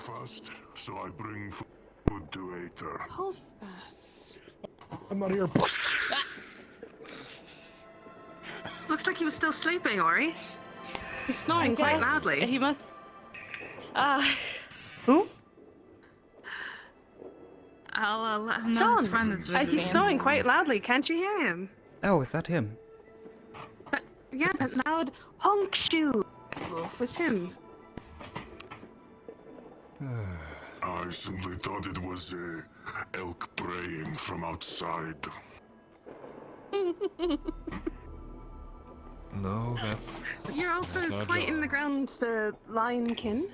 fast, so I bring food to Aether. Hold fast. I'm out of here. Looks like he was still sleeping, Ori. He's snoring quite loudly. He must. Who? I'll let him know his friend is visiting. He's snoring quite loudly. Can't you hear him? Oh, is that him? Yeah, that loud honk shoe was him. I simply thought it was a elk praying from outside. No, that's... You're also That's our quite job. in the ground, Lionkin.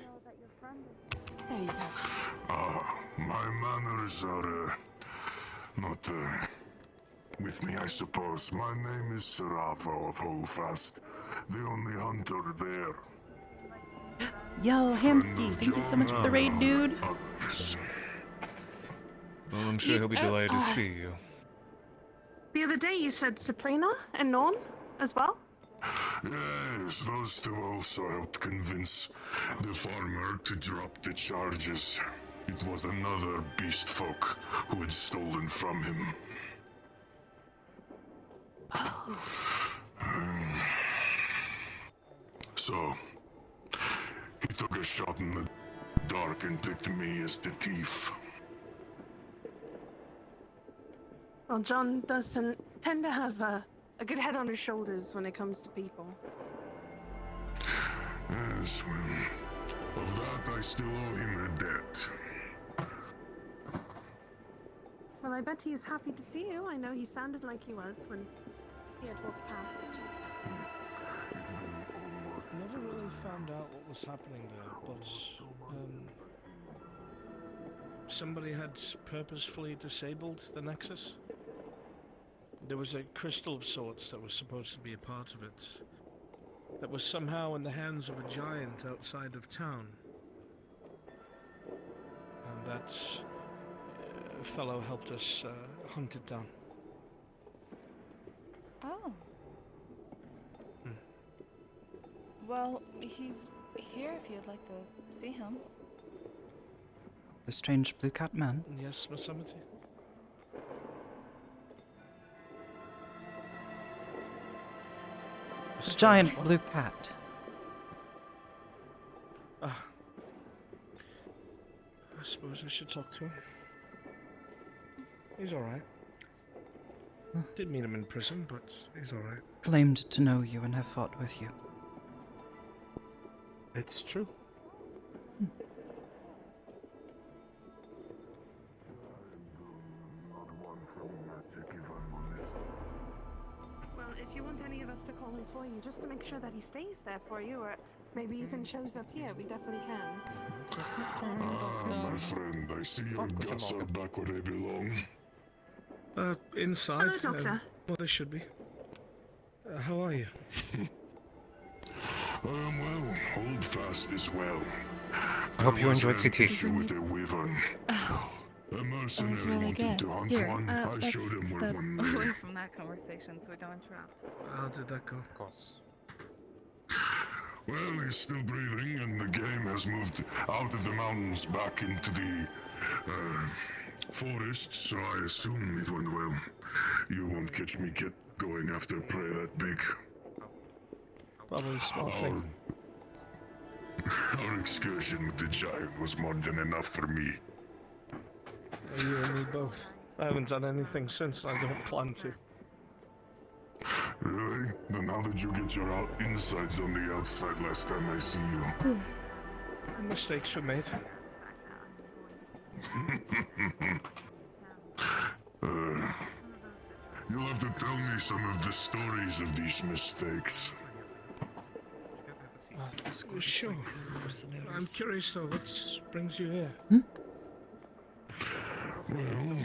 There you go. My manners are, not, with me, I suppose. My name is Serafo of Holdfast, the only hunter there. Yo, Hamsky, thank you so much for the raid, dude. Others. Well, I'm sure he'll be delighted to see you. The other day you said Sabrina and Non as well? Yes, those two also helped convince the farmer to drop the charges. It was another beast folk who had stolen from him. So, he took a shot in the dark and picked me as the thief. Well, John doesn't tend to have a good head on his shoulders when it comes to people. Yes, well, of that I still owe him a debt. Well, I bet he's happy to see you. I know he sounded like he was when he had walked past. Never really found out what was happening there, but somebody had purposefully disabled the Nexus. There was a crystal of sorts that was supposed to be a part of it, that was somehow in the hands of a giant outside of town. And that fellow helped us hunt it down. Oh. Well, he's here if you'd like to see him. The strange blue cat man? Yes, Miss Amity? It's a giant blue cat. I suppose I should talk to him. He's alright. Did meet him in prison, but he's alright. Claimed to know you and have fought with you. It's true. Well, if you want any of us to call him for you, just to make sure that he stays there for you, or maybe even shows up here, we definitely can. My friend, I see your guts are back where they belong. Inside. Hello, Doctor. Well, they should be. How are you? Well, hold fast as well. I hope you enjoyed There was an CT. issue with a wyvern. A mercenary really wanted good. to hunt Here, one. I let's showed him where step one away lay. from that conversation so we don't interrupt. How did that go? Of course. Well, he's still breathing, and the game has moved out of the mountains back into the forest, so I assume it went well. You won't catch me going after prey that big. Probably a small thing. Our excursion with the giant was more than enough for me. You and me both. I haven't done anything since, and I don't plan to. Really? Then how did you get your insides on the outside last time I see you? Mistakes were made. You'll have to tell me some of the stories of these mistakes. Sure. I'm curious though, what brings you here? Well,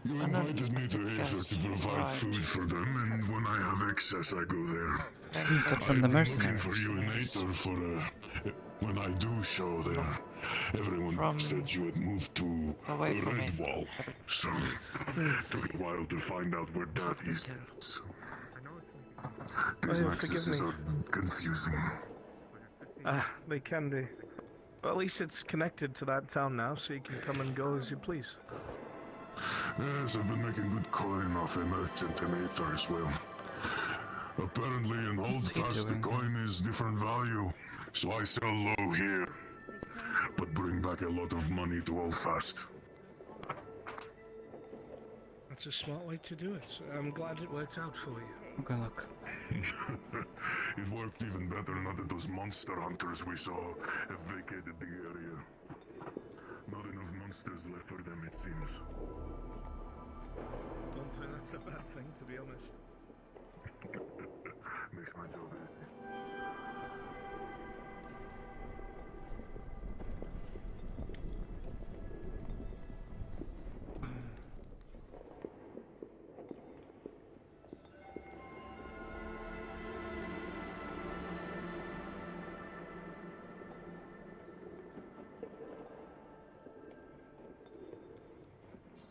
you invited me to Aether to provide food for them, and when I have excess, I go there. You said from the I've been looking mercenaries. for you in Aether for when I do show there. Everyone said you had moved to Redwall, so it took a while to find out where that is. These Oh, accesses forgive me. are confusing. They can be. Well, at least it's connected to that town now, so you can come and go as you please. Yes, I've been making good coin off a merchant in Aether as well. Apparently in What's he Holdfast the doing? coin is different value, so I sell low here, but bring back a lot of money to Holdfast. That's a smart way to do it. I'm glad it worked out for you. Okay, look. It worked even better now that those monster hunters we saw have vacated the area. Not enough monsters left for them, it seems. Don't think that's a bad thing, to be honest. Makes my job easy.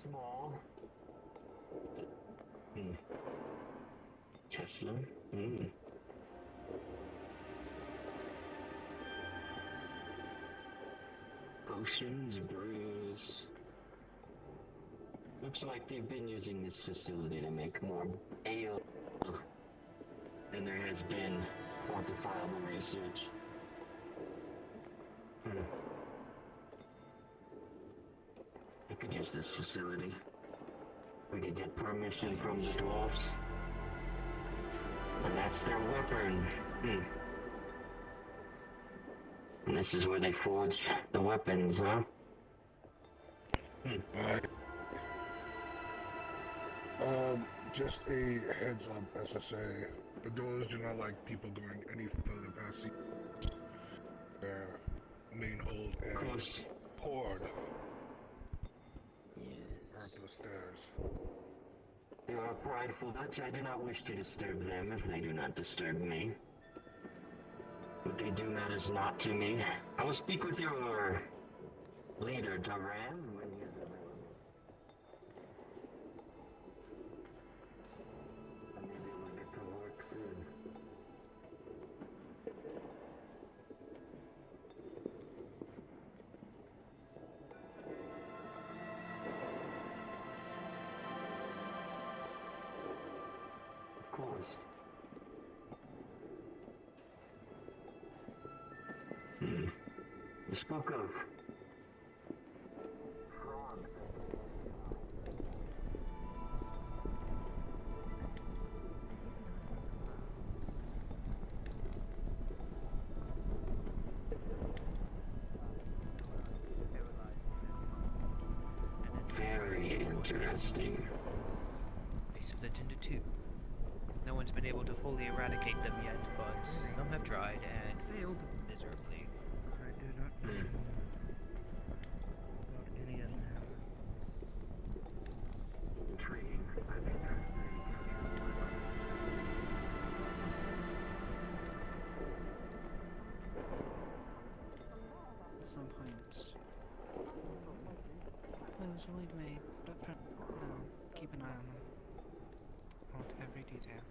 Small. Tesla. Potions, brews. Looks like they've been using this facility to make more ale than there has been quantifiable research. I could use this facility. We could get permission from the dwarves. And that's their weapon. And this is where they forge the weapons, huh? Just a heads up, SSA. The doors do not like people going any further past their main hold Of and course. poured up the stairs. They are prideful Dutch. I do not wish to disturb them if they do not disturb me. What they do matters not to me. I will speak with your leader, Duran, when he is available. And maybe we'll get to work soon. Of course. You spoke of fraud. Very interesting. They split into two. No one's been able to fully eradicate them yet, but some have tried and failed miserably. I do not know about any of them. Intriguing. At some point. Moves will be made, but for now, keep an eye on them. Note every detail.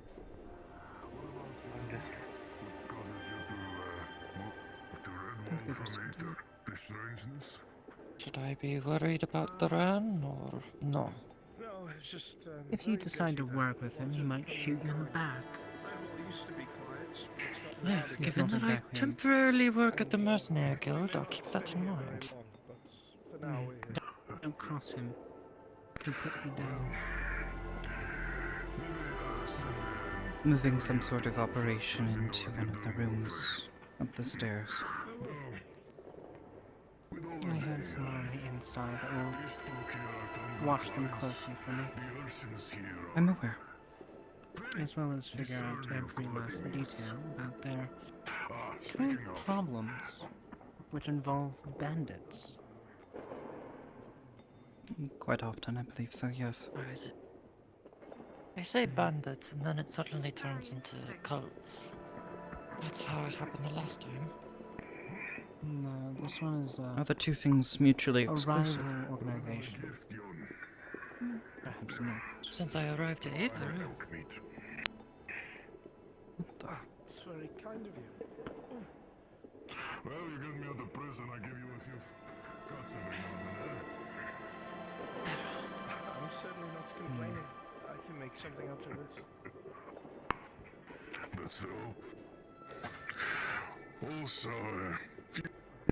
Should I be worried about the run, or no? No, it's just. If you decide to work with him, he might shoot you in the back. Redwall used to be quiet. It's Yeah, not He's given not that I exactly- temporarily work at the Mercenary Guild, I'll keep that in mind. long, but for now, Don't cross him. He'll put you down. Moving some sort of operation into one of the rooms up the stairs. I have some on the inside that will watch them closely for me, I'm aware. as well as figure out every last detail about their current problems, which involve bandits. Quite often, I believe so, yes. Or is it? I say bandits, and then it suddenly turns into cults. That's how it happened the last time. No, this one is Are the two things mutually a exclusive? rival organization. Perhaps not. Since I arrived at Aether, What the? it's very kind of you. Well, you get me out a prison, I give you a few cuts every now and then, I'm certainly not complaining. I can make something out of this. That's all. Also, if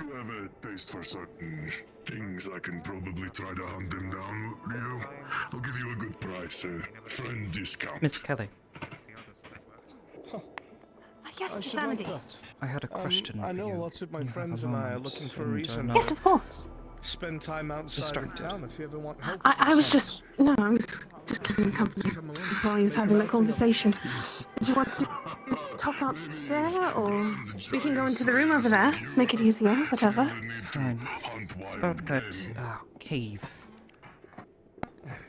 you have a taste for certain things, I can probably try to hunt them down, Leo. I'll give you a good price, a friend discount. Miss Kelly, Yes, I Miss should like Amity. that. I had a question I for know you. lots of my You have friends a and I are moment looking for a and reason not Yes, of course. spend time outside of distracted. town if you ever want help. I was just giving him company Come along. while he was having that conversation. Did you want to talk out there, or we can go into the room over there? Make it easier, whatever. It's fine. It's about that cave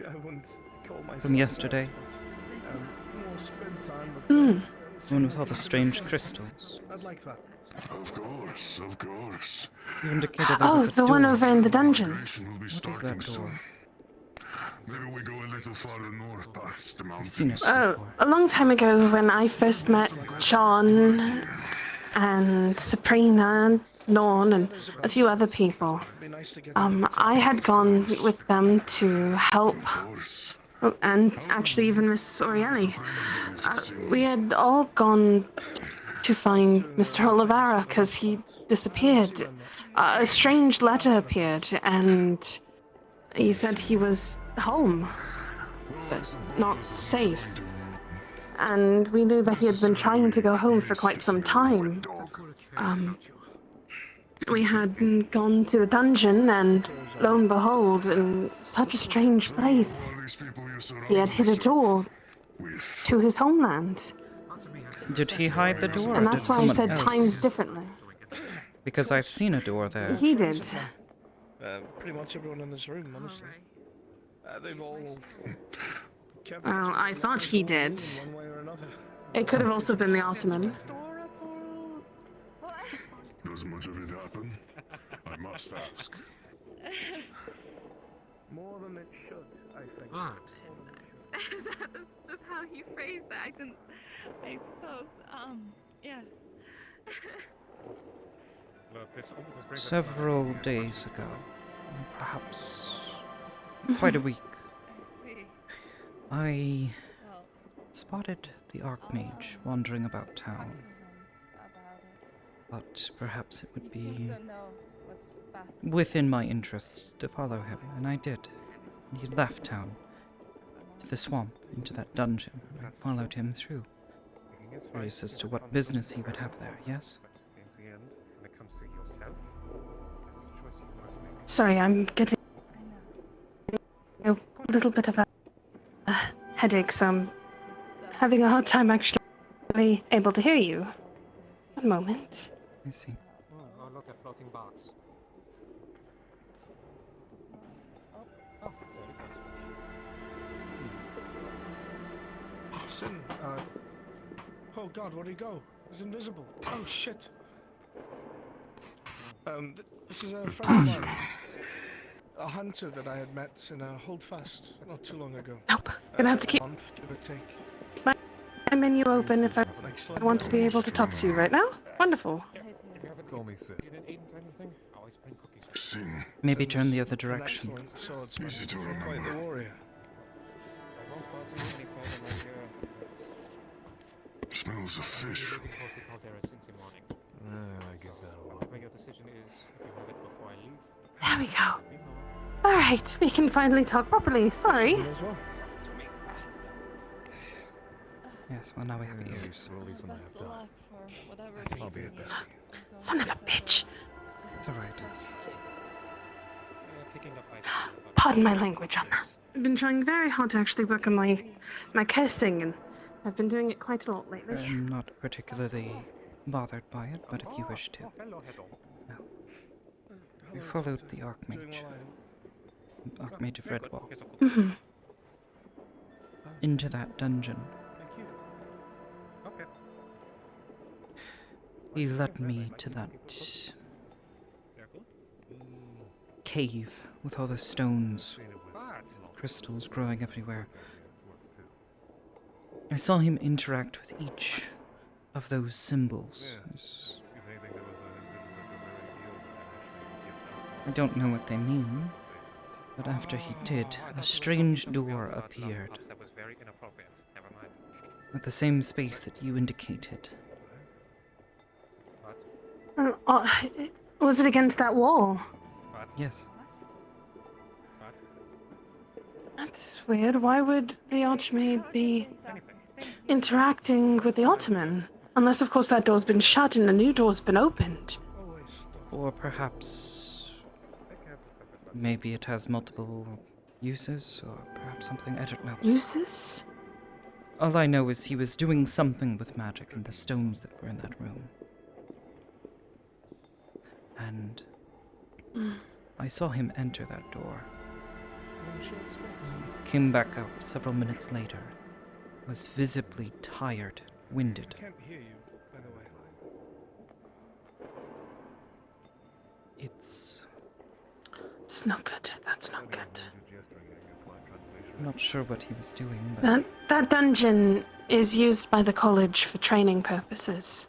I wouldn't call myself from yesterday. that, but, more spend time with The one with all the strange crystals. I'd like that. Of course, of course. You indicated there Oh, was a the door. one over in the dungeon. Migration will be What is starting that soon. door? Maybe we go a little farther north past the I've mountains. seen it Oh, before. a long time ago when I first met John and Sabrina, Lorne, and a few other people. Be nice to get I had gone with them to help, Of course. and actually even Miss Orielli. We had all gone to find Mr. Olivera because he disappeared. A strange letter appeared, and he said he was home, but not safe. And we knew that he had been trying to go home for quite some time. We had gone to the dungeon, and lo and behold, in such a strange place, he had hit a door to his homeland. Did he hide the door, And or did that's why I someone said else? times differently. Because I've seen a door there. He did. Pretty much everyone in this room, honestly. They've all. Well, I thought he did. In one way or another. It could have also been the Ottoman. Does much of it happen? I must ask. More than it should, I think. That's just how you phrased that. I didn't. I suppose. Yes. Several days ago, perhaps quite a week, I spotted the Archmage wandering about town. But perhaps it would be within my interests to follow him, and I did. And he left town to the swamp, into that dungeon, and I followed him through. Curious as to what business he would have there, yes? Sorry, I'm getting a little bit of a headache, so I'm having a hard time actually able to hear you. One moment. I see. Oh, look, a floating box. Sin, oh god, where'd he go? He's invisible. Oh shit. This is a friend of mine. A hunter that I had met in a holdfast not too long ago. Nope. Gonna have to keep A month, give or take. my menu open if I want to be able to talk to you right now. Wonderful. Call me Sid. Sin. Maybe turn the other direction. Easy to Quite remember. the warrior. Smells of fish. I get that a lot. There we go. Alright, we can finally talk properly. Sorry. As well. Yes, well now we have ears. Or at least when I have time. I think I'll be at best. Son of a bitch. It's alright. Pardon my language on that. I've been trying very hard to actually work on my cursing, and I've been doing it quite a lot lately. I'm not particularly bothered by it, but if you wish to. No. We followed the Archmage. Archmage of Redwall. Mm-hmm. Into that dungeon. He led me to that cave with all the stones, crystals growing everywhere. I saw him interact with each of those symbols. I don't know what they mean, but after he did, a strange door appeared That was very inappropriate. Never mind. at the same space that you indicated. What? Was it against that wall? What? Yes, What? That's weird. Why would the Archmaid be Anything. interacting with the Ottoman? Unless, of course, that door's been shut and a new door's been opened. or perhaps maybe it has multiple uses, or perhaps something, I don't know. Uses? All I know is he was doing something with magic and the stones that were in that room. And I saw him enter that door. He came back out several minutes later, was visibly tired, winded. Can't hear you, by the way. It's... not good. That's not good. I'm not sure what he was doing, but... That dungeon is used by the college for training purposes.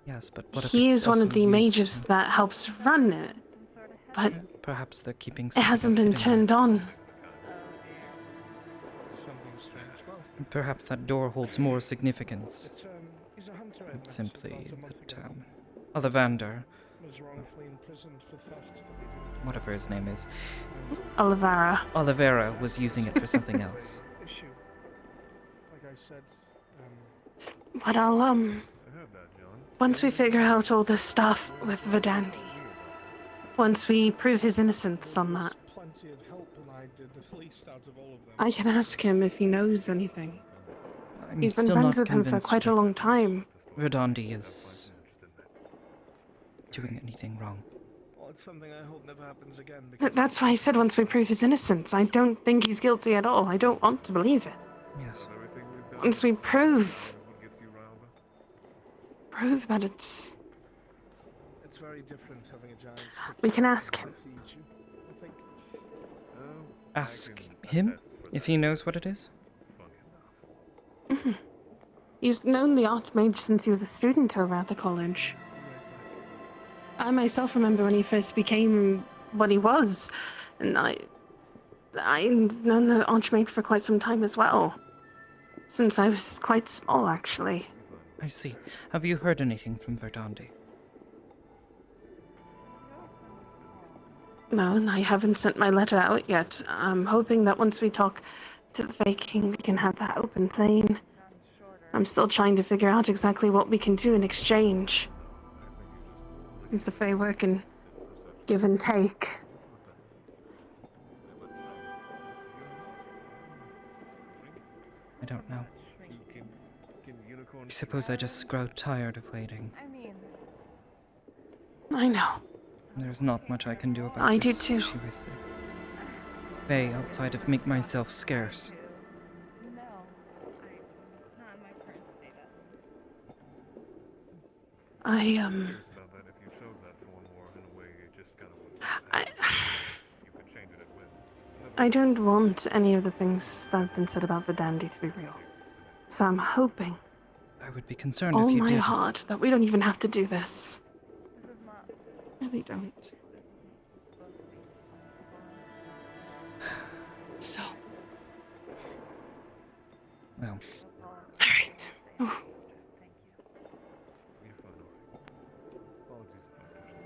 Yes, but what if He it's is one of also the used mages to- that helps run it, but Perhaps they're keeping it something hasn't else been hidden turned on. Something strange. Well, there. Perhaps that door holds more significance. he's a hunter. than simply that, Ollivander, Was wrongfully imprisoned for theft. whatever his name is, Olivera. was using it for something else. Issue. Like I said, But once we figure out all this stuff with Verdandi, once we prove his innocence on that, plenty of help, and I did the least out of all of them. I can ask him if he knows anything. I'm He's been still friends not with him for convinced quite a that long time. Verdandi is doing anything wrong. Well, it's something I hope never happens again. That's why I said once we prove his innocence. I don't think he's guilty at all. I don't want to believe it. Yes. Once we prove that it's... It's very different having a giant. We can ask him. to eat you, I think. Ask him if he knows what it is? He's known the Archmage since he was a student over at the college. I myself remember when he first became what he was, and I've known the Archmage for quite some time as well. Since I was quite small, actually. I see. Have you heard anything from Verdandi? No, and I haven't sent my letter out yet. I'm hoping that once we talk to the Fae King, we can have that open plain. I'm still trying to figure out exactly what we can do in exchange. Since the Fae work in give and take. I don't know. I suppose I just grow tired of waiting. I know. There's not much I can do about I do this too. issue with the Fae outside of make myself scarce. I don't want any of the things that have been said about Verdandi to be real. So I'm hoping, I would be concerned all if you my did. heart, that we don't even have to do this. Really don't. So. Well. Alright.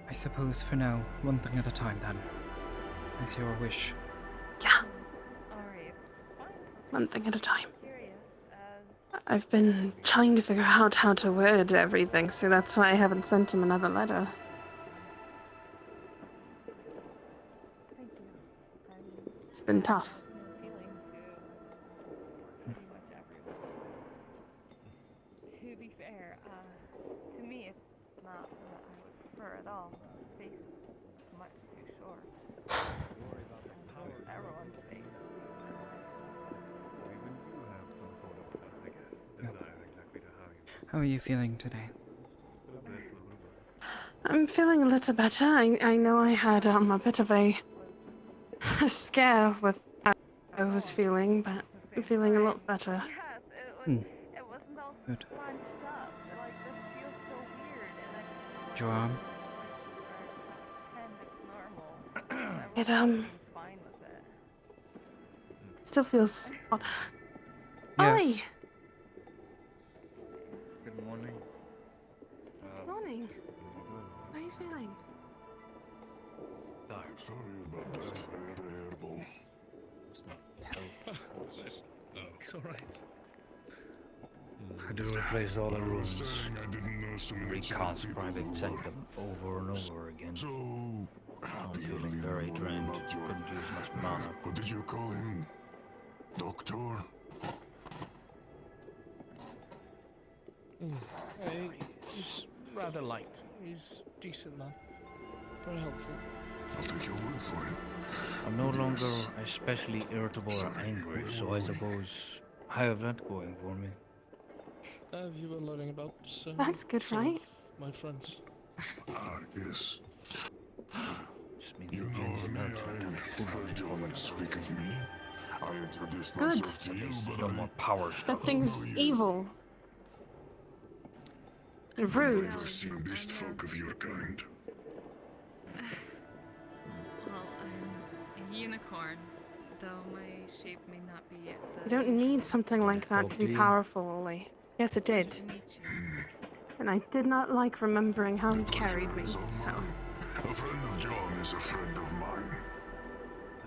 I suppose for now, one thing at a time then. Is your wish. Yeah. One thing at a time. I've been trying to figure out how to word everything, so that's why I haven't sent him another letter. It's been tough. To be fair, to me it's not what I prefer at all. Space is much too short. Everyone's face. How are you feeling today? I'm feeling a little better. I know I had a bit of a scare with how I was feeling, but I'm feeling a lot better. It wasn't all Good. bunched up. Like, this feels so weird, and I Your arm? pretend it's normal. It I'm fine with it. still feels odd. Yes. Oi! Good morning. Morning. How are you feeling? Tired. Sorry about that. I had a hairball. It's not health. It's just It's alright. I do replace all the I was rooms. saying I didn't know so many Recast people private who sanctum over and over again. so I'm happy feeling early in the very morning drained. about your... Couldn't use much mana. What did you call him? Doctor? He's rather light. He's a decent man. Very helpful. I'll take your word for it. I'm no longer especially irritable or angry, so I suppose I have that going for me. You were learning about That's good, some right? of my friends. Ah, yes. Just means You the know Jinn is of me, not to have I full heard on you it. speak of me. I introduced Good. myself to At you, least but no more power That struggle. thing's you. evil. I've Rude. never seen beast folk of your kind. Well, I'm a unicorn, though my shape may not be yet the You don't need usual. something like that to be powerful, Oli. Yes, it did. Pleasure to meet you. And I did not like remembering how he carried me, Is all so... mine. A friend of John is a friend of mine.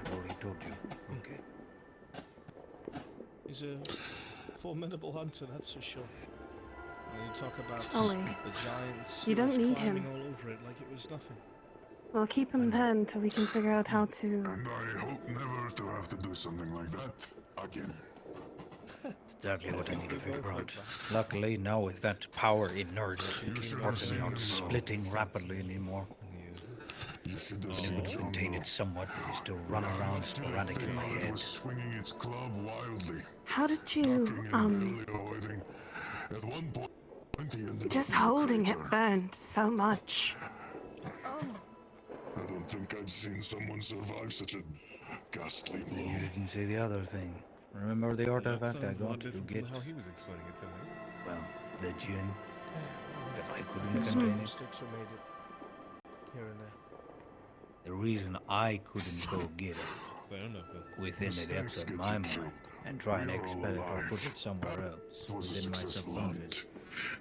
I've already told you. Okay. He's a formidable hunter, that's for sure. And you talk about Ollie, the giants. you he don't was need climbing him. all over it like it was nothing. We'll keep him there until we can figure out how to... And I hope never to have to do something like that again. Exactly what I need to figure out. Luckily, now with that power inert, possibly not splitting rapidly anymore. You should have Been seen able to John, contain it somewhat, but they still run around sporadic in my It head. was swinging its club wildly, How did you, ducking and barely avoiding. At one point, he ended just up in a holding it crater. burned so much. Oh, I don't think I'd seen someone survive such a ghastly blow. You didn't say the other thing. Remember the artifact I Sounds a lot got to different get, from how he was explaining it to me. well, the Jinn that I couldn't Some contain it. mistakes were made it here and there. The reason I couldn't go get it Fair enough. within the depths Mistakes of get my you mind killed. and try and We are all expel it or alive. put it somewhere else It was a within my successful subconscious.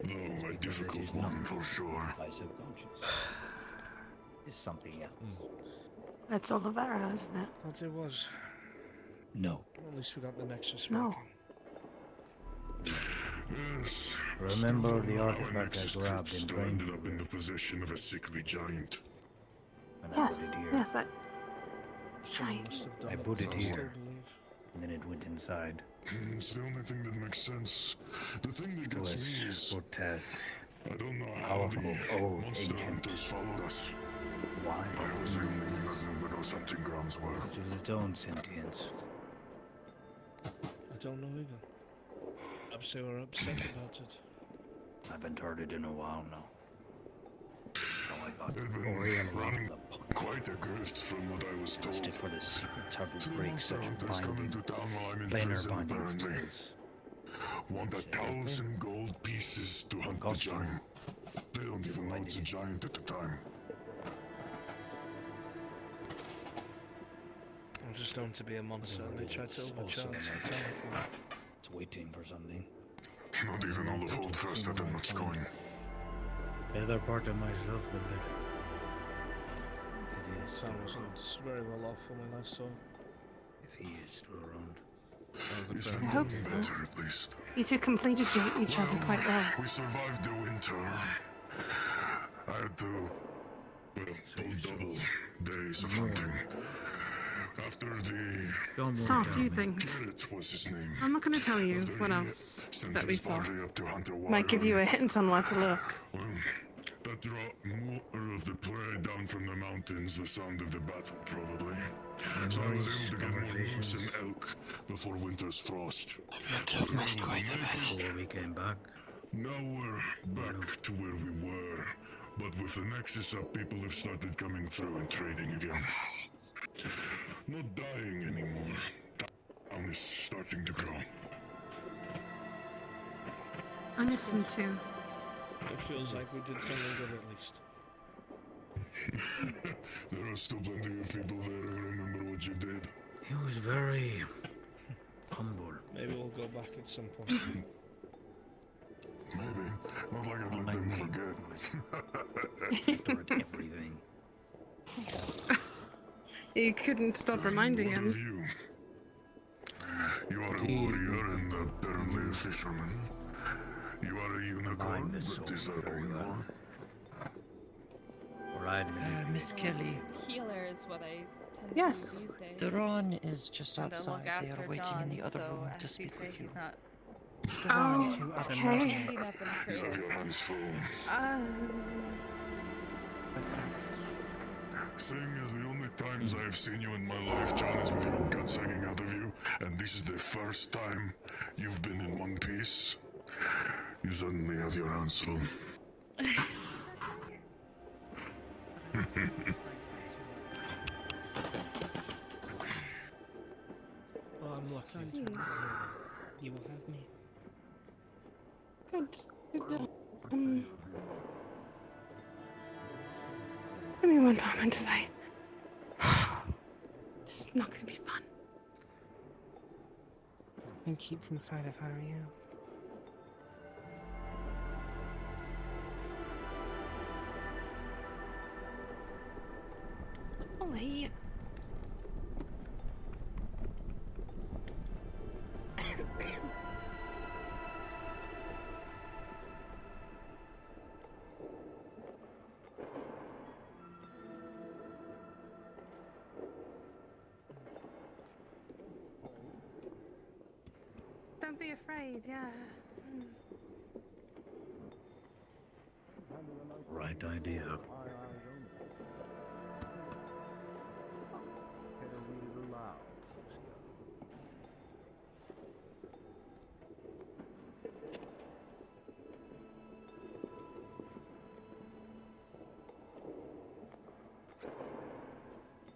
hunt, though a Because it difficult is one not for sure. my subconscious. It's something else. That's Olivera, isn't it? That it was. No. At least we got the Nexus No. working. Yes. Remember still the our artifact I Nexus grabbed in crystal ended up in Braintree the possession of a sickly giant. and I put Yes, it here. yes, I... Someone Right. must have done I it. put it I still here. believe. And then it went inside. It's the only thing that makes sense. The thing that It gets was me is Cortez. I don't know how Powerful the old monster agent. hunters followed us. Why? I was aiming at where those hunting grounds were. It was its own sentience. I don't know either. Perhaps they were upset about it. I haven't heard it in a while now. So I got They've been really running the punk. quite a grift from what I was told. Busted for the secrets how So to the break monster such hunters come binding, into town while I'm in planar prison, binding apparently. spells. Want That's 1,000 gold pieces to hunt the costume. giant. They don't even know it's a giant at the time. I was just known to be a monster, and they tried to It's overcharge also the like- town for me. It's waiting for something. Not even all of Holdfast had that much going. Better part of myself, the better. If it is still Sam around. wasn't very well off when we last saw him. If he is still around. He's I been hope doing so. better, at least. You two completed each other quite well. We survived the winter. I had to, well, pull double days of hunting. After the... Saw a few things. Garrett was his name. I'm not going to tell you After what he else sent that we his saw. party up to hunt a Might give you a wyvern. hint on where to look. Well, that draw more of the prey down from the mountains, the sound of the battle, probably. So I was able to get more moose and elk before winter's frost. You've missed quite a bit. Before we came back. Now we're back to where we were, but with the Nexus up, people have started coming through and trading again. Not dying anymore. Town is starting to grow. I miss him too. It feels like we did something good at least. There are still plenty of people there who remember what you did. He was very humble. Maybe we'll go back at some point. Maybe. Not like I'd let them forget. Ignorant everything. You couldn't stop reminding What him. of you? You are a warrior and apparently a fisherman. You are a unicorn, but is that all you are? Miss Kelly, Healer is what I tend Yes. to do these days. Duran is just Tend to look outside. They are after waiting John, in the other so room as to you speak say, with you. he's not Two other okay. ending up in You have your prayers. hands full. Seeing as the only times I've seen you in my life, John, is with your guts hanging out of you, and this is the first time you've been in one piece, you suddenly have your hands full. Oh, I'm lucky. See. You will have me. Good. Give me one moment as I. This is not going to be fun. And keep inside if I were you. Ollie. Don't be afraid, yeah. Right idea.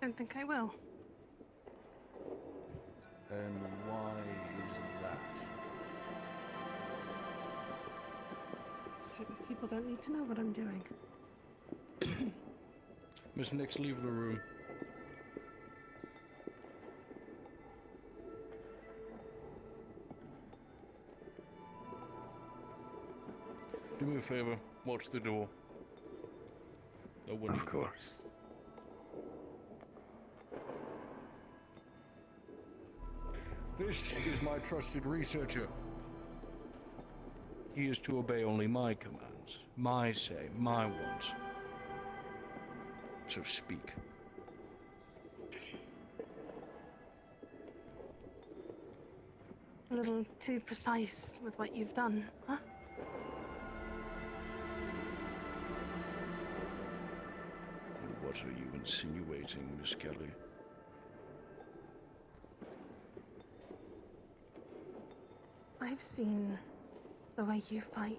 Don't think I will. And why is that? So people don't need to know what I'm doing. Miss Nix, leave the room. Do me a favor, watch the door. No one Of course. This is my trusted researcher. He is to obey only my commands, my say, my wants. So speak. A little too precise with what you've done, huh? What are you insinuating, Miss Kelly? I've seen the way you fight.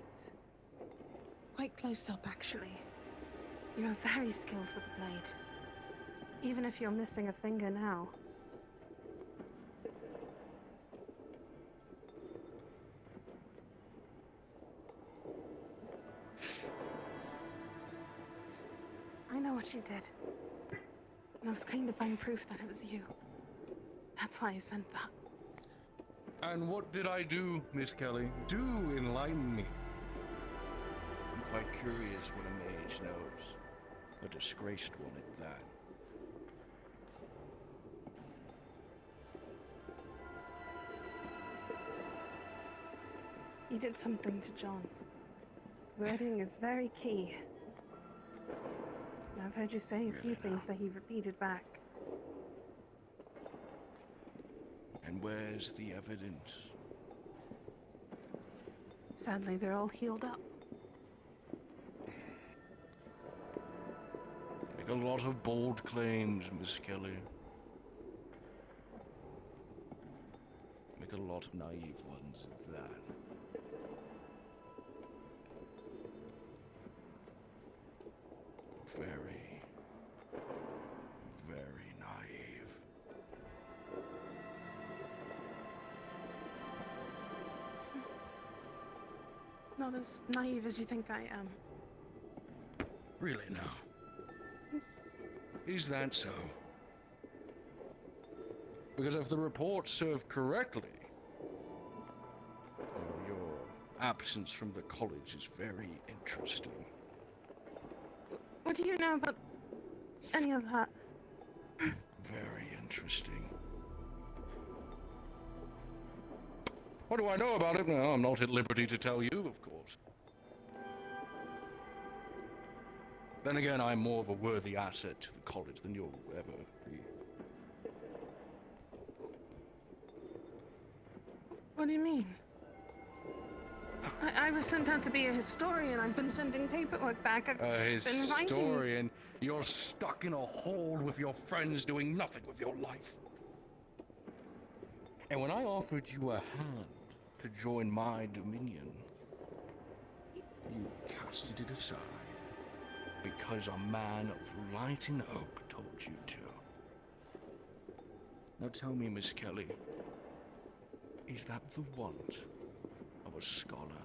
Quite close up, actually. You're very skilled with a blade. Even if you're missing a finger now. I know what you did. And I was going to find proof that it was you. That's why I sent that. And what did I do, Miss Kelly? Do enlighten me. I'm quite curious what a mage knows. A disgraced one at that. You did something to John. Wording is very key. And I've heard you say a few things that he repeated back. And where's the evidence? Sadly, they're all healed up. Make a lot of bold claims, Miss Kelly. Make a lot of naive ones at that. Very, very naive. Not as naive as you think I am. Really now? Is that so? Because if the reports serve correctly, your absence from the college is very interesting. What do you know about any of that? Very interesting. What do I know about it? No, I'm not at liberty to tell you, of course. Then again, I'm more of a worthy asset to the college than you'll ever be. What do you mean? I was sent out to be a historian. I've been sending paperwork back. I've been writing. Historian? You're stuck in a hole with your friends doing nothing with your life. And when I offered you a hand to join my dominion, you casted it aside. Because a man of light and oak told you to. Now tell me, Miss Kelly, is that the want of a scholar?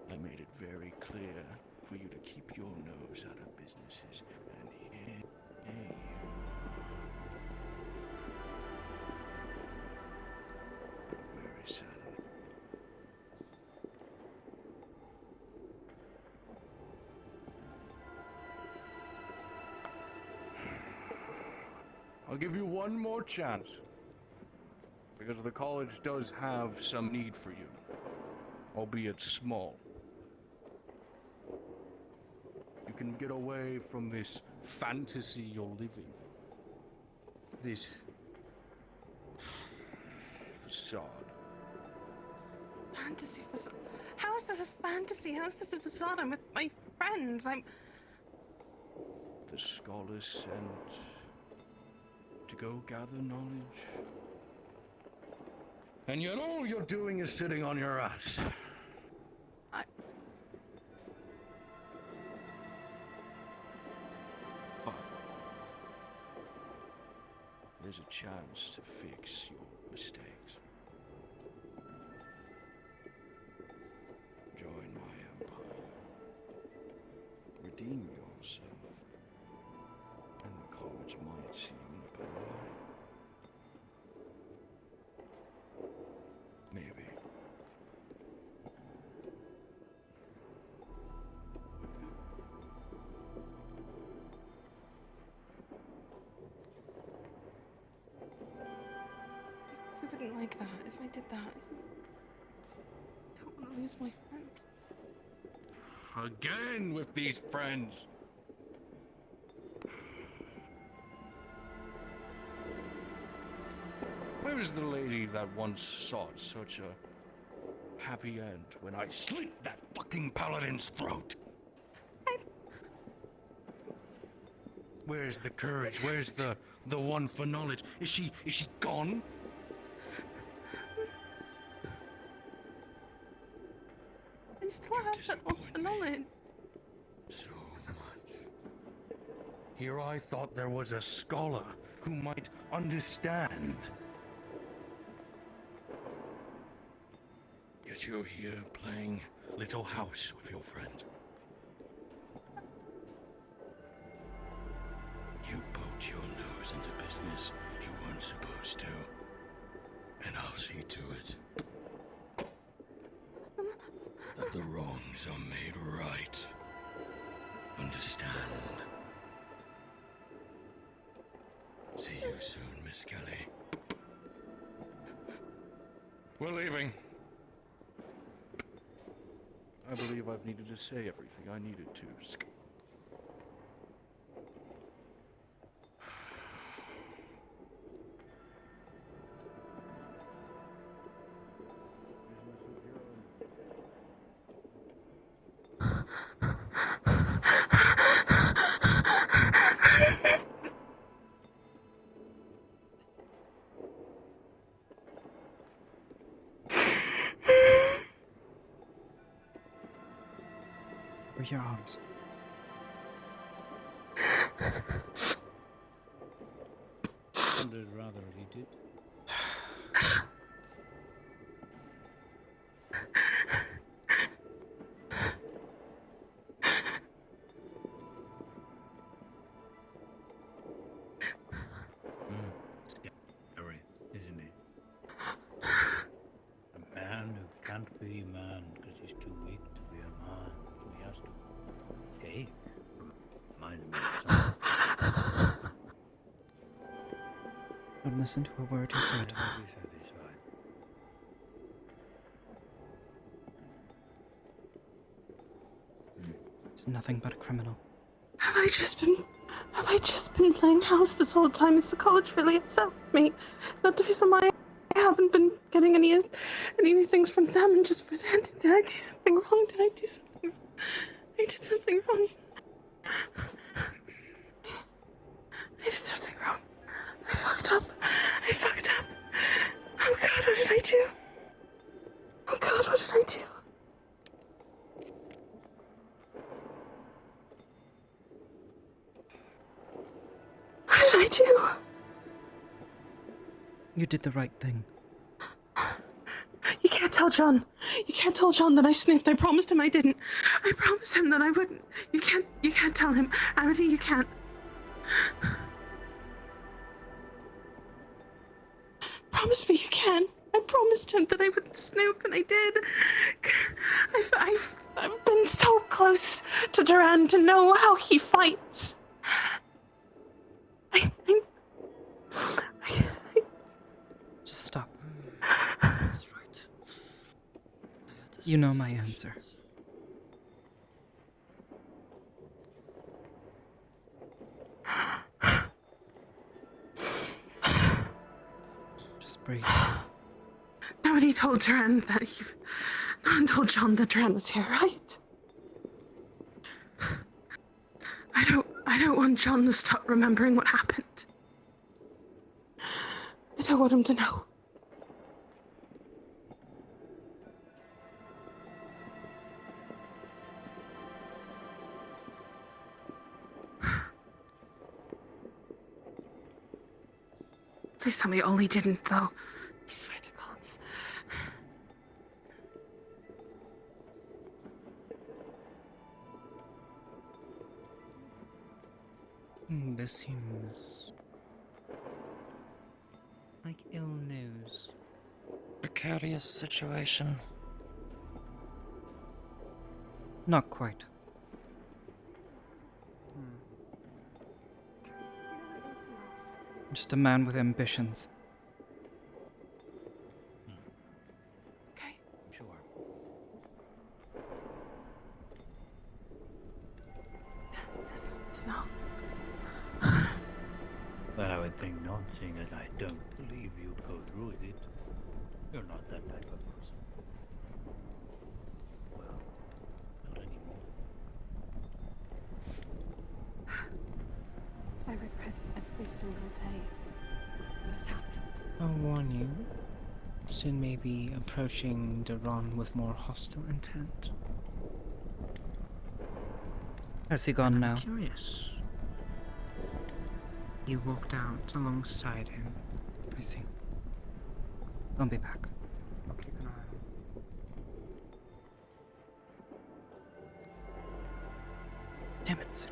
I made it very clear for you to keep your nose out of businesses, and here you are. Very sad. I'll give you one more chance, because the college does have some need for you, albeit small. You can get away from this fantasy you're living, this facade. Fantasy facade? How is this a fantasy? How is this a facade? I'm with my friends. The scholars sent to go gather knowledge. And yet all you're doing is sitting on your ass. But there's a chance to fix your mistakes. Join my empire. Redeem yourself. And the college might see you in a better light. Maybe. You wouldn't like that if I did that. I don't want to lose my friends. Again with these friends. Where is the lady that once sought such a happy end when I slit that fucking paladin's throat? Where's the courage? Where's the one for knowledge? Is she gone? I still have that one for knowledge. So much. Here I thought there was a scholar who might understand. Yet you're here playing little house with your friend. You poked your nose into business you weren't supposed to. And I'll see to it that the wrongs are made right. Understand? See you soon, Miss Kelly. We're leaving. I believe I've needed to say everything I needed to. With your arms. Wondered rather if he did. Wouldn't listen to a word he said. He's nothing but a criminal. Have I just been playing house this whole time? Is the college really upset with me? Is that the reason why I haven't been getting any things from them and just presented? Did I do something wrong? I did something wrong. I did something wrong. I fucked up. Oh God, what did I do? Oh God, what did I do? What did I do? You did the right thing. You can't tell John. You can't tell John that I snooped. I promised him I didn't. I promised him that I wouldn't. You can't tell him. Amity, you can't. Promise me you can. I promised him that I wouldn't snoop, and I did. I've been so close to Duran to know how he fights. Just stop. That's right. You know my answer. Just breathe. Nobody told Duran that you... No one told John that Duran was here, right? I don't want John to stop remembering what happened. I don't want him to know. Please tell me Oli didn't, though. I swear to God. This seems like ill news. Precarious situation. Not quite. Just a man with ambitions. Okay. Sure. Just to know. Well, I would think not, seeing as I don't believe you'd go through with it. You're not that type of person. Well, not anymore. I regret every single day this happened. I'll warn you. Soon may be approaching Duran with more hostile intent. Has he gone now? I'm curious. You walked out alongside him. I see. I'll be back. I'll keep an eye on him. Damn it.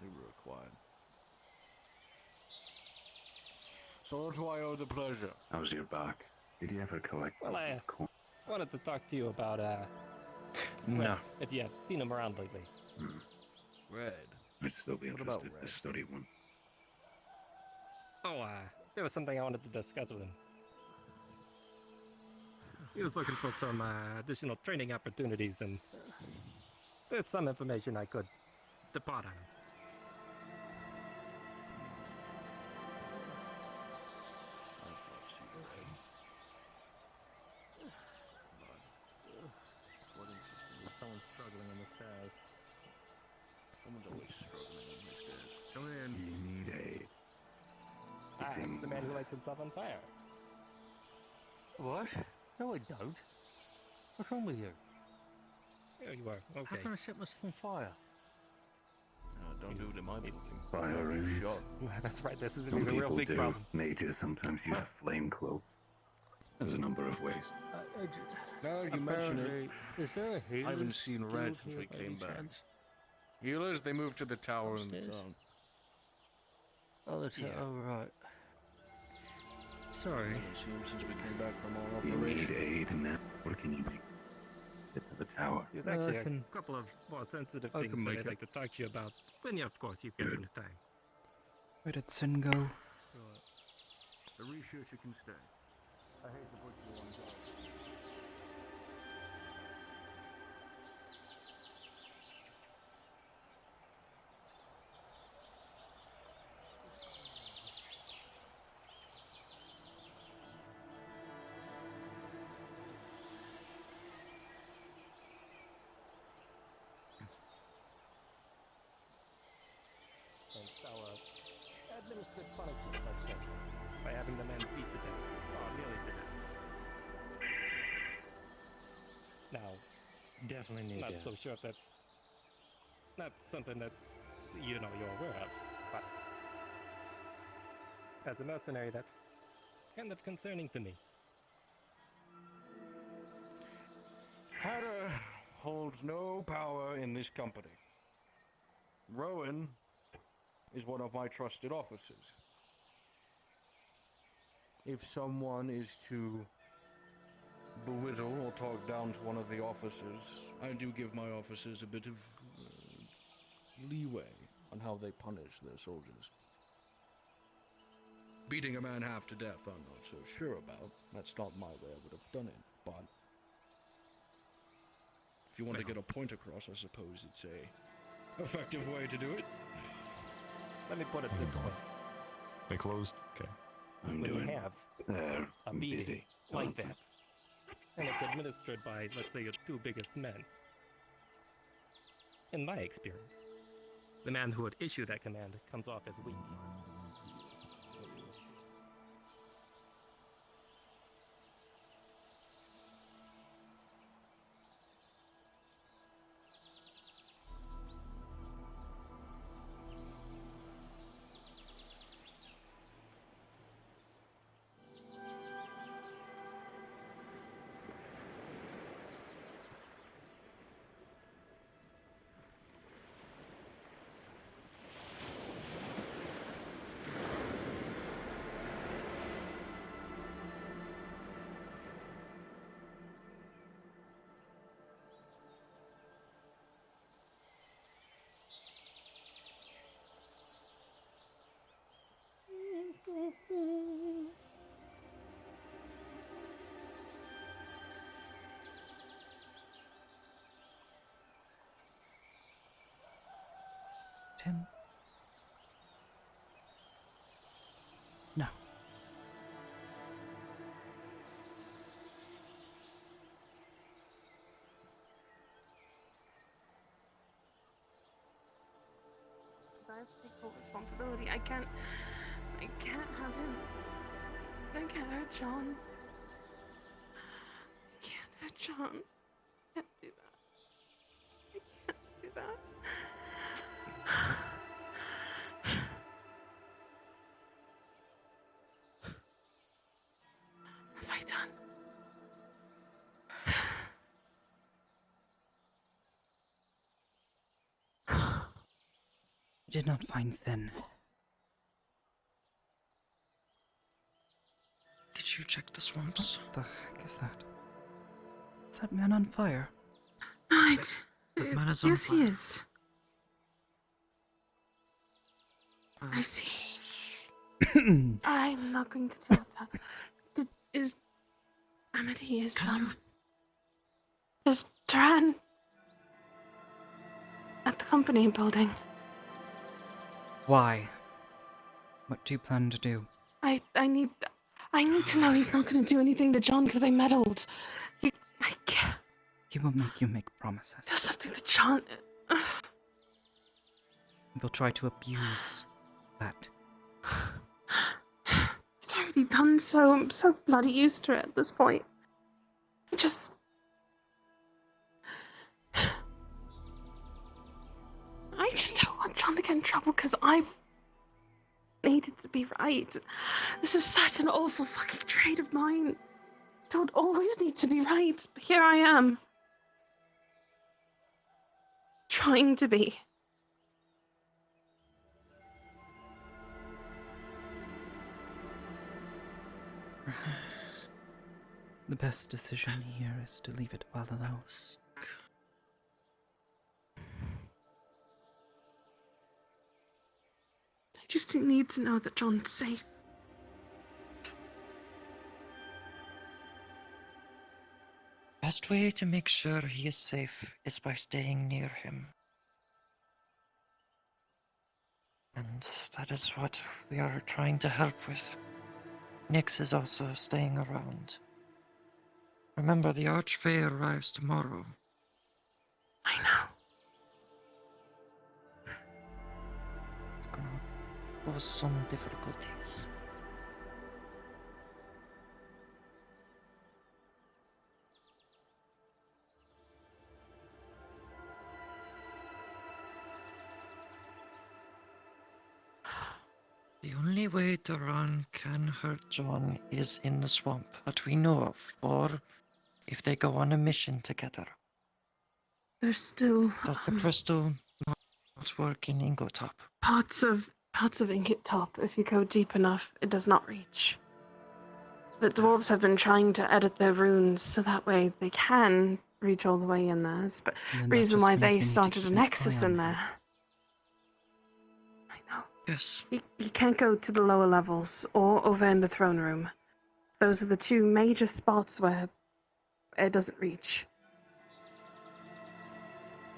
They were required. So to I owe the pleasure. How's your back? Did you ever collect? Well, I wanted to talk to you about, No. if you have seen him around lately. Red. I'd still be What about interested to Red? study one. Oh, there was something I wanted to discuss with him. He was looking for some, additional training opportunities, and there's some information I could depart on him. Someone's struggling in the stairs. Someone's always struggling in these days. Come in. You need aid. I'm the man who lights himself on fire. What? No, I don't. What's wrong with you? There you are. How Okay. can I set myself on fire? Don't do it in my building. Fire is. Shot. That's right. This is Some a real people big do. problem. Mages sometimes use a flame cloak. There's a number of ways. Now you mention Apparently, it, is there a healer's I haven't seen Red guild since here we by came any back. chance? Healers, they moved to the tower in the Upstairs? town. Oh, that's Yeah. oh right. I Sorry. haven't seen him since we came back from our You need operation. aid now. What can you do? Get to the tower. There's Well, actually I can- a couple of more sensitive I things can that make I'd it. like to talk to you about. When you, of course, you get some time. Where did Sin go? Arisha, you can stay. I hate to put you on guard. And our administered punishment like that by having the man beat to death. Oh, nearly to death. Now, Definitely need not to. so sure if that's not something that's you're aware of, but as a mercenary, that's kind of concerning to me. Hatter holds no power in this company. Rowan is one of my trusted officers. If someone is to belittle or talk down to one of the officers, I do give my officers a bit of leeway on how they punish their soldiers. Beating a man half to death, I'm not so sure about. That's not my way I would have done it, but if you want to get a point across, I suppose it's a effective way to do it. Let me put it You this going? way. They closed? Okay. I'm When you doing have a I'm beating busy. like that, and it's administered by, let's say, your two biggest men, in my experience, the man who would issue that command comes off as weak. Tim? No. I have to take full responsibility. I can't have him. I can't hurt John. I can't hurt John. I can't do that. I can't do that. What have I done? I did not find Sin. Did you check the swamps? What the heck is that? Is that man on fire? No, That man is on yes, he fire. is. I see. I'm not going to deal with that. Is Amity is is Duran at the company building? Why? What do you plan to do? I need to know he's not going to do anything to John because I meddled. I can't. He will make you make promises. There's something to John. He will try to abuse that. He's already done so. I'm so bloody used to it at this point. I just don't want John to get in trouble because I needed to be right. This is such an awful fucking trait of mine. Don't always need to be right, but here I am. Trying to be. Perhaps the best decision here is to leave it well alone. I just need to know that John's safe. Best way to make sure he is safe is by staying near him. And that is what we are trying to help with. Nyx is also staying around. Remember, the Archfey arrives tomorrow. I know. It's gonna pose some difficulties. The only way Duran can hurt John is in the swamp that we know of, or if they go on a mission together. There's still Does the crystal not work in Ingotop? parts of Ingot Top. If you go deep enough, it does not reach. The dwarves have been trying to edit their runes so that way they can reach all the way in there. But And then that reason just why means we they need to started keep a an nexus eye on in him. there. Yes. He can't go to the lower levels or over in the throne room. Those are the two major spots where it doesn't reach.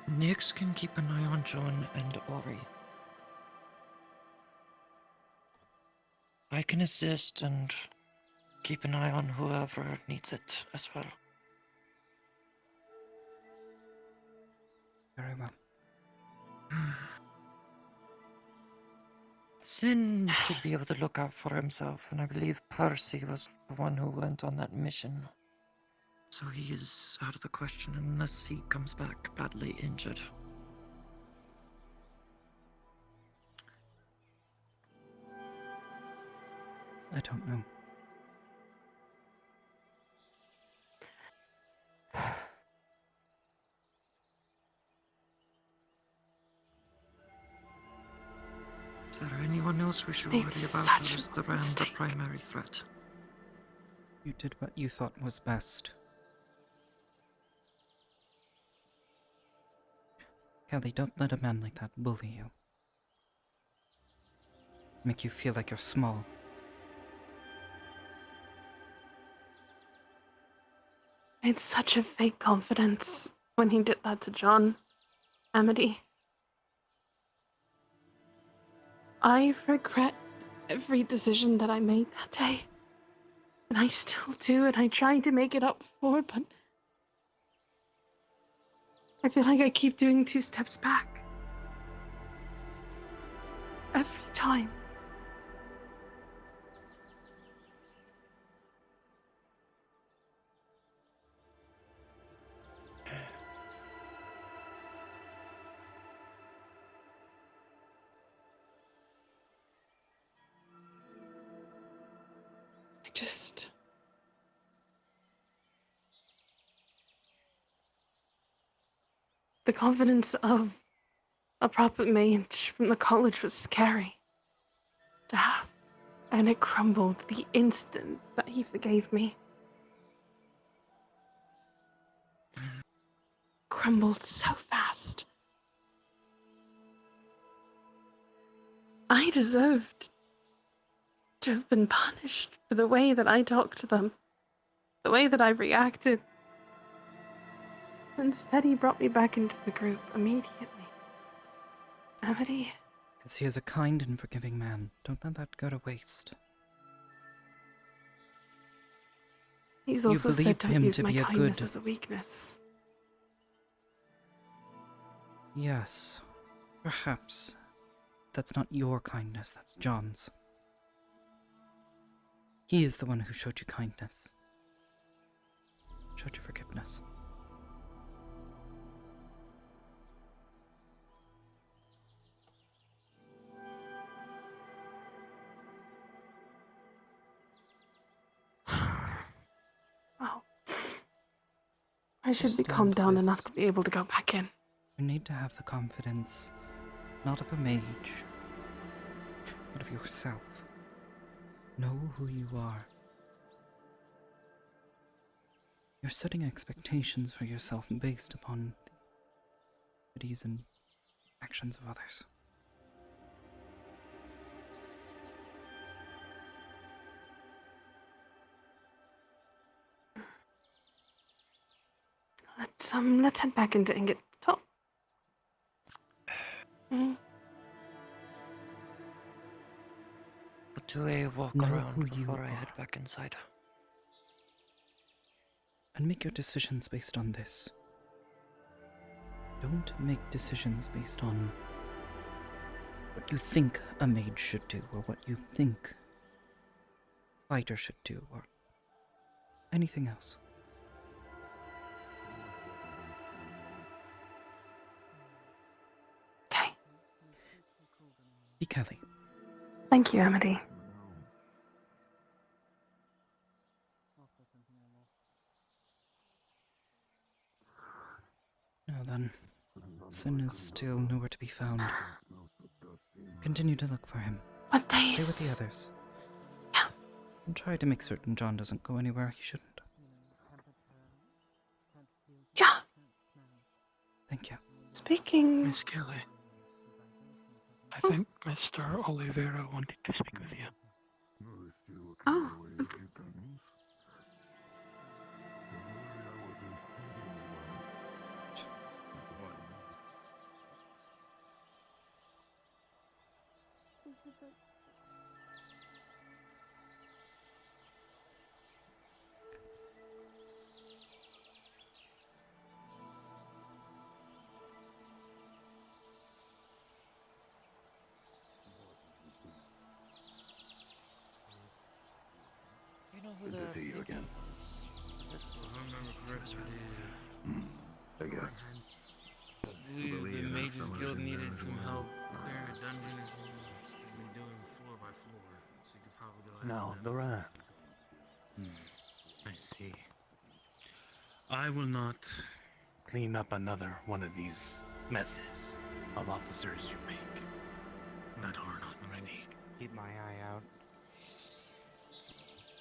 Nyx can keep an eye on John and Ori. I can assist and keep an eye on whoever needs it as well. Very well. Sin should be able to look out for himself, and I believe Percy was the one who went on that mission. So he is out of the question unless he comes back badly injured. I don't know. Is there anyone else we should worry about, or is the Ram the primary threat? You did what you thought was best. Kelly, don't let a man like that bully you. Make you feel like you're small. It's such a fake confidence when he did that to John. Amity. I regret every decision that I made that day. And I still do, and I try to make it up for, but I feel like I keep doing 2 steps back. Every time. The confidence of a proper mage from the college was scary to have, and it crumbled the instant that he forgave me. Crumbled so fast. I deserved to have been punished for the way that I talked to them, the way that I reacted. Instead, he brought me back into the group immediately. Amity? Because he is a kind and forgiving man. Don't let that go to waste. He's You also believe said don't him use to my be a kindness good- as a weakness. Yes, perhaps. That's not your kindness, that's John's. He is the one who showed you kindness. Showed you forgiveness. I should be calmed down enough to be able to go back in. You need to have the confidence, not of a mage, but of yourself. Know who you are. You're setting expectations for yourself based upon the abilities and actions of others. Let's head back into Ingot Top. We'll do a walk Know around who you before I are. head back inside. And make your decisions based on this. Don't make decisions based on what you think a mage should do, or what you think a fighter should do, or anything else. Okay. Be Kelly. Thank you, Amity. Now then, Sin is still nowhere to be found. Continue to look for him. What days? Stay with the others. Yeah. And try to make certain John doesn't go anywhere he shouldn't. Yeah. Thank you. Speaking. Miss Kelly, I think Mr. Oliveira wanted to speak with you. Oh. Good to see you again. Again. I believe the Mages Guild needed some help clearing a dungeon as you've been doing floor by floor, so you could probably go No, ahead. Duran. I see. I will not clean up another one of these messes of officers you make that are not ready. Keep my eye out.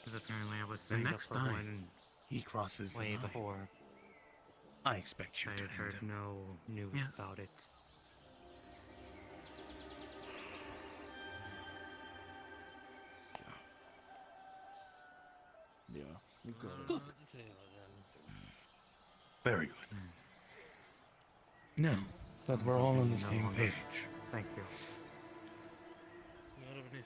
Because apparently I was The signed up next for time one he crosses the way line, before. I expect you I to had end heard him. no news Yes. about it. Yeah, you got it. Good. Very good. Now that we're all on the same page, Thank you. Not of an issue.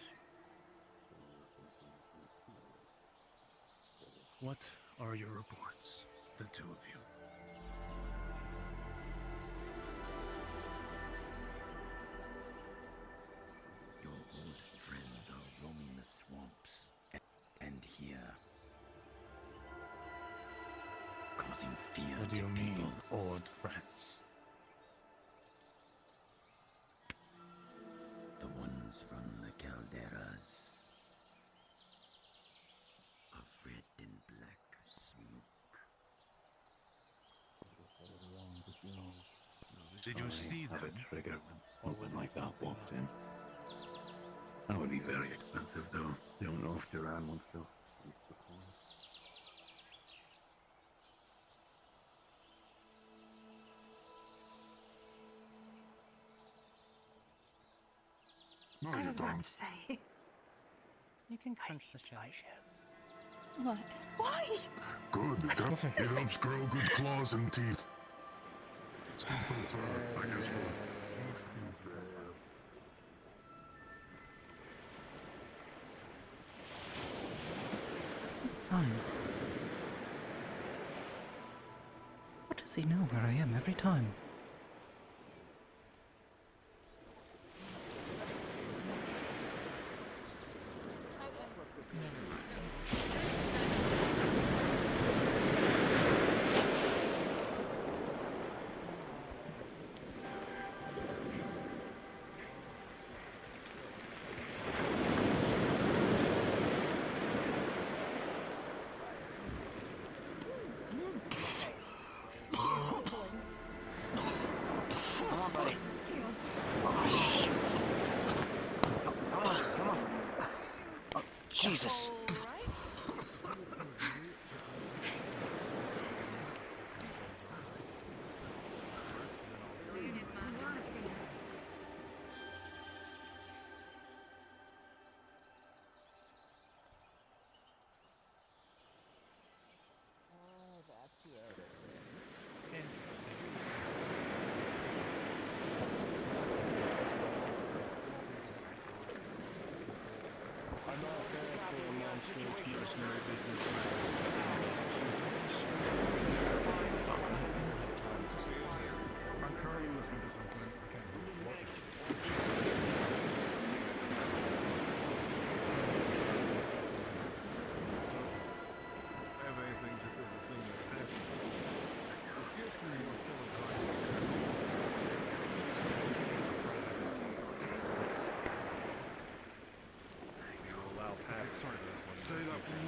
what are your reports, the two of you? Your old friends are roaming the swamps and here, causing fear What do to you mean, people. old friends? The ones from the calderas of red and black smoke. Did you see have them? a trigger when something like that walks in? That would be very expensive, though. Don't know if Duran wants to use the coin. No, I you was about don't. to say. You can crunch the shell. What? Why? Good. It helps grow good claws and teeth. Time. What does he know where I am every time?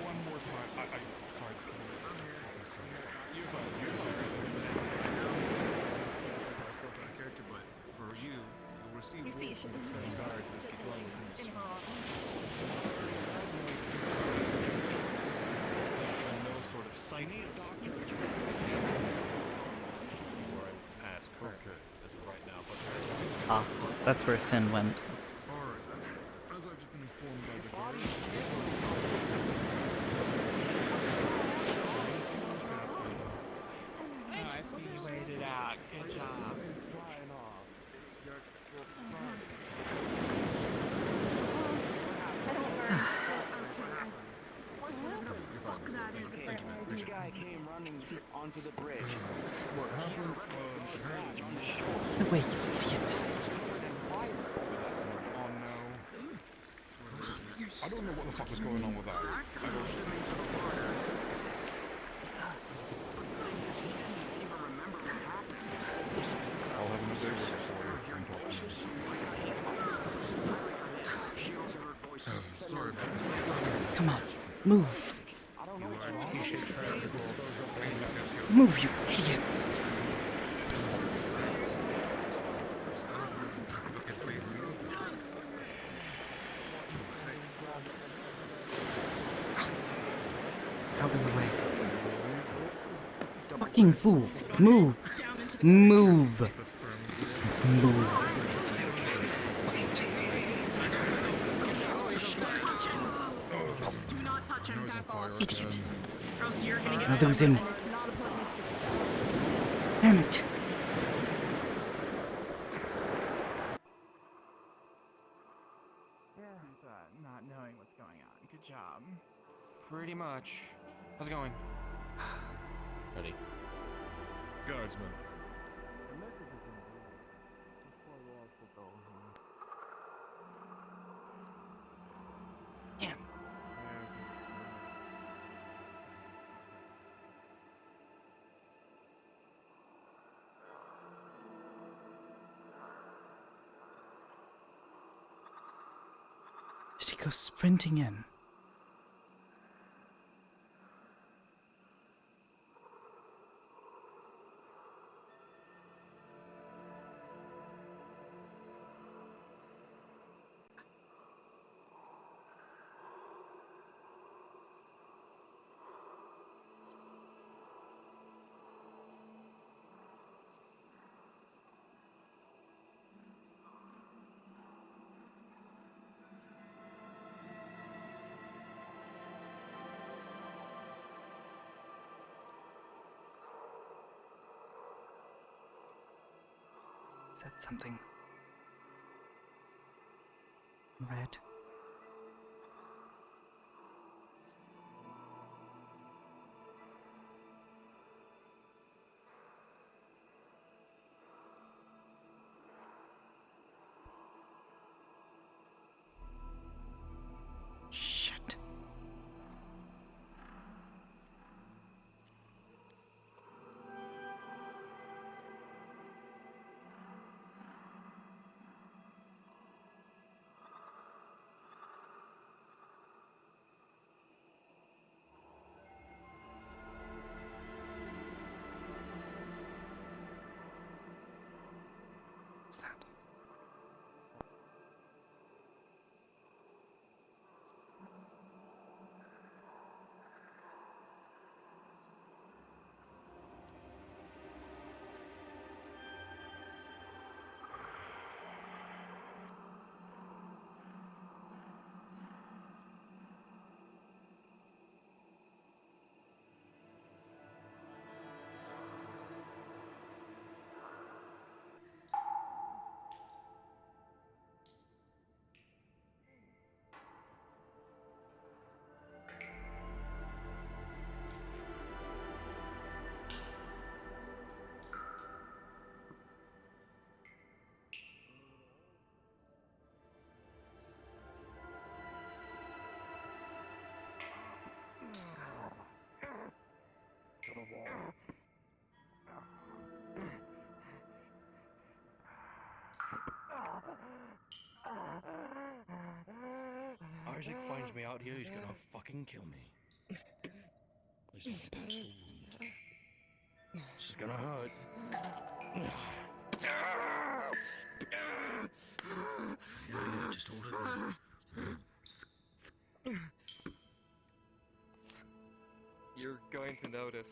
One more time. Sorry. You're fine. Character, but for you, you'll receive word from the French guard who's deploying within the swamp. No sort of sightings. Before I pass Kirk as of right now, but Ah, that's where Sin went. alright. As I've just been informed by the guard, I see you made it out. Good job. This guy came running onto the bridge. what happened? No way, you idiot. Oh no. I don't know what the fuck is going on with that. I'll have him say what sorry about that. Come on, move. Move, you idiots. Out of the way. Fucking fool. Move. Move. Move. Do not touch him, back off. Idiot. Or else you're gonna get I'll lose him. and it's not a public. Damn it. Not knowing what's going on. Good job. Pretty much. How's it going? Ready. Guardsman. Damn. Did he go sprinting in? Said something. Red. Shit. What's that? Isaac finds me out here, he's gonna fucking kill me. This is the wound. This is gonna hurt. Yeah, just hold it there. You're going to notice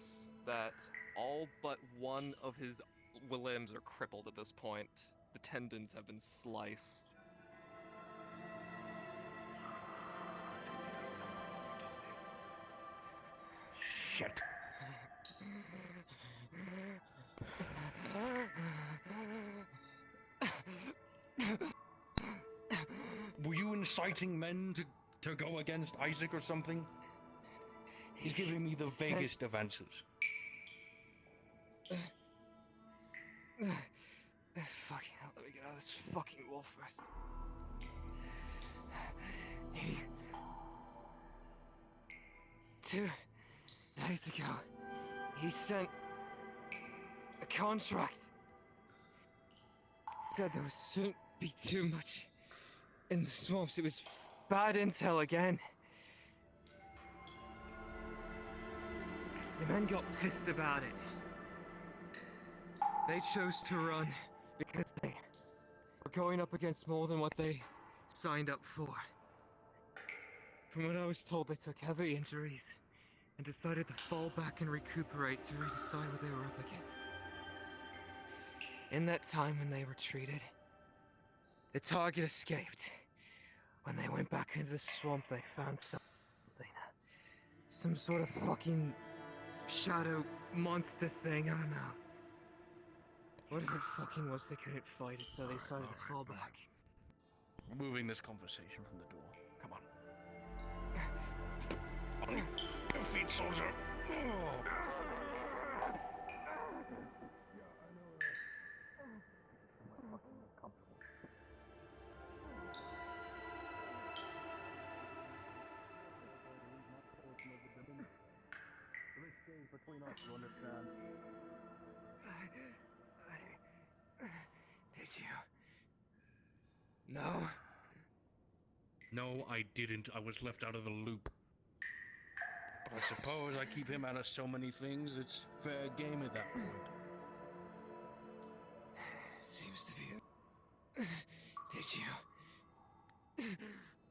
that all but one of his limbs are crippled at this point. The tendons have been sliced. Shit. Were you inciting men to go against Isaac or something? He's giving me the vaguest of answers. Fucking hell, let me get out of this fucking wall first. He... 2 days ago, he sent a contract. Said there shouldn't be too much in the swamps. It was bad intel again. The men got pissed about it. They chose to run because they were going up against more than what they signed up for. From what I was told, they took heavy injuries and decided to fall back and recuperate to redecide what they were up against. In that time when they retreated, the target escaped. When they went back into the swamp, they found something. Some sort of fucking shadow monster thing, I don't know. Whatever it fucking was, they couldn't fight it, so they decided to fall back. Moving this conversation from the door. Come on. On your feet, soldier. Between us, you understand? Did you? No. No, I didn't. I was left out of the loop. But I suppose I keep him out of so many things, it's fair game at that point. Seems to be. Did you?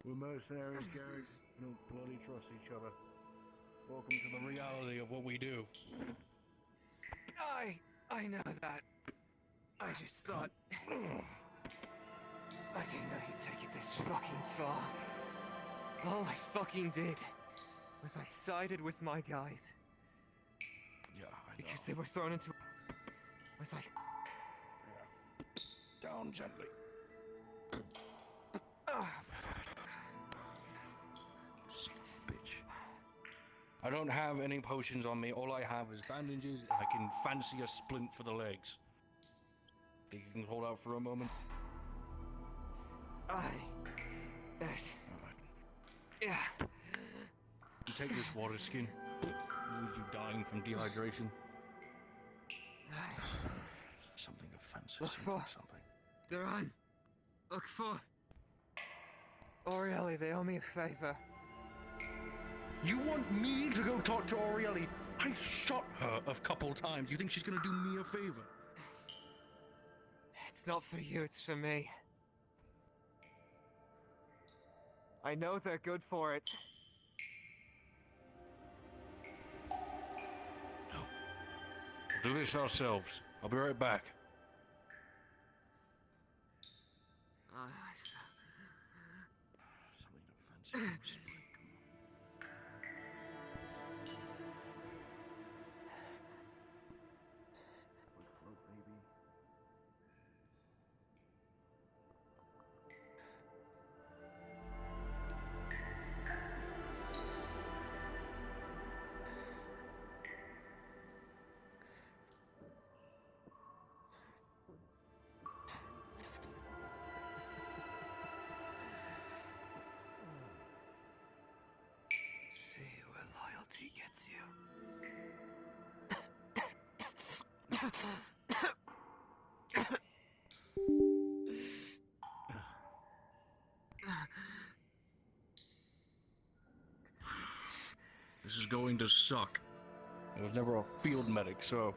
We're mercenaries, Garrett. We don't bloody trust each other. Welcome to the reality of what we do. I know that. I just thought... I didn't know you'd take it this fucking far. All I fucking did was I sided with my guys. Yeah, I know. Because they were thrown into... Was I... Down gently. Son of a bitch. I don't have any potions on me. All I have is bandages, and I can fancy a splint for the legs. Think you can hold out for a moment? There's... Yeah. You take this water skin. Leaves you dying from dehydration. Something offensive. Look for... Something. Duran. Look for... Orielli, they owe me a favor. You want me to go talk to Orielli? I shot her a couple times. You think she's gonna do me a favor? It's not for you, it's for me. I know they're good for it. No. We'll do this ourselves. I'll be right back. Something offensive. See where loyalty gets you. This is going to suck. I was never a field medic, so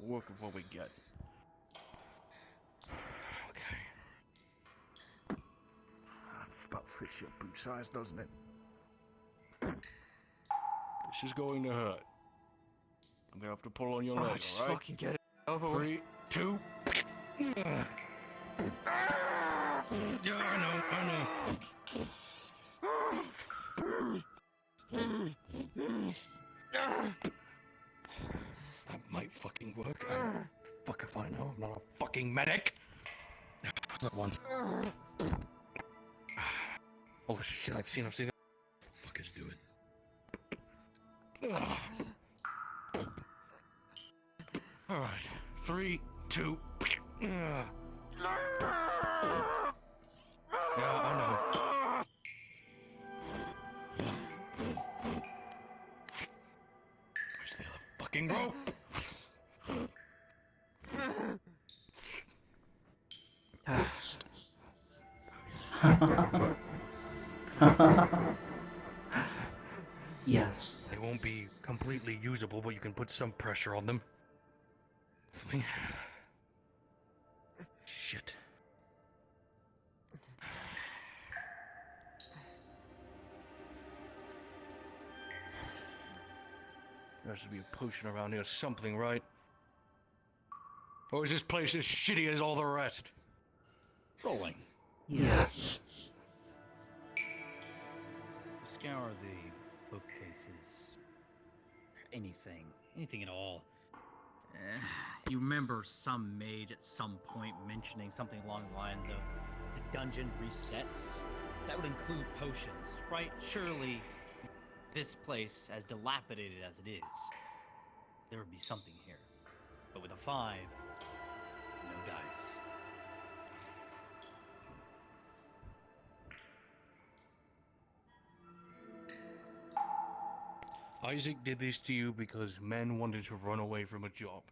work with what we get. Okay. About fits your boot size, doesn't it? This is going to hurt. I'm gonna have to pull on your leg, just alright? fucking get it over with. 3, 2. Yeah, I know. That might fucking work. Fuck if I know. I'm not a fucking medic. That one. Oh shit, I've seen it. Fuck is doing. Alright. 3, 2. Yeah, I know. Where's the other fucking rope? Yes. Yes. They won't be completely usable, but you can put some pressure on them. Shit. There has to be a potion around here, something, right? Or is this place as shitty as all the rest? Rolling. Yes. Scour the bookcases. Anything at all. You remember some mage at some point mentioning something along the lines of the dungeon resets? That would include potions, right? Surely this place, as dilapidated as it is, there would be something here. But with a 5, no dice. Isaac did this to you because men wanted to run away from a job.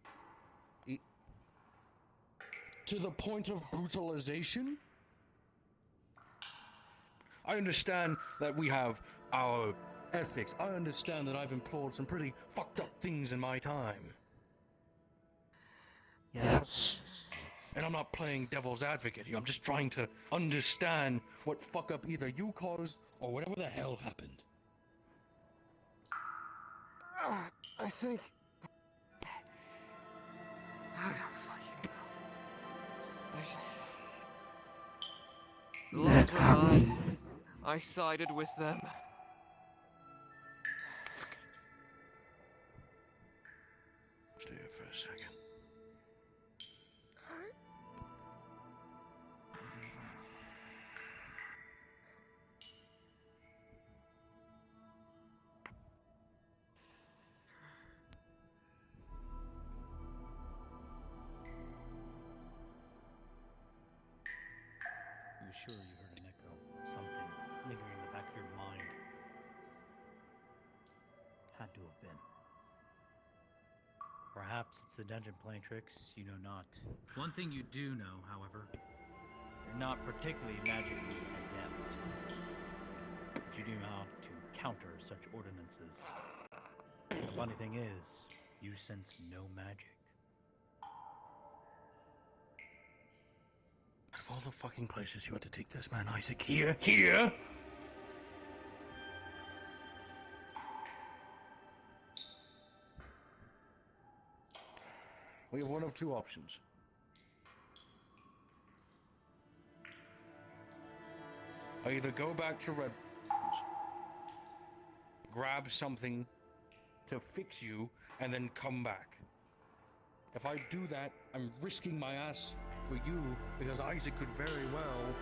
To the point of brutalization? I understand that we have our ethics. I understand that I've implored some pretty fucked up things in my time. Yes. And I'm not playing devil's advocate here. I'm just trying to understand what fuck up either you caused or whatever the hell happened. I think... I don't fucking know. The lines were high. I sided with them. Stay here for a second. You're sure you heard an echo, something lingering in the back of your mind. Had to have been. Perhaps it's the dungeon playing tricks you know not. One thing you do know, however, you're not particularly magically adept. But you do know how to counter such ordinances. The funny thing is, you sense no magic. Out of all the fucking places you had to take this man, Isaac, here? We have one of two options. I either go back to Red, grab something to fix you, and then come back. If I do that, I'm risking my ass for you, because Isaac could very well...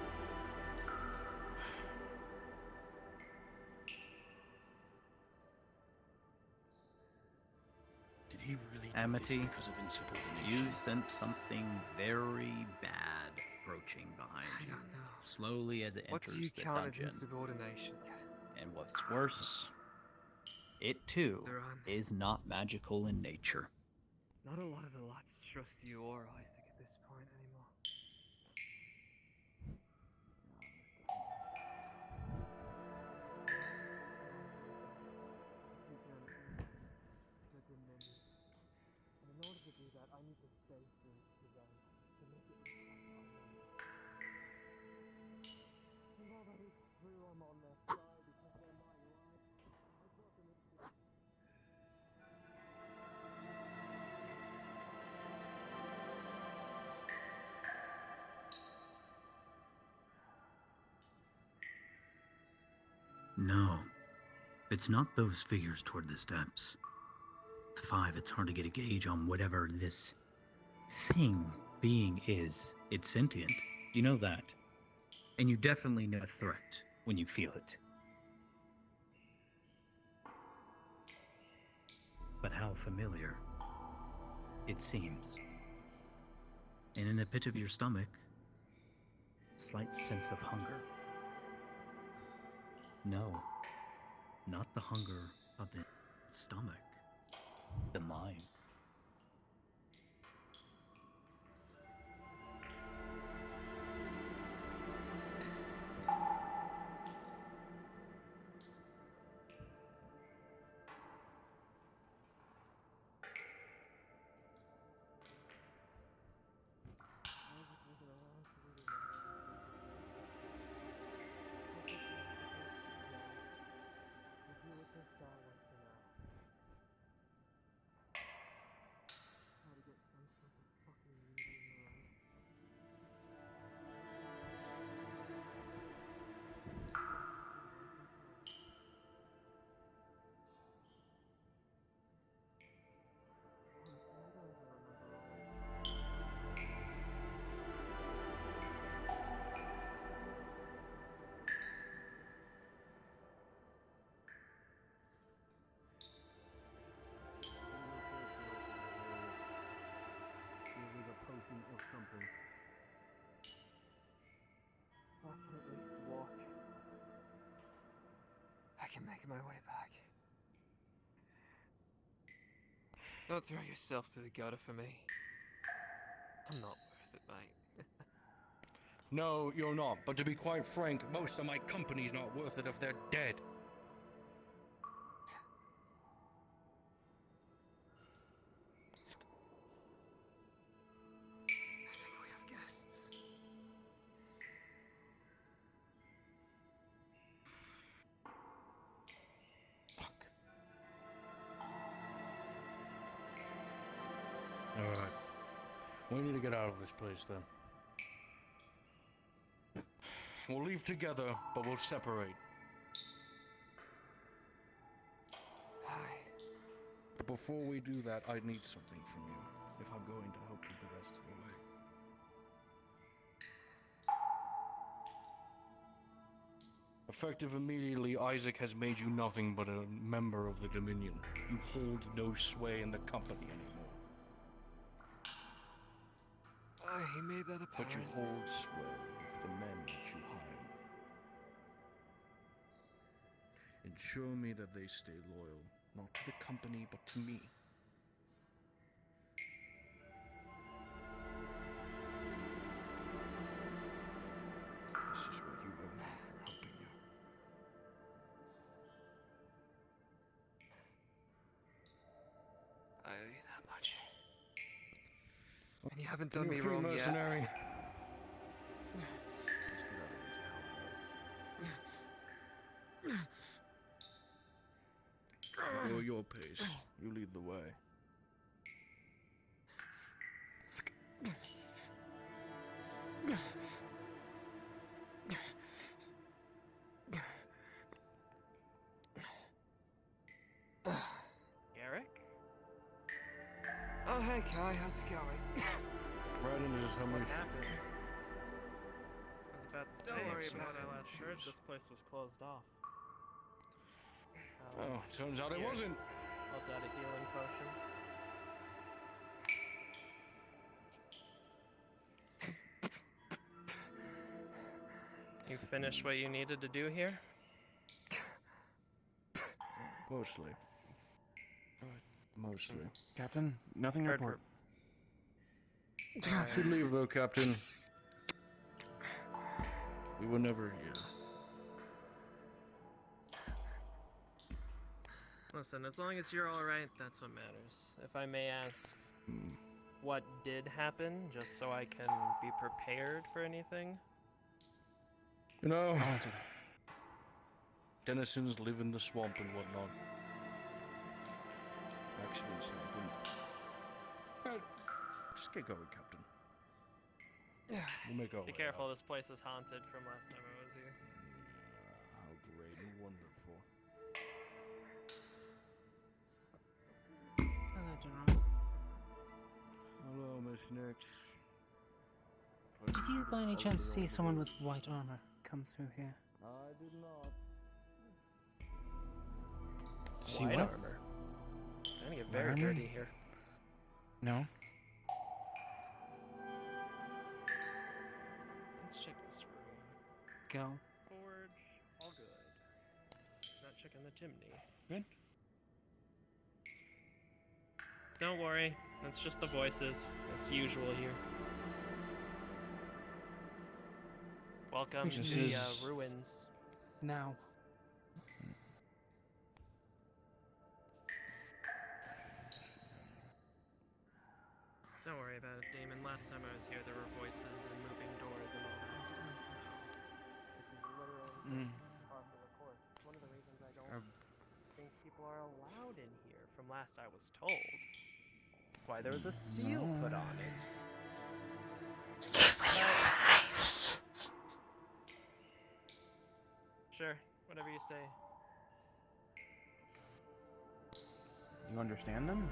Did he really do Amity, this because of insubordination? you sense something very bad approaching behind you. Slowly as it What do you enters the count dungeon. as insubordination? And what's worse, it too is not magical in nature. Not a lot of the lots trust you or Isaac at this point anymore. I'm on their side because they're my life. I brought them into this. No, it's not those figures toward the steps. The five, it's hard to get a gauge on whatever this being is. It's sentient. You know that. And you definitely know a threat when you feel it. But how familiar it seems. And in the pit of your stomach, a slight sense of hunger. No, not the hunger of the stomach, the mind. Or something. I can at least walk. I can make my way back. Don't throw yourself through the gutter for me. I'm not worth it, mate. No, you're not. But to be quite frank, most of my company's not worth it if they're dead. I think we have guests. Alright. We need to get out of this place then. We'll leave together, but we'll separate. Hi. But before we do that, I need something from you, if I'm going to help you the rest of the way. Effective immediately, Isaac has made you nothing but a member of the Dominion. You hold no sway in the company anymore. He made that apparent. But you hold sway with the men that you hire. Ensure me that they stay loyal, not to the company, but to me. This is what you owe me for helping you. I owe you that much. And you haven't You're done me a free wrong mercenary. yet. Let's get out of this hellhole. Go your pace. You lead the way. Garrick? Oh, hey, Kai, how's it going? Right into this What hummus. happened? I was about to Don't say, worry from about what it. I last heard, this place was closed off. Oh, turns out it Here. wasn't. I'll add a healing potion. You finished what you needed to do here? Mostly. Mostly. Captain, nothing to Heard report. Should leave though, Captain. We were never here. Listen, as long as you're alright, that's what matters. If I may ask, what did happen, just so I can be prepared for anything? You know, denizens live in the swamp and whatnot. Accidents happen. Just get going, Captain. We'll make our Be way careful, out. this place is haunted from last time I was here. How great and wonderful. Hello, General. Hello, Miss Nix. Did you by any chance see someone with white armor come through here? I did not. See White what? armor. It's gonna get very dirty here. No. Let's check this room. Go. Forge, all good. Not checking the chimney. Good. Don't worry, that's just the voices. That's usual here. Welcome to the ruins. Now. Don't worry about it, Damon. Last time I was here, there were voices and moving doors and all that stuff. So this is literally par for the course. It's one of the reasons I don't think people are allowed in here, from last I was told. That's why there was a seal put on it. Sure, whatever you say. You understand them?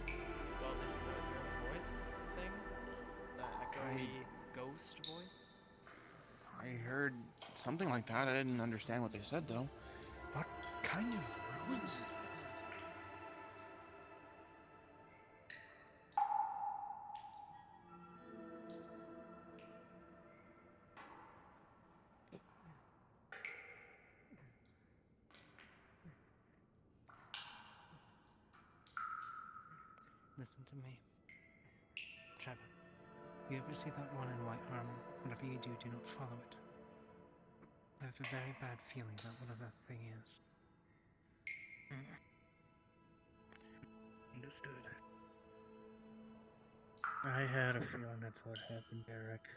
Well, did you not hear the voice thing? The echoey ghost voice? I heard something like that. I didn't understand what they said, though. What kind of ruins is this? Listen to me. Trevor, you ever see that one in white armor? Whatever you do, do not follow it. I have a very bad feeling about whatever that thing is. Understood. I had a feeling that's what happened, Derek.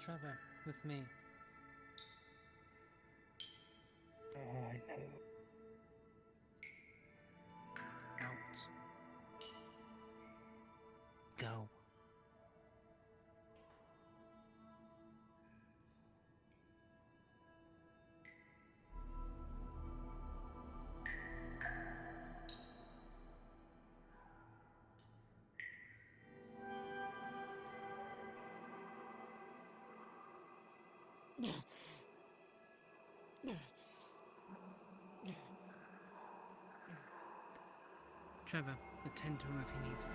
Trevor, with me. Oh, I know. Out. Go. Trevor, attend to him if he needs it.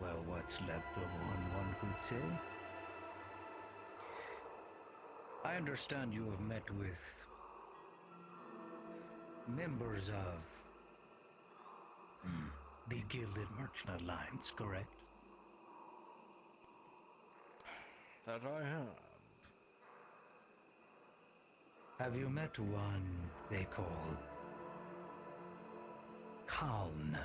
Well, what's left of one could say. I understand you have met with members of the Gilded Merchant Alliance, correct? That I have. Have you met one they call Kaln?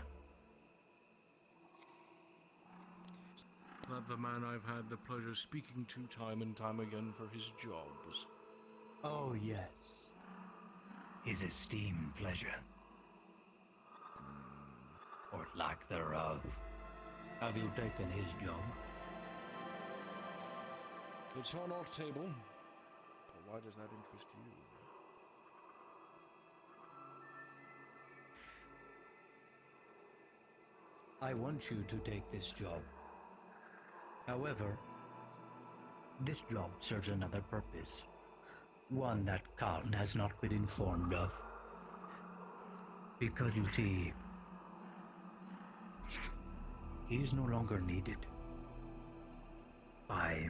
That the man I've had the pleasure speaking to time and time again for his jobs. Oh, yes. His esteemed pleasure. Or lack thereof. Have you taken his job? It's on our table. But why does that interest you? I want you to take this job. However, this job serves another purpose. One that Khan has not been informed of. Because you see, he is no longer needed by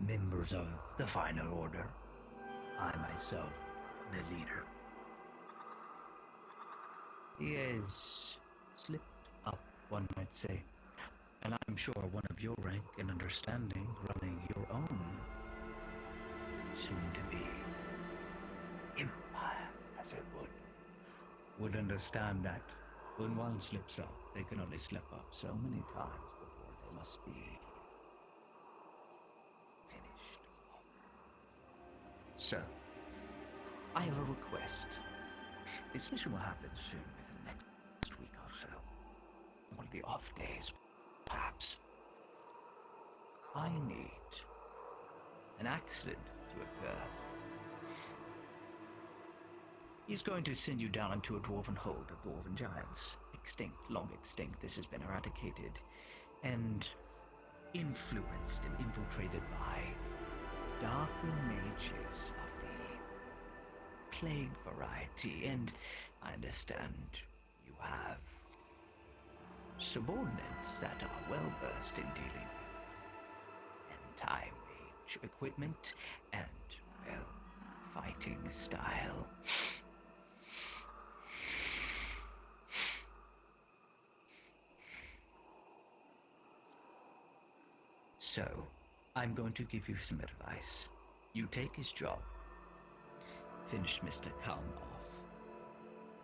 members of the Final Order. I myself, the leader. He has slipped up, one might say. And I'm sure one of your rank and understanding, running your own soon-to-be empire, as it would understand that when one slips up, they can only slip up so many times before they must be finished. So, I have a request. This mission will happen soon, within the next week or so. One of the off days, perhaps. I need an accident to occur. He's going to send you down into a dwarven hold of dwarven giants. Extinct, long extinct. This has been eradicated and influenced and infiltrated by darker mages of the plague variety. And I understand you have subordinates that are well versed in dealing with anti-mage equipment and, well, fighting style. So, I'm going to give you some advice. You take his job. Finish Mr. Khan off.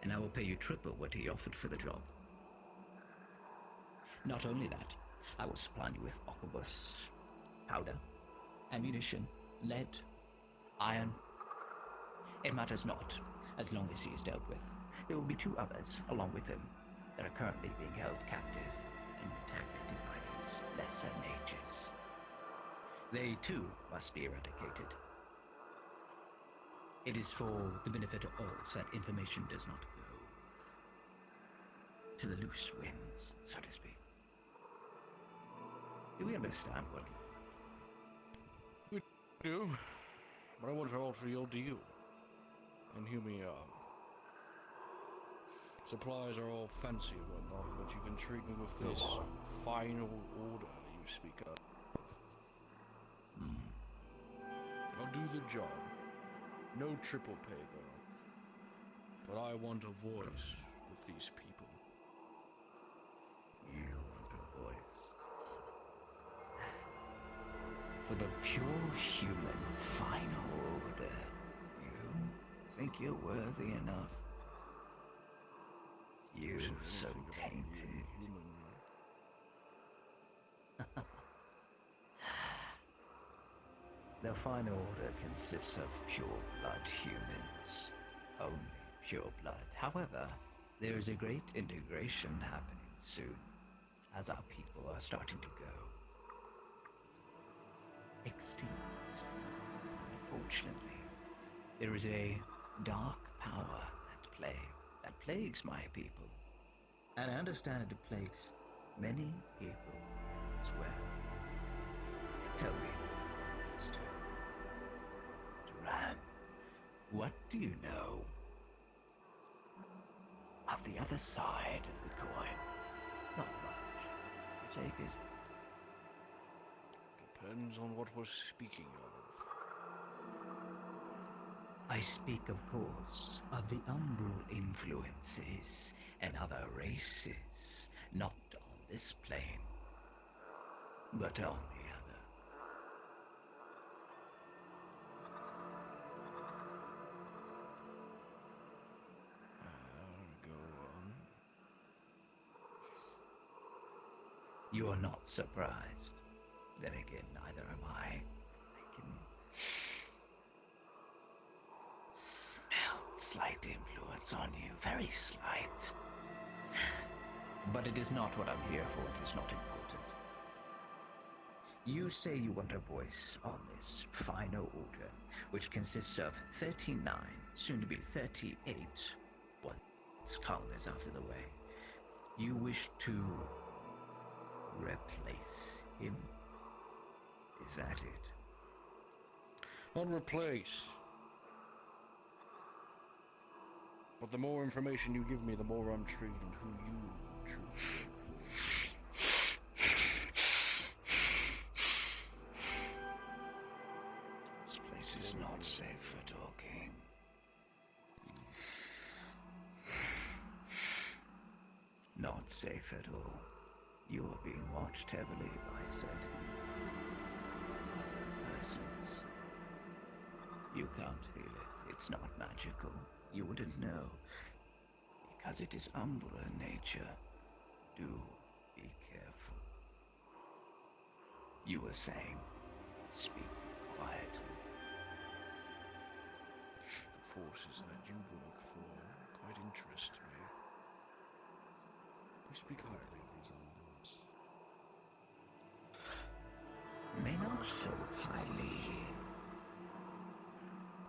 And I will pay you triple what he offered for the job. Not only that, I will supply you with octopus, powder, ammunition, lead, iron. It matters not, as long as he is dealt with. There will be 2 others, along with him, that are currently being held captive and interrogated by these lesser mages. They, too, must be eradicated. It is for the benefit of all that information does not go to the loose winds, so to speak. Do we understand what? We do, but I want to alter your deal. And hear me out. Supplies are all fancy and whatnot, but you've intrigued me with this final order you speak of. I'll do the job. No triple pay, though. But I want a voice with these people. You want a voice? For the pure human final order, you think you're worthy enough? You so tainted. The final order consists of pure blood humans. Only pure blood. However, there is a great integration happening soon, as our people are starting to go extinct. Unfortunately, there is a dark power at play that plagues my people. And I understand it plagues many people as well. Tell me, Mr. Duran, what do you know of the other side of the coin? Not much. You take it. Depends on what we're speaking of. I speak, of course, of the umbral influences and other races, not on this plane, but on the other. Go on. You are not surprised. Then again, neither am I. I can smell slight influence on you, very slight. But it is not what I'm here for. It is not important. You say you want a voice on this final order, which consists of 39, soon to be 38, once Colin is out of the way. You wish to replace him? Is that it? Not replace. But the more information you give me, the more I'm intrigued in who you truly work for. This place is not safe for talking. Not safe at all. You are being watched heavily by certain persons. You can't feel it. It's not magical. You wouldn't know. Because it is Umbra nature. Do be careful. You were saying, speak quietly. The forces that you work for quite interest me. You speak highly of these Umbrans. May not so highly.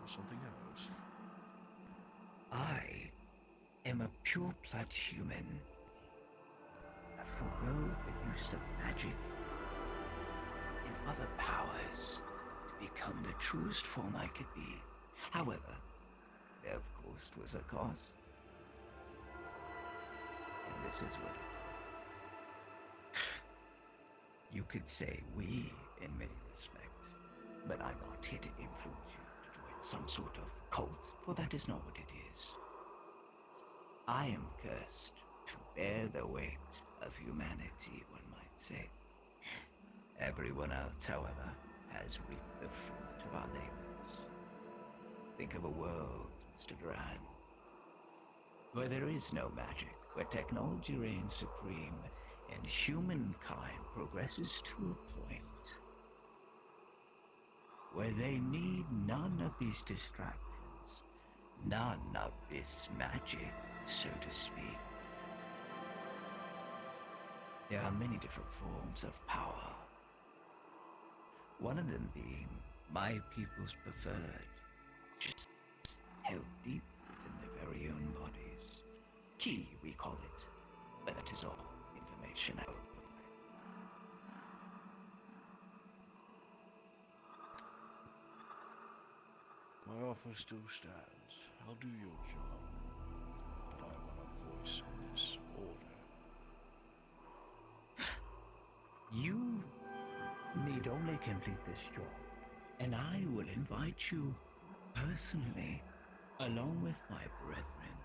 Or something else. I am a pure-blood human. I forego the use of magic and other powers to become the truest form I could be. However, there of course was a cost. And this is what it. You could say we in many respects, but I'm not here to influence you to join some sort of cult, for that is not what it is. I am cursed to bear the weight of humanity, one might say. Everyone else, however, has reaped the fruit of our labors. Think of a world, Mr. Duran, where there is no magic, where technology reigns supreme, and humankind progresses to a point where they need none of these distractions, none of this magic, so to speak. There are many different forms of power. One of them being my people's preferred, just held deep within their very own bodies. Ki, we call it, but that is all information I will provide. My offer still stands. I'll do your job. But I want a voice on this order. You need only complete this job, and I will invite you personally, along with my brethren.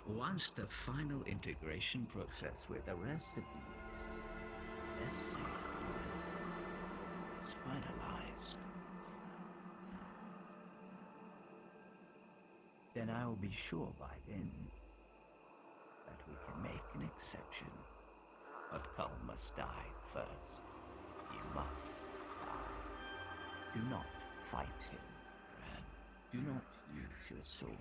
Once the final integration process with the rest of these, let's say, is finalized, then I will be sure by then that we can make an exception. But Cull must die first. He must die. Do not fight him, Bran. Do not use your sword.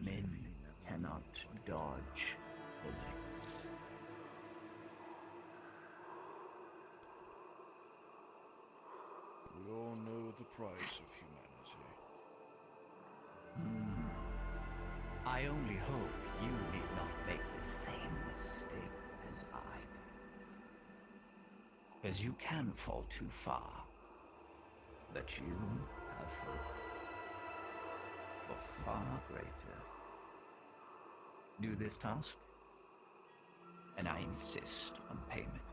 Men cannot dodge bullets. We all know the price of humanity. I only hope you need not make the same mistake as I did. Because you can fall too far. But you have hope for far greater. Do this task, and I insist on payment.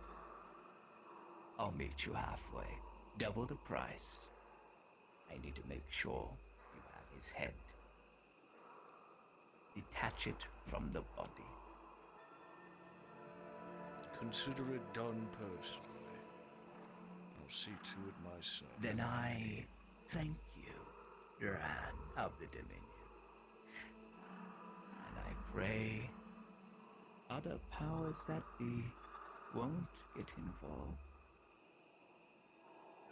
I'll meet you halfway. Double the price. I need to make sure you have his head. Detach it from the body. Consider it done personally. I'll see to it myself. Then I thank you, Duran of the Dominion. And I pray other powers that be won't get involved.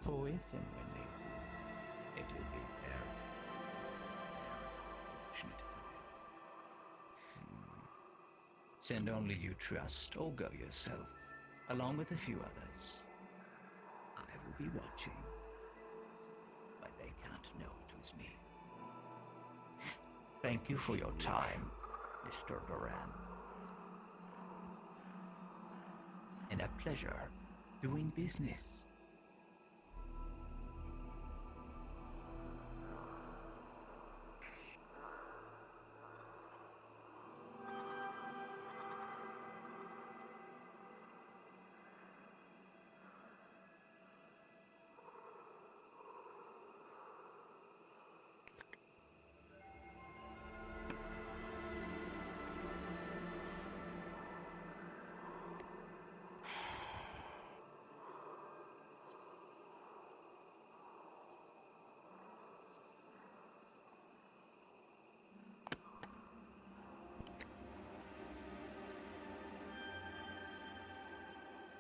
For if and when they do, it will be very, very fortunate for them. Send only you trust, or go yourself, along with a few others. I will be watching, but they can't know it was me. Thank you for your time, Mr. Duran. And a pleasure doing business.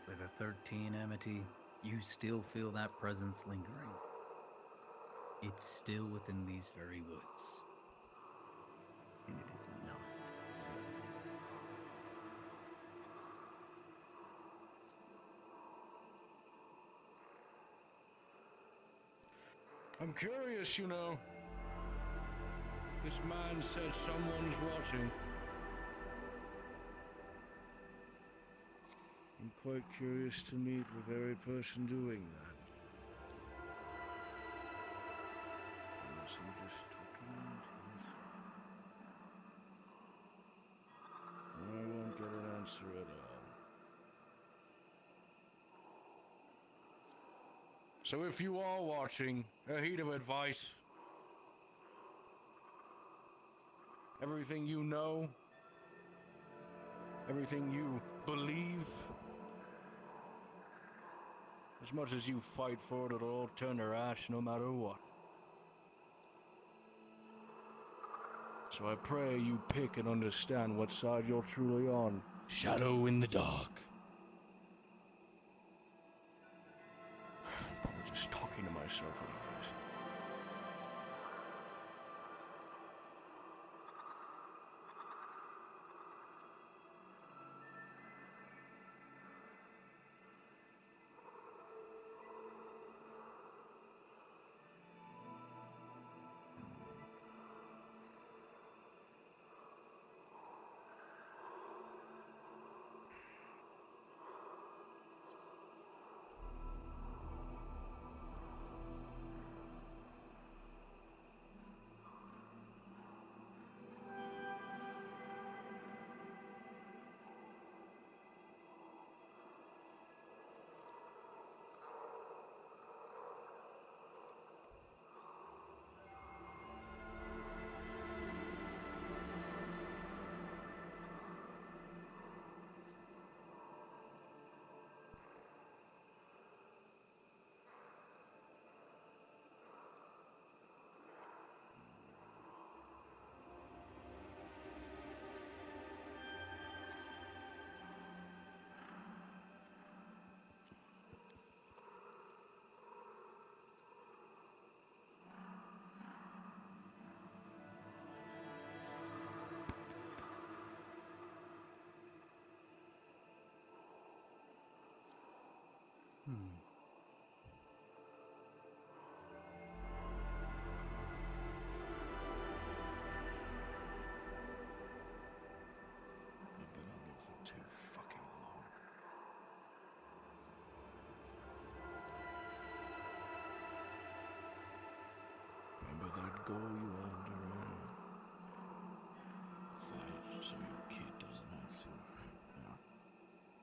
With a 13 Amity, you still feel that presence lingering. It's still within these very woods. And it is not I'm curious, you know. This man said someone's watching. I'm quite curious to meet the very person doing that. Or is he just talking to himself? I won't get an answer at all. So if you are watching, a heed of advice. Everything you know, everything you believe, as much as you fight for it, it'll all turn to ash no matter what. So I pray you pick and understand what side you're truly on. Shadow in the dark. I'm probably just talking to myself anyways. I've been on it for too fucking long. Remember that goal you had, Duran? Fight so your kid doesn't have to. Yeah.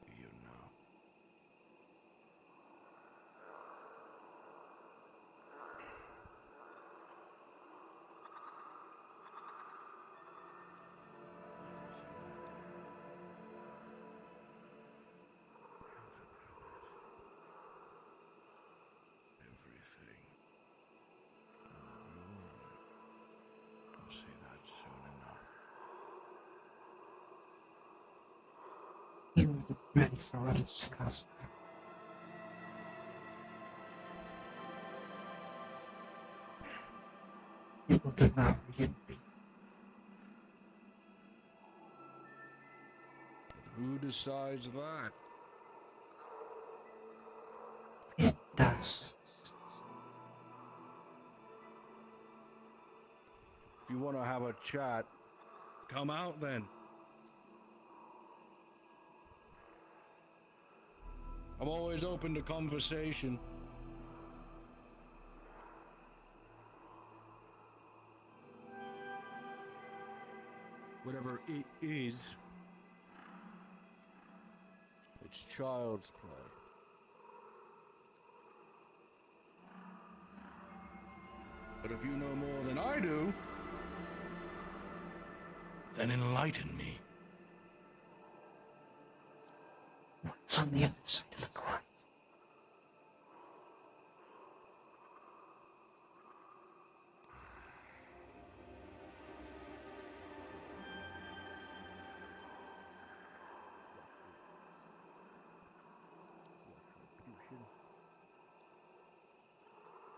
Do you now? Everything. I'll see that soon enough. You will be ready for what is to come. It will devour you. Who decides that? It does. If you want to have a chat, come out then. I'm always open to conversation. Whatever it is, it's child's play. But if you know more than I do, then enlighten me. What's on the other side of the coin?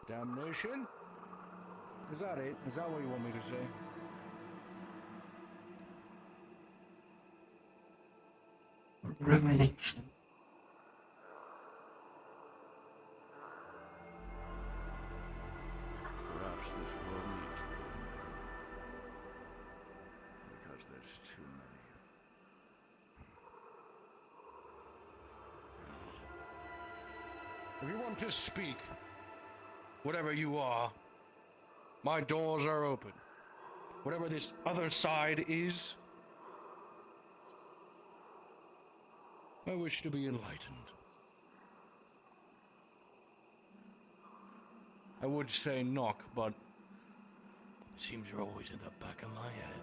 Damnation? Is that it? Is that what you want me to say? Ruination. Perhaps this world needs fallen men. Because there's too many. If you want to speak, whatever you are, my doors are open. Whatever this other side is, I wish to be enlightened. I would say knock, but it seems you're always in the back of my head.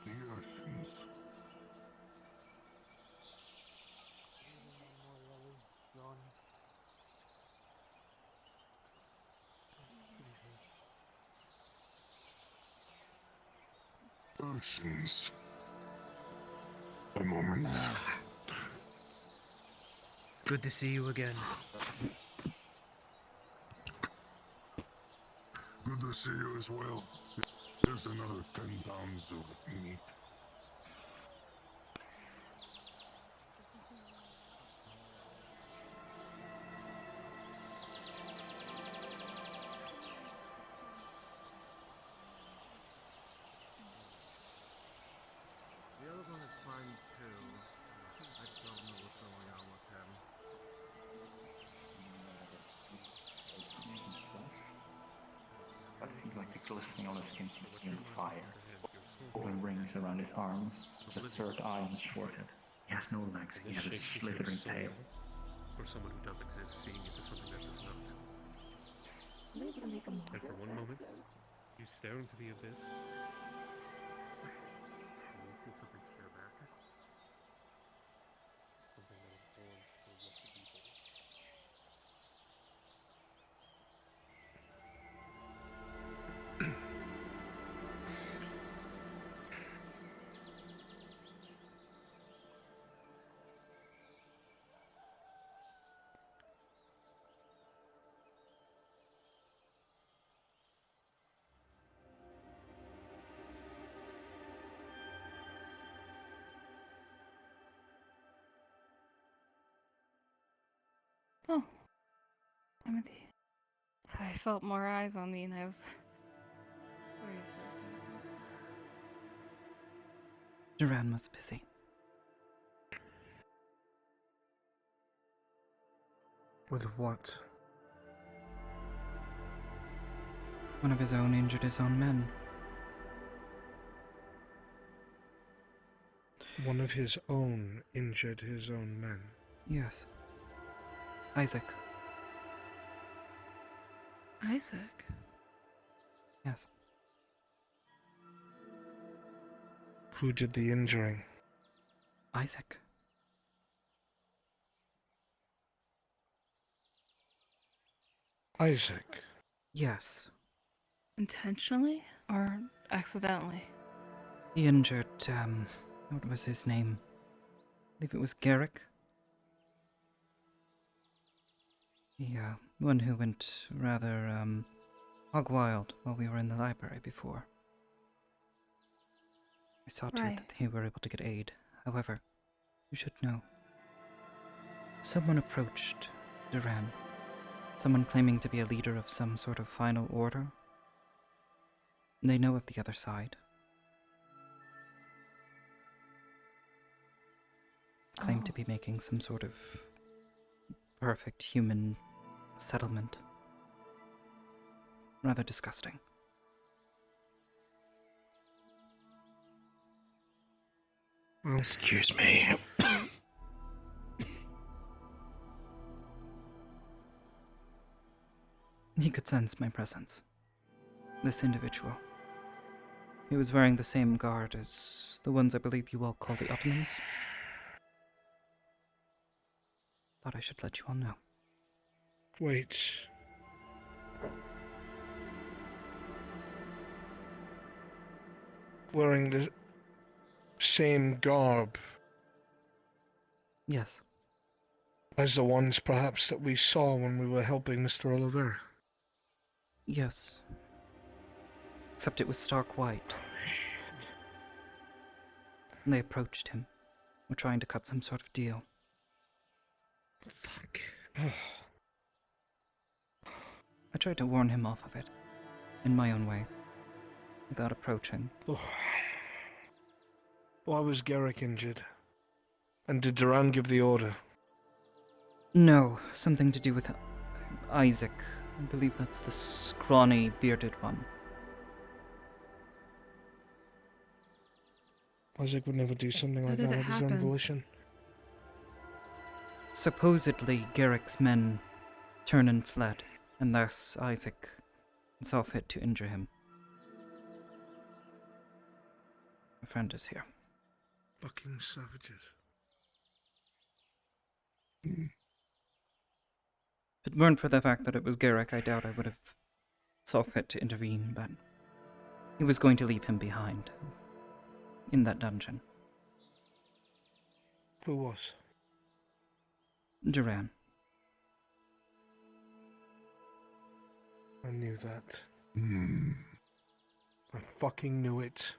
Deviations. Oceans. A moment. Good to see you again. Good to see you as well. Here's another 10 pounds of meat. The other one is fine too. I don't know what's going on with him. glistening on his skin consumed fire. Golden rings around his arms, with a third eye on his forehead. He has no legs, he has a slithering tail. Or someone who does exist seeing into something that does not. And for one moment, you stare into the abyss. And you feel something stare back. Something that was born for yet to be born. Oh. Amity. I felt more eyes on me and I was worried for a second. Duran was busy. With what? One of his own injured his own men. One of his own injured his own men? Yes. Isaac. Isaac? Yes. Who did the injuring? Isaac. Isaac? Yes. Intentionally or accidentally? He injured, what was his name? I believe it was Garrick. The one who went rather, hog wild while we were in the library before. I saw to it that they were able to get aid. However, you should know. Someone approached Duran. Someone claiming to be a leader of some sort of final order. They know of the other side. Claim to be making some sort of perfect human settlement. Rather disgusting. Well, excuse me. He could sense my presence. This individual. He was wearing the same guard as the ones I believe you all call the Ottomans. Thought I should let you all know. Wait. Wearing the same garb? Yes. As the ones perhaps that we saw when we were helping Mr. Oliver? Yes. Except it was stark white. And they approached him. Were trying to cut some sort of deal. Fuck. I tried to warn him off of it. In my own way. Without approaching. Why was Garrick injured? And did Duran give the order? No, something to do with Isaac. I believe that's the scrawny, bearded one. Isaac would never do something like that of his own volition. Supposedly, Garrick's men turned and fled, and thus Isaac saw fit to injure him. My friend is here. Fucking savages. If it weren't for the fact that it was Garrick, I doubt I would have saw fit to intervene, but he was going to leave him behind. In that dungeon. Who was? Duran. I knew that. I fucking knew it.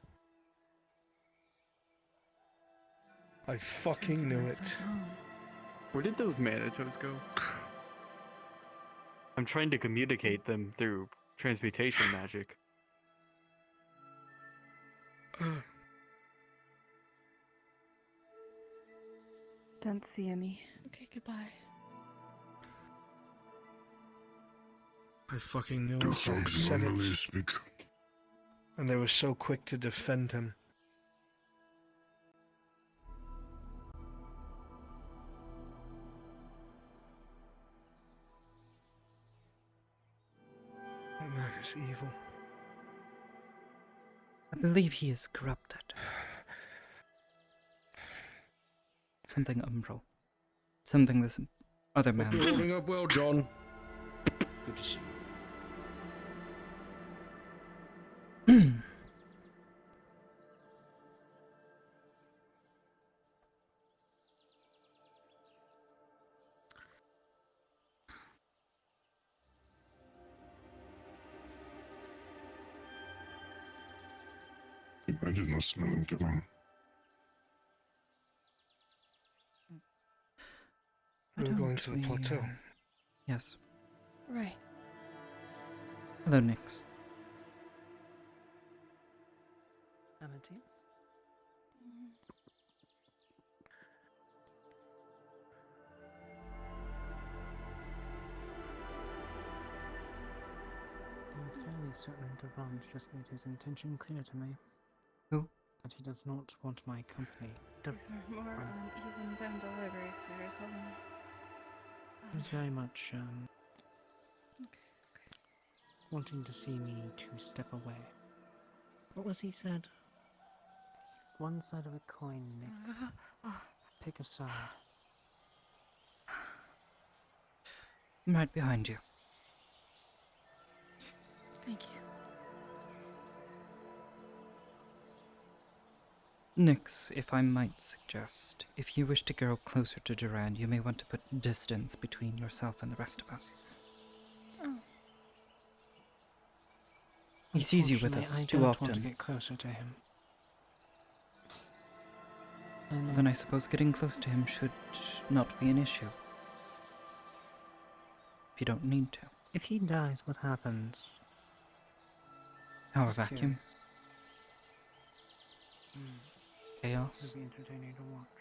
I fucking knew it. Where did those manitos go? I'm trying to communicate them through transmutation magic. Don't see any. Okay, goodbye. I fucking knew Do it. frogs normally speak? and they were so quick to defend him. That man is evil. I believe he is corrupted. Something umbral. Something this other man. Hope you're holding up well, John. Good to see you. I did not smell him coming. We're going to the plateau. Yes. Right. Hello, Nix. Amity? I'm fairly certain Devon's just made his intention clear to me. Who? That he does not want my company. These are more uneven than deliveries, there's He's very much, wanting to see me to step away. What was he said? One side of a coin, Nix. Pick a side. I'm right behind you. Thank you. Nix, if I might suggest, if you wish to go closer to Durand, you may want to put distance between yourself and the rest of us. Oh. He sees you with us too often. I want to get closer to him. Then I suppose getting close to him should not be an issue. If you don't need to. If he dies, what happens? Our Just vacuum. Chaos. It'll be entertaining to watch.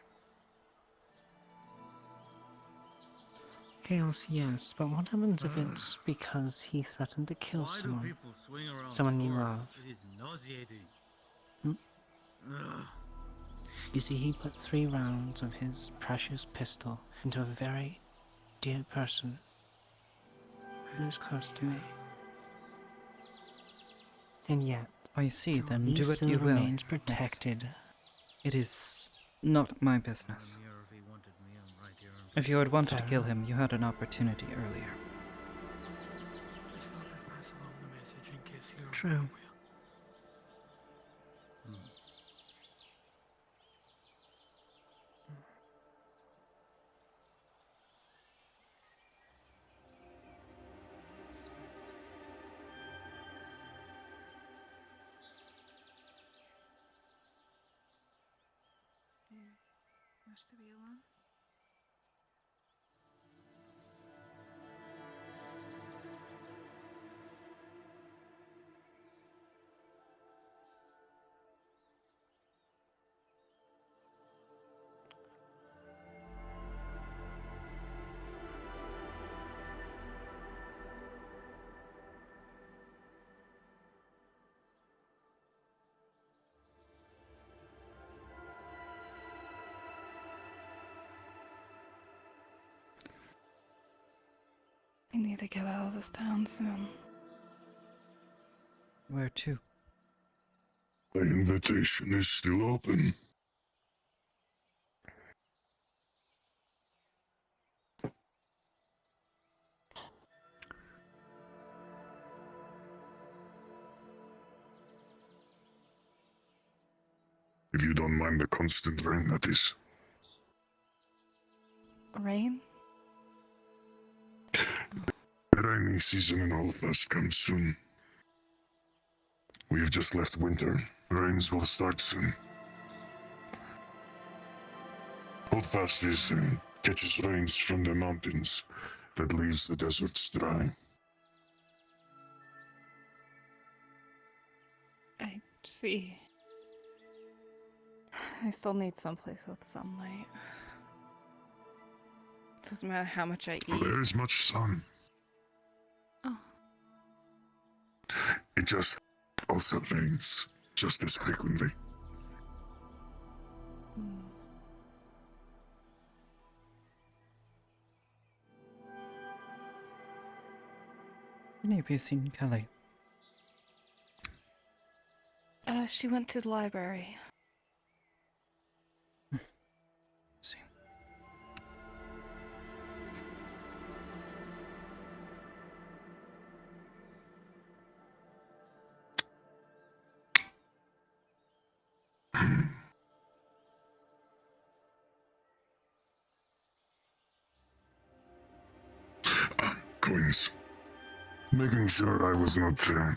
Chaos, yes, but what happens if it's because he threatened to kill someone? Someone you love. It is nauseating. You see, he put 3 rounds of his precious pistol into a very dear person who is close to me. And yet, I see, then he do what still you will. remains protected. It is not my business. If you had wanted to kill him, you had an opportunity earlier. True. Wish to be alone? I need to get out of this town soon. Where to? The invitation is still open. If you don't mind the constant rain, that is. Rain? The rainy season in Holdfast comes soon. We have just left winter. Rains will start soon. Holdfast is catches rains from the mountains that leaves the deserts dry. I see. I still need someplace with sunlight. Doesn't matter how much I eat. There is much sun. Oh. It just all also rains, just as frequently. Any of you seen Kelly? She went to the library. See. Coins. Making sure I was not taking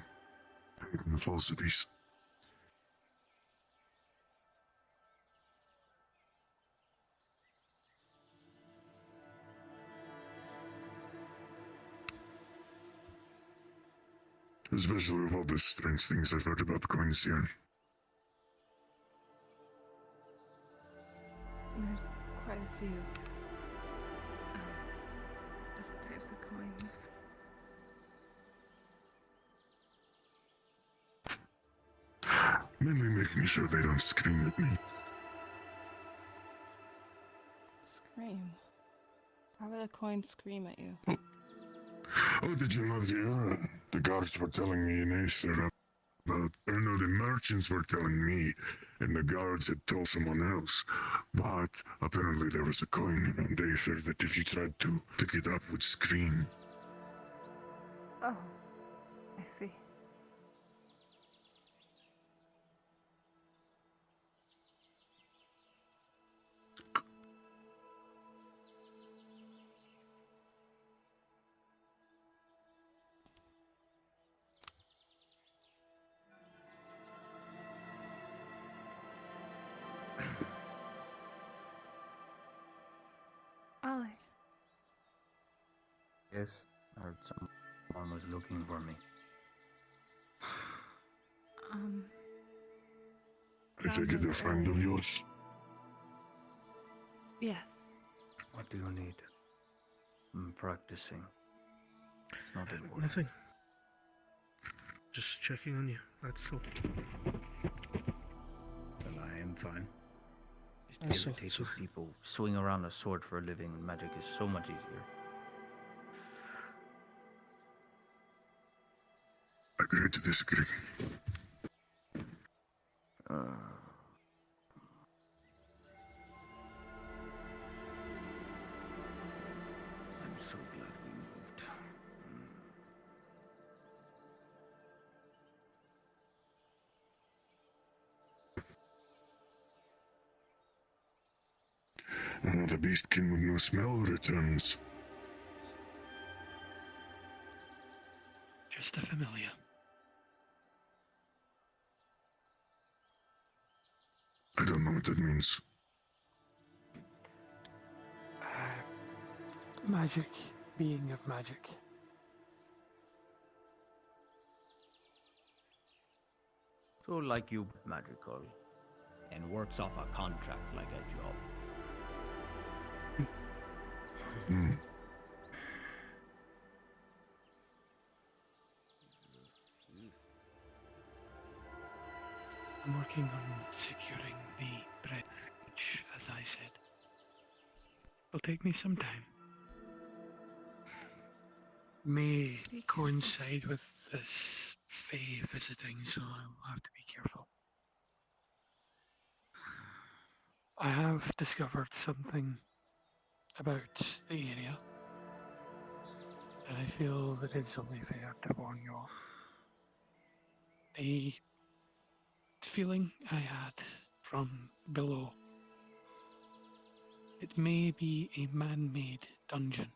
falsities. Especially with all the strange things I've heard about coins here. There's quite a few different types of coins. Mainly making sure they don't scream at me. Scream? How would a coin scream at you? Oh, did you not hear? The guards were telling me in Aether about... no, the merchants were telling me, and the guards had told someone else. But apparently there was a coin on Aether that if you tried to pick it up would scream. Oh, I see. Ollie. Yes, I heard someone was looking for me. I take it a friend of yours? Yes. What do you need? I'm practicing. It's not important. Nothing. Just checking on you, that's all. Well, I am fine. Just Also, irritated with people swing around a sword for a living. Magic is so much easier. Agree to disagree. I'm so glad we moved. The beastkin with no smell returns. Just a familiar. I don't know what that means. Magic, being of magic. So like you, magical, and works off a contract like a job. I'm working on securing the bridge, as I said. It'll take me some time. May coincide with this Fae visiting, so I'll have to be careful. I have discovered something about the area, and I feel that it's only fair to warn you all. The feeling I had from below, it may be a man-made dungeon.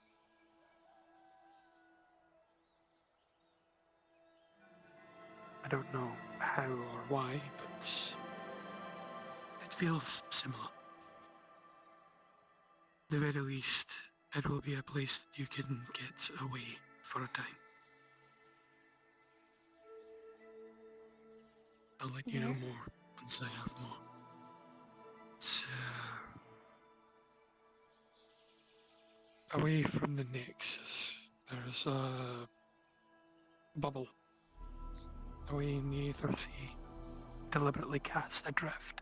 I don't know how or why, but it feels similar. At the very least, it will be a place that you can get away for a time. I'll let you know more once I have more. It's away from the Nexus. There's a bubble away in the Aether Sea, deliberately cast adrift.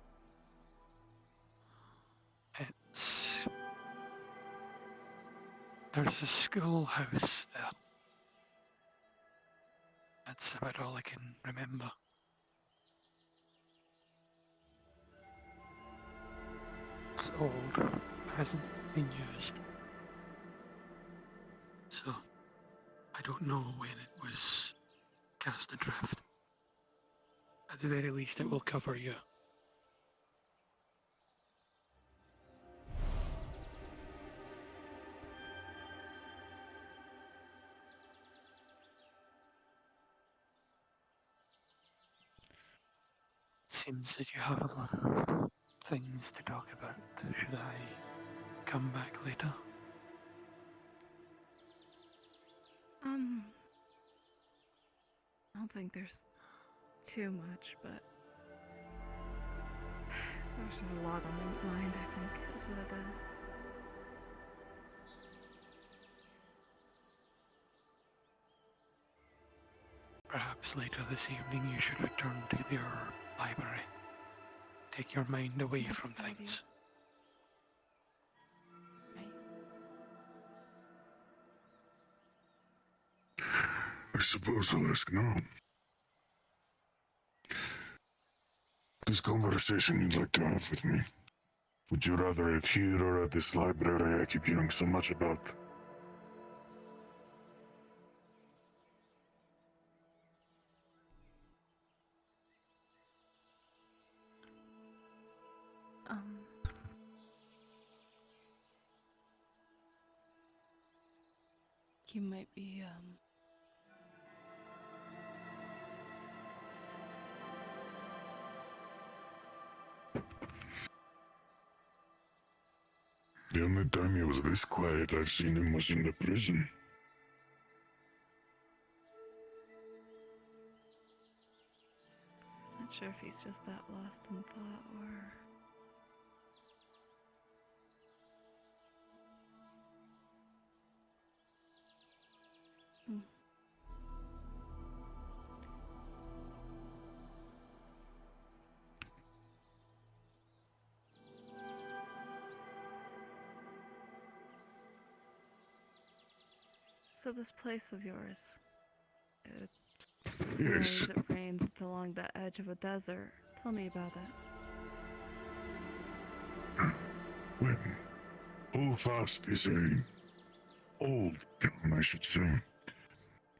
There's a schoolhouse there. That's about all I can remember. It's old, hasn't been used. So, I don't know when it was cast adrift. At the very least, it will cover you. Seems that you have a lot of things to talk about. Should I come back later? I don't think there's too much, but there's just a lot on my mind, I think, is what it is. Perhaps later this evening you should return to your library. Take your mind away from things. I suppose I'll ask now. This conversation you'd like to have with me, would you rather it here or at this library I keep hearing so much about? You might be, The only time he was this quiet I've seen him was in the prison. not sure if he's just that lost in thought or... So this place of yours, it snows, it rains, it's along the edge of a desert. Tell me about it. Well, Holdfast is a old town, I should say.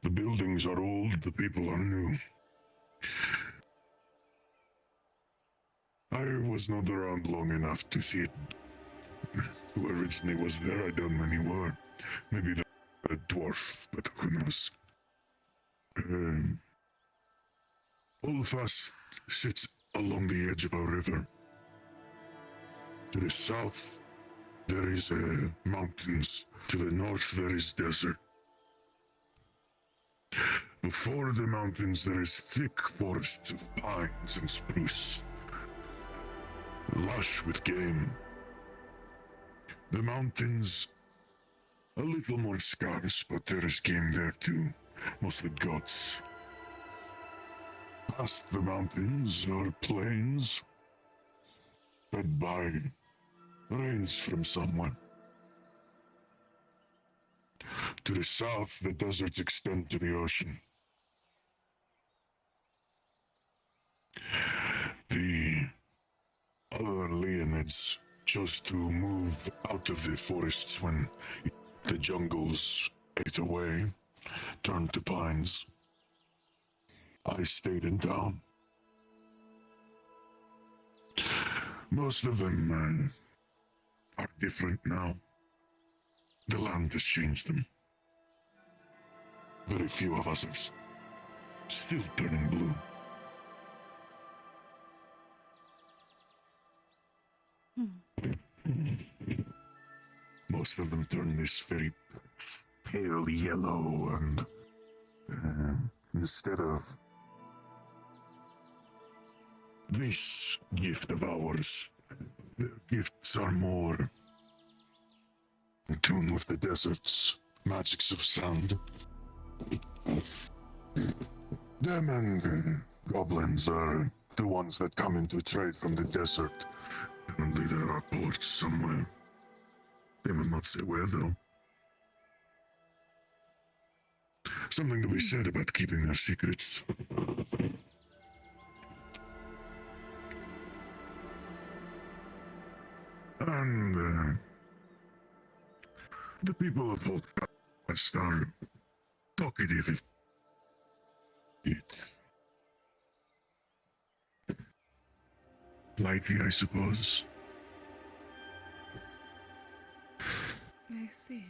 The buildings are old, the people are new. I was not around long enough to see it. Who originally was there, I don't know many were. Maybe a dwarf, but who knows. Holdfast sits along the edge of a river. To the south, there is mountains. To the north, there is desert. Before the mountains, there is thick forests of pines and spruce, lush with game. The mountains, a little more scarce, but there is game there too, mostly goats. Past the mountains are plains, fed by rains from someone. To the south, the deserts extend to the ocean. The other Leonids chose to move out of the forests when the jungles ate away, turned to pines. I stayed in town. Most of them are different now. The land has changed them. Very few of us are still turning blue. Most of them turn this very pale yellow, and instead of this gift of ours, their gifts are more in tune with the desert's magics of sound. Them and goblins are the ones that come into trade from the desert. Apparently there are ports somewhere. They will not say where, though. Something to be said about keeping their secrets. And the people of Holdfast are talkative. Flighty, I suppose. I see.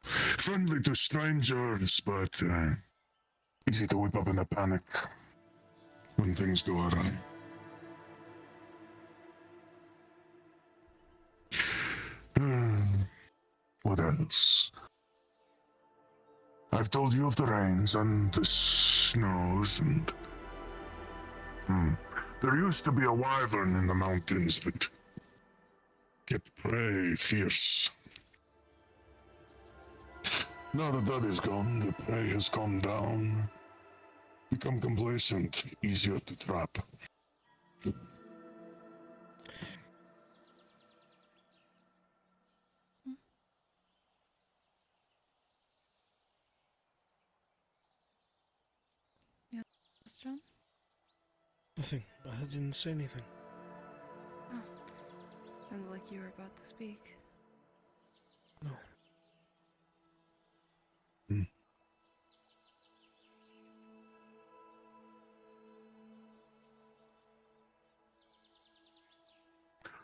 Friendly to strangers, but easy to whip up in a panic when things go awry. What else? I've told you of the rains and the snows and... There used to be a wyvern in the mountains that kept prey fierce. Now that that is gone, the prey has calmed down, become complacent, easier to trap. Yeah, John? Nothing, but I didn't say anything. Oh. Sounded like you were about to speak. No.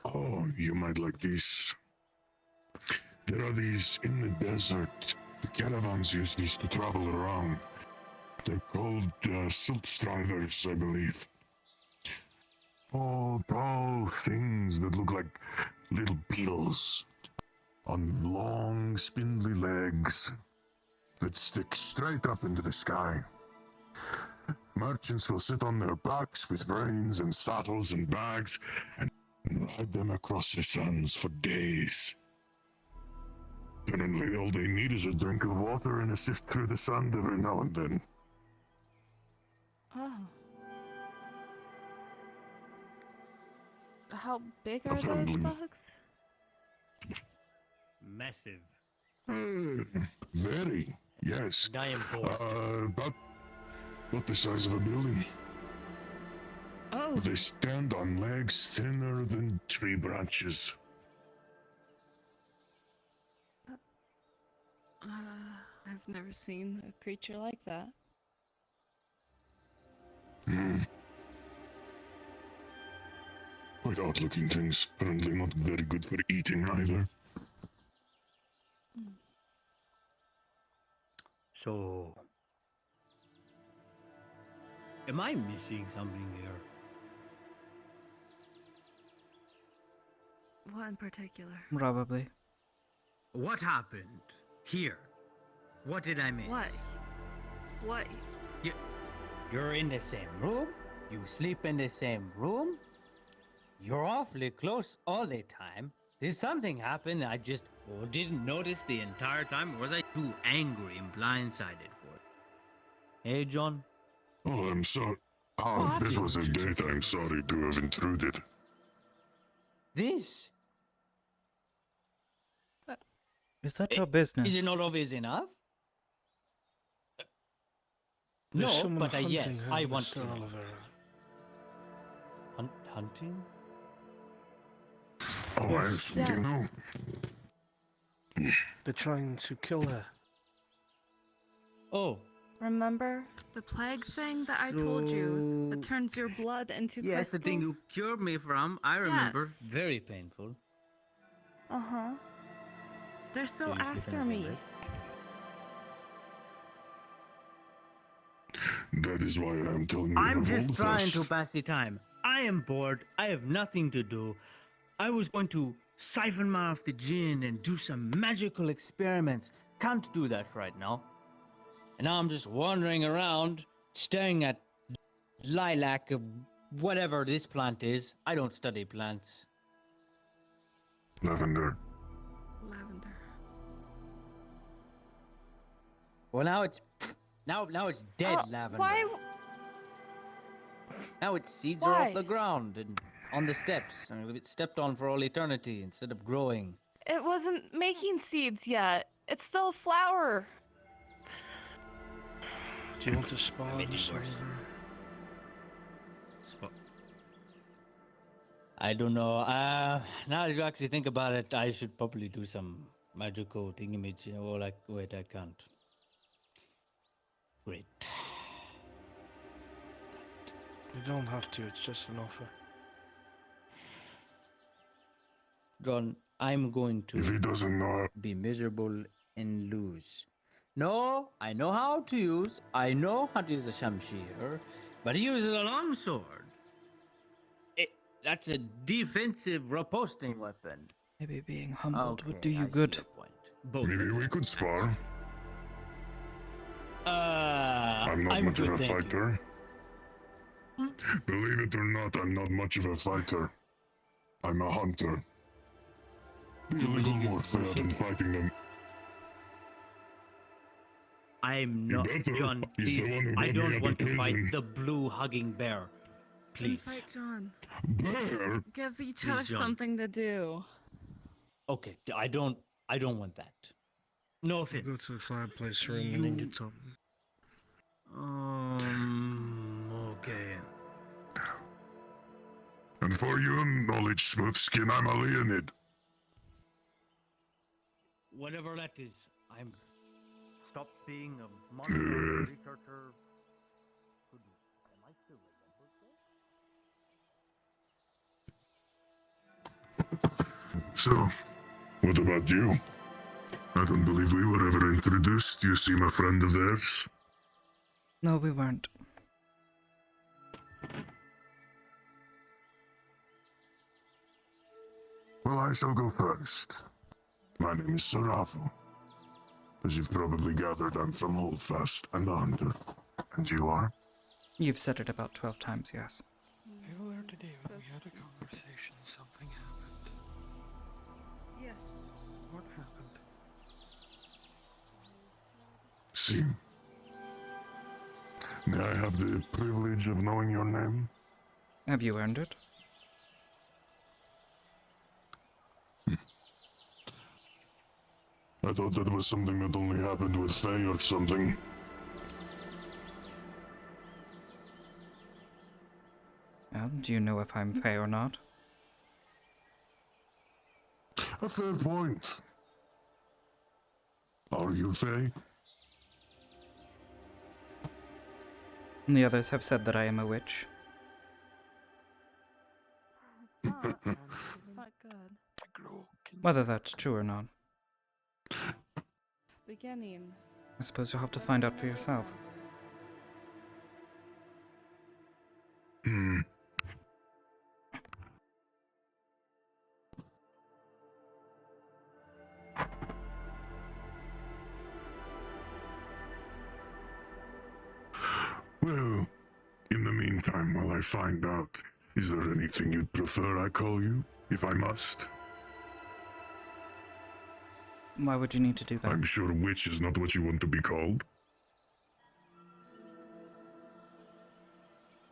Oh, you might like these. There are these in the desert. The caravans use these to travel around. They're called silt striders, I believe. Oh, tall things that look like little beetles on long, spindly legs that stick straight up into the sky. Merchants will sit on their backs with reins and saddles and bags and ride them across the sands for days. Apparently, all they need is a drink of water and a sift through the sand every now and then. Oh. How big are Apparently. those bugs? Massive. Very, yes. I am bored. About the size of a building. Oh. They stand on legs thinner than tree branches. I've never seen a creature like that. Quite odd-looking things. Apparently not very good for eating either. So, am I missing something here? What in particular? Probably. What happened here? What did I miss? What? What? You're in the same room? You sleep in the same room? You're awfully close all the time. Did something happen I just didn't notice the entire time? Or was I too angry and blindsided for it? Hey, John? Oh, I'm sorry. Oh, this was a date. I'm sorry to have intruded. This? Is that your business? Is it not obvious enough? There's No, someone but yes, hunting her, I want Mr. to know. Oliver. Hunting? Oh, I have something new. They're trying to kill her. Oh. Remember the plague thing that I told you that turns your blood into crystals? Yes, the thing you cured me from. I remember. Yes. Very painful. Uh-huh. They're still So you sleep in after the same me. bed? That is why I'm telling you. I'm to just hold trying fast. to pass the time. I am bored. I have nothing to do. I was going to siphon off the gin and do some magical experiments. Can't do that right now. And now I'm just wandering around, staring at lilac, whatever this plant is. I don't study plants. Lavender. Lavender. Well, now it's Now it's dead lavender. Why? Now its seeds are Why? off the ground and on the steps, and it's stepped on for all eternity instead of growing. It wasn't making seeds yet. It's still a flower. Do you want to spar Maybe Mr. worse. Oliver? I don't know. Now that you actually think about it, I should probably do some magical thingamage. Or like, wait, I can't. Great. You don't have to, it's just an offer. John, I'm going to If he doesn't know, be miserable and lose. No, I know how to use. I know how to use a shamshir, but he uses a longsword. That's a defensive riposting weapon. Maybe being humbled would Okay, do you I see good. your point. Both maybe of we you. could spar. I'm not much of a fighter. Believe it or not, I'm not much of a fighter. I'm a hunter. Be a little more fair than fighting them. I'm You not better. John. He's the Please, one who I got me don't out want of to fight prison. the blue hugging bear. Please. Fight John. Bear? Give each Please, other John. something to do. Okay, I don't want that. No I'll offense. go to the fireplace room and then get something. Okay. And for your knowledge, Smoothskin, I'm a Leonid. Whatever that is, I'm. Stop being a monster researcher. Am I still So, what about you? I don't believe we were ever introduced. You seem a friend of theirs. No, we weren't. Well, I shall go first. My name is Sarafo. As you've probably gathered, I'm from Holdfast and a hunter. And you are? You've said it about 12 times, yes. Earlier today when we had a conversation, something happened. Yes. What happened? See. May I have the privilege of knowing your name? Have you earned it? I thought that was something that only happened with Faye or something. Well, do you know if I'm Fae or not? A fair point. Are you Faye? The others have said that I am a witch. Not good. Whether that's true or not, Beginning. I suppose you'll have to find out for yourself. Hmm. Well, in the meantime, while I find out, is there anything you'd prefer I call you, if I must? Why would you need to do that? I'm sure witch is not what you want to be called.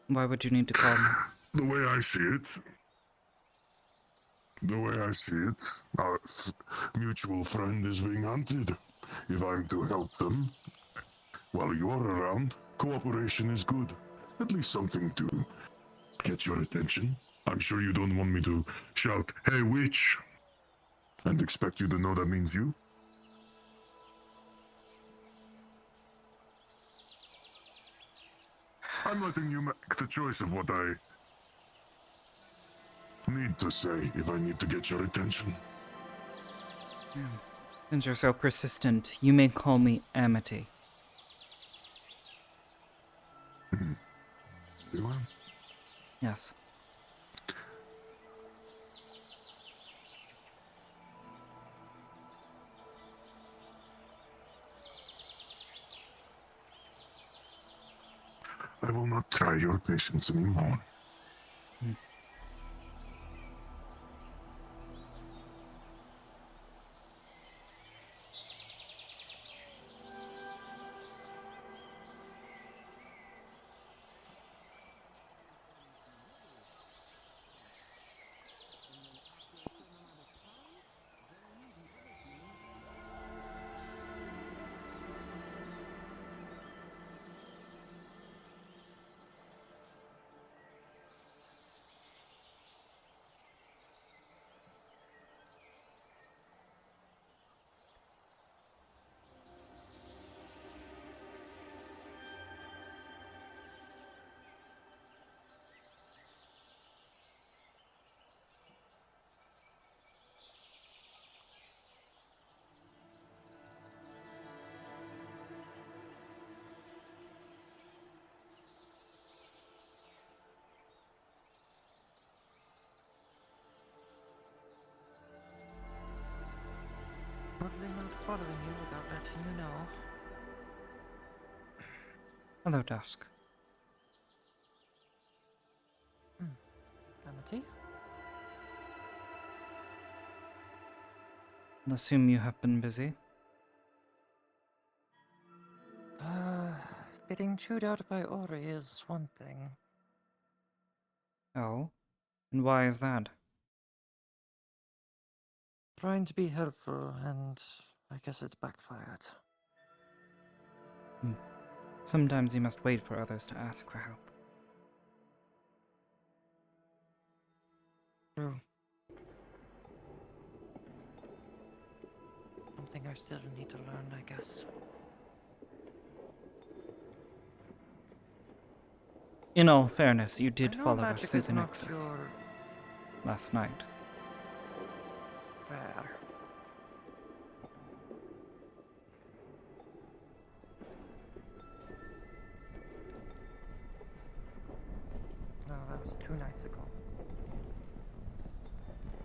Why would you need to call me? The way I see it, our mutual friend is being hunted. If I'm to help them, while you're around, cooperation is good. At least something to catch your attention. I'm sure you don't want me to shout, "Hey, witch!" and expect you to know that means you. I'm letting you make the choice of what I need to say if I need to get your attention. Since you're so persistent, you may call me Amity. Do I? Yes. I will not try your patience anymore. probably not following you without letting you know. Hello, Dusk. Amity? I'll assume you have been busy. Getting chewed out by Ori is one thing. Oh? And why is that? Trying to be helpful, and I guess it's backfired. Sometimes you must wait for others to ask for help. True. Something I still need to learn, I guess. In all fairness, you did follow us through the Nexus last night. Fair. No, that was 2 nights ago.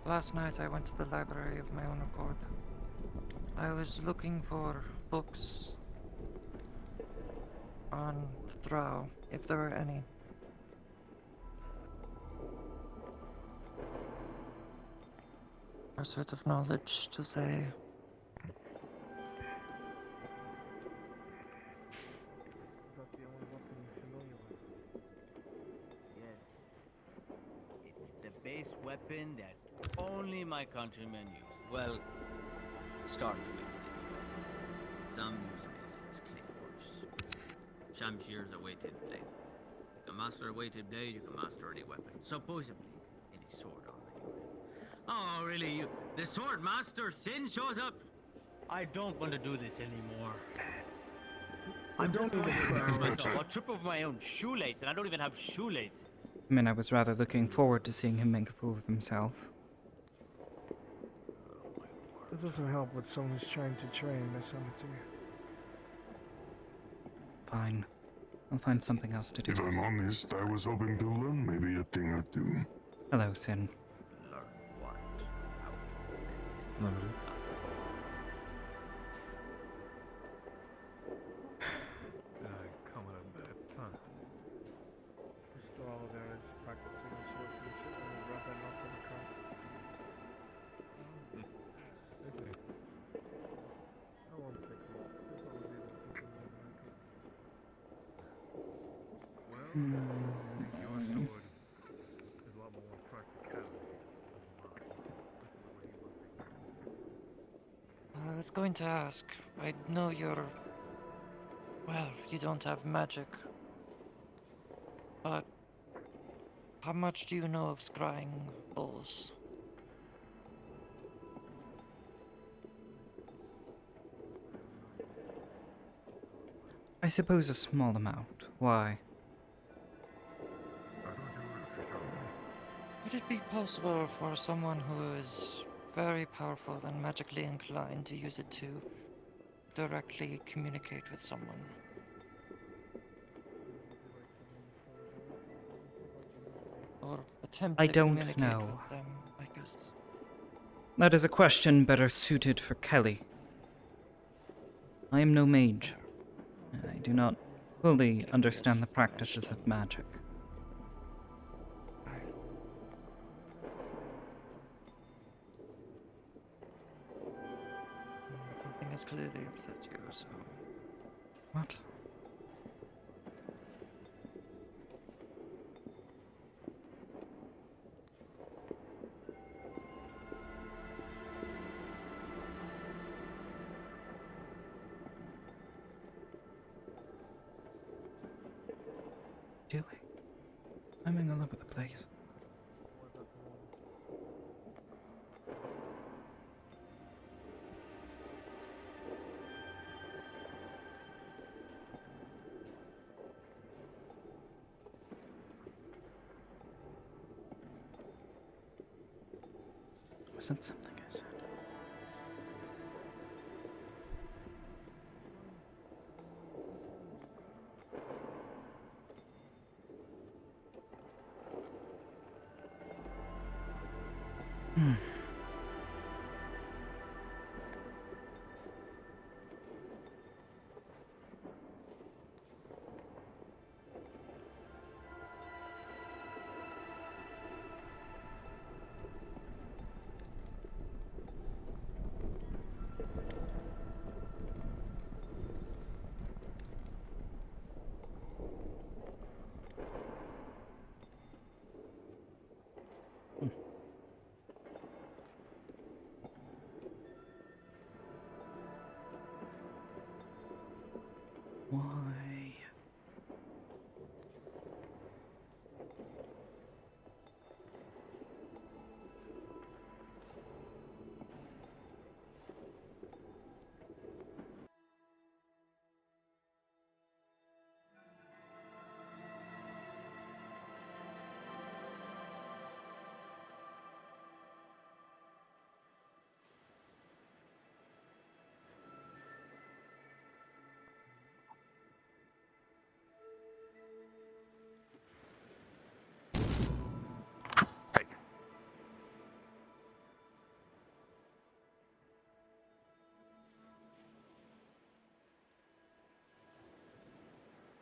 Last night I went to the library of my own accord. I was looking for books on Drow, if there were any. A sort of knowledge to say. That's the only weapon you're familiar with. Yes. It's the base weapon that only my countrymen use. Well, start with. Some use maces, claymores. Shamshir's a weighted blade. You can master a weighted blade, you can master any weapon. Supposedly, any sword arm anyway. Oh, really? The sword master Sin shows up? I don't want to do this anymore. I don't even myself. I'll trip over my own shoelace, and I don't even have shoelaces. I mean, I was rather looking forward to seeing him make a fool of himself. That doesn't help with someone who's trying to train, Miss Amity. Fine. I'll find something else to do. If I'm honest, I was hoping to learn maybe a thing or two. Hello, Sin. Learn what? Amity? Coming in bed, huh? We're still all there practicing swordsmanship and we're rubbing off on the car. Is he? I won't take long. There's always even people in America. Well, I think your sword is a lot more practicality than mine. Especially when you look I was going to ask. I know you're... Well, you don't have magic. But... how much do you know of scrying bulls? I suppose a small amount. Why? Would it be possible for someone who is very powerful and magically inclined to use it to directly communicate with someone? Or attempt to communicate with them, I guess. That is a question better suited for Kelly. I am no mage. I do not fully understand the practices of magic. Something has clearly upset you, so... What? Doing? I'm all over the place. Was that something I said?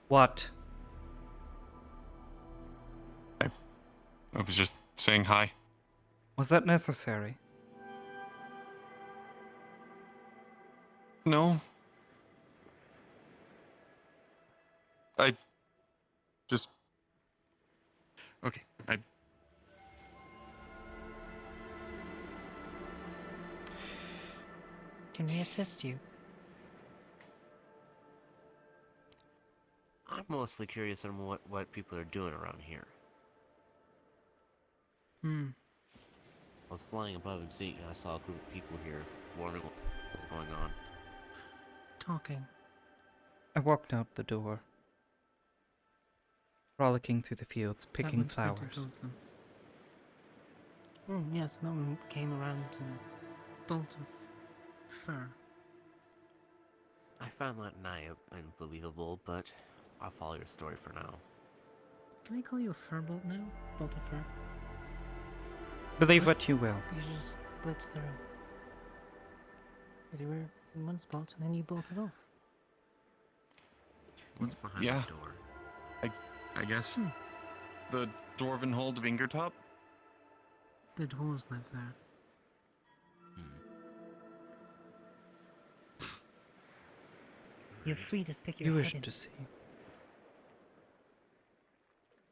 What? I was just saying hi. Was that necessary? No. I just... Okay, Can we assist you? I'm mostly curious on what people are doing around here. I was flying above and seeing, and I saw a group of people here wondering what was going on. Talking. I walked out the door, frolicking through the fields, picking That one sprinted flowers. towards them. Yes, that one came around in a bolt of fur. I found that nigh unbelievable, but I'll follow your story for now. Can I call you a furbolt now? Bolt of fur? Believe what you will. You just blitzed through. Because you were in one spot and then you bolted off. What's behind Yeah. the door? I guess. The Dwarven Hold of Ingertop? The dwarves live there. You're free to stick your You head wish in. to see.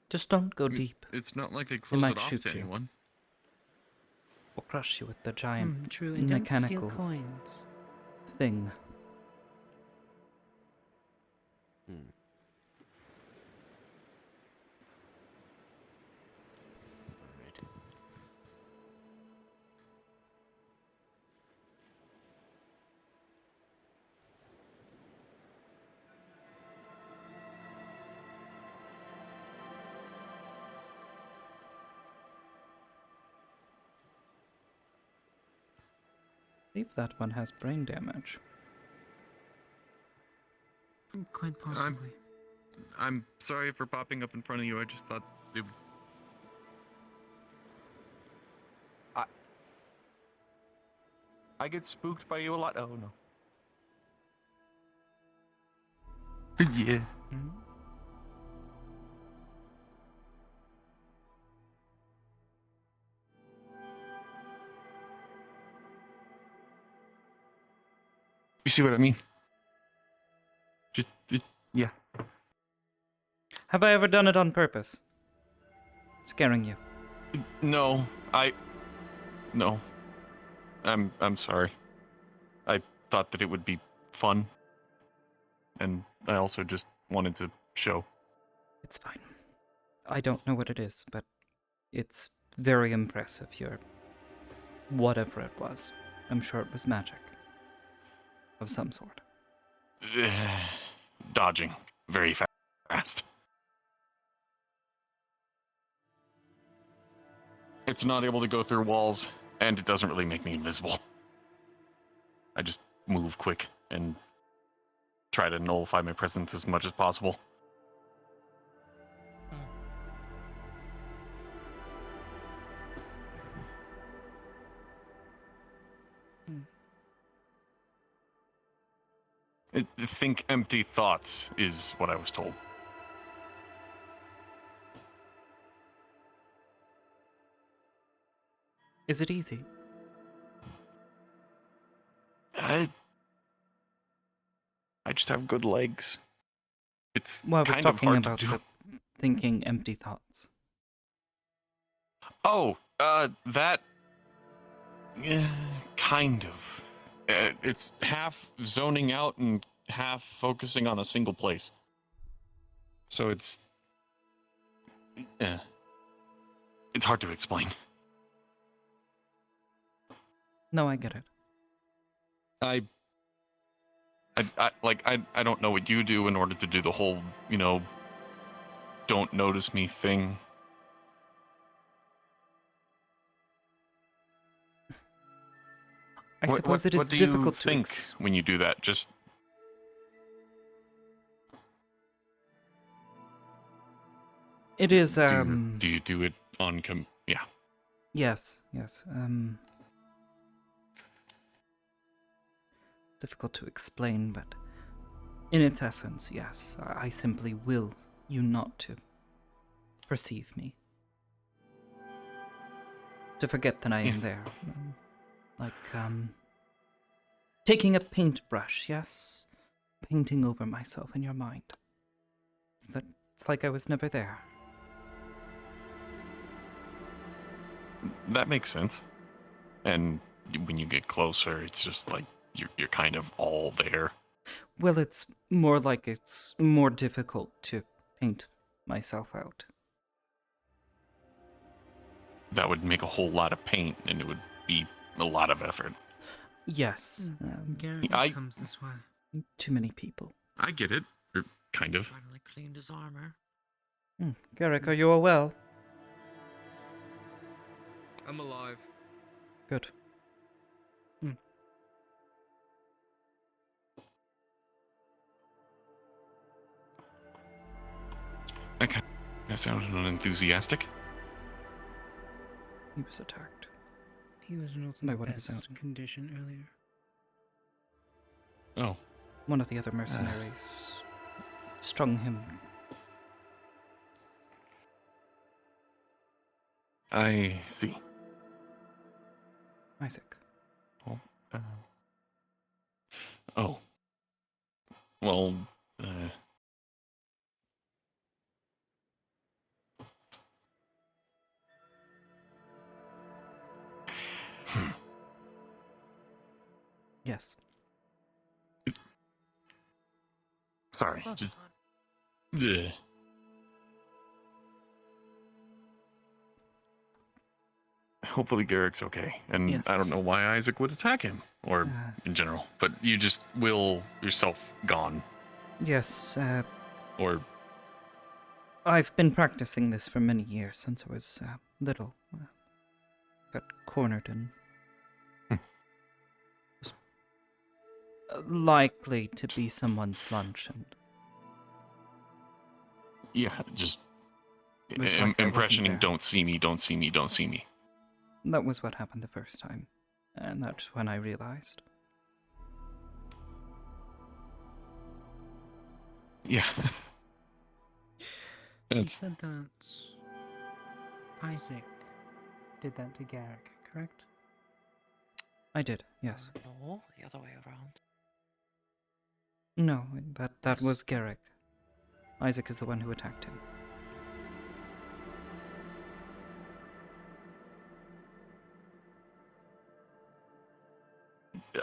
Just don't go deep. It's not like they They close might it off shoot to you. anyone. Or crush you with the giant True, and don't steal mechanical coins. thing. I believe that one has brain damage. Quite possibly. I'm sorry for popping up in front of you. I just thought it would... I get spooked by you a lot. Oh, no. Yeah. You see what I mean? Just yeah. Have I ever done it on purpose? Scaring you? No, no. I'm sorry. I thought that it would be fun. And I also just wanted to show. It's fine. I don't know what it is, but it's very impressive. Your whatever it was. I'm sure it was magic. Of some sort. Dodging very fast. It's not able to go through walls, and it doesn't really make me invisible. I just move quick and try to nullify my presence as much as possible. Think empty thoughts is what I was told. Is it easy? I just have good legs. It's Well, I was kind of talking hard about to do. the thinking empty thoughts. Oh, that... kind of. It's half zoning out and half focusing on a single place. So it's... it's hard to explain. No, I get it. I don't know what you do in order to do the whole, don't notice me thing. I suppose it is difficult what do you to think when you do that? Just... It is, Do you do it on yeah. Yes. Difficult to explain, but In its essence, yes. I simply will you not to perceive me. To forget that I am there. Taking a paintbrush, yes? Painting over myself in your mind. It's like I was never there. That makes sense. And when you get closer, it's just like you're kind of all there. Well, it's more like it's more difficult to paint myself out. That would make a whole lot of paint, and it would be a lot of effort. Yes. Garrett comes this way. Too many people. I get it. Or kind of. Finally cleaned his armor. Garrick, are you all well? I'm alive. Good. Okay. That sounded unenthusiastic. He was attacked. He was not By in one the of his best own. condition earlier. Oh. One of the other mercenaries strung him. I see. Isaac. Oh. Well, Yes. Sorry. Oh, Just. son. Ugh. Hopefully Garrick's okay. And Yes. I don't know why Isaac would attack him, or in general. But you just will yourself gone. Yes, Or I've been practicing this for many years, since I was little. Got cornered and was likely to be someone's lunch, and yeah, just it was like I wasn't impressioning. there. Don't see me. Don't see me. Don't see me. That was what happened the first time, and that's when I realized. Yeah. You said that Isaac did that to Garrick, correct? I did, yes. No, the other way around. No, that was Garrick. Isaac is the one who attacked him.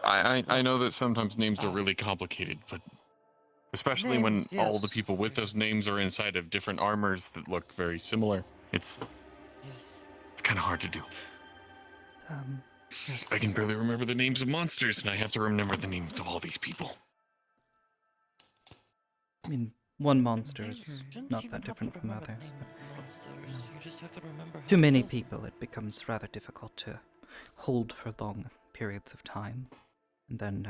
I know that sometimes names are really complicated, but especially when Names, all the yes. people with those names are inside of different armors that look very similar, it's kind of hard to do. Yes. I can barely remember the names of monsters, and I have to remember the names of all these people. I mean, one monster is Shouldn't not even that have different to from remember the others, name but of monsters. You just have to remember how too to many kill them. people, it becomes rather difficult to hold for long periods of time. And then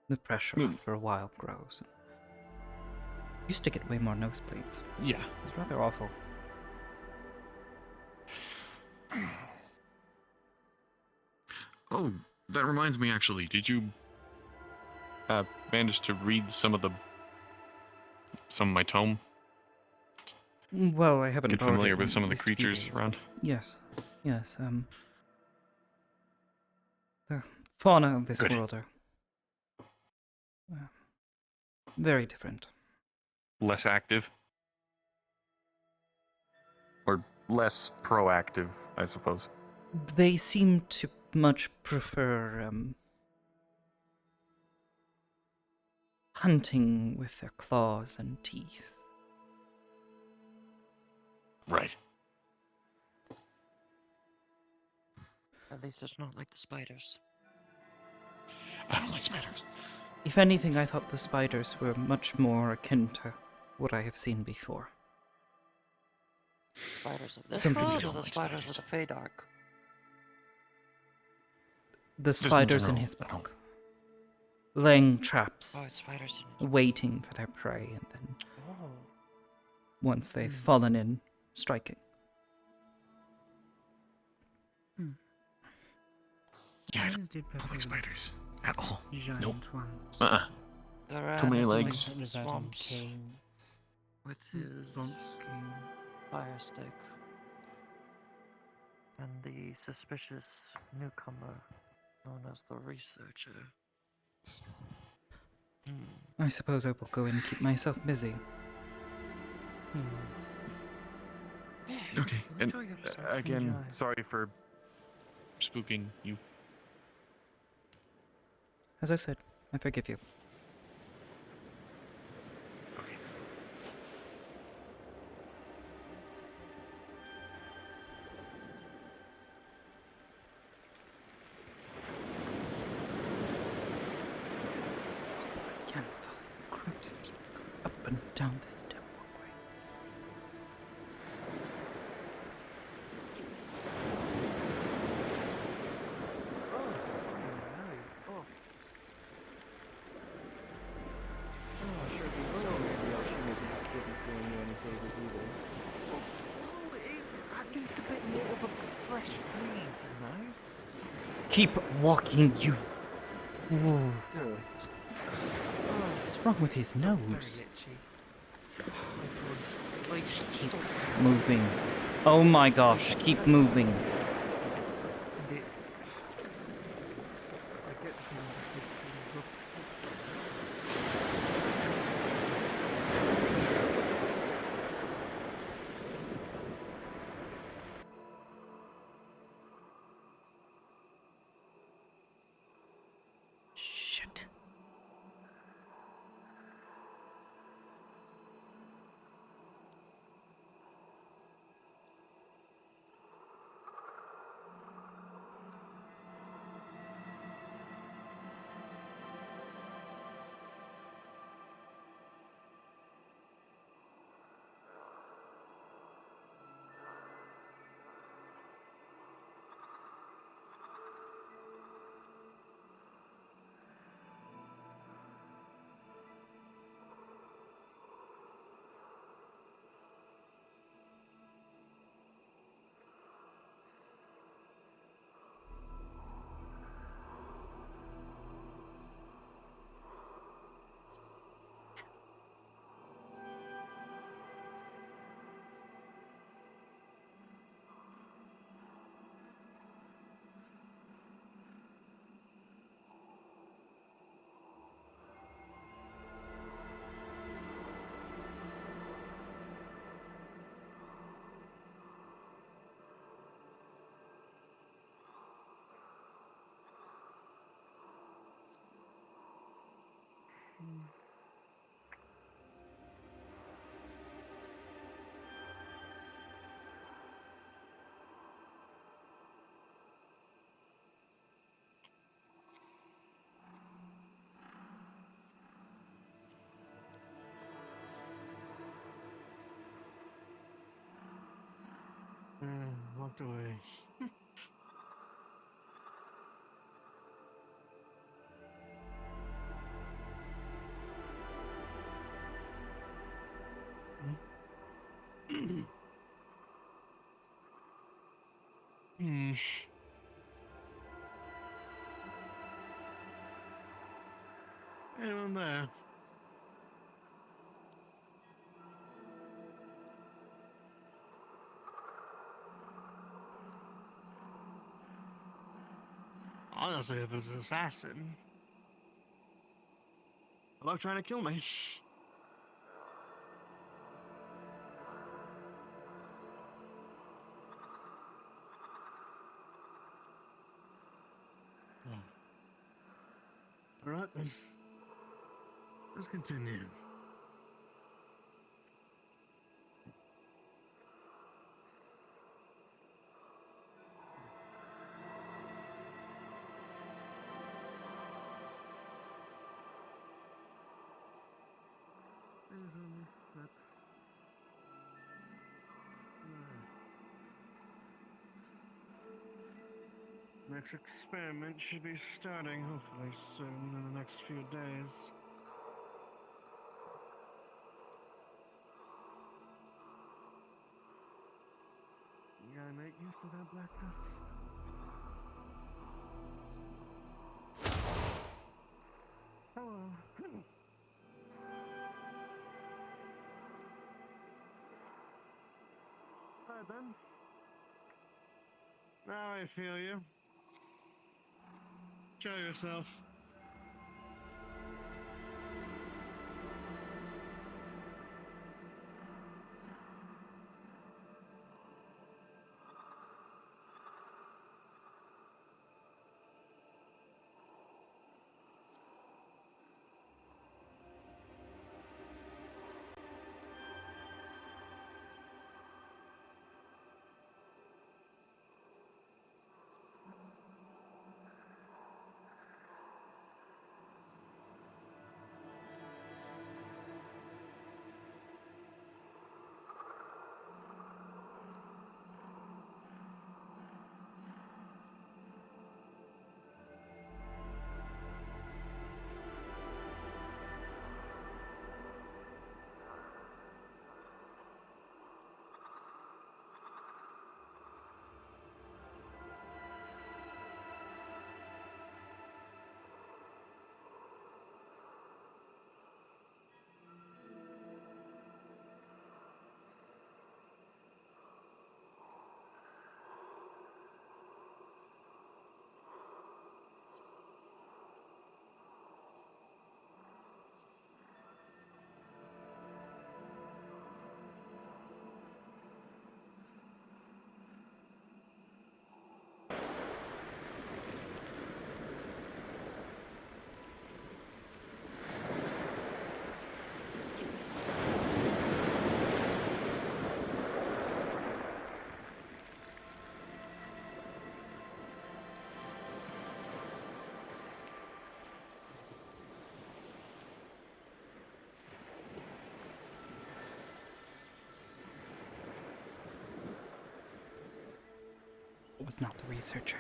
the pressure after a while grows. Used to get way more nosebleeds. Yeah. It was rather awful. Oh, that reminds me, actually. Did you manage to read some of my tome? Well, I haven't Get borrowed familiar it with in some of at the least a few creatures days, around? but yes. The fauna of this Good. world are very different. Less active? Or less proactive, I suppose. They seem to much prefer hunting with their claws and teeth. Right. At least it's not like the spiders. I don't like spiders. If anything, I thought the spiders were much more akin to what I have seen before. Spiders of this Some world people or the like spiders of the Feydark? The Just in spiders in general, his I don't- book. Laying Oh, traps, it's spiders in waiting for their prey, and then Oh. once they've fallen in, striking. Yeah, I Spiders did don't like prefer spiders. At all. giant Nope. ones. Uh-uh. There are Too many animals legs. in the swamps Came. with his Came. fire stick. And the suspicious newcomer known as the researcher. I suppose I will go and keep myself busy. Okay, and Enjoy yourself. again, Enjoy. sorry for spooking you. As I said, I forgive you. Again, with all these groups of people going up and down this step walkway. It's at least a bit more of a fresh breeze, you know? Keep walking, you. Oh, What's wrong with his nose? Keep moving. Oh my gosh, keep moving. And it's... I get the feeling that it looks Shit. Walked away. Anyone there? Honestly, if it's an assassin, I love trying to kill me. All right then. Let's continue. Next experiment should be starting hopefully soon in the next few days. You gotta make use of that blackness. Hello. Alright then. Now I feel you. Show yourself. It was not the researcher.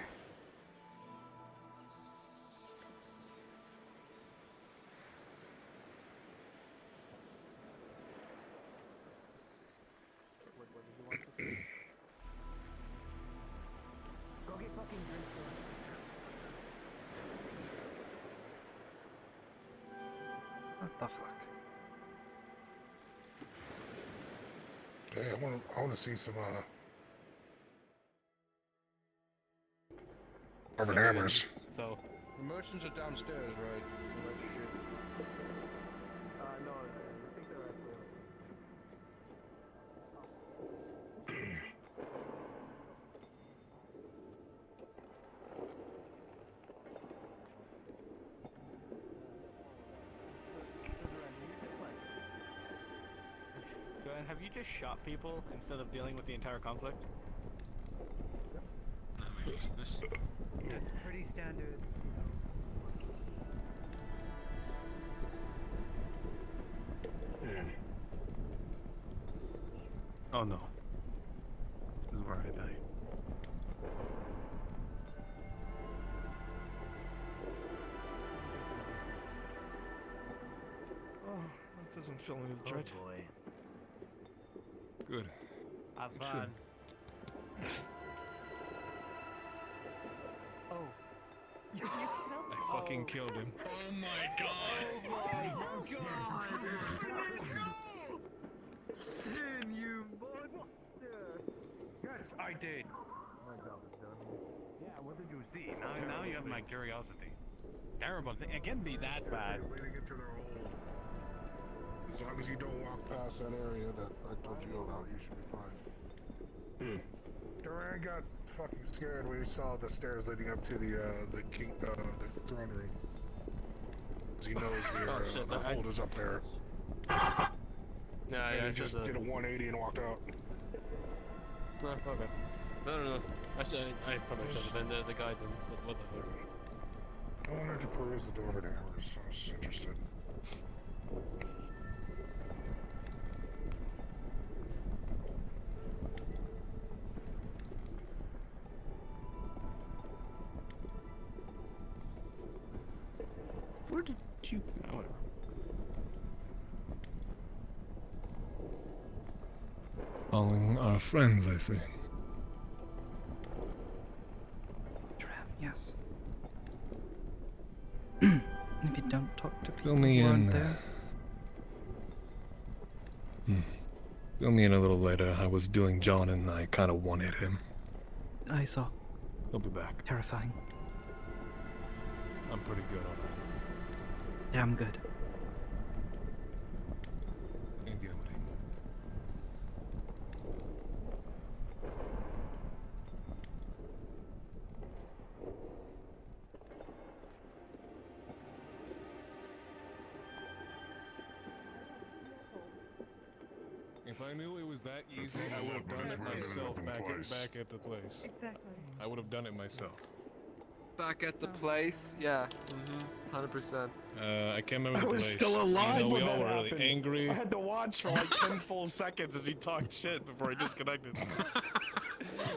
Go get fucking drinks. What the fuck? Hey, I wanna see some Harvard hammers. So, the merchants are downstairs, right? No, I think they're actually Joanne, have you just shot people instead of dealing with the entire conflict? That's pretty standard. Oh no. This is where I die. Oh, that doesn't fill me with Oh dread. boy. Good. Have It fun. Oh. You killed him? I fucking killed him. Oh my god! Oh my god! Sin, you monster! Yes, I did. My job is done. Yeah, what did you see? Now you have my curiosity. Terrible thing. It can't be that bad. Leading into their hole. As long as you don't walk past that area that I told you about, you should be fine. Duran got fucking scared when he saw the stairs leading up to the throne room. 'Cause he knows the hold is up there. Yeah, And he just did a 180 and walked out. Oh, okay. No. Actually, I probably should have been there to guide them. What the fuck? I wanted to peruse the door to hammers, so I was interested. Where did you... Oh, whatever. Following our friends, I see. Yes. Maybe don't talk to people Fill me who aren't in. there. Fill me in a little later. I was doing John and I kind of one-hit him. I saw. He'll be back. Terrifying. I'm pretty good on that. Damn good. Thank you, Amity. If I knew it was that easy, I would have done it myself back at the place. Exactly. I would have done it myself. Back at the place? Yeah. 100%. I can't remember the I was place. still alive You know, when we all that were really happened. angry. I had to watch for like 10 full seconds as he talked shit before he disconnected.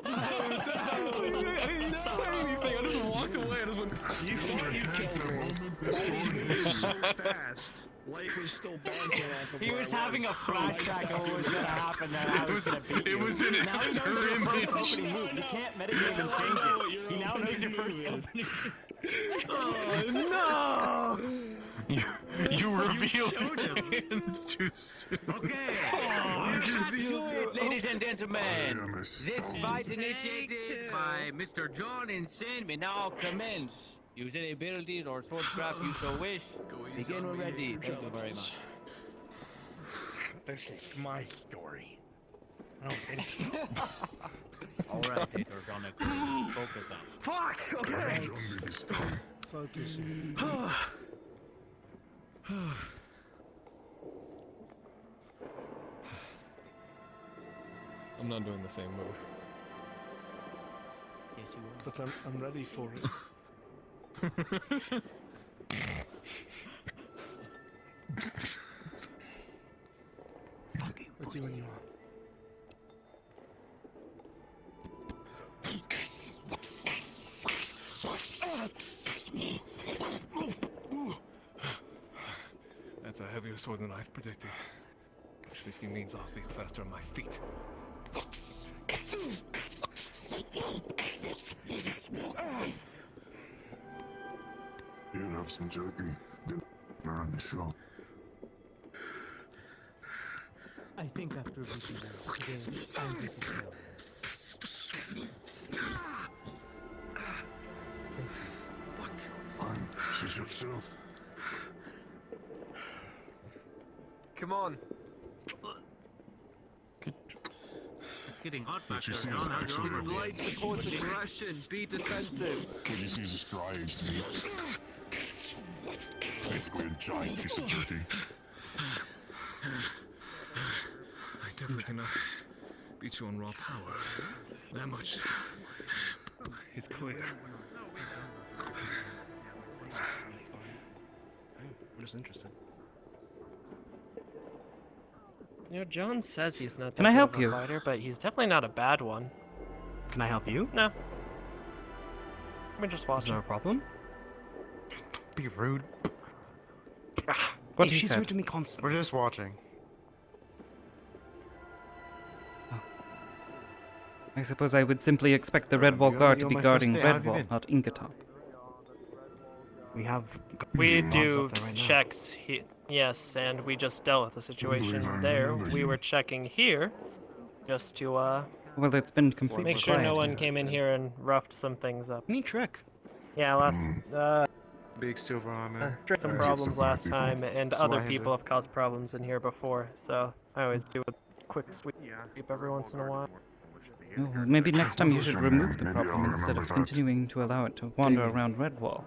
I didn't say anything. I just walked away. I just went. You thought you killed me. But he was moving so fast. Light was still bouncing off of He where was I having a flashback of what was gonna happen and how he was gonna beat you. It was an Now he knows after your first image. opening move. You can't meditate and change it. He now knows your first opening. Oh no! You revealed it too soon. Okay, let's do it, ladies and gentlemen. This fight initiated by Mr. John Insane may now commence. Use any abilities or swordcraft you so wish. Begin when ready. Thank you very much. This is my story. I don't think All right, Aether, Chronicles. Focus up. Fuck! Okay. Focus. I'm not doing the same move. Yes, you will. But I'm ready for it. Let's see when you are. That's a heavier sword than I've predicted. Which basically means I'll be faster on my feet. You have some jerky. Dinner on the show. I think after everything else today, I'm going to kill. Suit yourself. Come on. It's getting hot back What you there, see John. is How's your actually armor? Blight supports aggression. Be defensive. What you see is dry aged meat. Basically a giant piece of jerky. I definitely cannot beat you on raw power. That much is clear. I'm just interested. You know, John says he's not that Can I good help of a you? fighter, but he's definitely not a bad one. Can I help you? No. We're just Is watching. there a problem? Be rude. What Hey, he she's said. rude to me constantly. We're just watching. I suppose I would simply expect the Redwall guard to be guarding Redwall, not Inkatop. We have. We mobs do up there right now. checks here. Yes, and we just dealt with the situation there. We were checking here just to Well, it's been completely make sure quiet no one here. came in here and roughed some things up. Neat trick. Yeah, last Big silver armor. some problems last time, and other people have caused problems in here before. So I always do a quick sweep every once in a while. Oh, well, maybe next time you should Listen, remove the maybe I'll problem instead of remember that. continuing to allow it to wander around Redwall.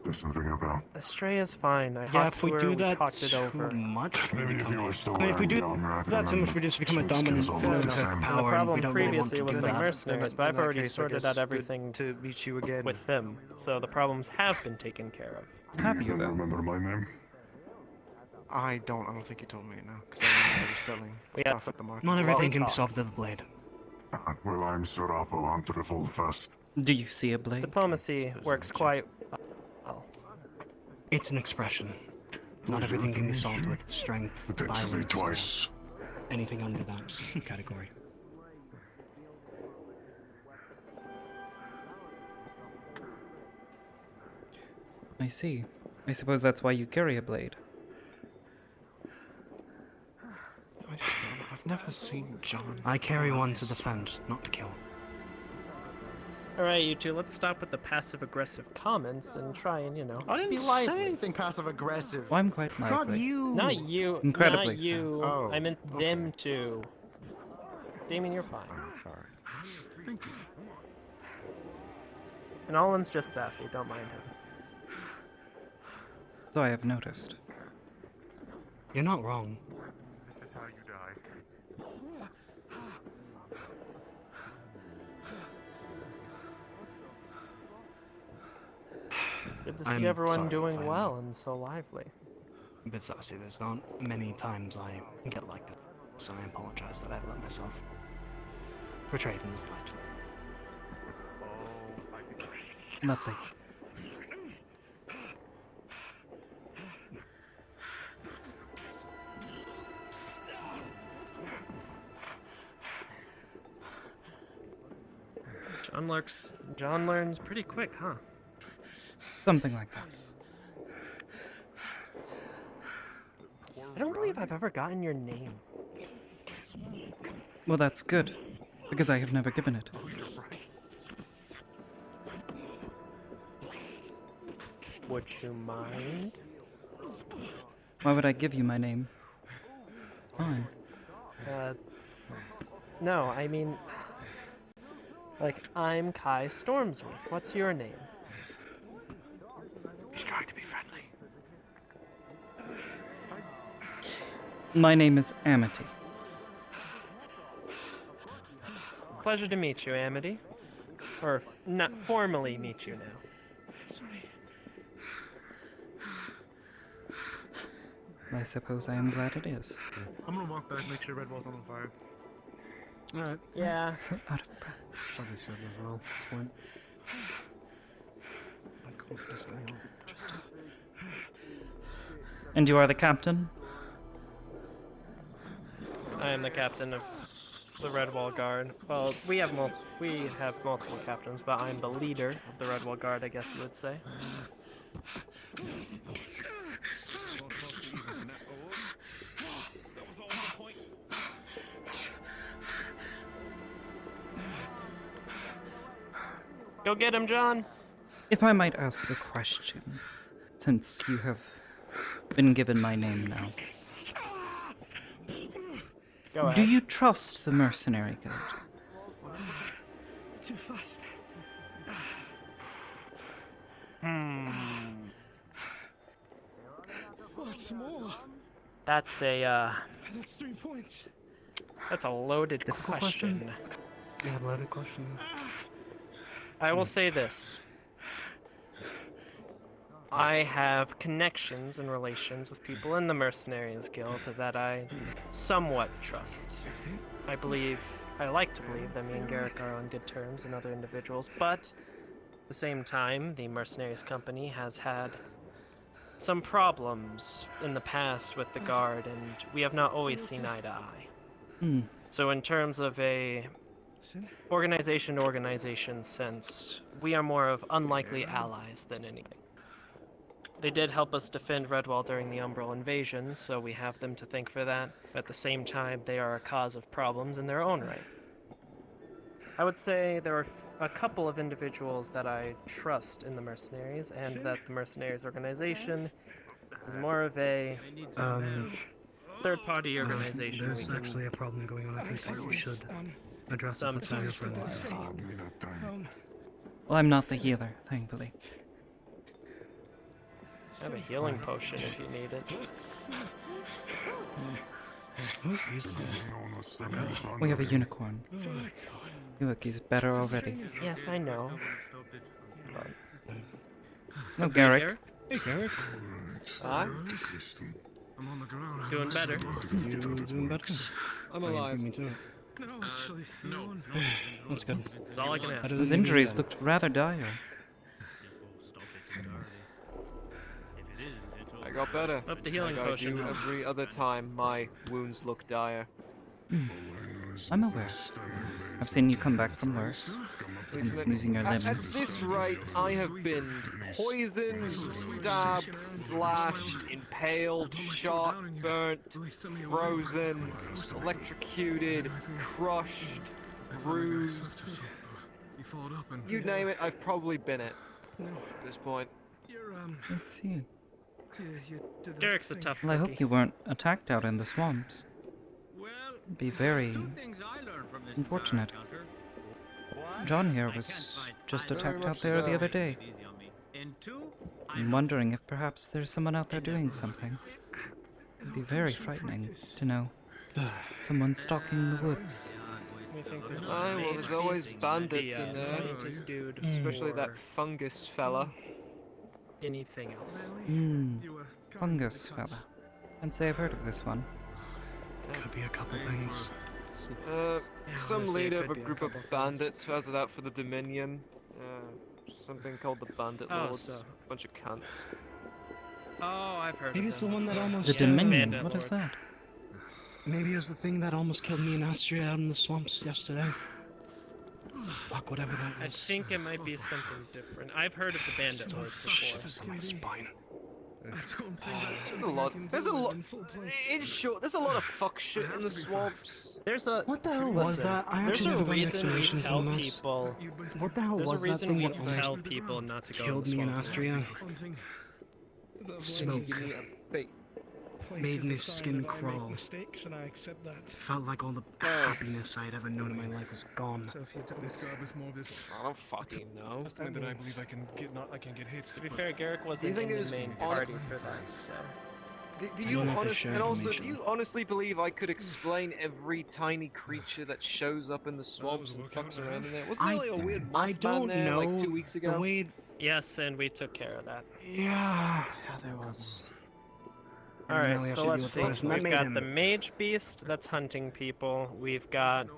Doesn't ring a bell. Astray is fine. I Yeah, talked if to we her, do we that talked it over. too much, Maybe if you were still I mean, if we do around, I'd that too much, remember. we just become a Switch dominant skills all villain the to time. power. The and problem we don't really want previously to was do the that. mercenaries, but I've already sorted out everything to meet you again with them, so the problems have been taken care of. Have You you, don't though? remember my name? I don't think you told me now, because I remember selling We had stuff some at the market. Not everything long can be talks. solved with a blade. Well, I'm Serapo, Hunter of Holdfast. Do you see a blade? Diplomacy works quite well. It's an expression. Not Pleasure everything to can be meet solved you. with strength, Potentially violence, or twice. anything under that category. I see. I suppose that's why you carry a blade. I've never seen John. I carry one to defend, not to kill. Alright, you two, let's stop with the passive-aggressive comments and try and, you know, I didn't be lively. say anything passive-aggressive. Well, I'm quite lively. Not you. Not you. Incredibly not you. so. Oh, I meant them two. Damien, you're fine. Sorry. Thank you. And Alwyn's just sassy, don't mind him. So I have noticed. You're not wrong. This is how you die. Good to see I'm everyone sorry doing if I'm well and so lively. a bit sassy. There's not many times I get like that, so I apologize that I've let myself portrayed in this light. Lovely. John learns pretty quick, huh? Something like that. I don't believe I've ever gotten your name. Well, that's good, because I have never given it. Would you mind? Why would I give you my name? It's fine. No, I mean... Like, I'm Kai Stormsworth. What's your name? He's trying to be friendly. My name is Amity. Pleasure to meet you, Amity. Or, not formally meet you now. I suppose I am glad it is. I'm gonna walk back, make sure Redwall's not on fire. Alright. Yeah. So out of breath. Probably should as well at this point. My confidence going on. Interesting. And you are the captain? I am the captain of the Redwall Guard. Well, we have multiple captains, but I'm the leader of the Redwall Guard, I guess you would say. Go get him, John! If I might ask a question, since you have been given my name now. Go ahead. Do you trust the Mercenary Guild? Too fast. What's more? That's a, That's 3 points. That's a loaded Difficult question? Yeah, loaded question. I will say this. I have connections and relations with people in the Mercenaries Guild that I somewhat trust. I like to believe that me and Garrick are on good terms and other individuals, but at the same time, the Mercenaries Company has had some problems in the past with the Guard, and we have not always seen eye to eye. So in terms of a organization to organization sense, we are more of unlikely allies than anything. They did help us defend Redwall during the Umbral invasion, so we have them to thank for that. At the same time, they are a cause of problems in their own right. I would say there are a couple of individuals that I trust in the Mercenaries, and that the Mercenaries organization is more of a third-party organization. There's actually a problem going on. I think that you should address it with your friends. Well, I'm not the healer, thankfully. I have a healing potion if you need it. Oh, he's... We have a unicorn. Look, he's better already. Yes, I know. No, Garrick. Hey, Garrick. Huh? I'm on the ground. Doing better. You doing better? I'm alive. Me too. No, actually, no. That's good. That's all I can ask. His injuries looked rather dire. I got better. Up the healing Like I potion. do every other time my wounds look dire. I'm aware. I've seen you come back from worse. and sneezing your At limbs. this rate, I have been poisoned, stabbed, slashed, impaled, shot, burnt, frozen, electrocuted, crushed, bruised. You followed up and You name it, I've probably been it at this point. I see. Derek's a tough Well, I cookie. hope you weren't attacked out in the swamps. It'd be very unfortunate. John here was just attacked out there the other day. I'm wondering if perhaps there's someone out there doing something. It'd be very frightening to know someone stalking the woods. We think this is well, there's always bandits in there. Scientist dude. Especially that or fungus fella. anything else. Fungus fella. I'd say I've heard of this one. Could be a couple things. Some honestly, it leader could of a be a group of couple things. bandits who has it out for the Dominion. Something called the Bandit Oh, Lords. so- Bunch of cunts. Oh, I've heard Maybe of it's the them one that before. almost. The Dominion, Bandit what is Lords. that? Maybe it was the thing that almost killed me and Astria out in the swamps yesterday. Fuck, whatever that I was. think it might be something different. I've heard of the Bandit Lords before. Shivers on my spine. There's a lot. There's a lot. In short, there's a lot of fuck shit in the swamps. There's a. What the hell was listen, that? I there's actually a never got an reason we explanation tell from this. people. What the hell There's was a that reason thing we that almost tell people not to go in killed the me in swamps. Astria? Smoke made my skin crawl. Felt like all the happiness I'd ever known in my life was gone. So if you don't describe as more this I don't fucking know. estimate that I believe I can get hit. To be fair, Garrick wasn't think in it the was main on- party for that, so. Do I you don't know if they honestly, share and also, do information. you honestly believe I could explain every tiny creature that shows up in the swamps and fucks around in there? Wasn't there like a weird I mothman don't there know like 2 weeks ago? the way. Yes, and we took care of that. Yeah, there was. Alright, Really have so to let's deal with see. the person that We've made got him. the Mage Beast that's hunting people. We've got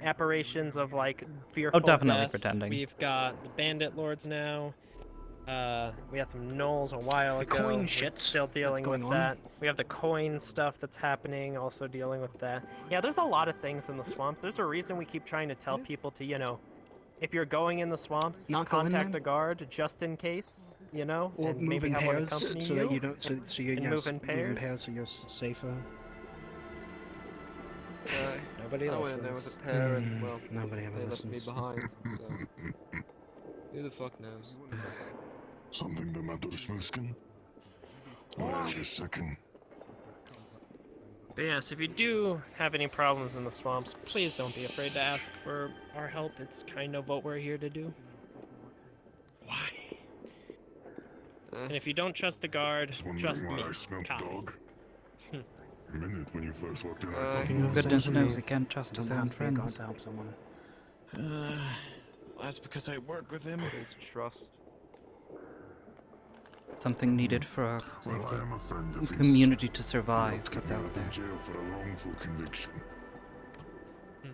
apparitions of fearful definitely death. pretending. We've got the Bandit Lords now. We had some gnolls a while ago. coin We're shit still that's dealing with going on. that. We have the coin stuff that's happening, also dealing with that. Yeah, there's a lot of things in the swamps. There's a reason we keep trying to tell people to, if you're going in the swamps, Not go in contact there? a guard just in case, Or and move maybe in have one pairs accompany so that you don't. So you're and yes, move in move pairs. so you're safer. Nobody I went in there with a pair and, well, nobody ever they left me listens. behind, so... Who the fuck knows? Something the matter, Smilskin? Wait a second. But yes, if you do have any problems in the swamps, please don't be afraid to ask for our help. It's kind of what we're here to do. Why? And if you don't trust the guard, trust me. I smelled Kai. dog. A minute when you first walked in. Goodness knows he can't trust his own friends. To help someone. That's because I work with him. Please trust. Something needed for a Well, I am a friend of his. community to survive that's out Out there. of jail for a wrongful conviction.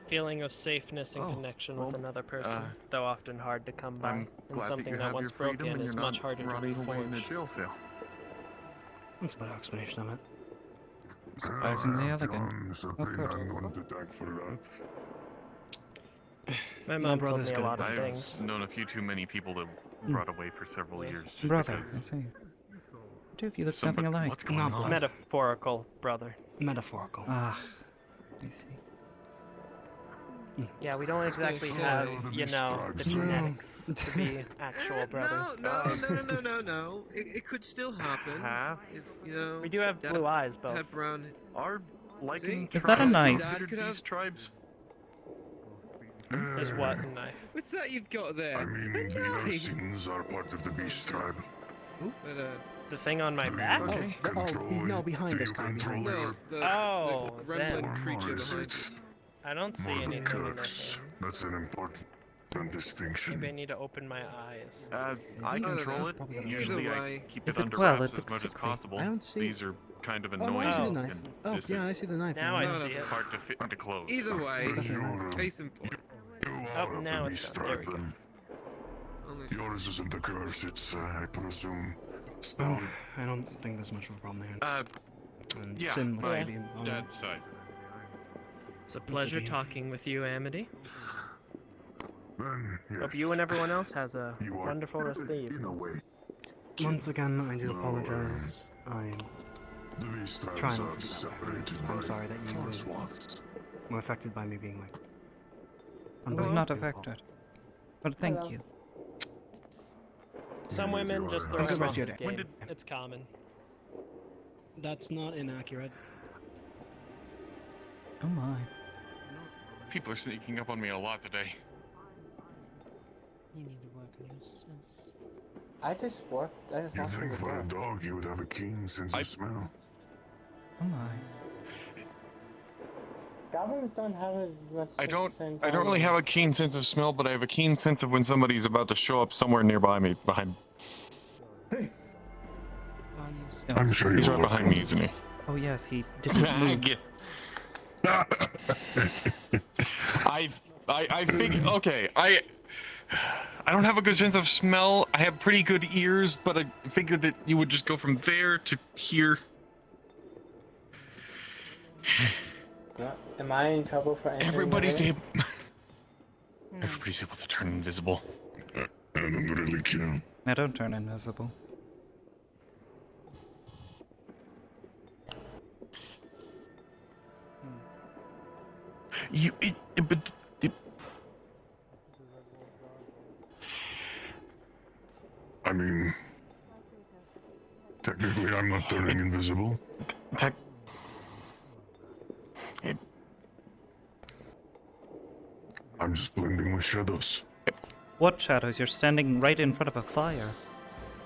Feeling of safeness and connection with another person, though often hard to come by, I'm and glad that something you that have your once freedom broken and is you're much not harder to rotting away in a reforge. jail cell. That's a better explanation of it. Surprisingly elegant. John, Oh, good. I'm going to thank for that. My My mom told brother's me a good lot at of that. things. I've known a few too many people that brought away for several years just Brother, I because see. Two of you look somebody- nothing alike. What's going Not on? blood. Metaphorical, brother. Metaphorical. Ah, I see. Yeah, we don't exactly have, the genetics to be actual brothers. No. It could still happen. If, We do have blue eyes, both. had brown. Are liking Is that a tribes knife? considered Could these have- tribes? There's what in knife? What's that you've got there? I mean, the Ursins are part of the beast tribe. But, The thing on my back? Okay. No, behind us, guy, behind us. no, the Oh, gremlin then. creature Is behind it? I don't see More than anything in that clerks. thing. That's an important distinction. Maybe I need to open my eyes. I don't control know. it. Either Usually I way. keep Is it it under well? wraps It looks as much as sickly. possible. I don't see- These are kind of Oh, no, annoying I see the Oh. knife. and Oh, this yeah, I is see the knife. Now I No, see it. hard to fit into clothes. Either way, Definitely. case in point. You Oh, are of now the it's beast done. There we tribe, go. then. Only Yours isn't a curse, it's, I presume, Oh, spell. I don't think there's much of a problem there. And Yeah, Sin looks to my be on dad's side. It's a pleasure be. talking with you, Amity. Then, yes. Hope you and everyone else has a You are wonderful rest of the evening. in a way. Once again, I do No, apologize. I'm The beast trying tribes not are to be that way. separated I'm by sorry that you forest swaths. were affected by me being like. I was not affected. But thank you. Some women just throw Have a good him rest off of your his day. game. It's common. That's not inaccurate. Oh my. People are sneaking up on me a lot today. You need to work on your sense. I just walked You'd through the think for a door. dog you would have a keen sense of smell. Oh my. Goblins don't have a much I don't sense really have a keen sense of smell, but I have a keen sense of when somebody's about to show up somewhere nearby me, behind. I'm sure He's you right look behind me, isn't he? Oh yes, he didn't move. I think okay. I don't have a good sense of smell. I have pretty good ears, but I figured that you would just go from there to here. Am I in trouble for entering? Everybody's able to turn invisible. I don't really care. I don't turn invisible. I mean, technically I'm not turning invisible. I'm just blending with shadows. What shadows? You're standing right in front of a fire.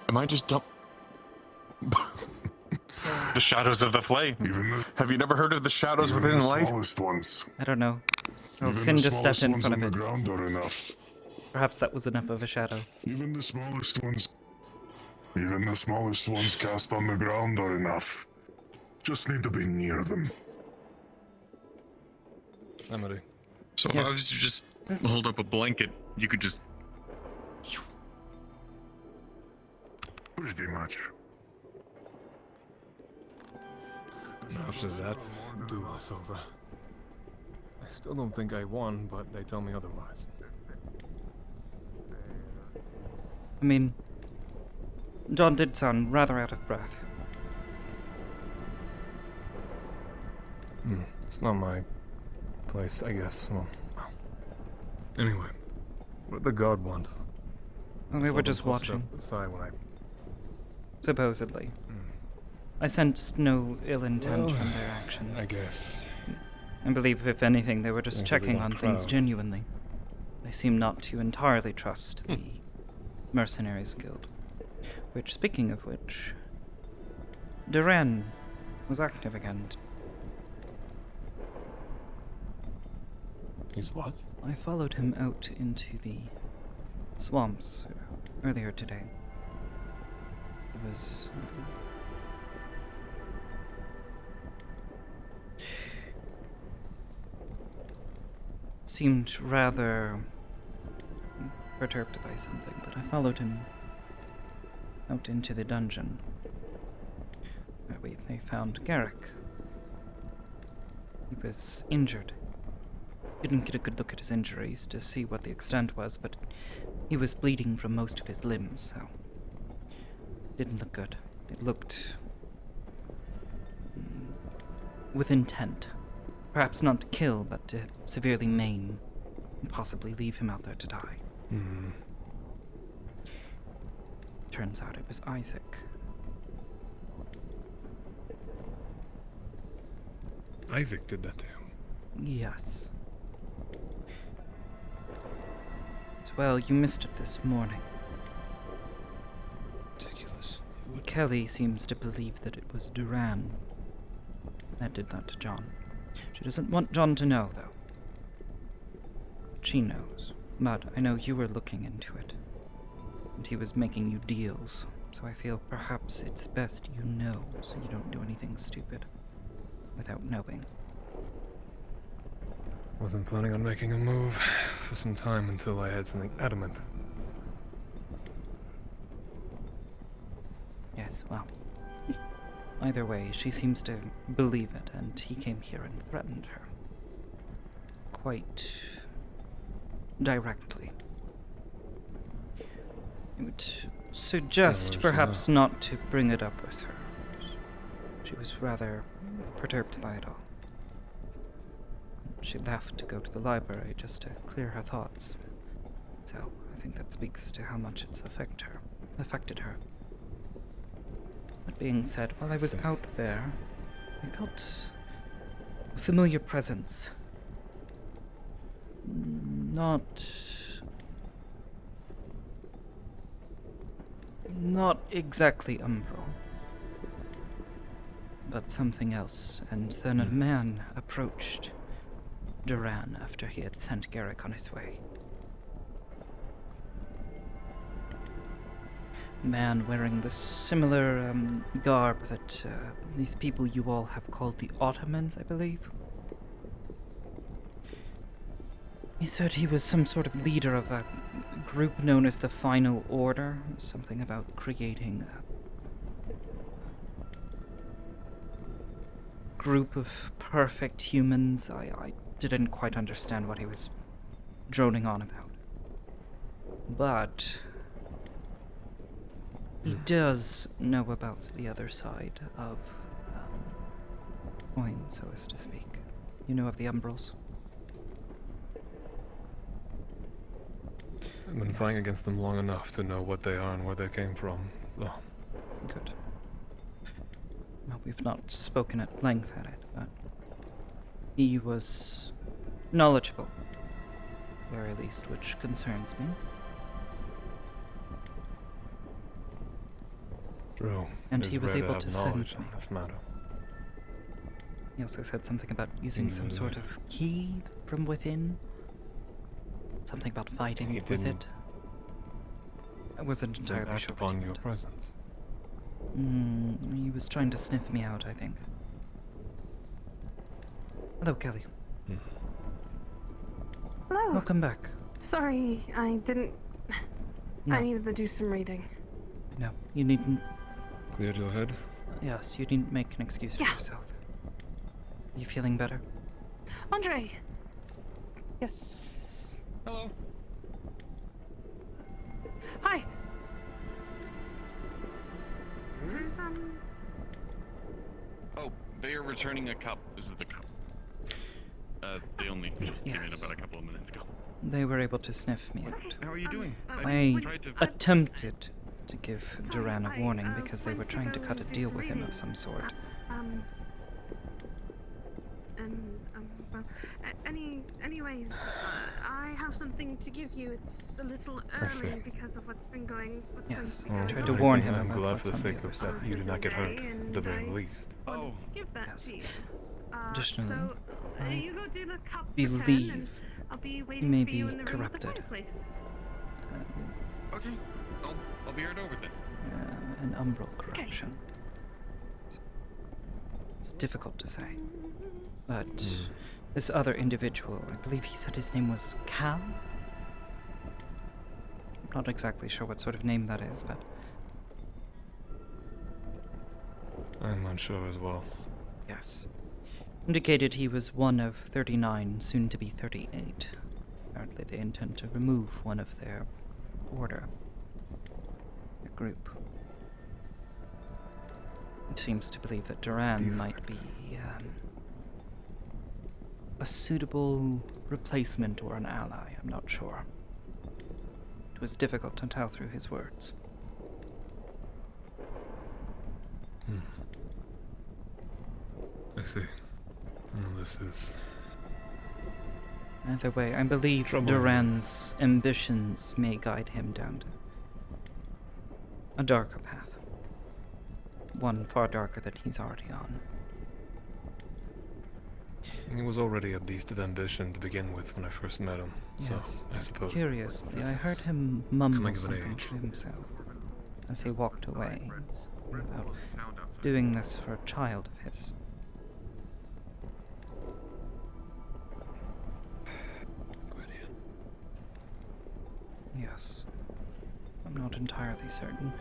Am I just dumb? The shadows of the flame. Have you never heard of the shadows within light? The smallest ones. I don't know. Oh, Even Sin the just stepped smallest in ones front on of the it. ground are enough. Perhaps that was enough of a shadow. Even the smallest ones cast on the ground are enough. Just need to be near them. Amity. So if I was to just hold up a blanket, you could just. Pretty much. After that, do us over. I still don't think I won, but they tell me otherwise. I mean, John did sound rather out of breath. It's not my place, I guess. Well, anyway, what did the guard want? Well, we Saw were them just posted watching. up the side when I... Supposedly. I sensed no ill intent Well, from their actions. I guess. I believe, if anything, they were just Seems a checking little on things crowd. genuinely. They seem not to entirely trust the Mercenaries Guild. Which, speaking of which, Duran was active again. He's what? I followed him out into the swamps earlier today. It was... seemed rather perturbed by something, but I followed him out into the dungeon, where they found Garrick. He was injured. Didn't get a good look at his injuries to see what the extent was, but he was bleeding from most of his limbs, so didn't look good. It looked with intent. Perhaps not to kill, but to severely maim and possibly leave him out there to die. Turns out it was Isaac. Isaac did that to him. Yes. Well, you missed it this morning. Ridiculous. Kelly seems to believe that it was Duran that did that to John. She doesn't want John to know, though. She knows. But I know you were looking into it. And he was making you deals. So I feel perhaps it's best you know, so you don't do anything stupid without knowing. Wasn't planning on making a move for some time until I had something adamant. Yes, well. Either way, she seems to believe it, and he came here and threatened her. Quite directly. I would suggest No, perhaps not to bring it up with her. She was rather perturbed by it all. She left to go to the library just to clear her thoughts. So I think that speaks to how much it's affected her. That being said, while I was out there, I felt a familiar presence. Not exactly umbral, but something else, and then a man approached Duran after he had sent Garrick on his way. Man wearing the similar garb that these people you all have called the Ottomans, I believe. He said he was some sort of leader of a group known as the Final Order, something about creating a group of perfect humans. I didn't quite understand what he was droning on about. But he does know about the other side of coin, so as to speak. You know of the Umbrals? I've been fighting against them long enough to know what they are and where they came from. Oh. Good. Well, we've not spoken at length at it, but he was knowledgeable, very least, which concerns me. True. And It he is was rare able have to knowledge sense me. on this matter. He also said something about using some sort of key from within. Something about fighting He with didn't- it. I wasn't entirely act sure what upon he your meant. presence. He was trying to sniff me out, I think. Hello, Kelly. Hello. Welcome back. Sorry, I didn't. No. I needed to do some reading. No, you needn't. Cleared your head? Yes, you needn't make an excuse for yourself. You feeling better? Andre! Yes. Hello. Hi! Who's, Oh, they are returning a cup. This is the cup. They only just came in about a couple of minutes ago. They were able to sniff me out. How are you doing? I tried to... attempted to give Duran a warning because they were trying to cut a deal with him of some sort. Well, anyways, I have something to give you. It's a little early because of what's been going. Yes, been I going tried on. to warn him I'm about glad what's for the on sake the of other that side. you did not get hurt, at the very least. Oh, give that to you. Additionally, So, you go do the cup I for 10, believe and I'll be he waiting may for you be in the room with the corrupted. fireplace. Okay, I'll be right over then. An umbral corruption. It's difficult to say. But this other individual, I believe he said his name was Cal? I'm not exactly sure what sort of name that is, but... I'm not sure as well. Yes. Indicated he was one of 39, soon to be 38. Apparently they intend to remove one of their order. Their group. It seems to believe that Duran might be a suitable replacement or an ally, I'm not sure. It was difficult to tell through his words. I see. Well, this is... Either way, I believe Duran's ambitions may guide him down to a darker path. One far darker than he's already on. He was already a beast of ambition to begin with when I first met him, so Yes. I suppose... Curiously, this I is heard him mumble coming of an something age. to himself as he walked away about doing this for a child of his. Yes. I'm not entirely certain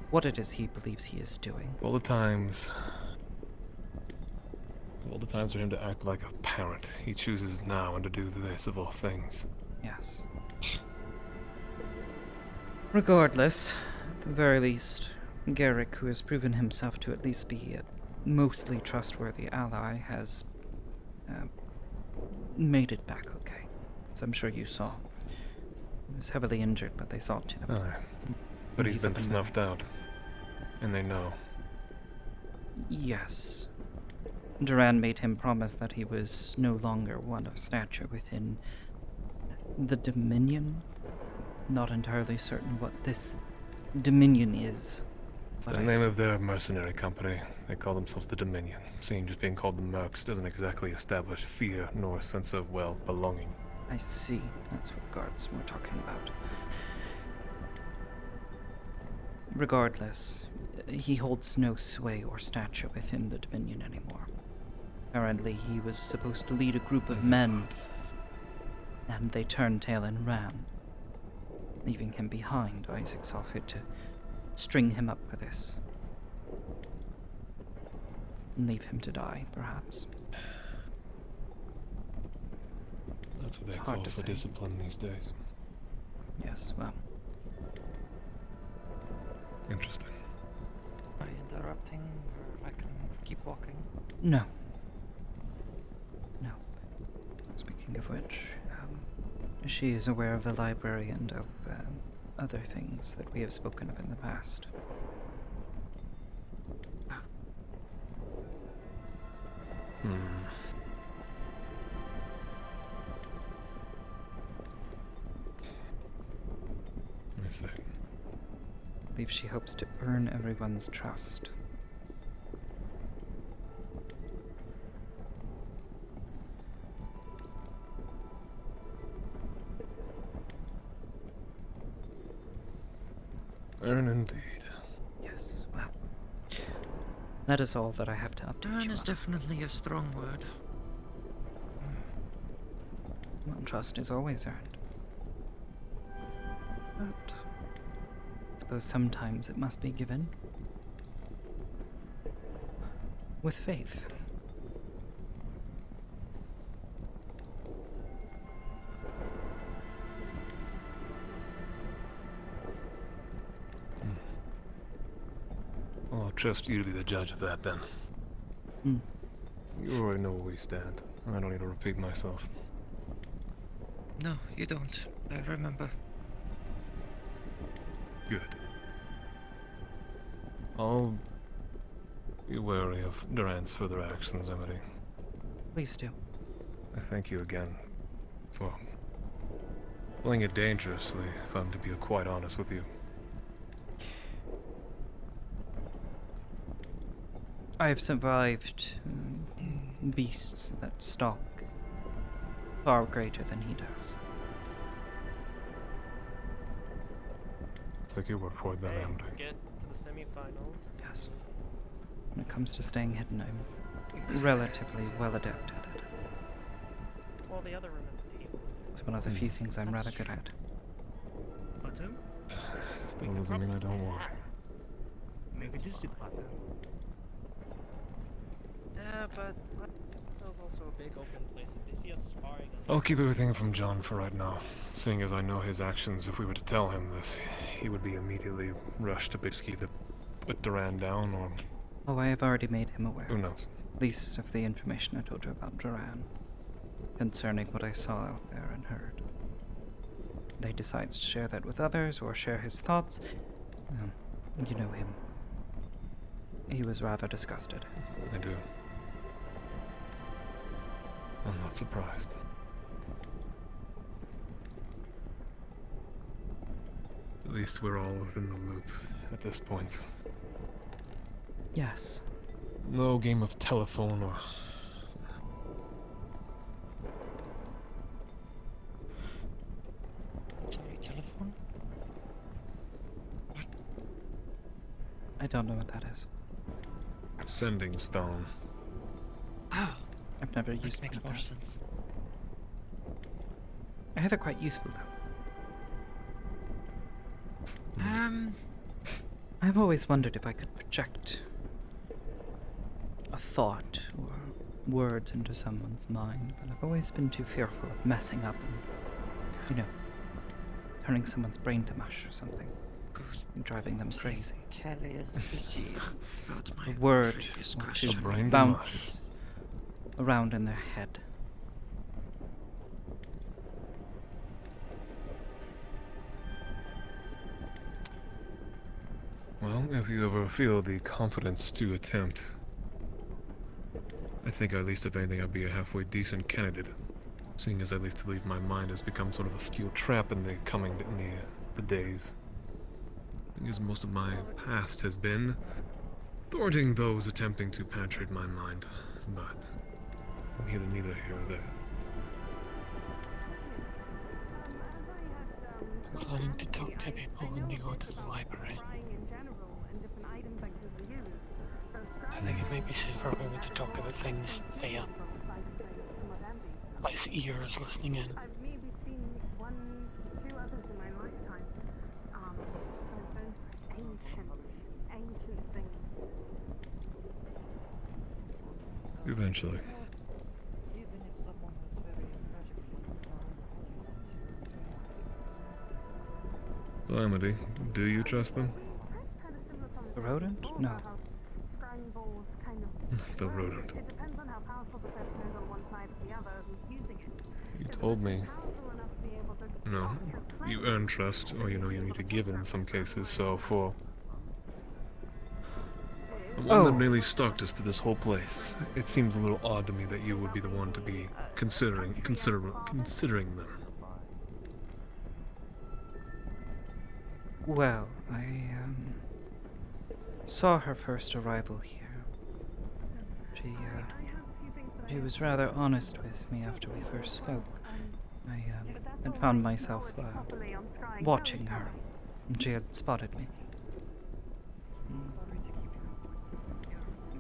what it is he believes he is doing. All the times all the times for him to act like a parent, he chooses now and to do this of all things. Yes. Regardless, at the very least, Garrick, who has proven himself to at least be a mostly trustworthy ally, has made it back okay. As I'm sure you saw. He was heavily injured, but they saw to him. Aye. But he's been snuffed out. And they know. Yes. Duran made him promise that he was no longer one of stature within the Dominion. Not entirely certain what this Dominion is. It's the name of their mercenary company. They call themselves the Dominion. Seeing just being called the Mercs doesn't exactly establish fear nor a sense of, well, belonging. I see. That's what the guards were talking about. Regardless, he holds no sway or stature within the Dominion anymore. Apparently, he was supposed to lead a group of men, and they turned tail and ran, leaving him behind. Isaac saw fit to string him up for this. And leave him to die, perhaps. That's what It's they hard call to for say. discipline these days. Yes, well. Interesting. Am I interrupting, or I can keep walking? No. No. Speaking of which, she is aware of the library and of other things that we have spoken of in the past. I see. I believe she hopes to earn everyone's trust. Earn indeed. Yes, well. That is all that I have to update Earn you is on. definitely a strong word. Well, trust is always earned. But I suppose sometimes it must be given. With faith. Well, I'll trust you to be the judge of that, then. You already know where we stand. I don't need to repeat myself. No, you don't. I remember. Good. I'll be wary of Duran's further actions, Amity. Please do. I thank you again for playing it dangerously, if I'm to be quite honest with you. I have survived beasts that stalk far greater than he does. Take your word for it, then, Amity. Get to the semifinals. Yes. When it comes to staying hidden, I'm relatively well adept at it. Well, the other room is a table. It's one of the few things I'm rather good at. Plateau? Still doesn't mean I don't worry. We could just do plateau. Yeah, but Plateau's also a big open place. If they see us sparring... I'll keep everything from John for right now, seeing as I know his actions. If we were to tell him this, he would be immediately rushed to basically either put Duran down or... Oh, I have already made him aware. Who knows? At least of the information I told you about Duran, concerning what I saw out there and heard. If he decides to share that with others or share his thoughts, you know him. He was rather disgusted. I do. I'm not surprised. At least we're all within the loop at this point. Yes. No game of telephone or... Sorry, telephone? What? I don't know what that is. Sending stone. Oh, I've never used this one makes of more those. sense. I hear they're quite useful, though. I've always wondered if I could project a thought or words into someone's mind, but I've always been too fearful of messing up and, you know, turning someone's brain to mush or something, driving them crazy. Kelly is busy. About my A word previous or question. two brain to bounces around in their head. Well, if you ever feel the confidence to attempt, I think at least if anything I'd be a halfway decent candidate, seeing as I at least believe my mind has become sort of a steel trap in the days. Because most of my past has been thwarting those attempting to penetrate my mind, but neither here or there. I'm planning to talk to people when they go to the library. I think it might be safer for me to talk about things there. Less ears listening in. I've maybe seen one, two others in my lifetime. Those ancient things. Eventually. So, Amity, do you trust them? The rodent? No. The rodent. It depends on how powerful the person is on one side or the other who's using it. You told me. No, you earn trust, or you know you need to give it in some cases, so for the one that nearly stalked us to this whole place, it seems a little odd to me that you would be the one to be considering them. Well, I saw her first arrival here. She was rather honest with me after we first spoke. I had found myself watching her, and she had spotted me.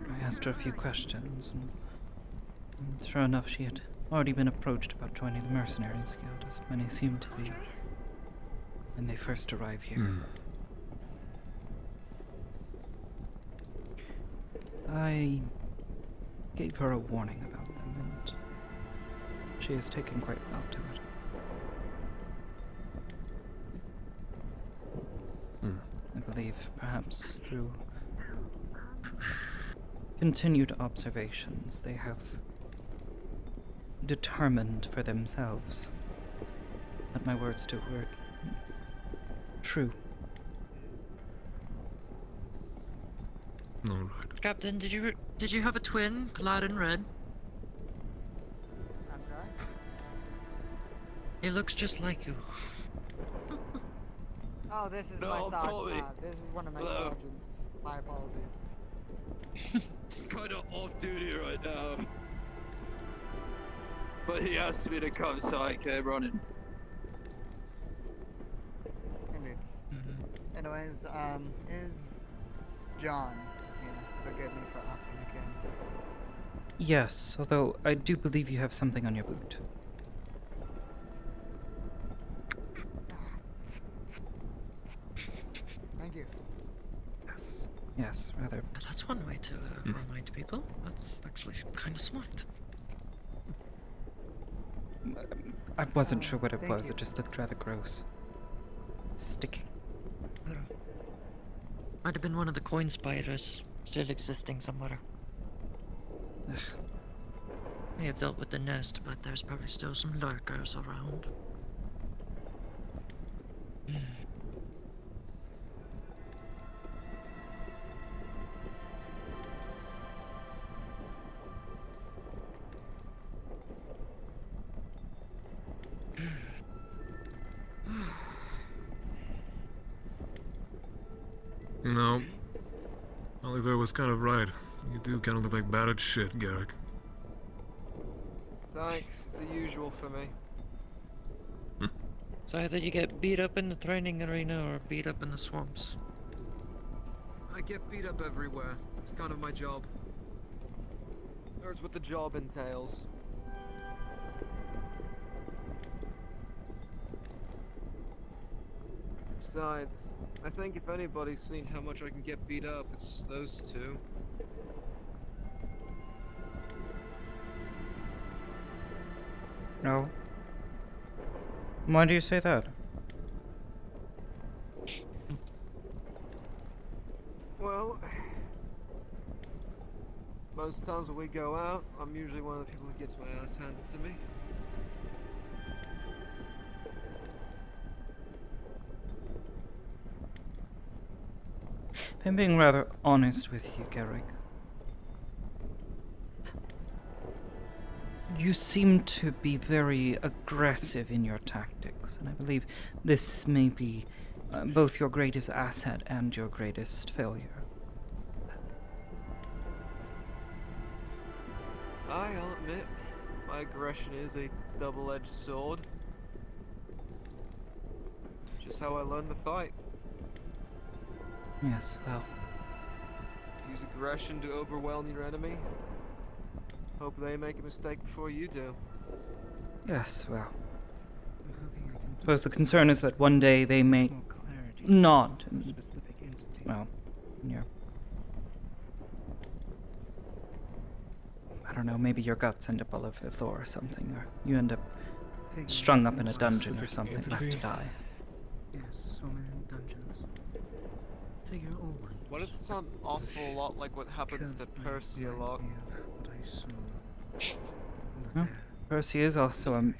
I asked her a few questions, and sure enough, she had already been approached about joining the Mercenaries Guild, as many seem to be when they first arrive here. I gave her a warning about them, and she has taken quite well to it. I believe perhaps through continued observations they have determined for themselves that my words to her were true. Alright. Captain, did you have a twin clad in red? I'm sorry? He looks just like you. Oh, this is my son. This is one of my sergeants. My apologies. Kind of off duty right now. But he asked me to come, so I came running. Indeed. Anyways, is John here? Forgive me for asking again. Yes, although I do believe you have something on your boot. Thank you. Yes, rather. That's one way to remind people. That's actually kind of smart. I wasn't sure what it was, it just looked rather gross. Sticking. Might have been one of the coin spiders still existing somewhere. Ugh. May have dealt with the nest, but there's probably still some lurkers around. You know, Oliver was kind of right. You do kind of look like battered shit, Garrick. Thanks, it's the usual for me. So either you get beat up in the training arena or beat up in the swamps. I get beat up everywhere. It's kind of my job. Or it's what the job entails. Besides, I think if anybody's seen how much I can get beat up, it's those two. No. Why do you say that? Well, most times when we go out, I'm usually one of the people who gets my ass handed to me. I'm being rather honest with you, Garrick. You seem to be very aggressive in your tactics, and I believe this may be both your greatest asset and your greatest failure. I'll admit, my aggression is a double-edged sword. Just how I learned the fight. Yes, well. Use aggression to overwhelm your enemy. Hope they make a mistake before you do. Yes, well. I suppose the concern is that one day they may not. And, well, yeah. I don't know, maybe your guts end up all over the floor or something, or you end up strung up in a dungeon or something, left to die. Yes, so many dungeons. Figure all right. Why does it sound an awful lot like what happens to Percy a lot? Well, Percy is also a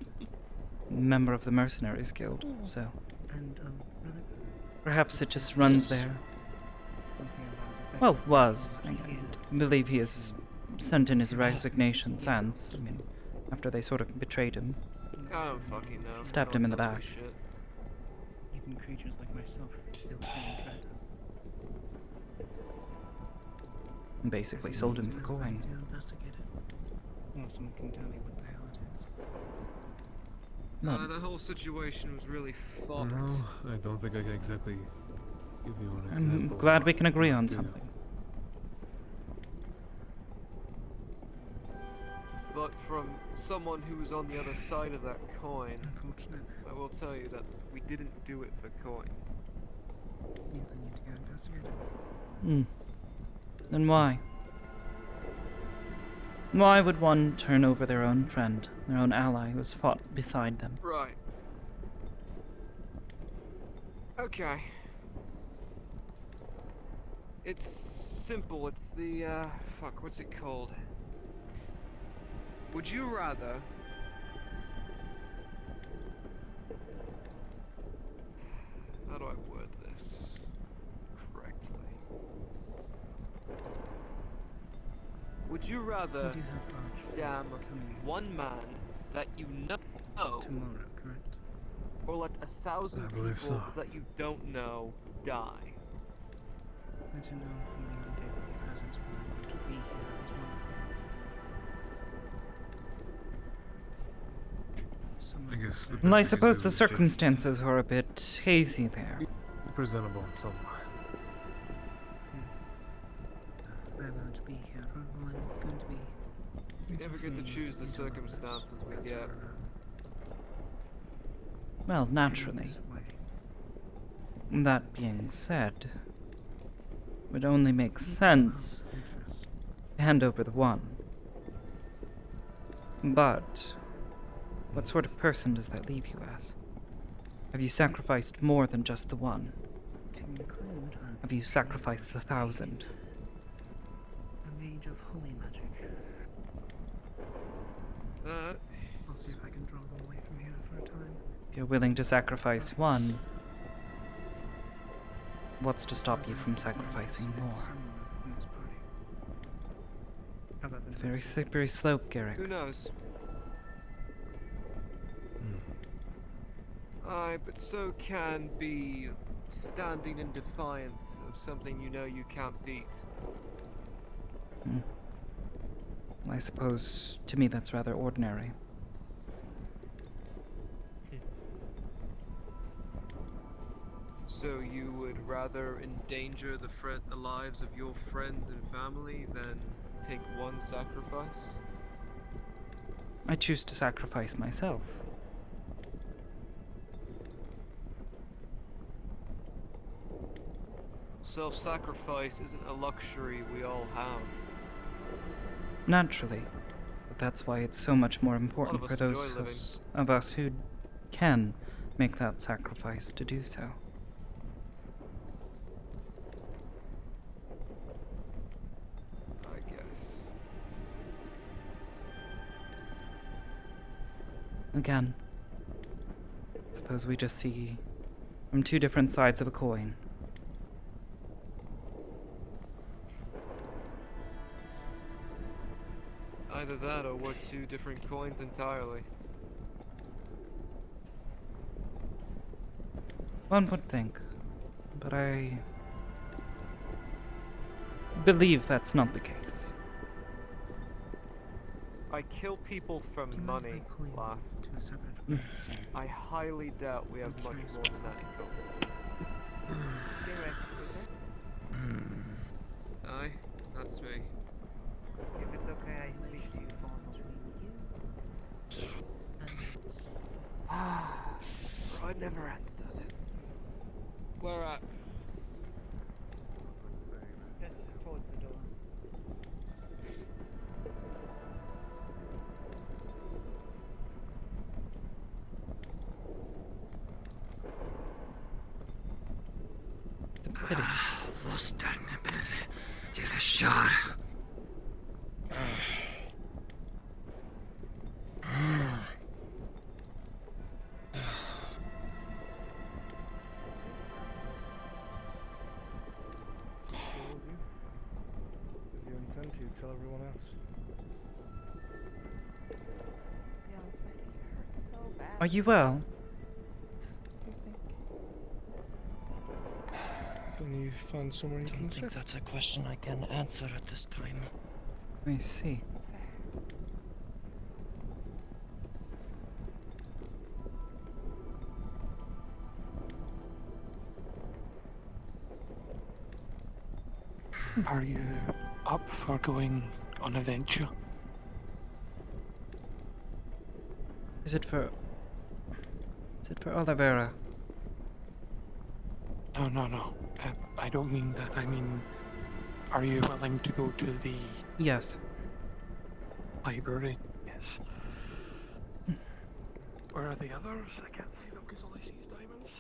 member of the Mercenaries Guild, so perhaps it just runs there. Well, was. I believe he has sent in his resignation since. I mean, after they sort of betrayed him. I don't fucking know. Stabbed him in the back. Even creatures like myself still feel dread. And basically sold him for coin. Well, someone can tell me what the hell it is. That whole situation was really fucked. No, I don't think I can exactly give you an I'm example. glad we can agree on something. But from someone who was on the other side of that coin, I will tell you that we didn't do it for coin. Means I need to go investigate it. Hmm. Then why? Why would one turn over their own friend, their own ally who has fought beside them? Right. Okay. It's simple. It's the, fuck, what's it called? Would you rather... How do I word this correctly? Would you rather damn one man that you know tomorrow, correct? or let 1,000 people that you don't know die? I don't know how many undead will be present when I'm going to be here as one of them. I guess. Well, I suppose the circumstances are a bit hazy there. Presentable in some way. I'm going to be here, or I'm going to be. We never get to choose the circumstances we get. Well, naturally. That being said, it would only make sense to hand over the one. But what sort of person does that leave you as? Have you sacrificed more than just the one? To include. Have you sacrificed the 1,000? A mage of holy magic. I'll see if I can draw them away from here for a time. If you're willing to sacrifice one, what's to stop you from sacrificing more? It's a very slippery slope, Garrick. Who knows? Aye, but so can be standing in defiance of something you know you can't beat. I suppose, to me, that's rather ordinary. So you would rather endanger the lives of your friends and family than take one sacrifice? I choose to sacrifice myself. Self-sacrifice isn't a luxury we all have. Naturally. that's why it's so much more important of for us those enjoy living. of us who can make that sacrifice to do so. I guess. Again, suppose we just see from two different sides of a coin. Either that or we're two different coins entirely. One would think, but I believe that's not the case. I kill people for money, lass. To a separate Mm. place. I highly doubt we have much more than that in common. Aye, that's me. If it's okay, I speak to you Ride never ends, does it? Where at? Just towards the door. It's a pity. If you intend to, tell everyone else. Are you well? Can you find somewhere you I can don't think sit? that's a question I can answer at this time. I see. Are you up for going on a venture? Is it for Oliveira? No. I don't mean that. I mean, are you willing to go to the Yes. library? Yes. Where are the others? I can't see them because all I see is diamonds.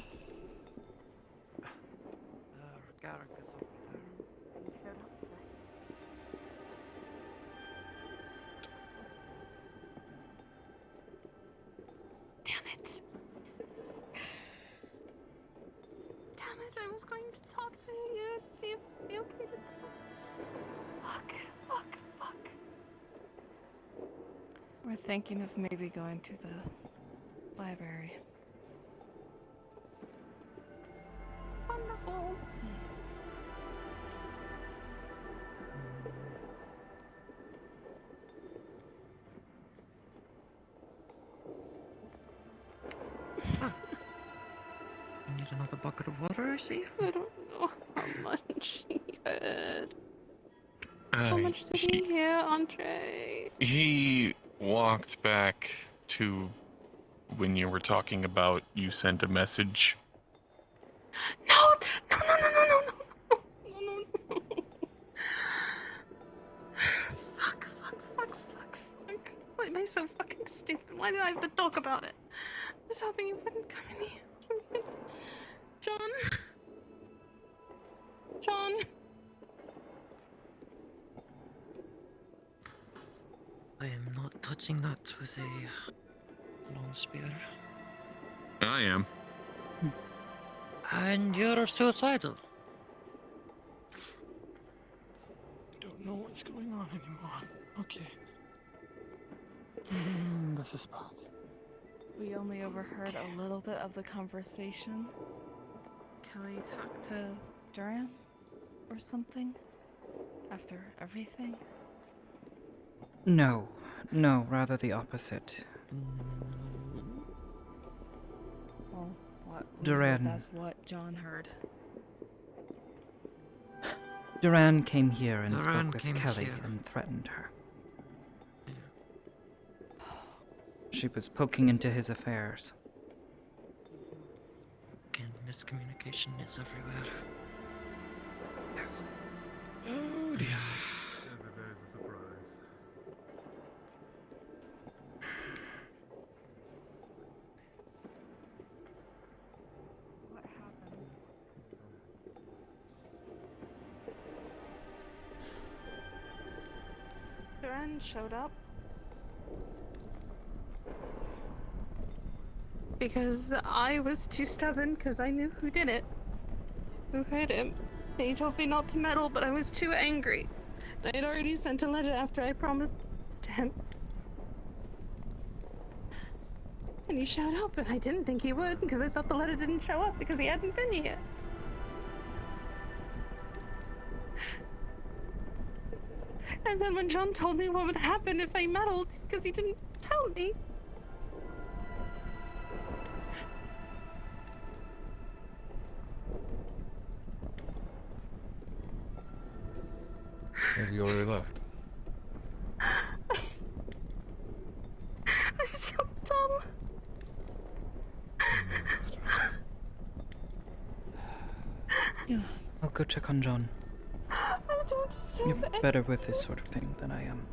Damn it, I was going to talk to you, see if it'd be okay to talk. Fuck. We're thinking of maybe going to the library. Wonderful. You need another bucket of water, I see? I don't know how much he had. How much did he hear, Andre? He walked back to when you were talking about you sent a message. No. Fuck. Why am I so fucking stupid? Why did I have to talk about it? I was hoping you wouldn't come in here. John. I am not touching that with a long spear. I am. And you're suicidal. Don't know what's going on anymore. Okay. This is bad. We only overheard a little bit of the conversation. Kelly talked to Duran or something after everything. No, rather the opposite. Well, Duran. That's what John heard. Duran came here and Duran spoke with came Kelly here. and threatened her. She was poking into his affairs. Again, miscommunication is everywhere. Yes. Oh dear. There's a surprise. anyone showed up? Because I was too stubborn because I knew who did it. Who hurt him. And he told me not to meddle, but I was too angry. I had already sent a letter after I promised him. And he showed up, and I didn't think he would because I thought the letter didn't show up because he hadn't been here. And then when John told me what would happen if I meddled, because he didn't tell me. Has he already left? I'm so dumb. Yeah, I'll go check on John. I don't deserve You're it. better with this sort of thing than I am.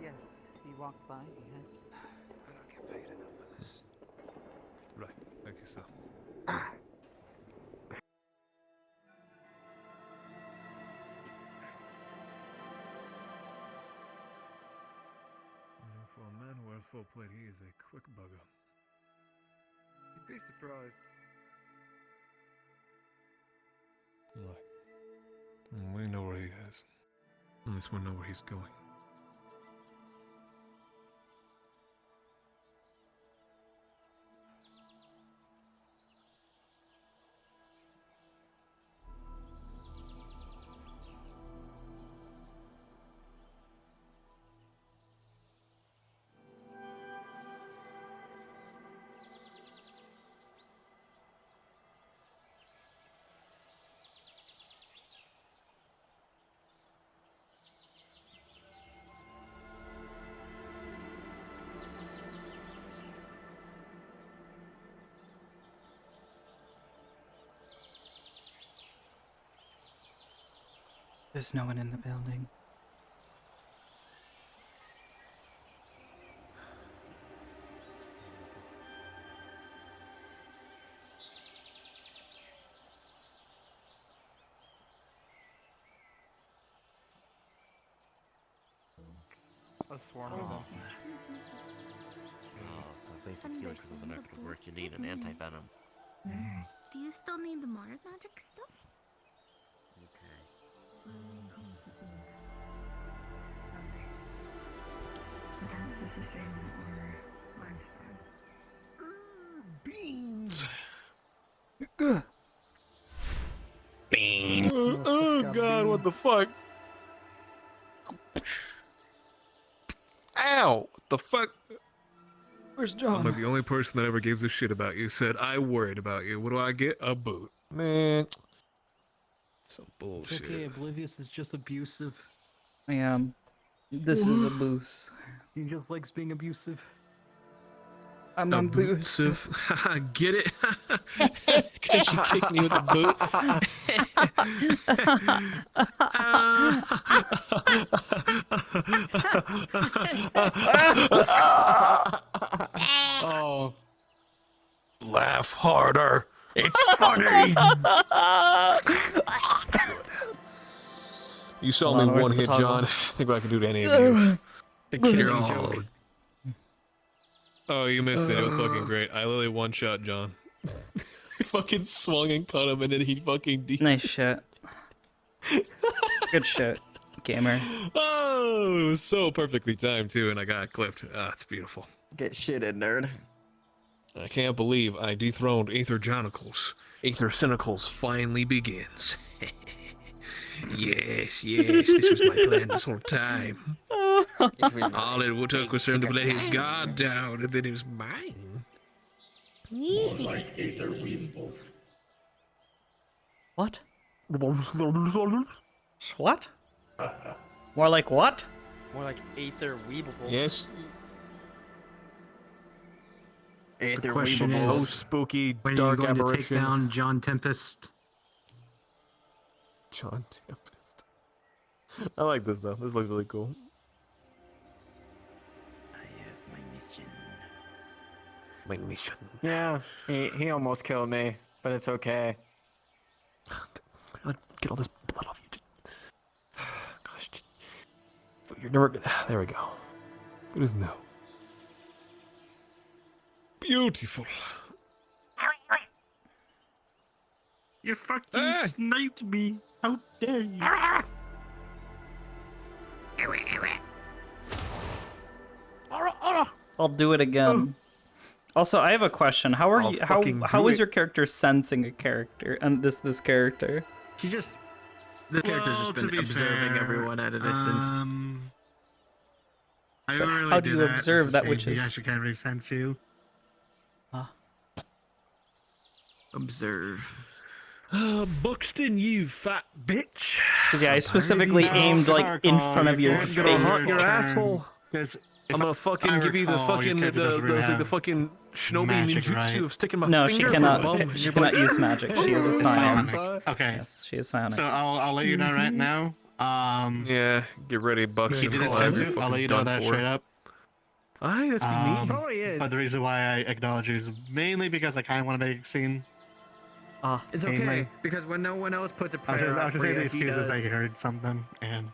Yes, he walked by, yes. I don't get paid enough for this. Right, thank you, sir. For a man who wears full plate, he is a quick bugger. You'd be surprised. Right. We know where he is. At least we know where he's going. There's no one in the building. A swarm of them. Oh, so basic healing crystals are not going to work. You need an anti-venom. Do you still need the more magic stuff? Okay. Downstairs the same or Beans! Beans. Oh god, what the fuck? Ow! What the fuck? Where's I'm John? like the only person that ever gives a shit about you said, I worried about you. What do I get? A boot. Man. Some bullshit. It's okay, Oblivious is just abusive. I am. This is a boost. He just likes being abusive. I'm on boost. Haha, get it? Because you kicked me with a boot. Oh. Laugh harder. It's funny. You saw me one hit, John. Think what I can do to any of you. The kid You're joke. all... Oh, you missed it. It was fucking great. I literally one-shot John. I fucking swung and cut him, and then he fucking... Nice shit. Good shit, gamer. Oh, it was so perfectly timed, too, and I got clipped. Ah, it's beautiful. Get shitted, nerd. I can't believe I dethroned Aether Chronicles. Aether Cynicals finally begins. Yes, this was my plan this whole time. All it took was for him to let his guard down, and then it was mine. More like Aether Weebles. What? What? More like what? More like Aether Weeble. Yes. The question is, oh, spooky, when dark are you going to take apparition. down John Tempest? John Tempest. I like this though. This looks really cool. My mission. Yeah, he almost killed me, but it's okay. get all this blood off you. Gosh, you're never gonna. There we go. Good as new. Beautiful. You fucking sniped me. How dare you? I'll do it again. Also, I have a question. How are I'll you? fucking How do is it. your character sensing a character and this character? She just the character's just to been be observing fair, everyone at a distance. I But don't really how do do you that observe as a that which sneak. is- I actually can't really sense you. Observe. Buxton, you fat bitch. Because yeah, I specifically aimed like in front of your You're gonna hunt face. your asshole. I'm gonna fucking give you the fucking the fucking shinobi magic, ninjutsu right? of sticking my No, finger she in your bum cannot. and She you're cannot like, use magic. She is a It's psionic. psionic. Okay. Yes, she is psionic. So I'll let you know right now. Yeah, get ready, Buxton. He didn't sense it. I'll let you know that straight up. Aye, that's me. Probably is. But the reason why I acknowledge you is mainly because I kind of want to make a scene. It's okay Mainly. because when no one else puts a I was prayer just, I out was just for saying you, the excuse is he I does. heard something, and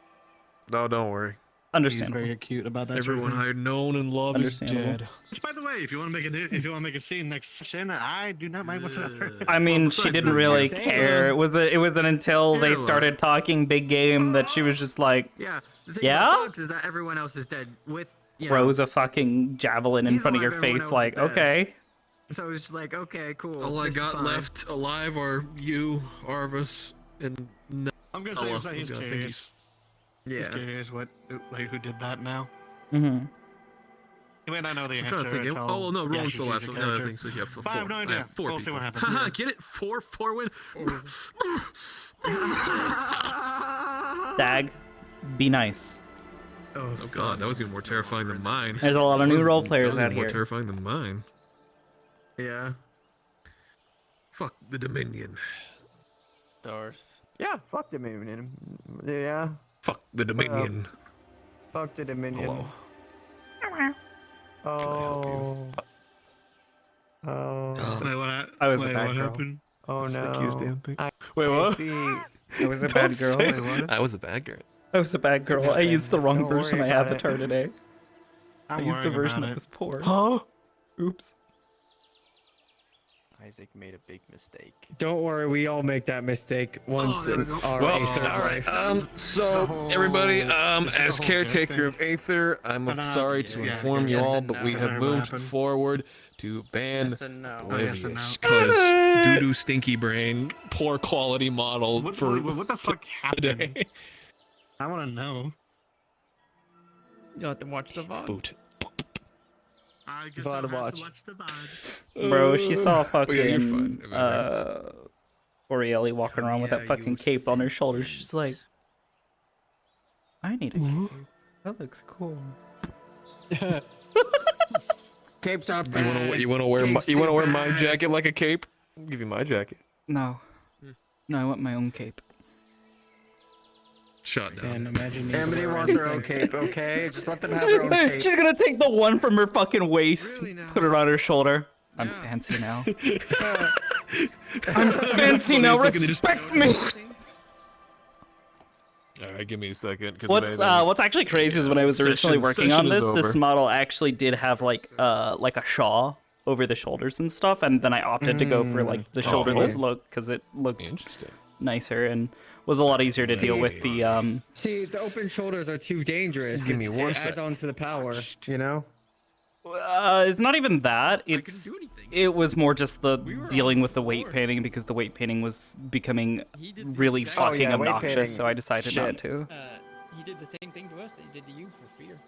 No, don't worry. he's Understandable. very acute about that. Everyone sort of I had known and loved is Understandable. dead. Which, by the way, if you want to make a scene next session, I do not mind whatsoever. I mean, she didn't really care. It wasn't until they started talking big game that she was just like, Yeah. The thing Yeah? about Bugs is that everyone else is dead. With you know, throws a fucking javelin in He's front of your alive, everyone face, else like, is dead. okay. So it's just like, okay, cool. All I this is got fine. left alive are you, Arvis, and I'm gonna say is that he's I think curious. He's Yeah. curious who did that now. Mm-hmm. He might not know the I'm answer trying to think. until Oh well, no, he Roland's actually still sees left. the No, I character. think so. Yeah, But I have no I idea. have 4 We'll see people. what happens. Haha, get it? 4 win. Dag, be nice. Oh god, that was even more terrifying than mine. There's a lot of new role players that was out even more here. terrifying than mine. Yeah. Fuck the Dominion. Darth. Yeah, fuck the Dominion. Yeah. Fuck the Dominion. Fuck the Dominion. Hello. Oh. Oh. Wait, what? I was a wait, bad what girl. happened? Oh no. Wait, what? I was a bad girl. I was a bad girl. I was a bad girl. I used the wrong Don't version of worry my about it. avatar today. I I'm used the worrying version about that it. was poor. Huh? Oops. Isaac made a big mistake. Don't worry, we all make that mistake once in our Well, Aether alright, life. so everybody, this is the as whole caretaker good of Aether, I'm But, sorry to yeah, inform you yes all, and but no. we Yes, have and what moved happened? forward to ban Yes and no. Yes and Oblivious, no. because doo-doo stinky brain, poor quality model What, for what the fuck today. happened? I want to know. You'll have to watch the VOD. Boot. I guess VOD I'll have watch. to watch the VOD. Bro, she saw But yeah, you're fucking fine. Orieli walking around with Yeah, that fucking you cape on her shoulders. sentient. She's like, I need a cape. That looks cool. Capes are bad. You wanna wear my, Capes you wanna too wear my bad. jacket like a cape? I'll give you my jacket. No. No, I want my own cape. Shot down. And imagine Amity wants their own cape, okay? Just let them have their own cape. She's gonna take the one from her fucking waist, Really now? put it on her shoulder. I'm Yeah. fancy now. I'm fancy now. Respect me. All right, give me a second. What's actually crazy is when I was originally working on session this, is this over. model actually did have like a shawl over the shoulders and stuff, and then I opted to go for like the shoulderless look because it looked Interesting. nicer and was a lot easier to deal with the See, the open shoulders are too dangerous. Give me one it adds sec. on to the power, you know? it's not even that. It's do anything. it was more just the were dealing on with the the weight floor. painting because the weight painting was becoming He did the really exact fucking yeah, weight obnoxious, painting. so I decided not Shit. to. He did the same thing to us that he did to you for fear.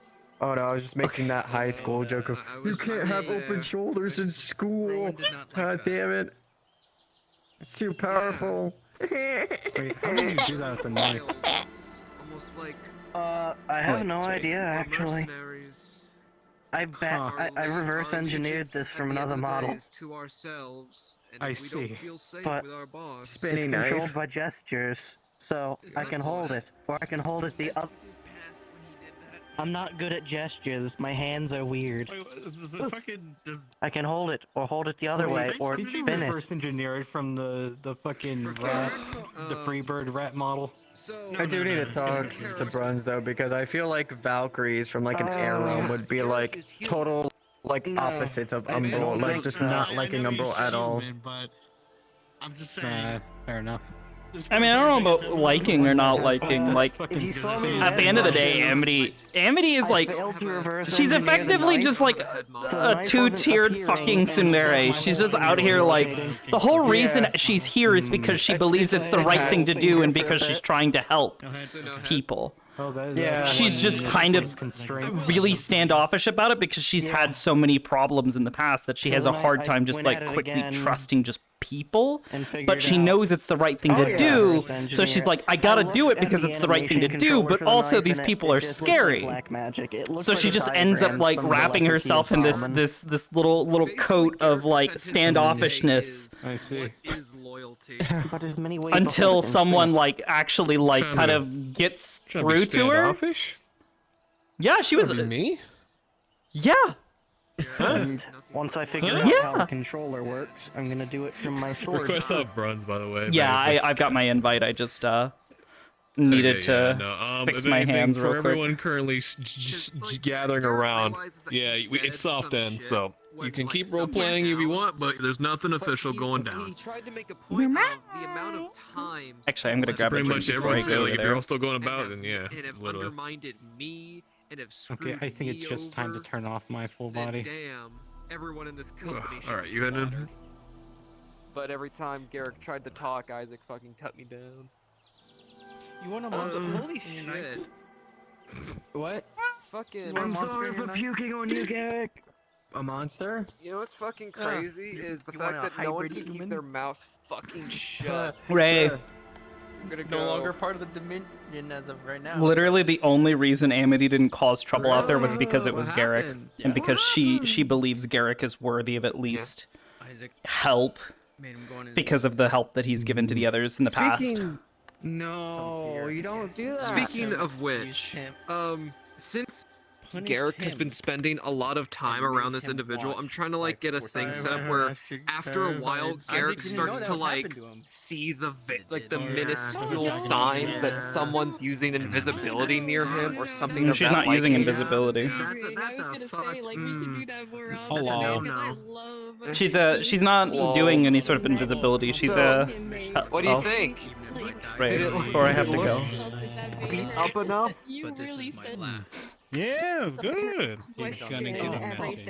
Oh no, I was just making that high school joke of, I you was can't just have saying, open shoulders in school. Rowan did not like God that. damn it. It's too powerful. Wait, how did you do that with the knife? It's almost like I have no idea, actually. mercenaries I are I living reverse our engineered allegiance this at from the end another of the model. days to ourselves, and I if we see, don't feel safe but with our boss. Spinning It's knife. controlled by gestures, so Is I that can hold it, or I can hold it the other. I'm not good at gestures. My hands are weird. The fucking. I can hold it, or hold it the other way, or Did you spin it. reverse engineer it from the fucking rat, the Freebird rat model? I do need to talk to Bruns though, because I feel like Valkyries from like an Arrow would be like total like opposites of Umbral, like just not liking Umbral at all. But I'm just saying. Fair enough. I mean, I don't know about liking or not liking. Like, at the end of the day, Amity is like, she's effectively just like a two-tiered fucking tsundere. She's just out here like, the whole reason she's here is because she believes it's the right thing to do and because she's trying to help people. Yeah. She's just kind of really standoffish about it because she's had so many problems in the past that she has a hard time just like quickly trusting just people, but she knows it's the right thing to do, so she's like, I gotta do it because it's the right thing to do, but also these people are scary. So she just ends up like wrapping herself in this little coat of like standoffishness. I see. Until someone like actually like kind of gets through to her. Yeah, she was me. Yeah. And once I figure out how the controller works, I'm gonna do it from my sword. Request off Bruns, by the way. Yeah, I've got my invite. I just needed to fix my hands real quick. For everyone currently gathering around, it's soft end, so you can keep role playing if you want, but there's nothing official going down. He tried to make a point of the amount of times. Actually, I'm gonna grab pretty a much drink before I everyone's go feeling. If there. you're all still going about, then yeah, And have literally. undermined me and have Okay, screwed I think it's me just time to over, turn off my full then body. damn, everyone in this company should Alright, be you heading in? slaughtered. But every time Garrick tried to talk, Isaac fucking cut me down. You want holy shit. What? Fucking. I'm sorry for puking on you, Garrick. A monster? You know what's fucking crazy is the you fact want a that no one hybrid can keep human? their mouth fucking shut. Ray. I'm gonna No go. longer part of the Dominion as of right now. Literally, the only reason Amity didn't cause trouble out there was because it was Garrick, and because she believes Garrick is worthy of at least help because of the help that he's given to the others in the past. No, you don't do that. Speaking of which, since Garrick has been spending a lot of time around this individual, I'm trying to like get a thing set up where after a while Garrick starts to like see the minuscule signs that someone's using invisibility near him or something of She's that not using liking. invisibility. That's a fucked. She's not doing any sort of invisibility. She's What do you think? Right before I have to go. Beat up enough? You really said Yeah, it's good. You're gonna get a message.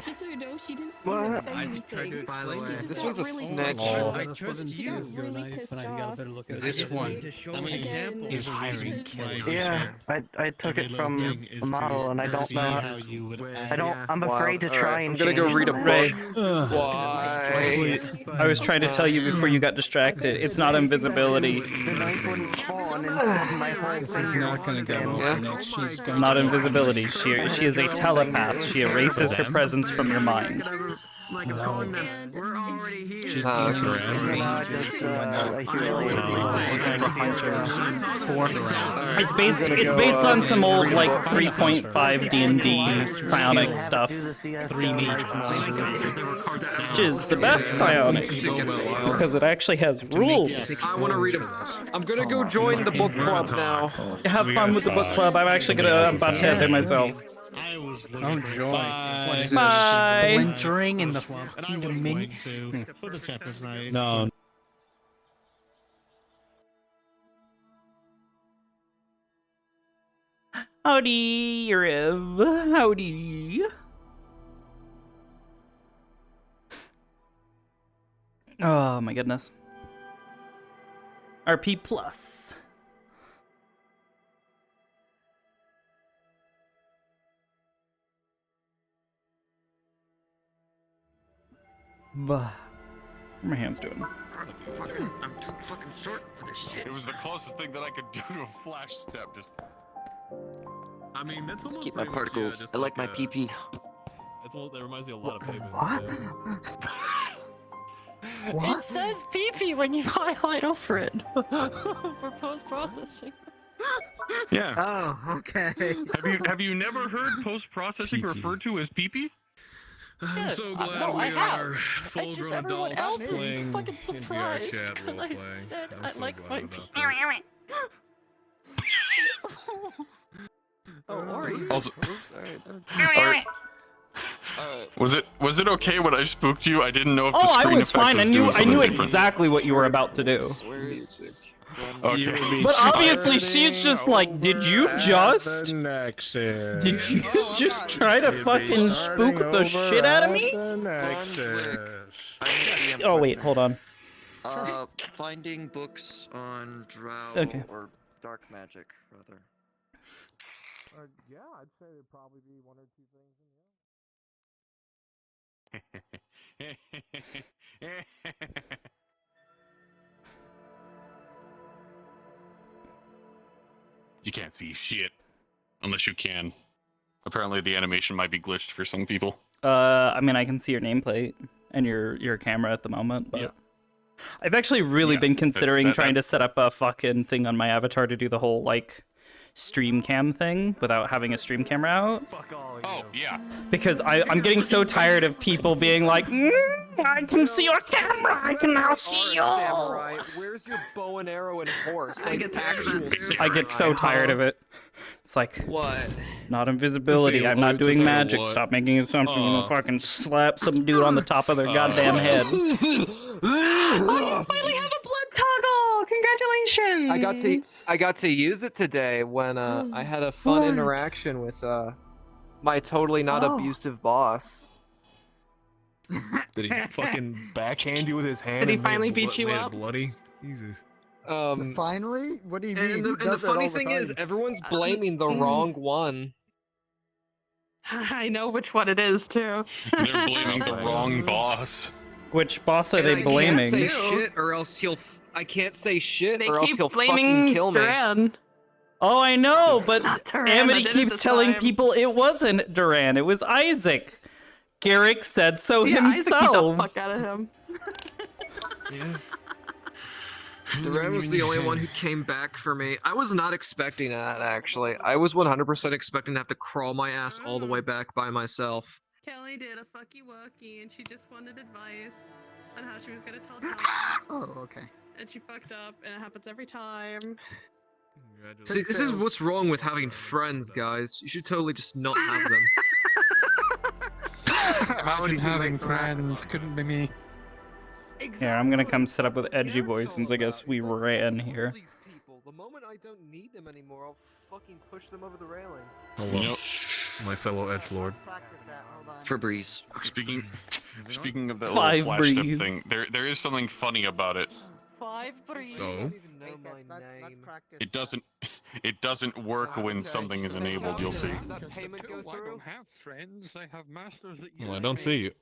Just so you know, she didn't even say anything. By the way, This one's a snitch. I trust you. She got really pissed off. This one is hiring Kelly. Yeah, I took it from a model, and I don't know. I'm afraid to try and. I'm gonna go read a book. Why? I was trying to tell you before you got distracted. It's not invisibility. This is not gonna go well, Nick. It's not invisibility. She is a telepath. She erases her presence from your mind. We're already here. She's It's based on some old like 3.5 D&D psionic stuff. 3 mages. Which is the best psionics because it actually has rules. I want to read them. I'm gonna go join the book club now. Have fun with the book club. I'm about to head there myself. I was Oh, joy. What is it? Bye. Splintering in the and I was going to put the tap aside. No. Howdy, Rev. Howdy. Oh my goodness. RP plus. Bah. What are my hands doing? I'm too fucking short for this shit. It was the closest thing that I could do to a flash step. Just. I mean, that's almost Keep my pretty much, particles. just I like my a- PP. That reminds me a lot of pavement. It says PP when you highlight over it for post-processing. Yeah. Oh, okay. Have you never heard post-processing referred to as pee-pee? I'm so glad no, I we have. are It's full-grown just everyone adults else is playing fucking in VR surprised chat when I role-playing. said I'm I so like glad my about this. Oh, Ori. Also, Alright. was it okay when I spooked you? I didn't know if the Oh, I screen was effect fine. was I doing knew something different. exactly what you were about to do. Okay. But obviously, she's just like, did you just? Nexus. Did you just try to fucking spook the shit out of me? Oh wait, hold on. Finding books on Drow Okay. or dark magic, rather. Yeah, I'd say it'd probably be one or two things in here. You can't see shit. Unless you can. Apparently the animation might be glitched for some people. I mean, I can see your nameplate and your camera at the moment, but I've actually really been considering trying to set up a fucking thing on my avatar to do the whole like stream cam thing without having a stream camera out. Oh, yeah. Because I'm getting so tired of people being like, I can see your camera, I can now see you. Samurai, where's your bow and arrow and horse? Like actual I get so tired of it. It's like, what? Not invisibility. I'm not doing magic. Stop making assumptions. I'm gonna fucking slap some dude on the top of their goddamn head. Oh, you finally have a blood toggle! Congratulations! I got to use it today when I had a fun interaction with my totally not abusive boss. Did he fucking backhand you with his hand? Did he and made finally it beat you made it up? Bloody? Jesus. Finally? What do you mean? And the funny thing is, everyone's blaming the wrong one. I know which one it is too. They're blaming the wrong boss. Which boss are And they I blaming? can't say shit, or else he'll. I can't say shit, They or else keep he'll blaming fucking kill me. Duran. Oh, I know, but not Duran, I Amity did it keeps this telling time. people it wasn't Duran. It was Isaac. Garrick said so Yeah, Isaac beat the himself. fuck out of him. Duran was the only one who came back for me. I was not expecting that, actually. I was 100% expecting to have to crawl my ass all the way back by myself. Kelly did a fucky wucky and she just wanted advice on how she was gonna tell Kelly. Oh, okay. And she fucked up, and it happens every time. See, this is what's wrong with having friends, guys. You should totally just not have them. Imagine having friends. Couldn't be me. Here, I'm gonna come set up with Edgy Boy since I guess we ran here. The moment I don't need them anymore, I'll fucking push them over the railing. Hello, my fellow edgelord. Febreze. Speaking of that Five little flash step breeze. thing, there is something funny about it. 5 breeze. Oh. It doesn't work when something is enabled. You'll see. I don't have friends. I have masters that use Well, I don't see you.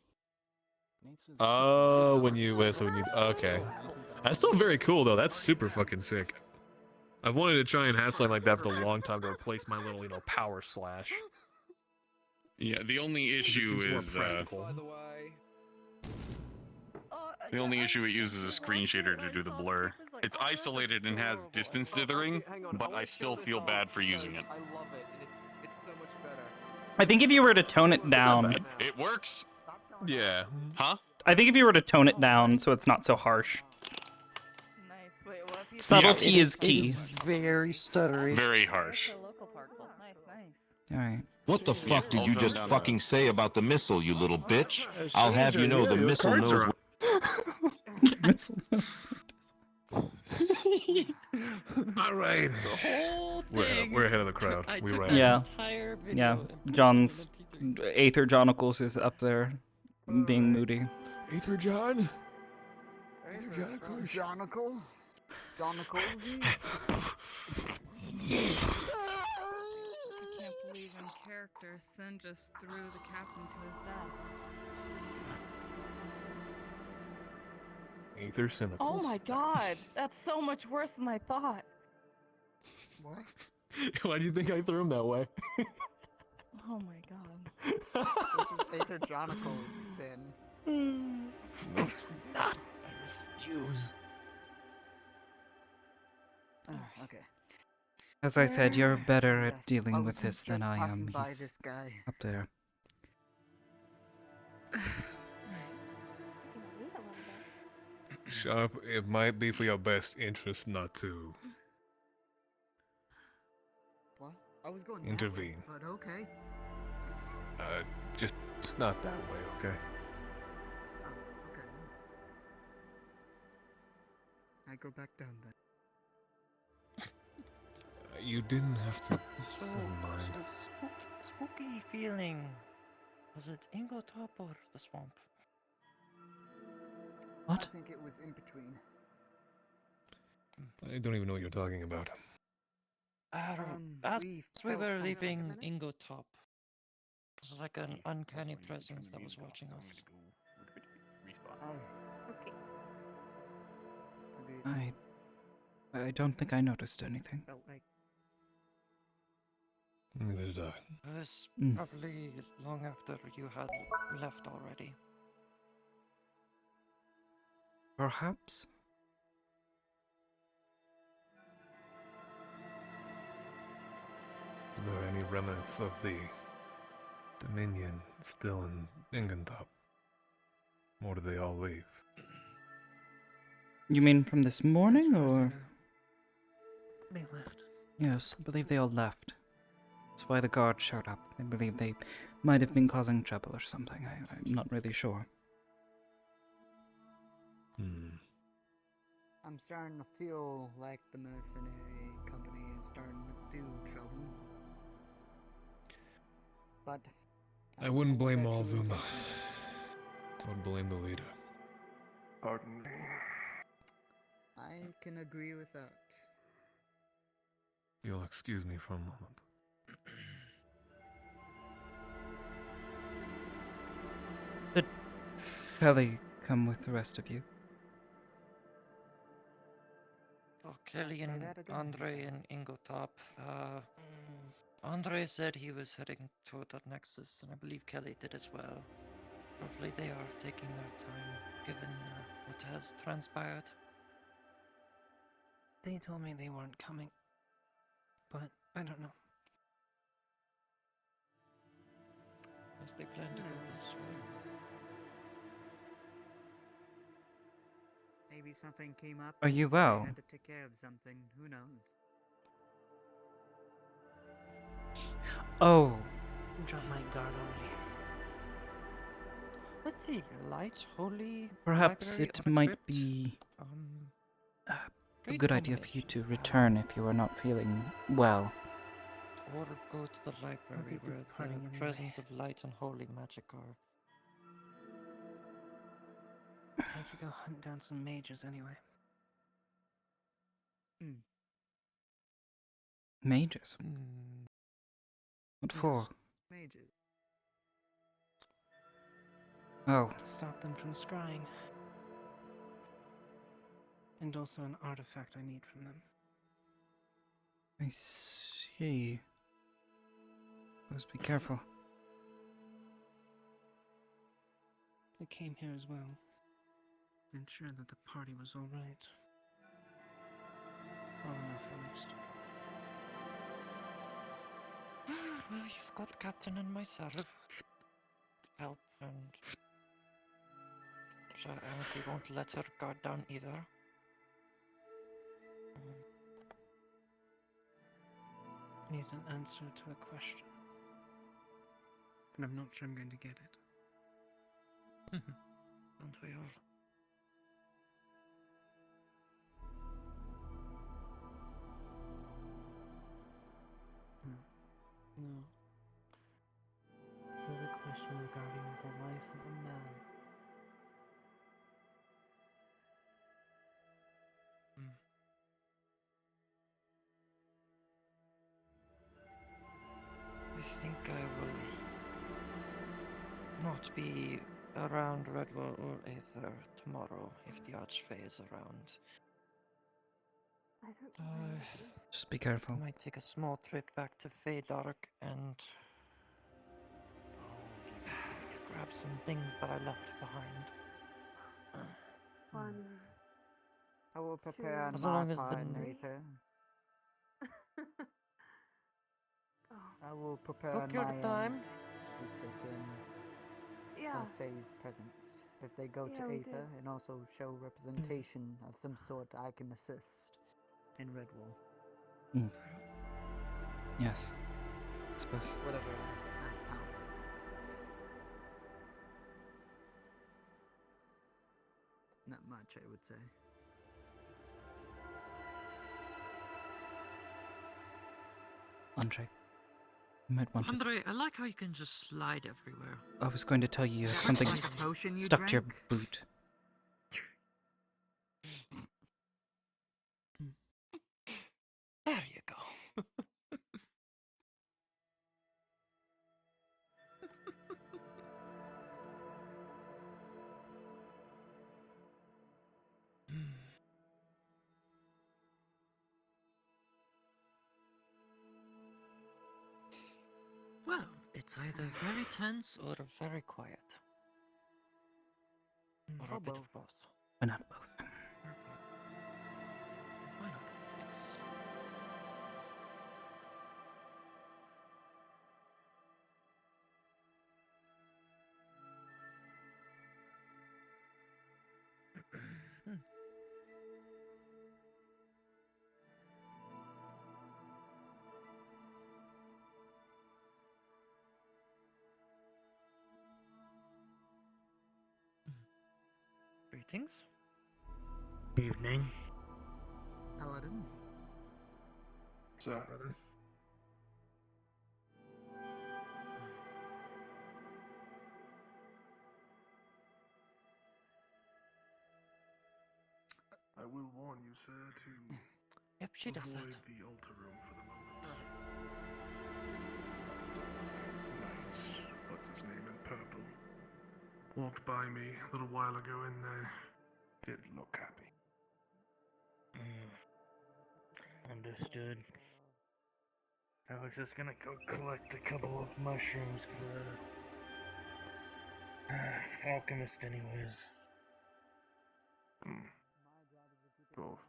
Oh, when you okay. That's still very cool though. That's super fucking sick. I've wanted to try and have something like that for a long time to replace my little, power slash. Yeah, the only issue Seems more is practical. the only issue it uses a screen shader to do the blur. It's isolated and has distance dithering, but I still feel bad for using it. I love it, and it's so much better. I think if you were to tone it down, It works. Yeah. Huh? I think if you were to tone it down so it's not so harsh. Subtlety is key. Very stuttery. Very harsh. Alright. What the fuck did you just fucking say about the missile, you little bitch? I'll have you know the missile knows. All right. We're ahead of the crowd. We ran. Yeah. John's Aether Chronicles is up there, being moody. Aether John. Aether Jonicle? Jonicles? I can't believe in character Sin just threw the captain to his death. Aether Cynicals. Oh my god, that's so much worse than I thought. What? Why do you think I threw him that way? Oh my god. This is Aether Jonicles, Sin. No, it's not. I refuse. Okay. As I said, you're better Yes, at dealing I with was this than just I passing am. by He's this guy. up there. Sharp, it might be for your best interest not to What? I was going intervene. that way, but okay. Just not that way, okay? Oh, okay then. I go back down then. You didn't have to. So, Never mind. so spooky feeling. Was it Ingo Top or the swamp? What? I think it was in between. I don't even know what you're talking about. As We we felt were something. leaving Ingo Top, it was like an uncanny presence that was watching us. Okay. I don't think I noticed anything. Felt like Neither did I. It was Mm. probably long after you had left already. Perhaps? Is there any remnants of the Dominion still in Ingentop? Or did they all leave? You mean from this morning, or? They left. Yes, I believe they all left. That's why the guard showed up. I believe they might have been causing trouble or something. I'm not really sure. I'm starting to feel like the mercenary company is starting to do trouble. But I wouldn't blame all of them. I would blame the leader. Pardon me. I can agree with that. You'll excuse me for a moment. Did Kelly come with the rest of you? Oh, Kelly and Andre and Ingo Top. Andre said he was heading toward that Nexus, and I believe Kelly did as well. Probably they are taking their time, given what has transpired. They told me they weren't coming, but I don't know. Yes, they plan to go this way. Maybe something came up. Are you and well? They had to take care of something. Who knows? Oh. Drop my guard already. Let's see, light, holy. Perhaps library, it might unequipped. be a Great good idea for you to return if you are not feeling well. Or go to the library where the presence of light and holy magic are. I could go hunt down some mages anyway. Mages? What for? Mages. Oh. To stop them from scrying. And also an artifact I need from them. I see. Must be careful. I came here as well. Ensure that the party was all right. Well enough, at least. Well, you've got Captain and myself. Help, and Amity won't let her guard down either. Need an answer to a question. But I'm not sure I'm going to get it. Don't we all? No. This is a question regarding the life of a man. I think I will not be around Redwell or Aether tomorrow if the Archfey is around. Just be careful. I might take a small trip back to Feydark and grab some things that I left behind. I will prepare As my long as part the in Aether. I will prepare Took on your my time. end to take in Yeah. Faye's presence. If they go Yeah, to we Aether did. and also show representation of some sort, I can assist in Redwall. Yes. I suppose. Whatever I have power. Not much, I would say. Andre, you might want to. Andre, I like how you can just slide everywhere. I was going to tell you Is have that something like a potion you stuck to your drank? boot. There you go. Well, it's either very tense or very quiet. Or a bit of both. Why not both? Or both. Why not? Yes. Greetings. Evening. Paladin. Sir. Brother. I will warn you, sir, to Yep, she does avoid that. the altar room for the moment. Knight, what's his name in purple? Walked by me a little while ago in there. Didn't look happy. Understood. I was just gonna go collect a couple of mushrooms for alchemist anyways. Both.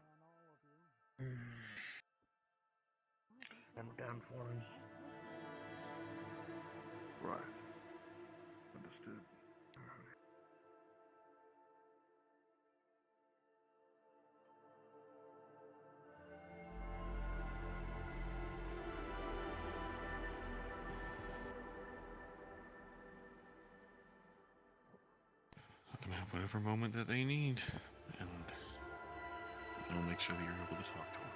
I'm down for him. Right. Understood. Let them have whatever moment that they need, and then I'll make sure that you're able to talk to them.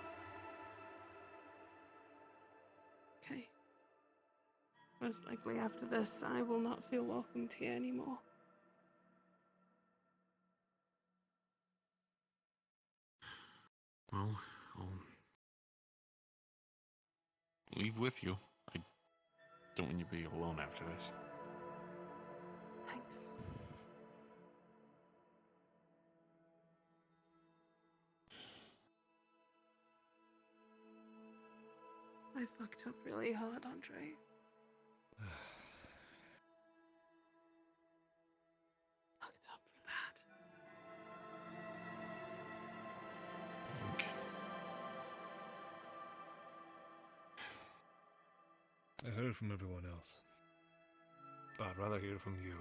Okay. Most likely after this, I will not feel welcomed here anymore. Well, I'll leave with you. I don't want you to be alone after this. Thanks. I fucked up really hard, Andre. Fucked up real bad. I heard from everyone else. But I'd rather hear from you.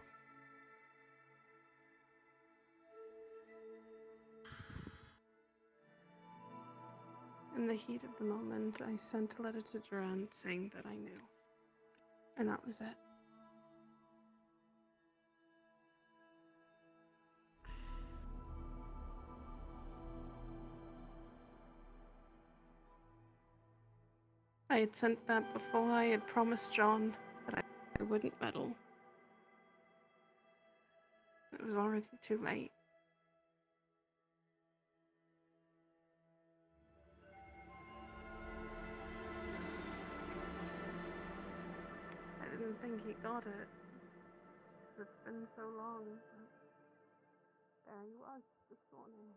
In the heat of the moment, I sent a letter to Duran saying that I knew. And that was it. I had sent that before I had promised John that I wouldn't meddle. It was already too late. I didn't think he got it. It's been so long. There he was this morning.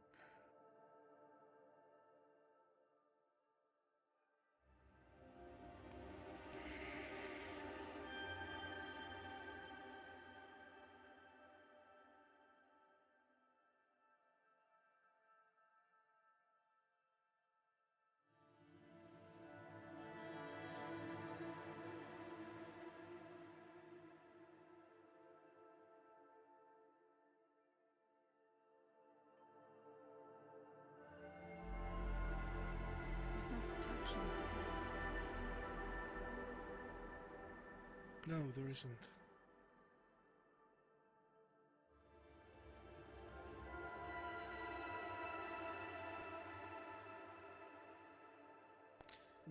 No, there isn't.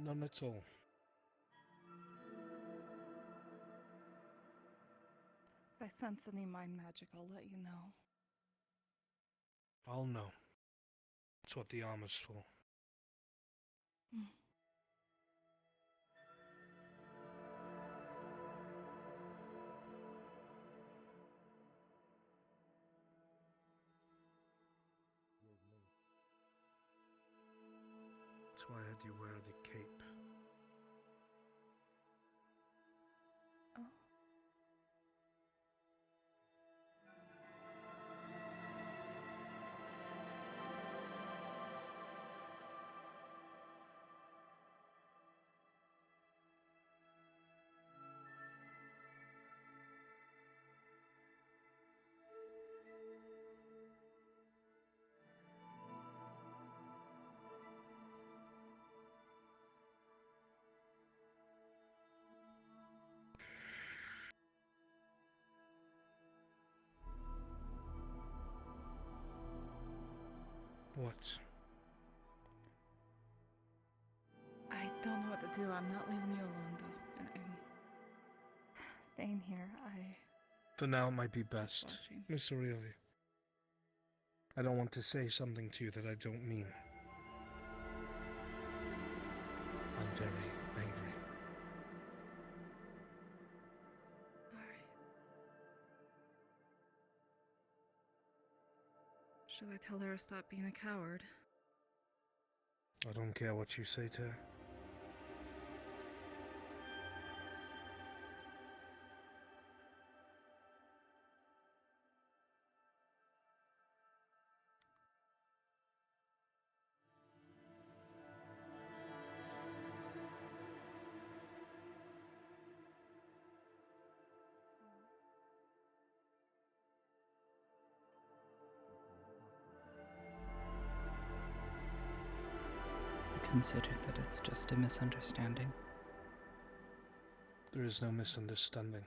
None at all. If I sense any mind magic, I'll let you know. I'll know. That's what the armor's for. Hmm. That's why I had you wear the cape. Oh. What? I don't know what to do. I'm not leaving you alone, though. And I'm staying here. For now, it might be best. Miss Aurelia. I don't want to say something to you that I don't mean. I'm very angry. Alright. Should I tell her to stop being a coward? I don't care what you say to her. I considered that it's just a misunderstanding. There is no misunderstanding.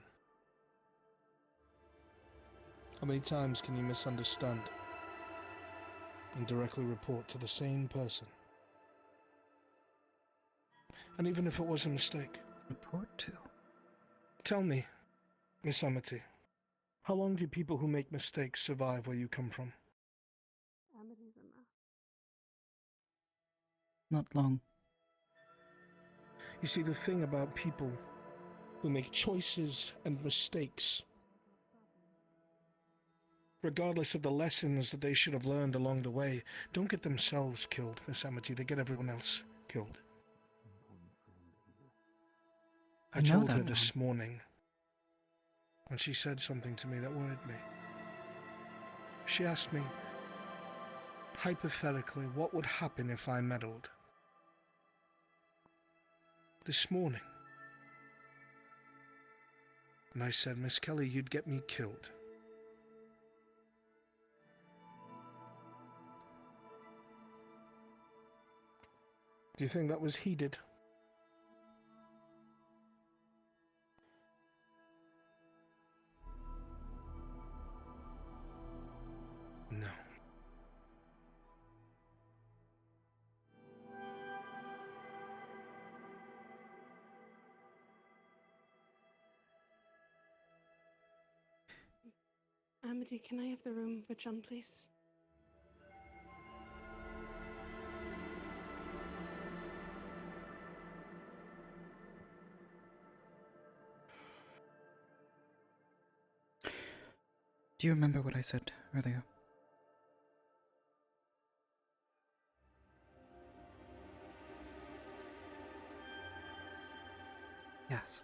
How many times can you misunderstand and directly report to the same person? And even if it was a mistake. Report to? Tell me, Miss Amity, how long do people who make mistakes survive where you come from? Amity's a mess. Not long. You see, the thing about people who make choices and mistakes, regardless of the lessons that they should have learned along the way, don't get themselves killed, Miss Amity. They get everyone else killed. I know told that her now. this morning, and she said something to me that worried me. She asked me, hypothetically, what would happen if I meddled? This morning. And I said, Miss Kelly, you'd get me killed. Do you think that was heeded? No. Amity, can I have the room with John, please? Do you remember what I said earlier? Yes.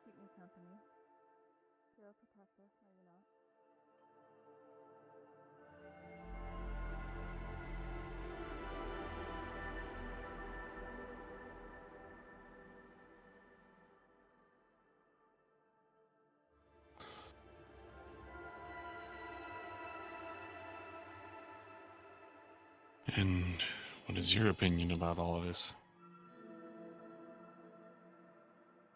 Keep me company. You're a protector, are you not? And what is your opinion about all of this?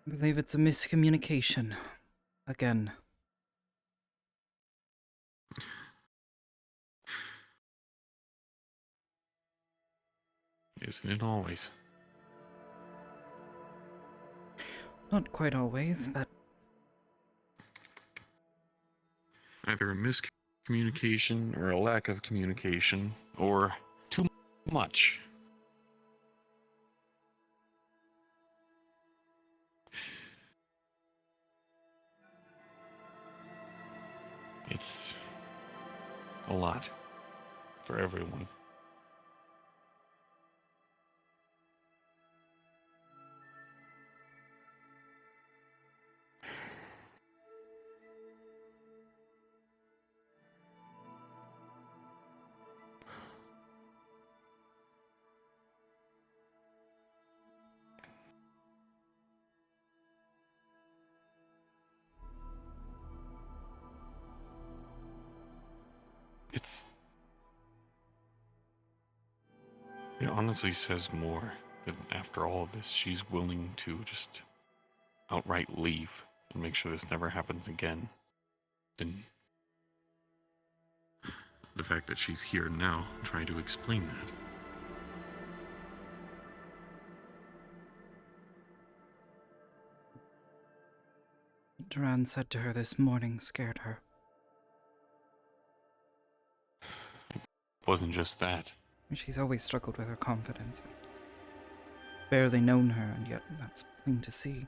I believe it's a miscommunication. Again. Isn't it always? Not quite always, but Either a miscommunication or a lack of communication, or too much. It's a lot for everyone. It honestly says more that after all of this, she's willing to just outright leave and make sure this never happens again than the fact that she's here now trying to explain that. what Duran said to her this morning scared her. It wasn't just that. She's always struggled with her confidence. Barely known her, and yet that's plain to see.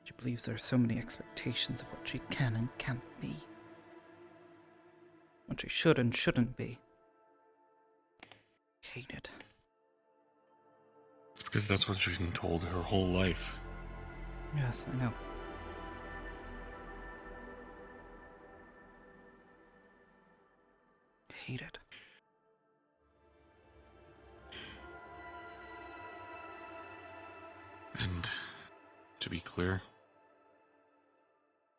She believes there are so many expectations of what she can and can't be. What she should and shouldn't be. Hate it. It's because that's what she's been told her whole life. Yes, I know. Hate it. And to be clear,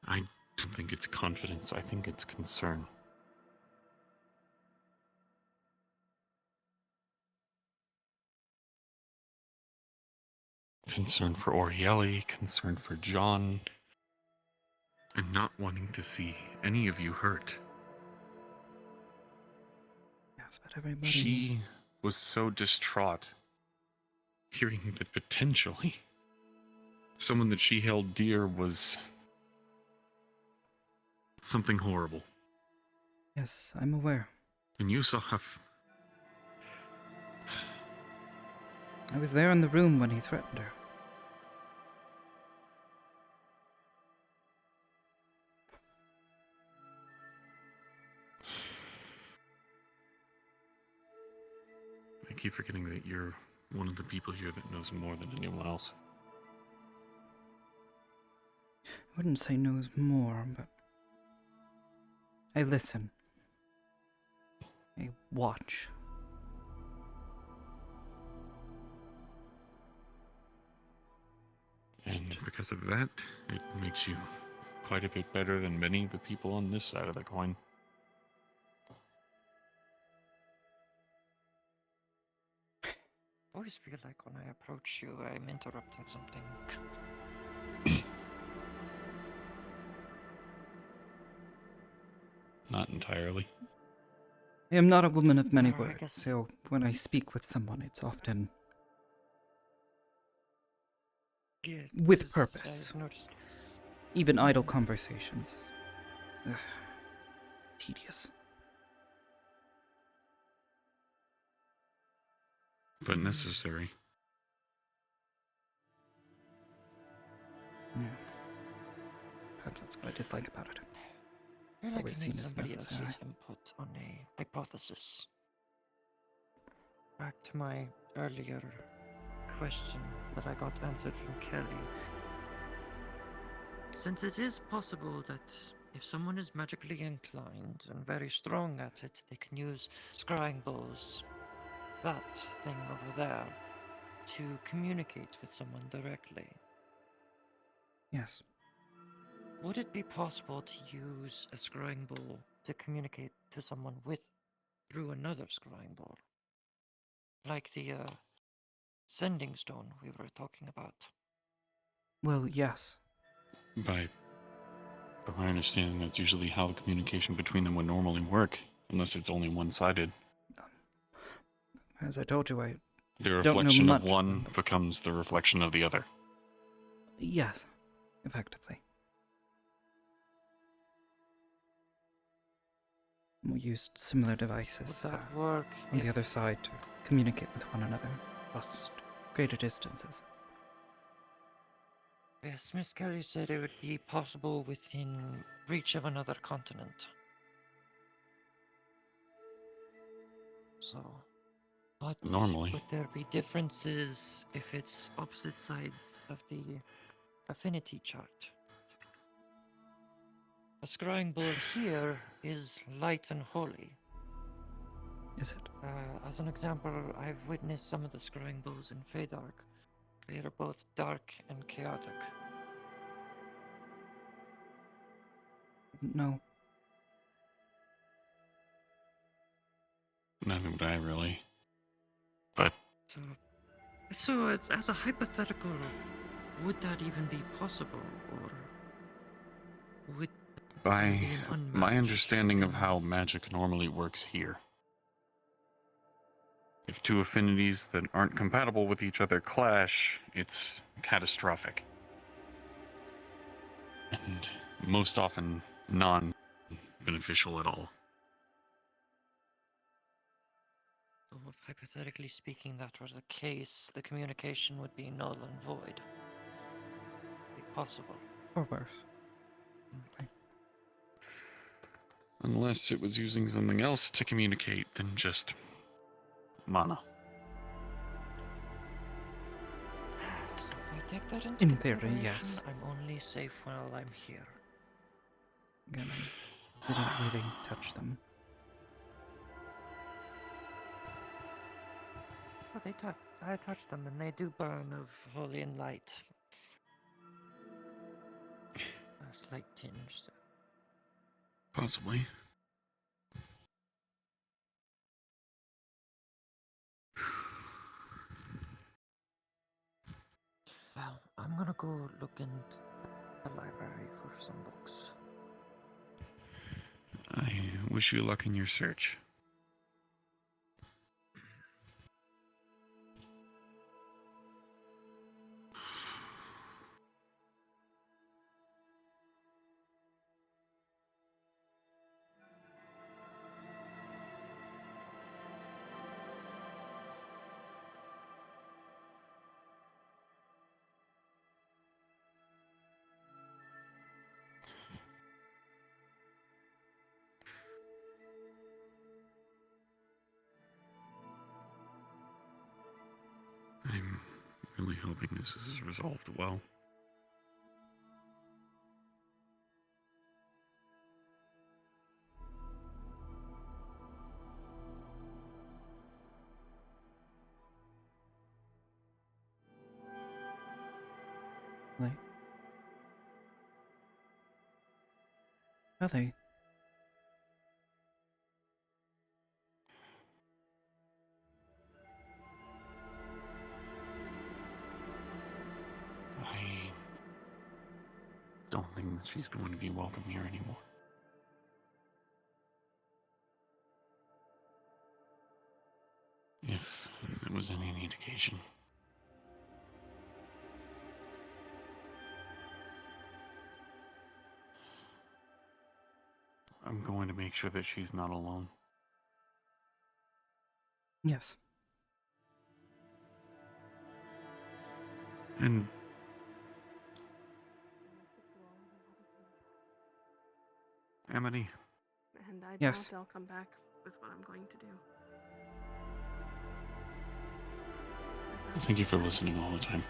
I don't think it's confidence, I think it's concern. Concern for Orieli, concern for John, and not wanting to see any of you hurt. Yes, but everybody... She was so distraught hearing that potentially someone that she held dear was something horrible. Yes, I'm aware. And Yusuf... I was there in the room when he threatened her. I keep forgetting that you're one of the people here that knows more than anyone else. I wouldn't say knows more, but I listen. I watch. And because of that, it makes you quite a bit better than many of the people on this side of the coin. I always feel like when I approach you, I'm interrupting something. Not entirely. I am not a woman of many I words, guess... so when I speak with someone, it's often with purpose. I've noticed. Even idle conversations is tedious. But necessary. Yeah. Perhaps that's what I dislike about it. I It's like always to seen need as somebody necessary. else's input on a hypothesis. Back to my earlier question that I got answered from Kelly. Since it is possible that if someone is magically inclined and very strong at it, they can use scrying bowls, that thing over there, to communicate with someone directly. Yes. would it be possible to use a scrying ball to communicate to someone through another scrying ball? Like the sending stone we were talking about. Well, yes. By my understanding, that's usually how the communication between them would normally work, unless it's only one-sided. As I told you, I The don't know reflection much of one becomes the reflection of the other. Yes, effectively. We used similar devices Would that work on the if- other side to communicate with one another across greater distances. Yes, Miss Kelly said it would be possible within reach of another continent. So, but Normally. would there be differences if it's opposite sides of the affinity chart? A scrying ball here is light and holy. Is it? As an example, I've witnessed some of the scrying balls in Feydark. They are both dark and chaotic. No. Neither would I, really. But So it's, as a hypothetical, would that even be possible, or would by there be an unmatched? my understanding of how magic normally works here, if two affinities that aren't compatible with each other clash, it's catastrophic. And most often non-beneficial at all. So if hypothetically speaking that were the case, the communication would be null and void. Be possible. Or worse. Unless it was using something else to communicate than just mana. So if I take that into In theory, consideration, yes. I'm only safe while I'm here. Again, I didn't really touch them. Well, I touch them and they do burn of holy and light. A slight tinge, so. Possibly. Well, I'm gonna go look in the library for some books. I wish you luck in your search. I'm really hoping this is resolved well. Really? Really? I don't think that she's going to be welcome here anymore. If there was any indication. I'm going to make sure that she's not alone. Yes. And Amity. And I Yes. doubt they'll come back with what I'm going to do. Thank you for listening all the time.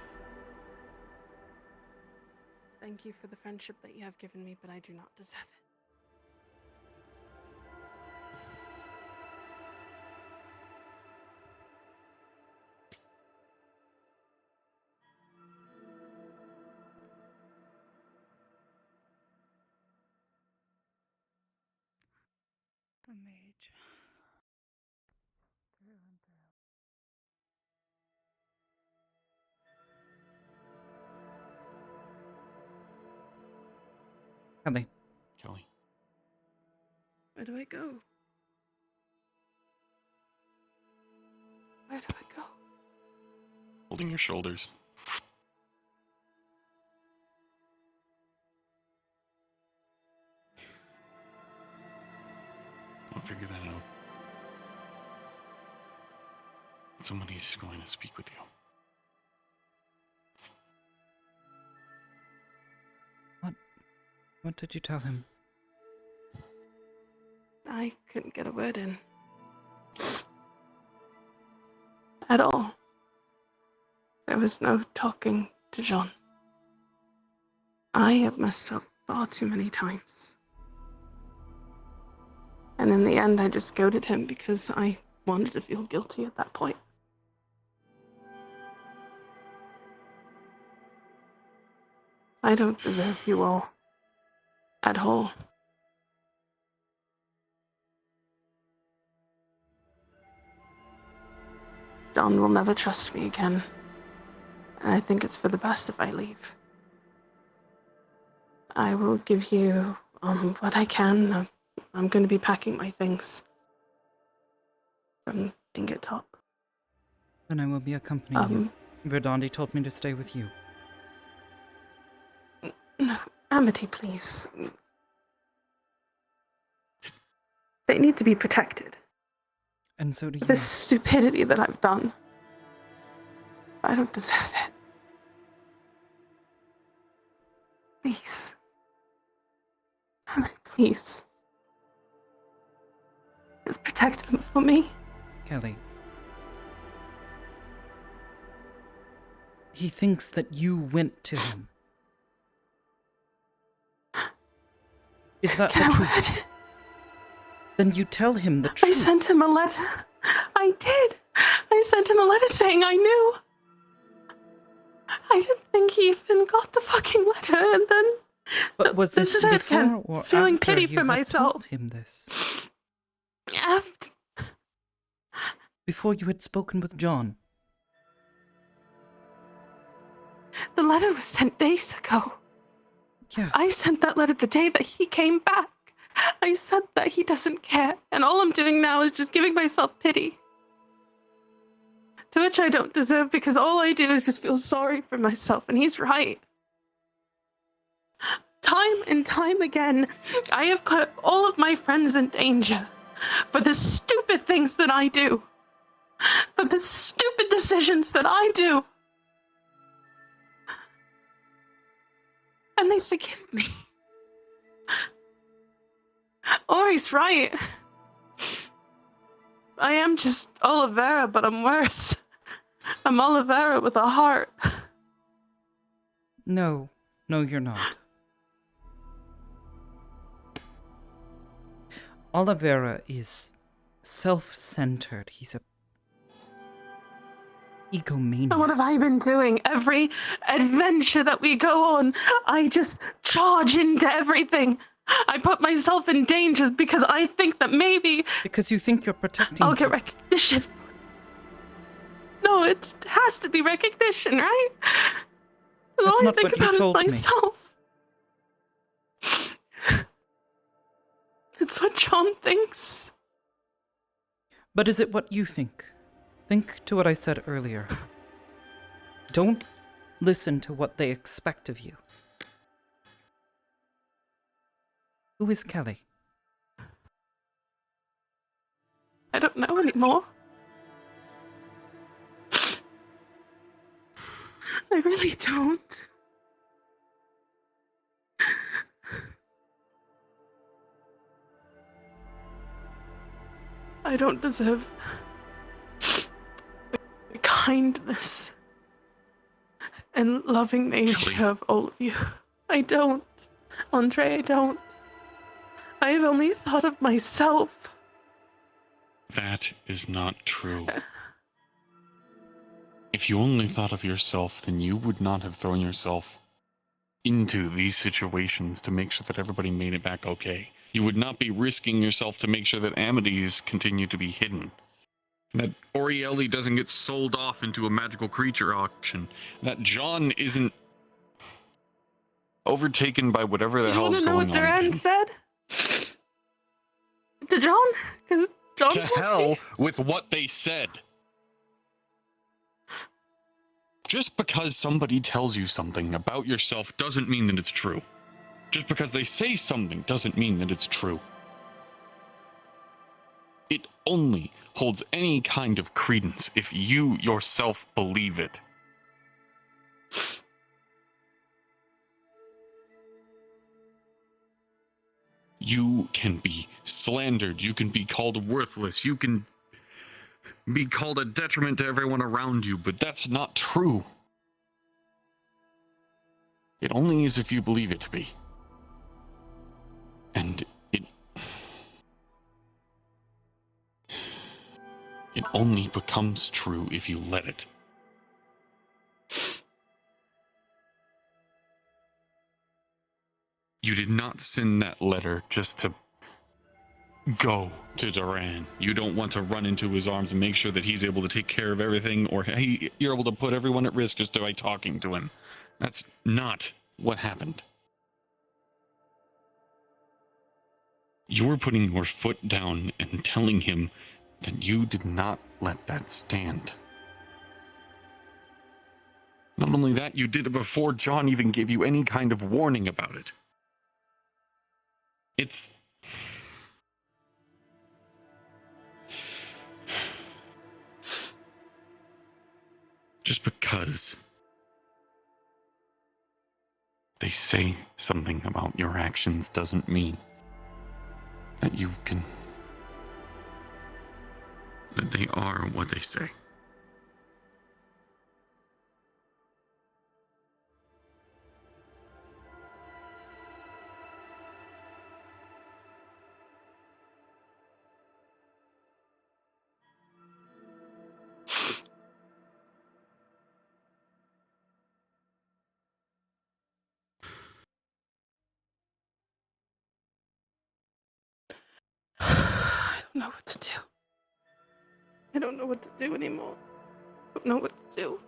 Thank you for the friendship that you have given me, but I do not deserve it. mage. Kelly. Kelly. Where do I go? Where do I go? Holding your shoulders. I'll figure that out. Somebody's going to speak with you. What did you tell him? I couldn't get a word in. At all. There was no talking to Jean. I have messed up far too many times. And in the end, I just goaded him because I wanted to feel guilty at that point. I don't deserve you all. At all. John will never trust me again. And I think it's for the best if I leave. I will give you what I can. I'm going to be packing my things from Ingot Top. Then I will be accompanying you. Verdandi told me to stay with you. No, Amity, please. They need to be protected. And so do you. The stupidity that I've done. I don't deserve it. Please. Amity, please. Just protect them for me. Kelly. He thinks that you went to him. Is that the truth? Then you tell him the truth. I sent him a letter. I did. I sent him a letter saying I knew. I didn't think he even got the fucking letter, and then... But was this before or feeling after pity you for had myself. told him this? After. Before you had spoken with John? The letter was sent days ago. Yes. I sent that letter the day that he came back. I said that he doesn't care, and all I'm doing now is just giving myself pity. To which I don't deserve, because all I do is just feel sorry for myself, and he's right. Time and time again, I have put all of my friends in danger for the stupid things that I do, for the stupid decisions that I do. And they forgive me. Ori's right. I am just Olivera, but I'm worse. I'm Olivera with a heart. No, you're not. Olivera is self-centered. He's a egomaniac. What have I been doing? Every adventure that we go on, I just charge into everything. I put myself in danger because I think that maybe... Because you think you're protecting... I'll get recognition. No, it has to be recognition, right? That's all not I think what you about told is me. myself. It's what John thinks. But is it what you think? Think to what I said earlier. Don't listen to what they expect of you. Who is Kelly? I don't know anymore. I really don't. I don't deserve the kindness and loving nature of all of you. I don't. Andre, I don't. I've only thought of myself. That is not true. If you only thought of yourself, then you would not have thrown yourself into these situations to make sure that everybody made it back okay. You would not be risking yourself to make sure that Amity's continue to be hidden. That Orieli doesn't get sold off into a magical creature auction. That John isn't overtaken by whatever the You hell want is to know going what on with Duran him. said? To John? Because John To told me. hell with what they said. Just because somebody tells you something about yourself doesn't mean that it's true. Just because they say something doesn't mean that it's true. It only holds any kind of credence if you yourself believe it. You can be slandered, you can be called worthless, you can be called a detriment to everyone around you, but that's not true. It only is if you believe it to be. And it only becomes true if you let it. You did not send that letter just to go to Duran. You don't want to run into his arms and make sure that he's able to take care of everything, or hey, you're able to put everyone at risk just by talking to him. That's not what happened. You're putting your foot down and telling him that you did not let that stand. Not only that, you did it before John even gave you any kind of warning about it. It's... just because they say something about your actions doesn't mean that you can... that they are what they say. I don't know what to do. I don't know what to do anymore. I don't know what to do.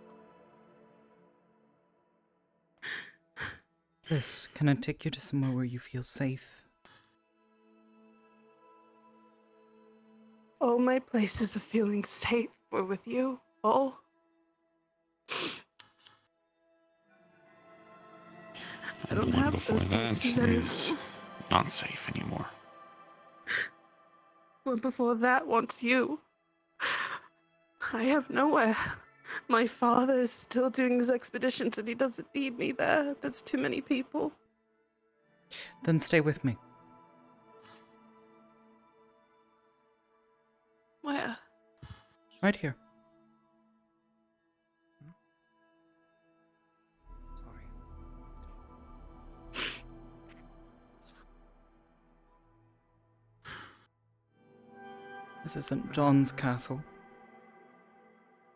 Liz, can I take you to somewhere where you feel safe? All my places of feeling safe were with you. All. I don't have Before those that places is anymore. not safe anymore. Well, before that wants you. I have nowhere. My father is still doing his expeditions and he doesn't need me there. There's too many people. Then stay with me. Where? Right here. This isn't John's castle.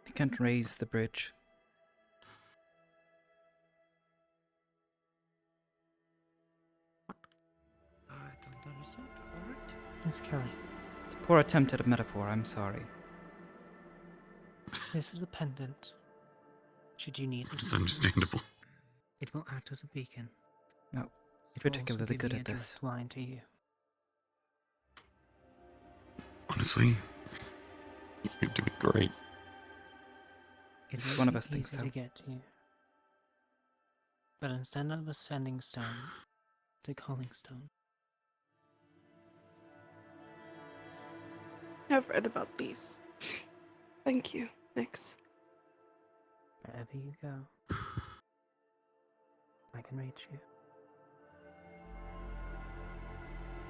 He can't raise the bridge. I don't understand. Alright. Miss Kelly, It's a poor attempt at a metaphor, I'm sorry. this is a pendant. Should you need It's understandable. it will act as a beacon. No, It will also particularly give good the at this. address line to you. Honestly, you're doing great. It This is will one of be us thinks easy so. to get to you. But instead of a sending stone, it's a calling stone. I've read about these. Thank you, Nix. Wherever you go, I can reach you.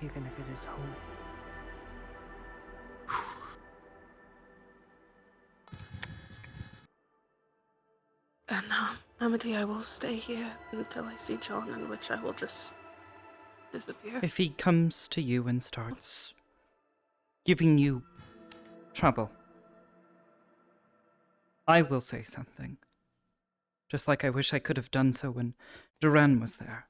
Even if it is holy. And Amity, I will stay here until I see John, in which I will just disappear. If he comes to you and starts giving you trouble, I will say something. Just like I wish I could have done so when Duran was there.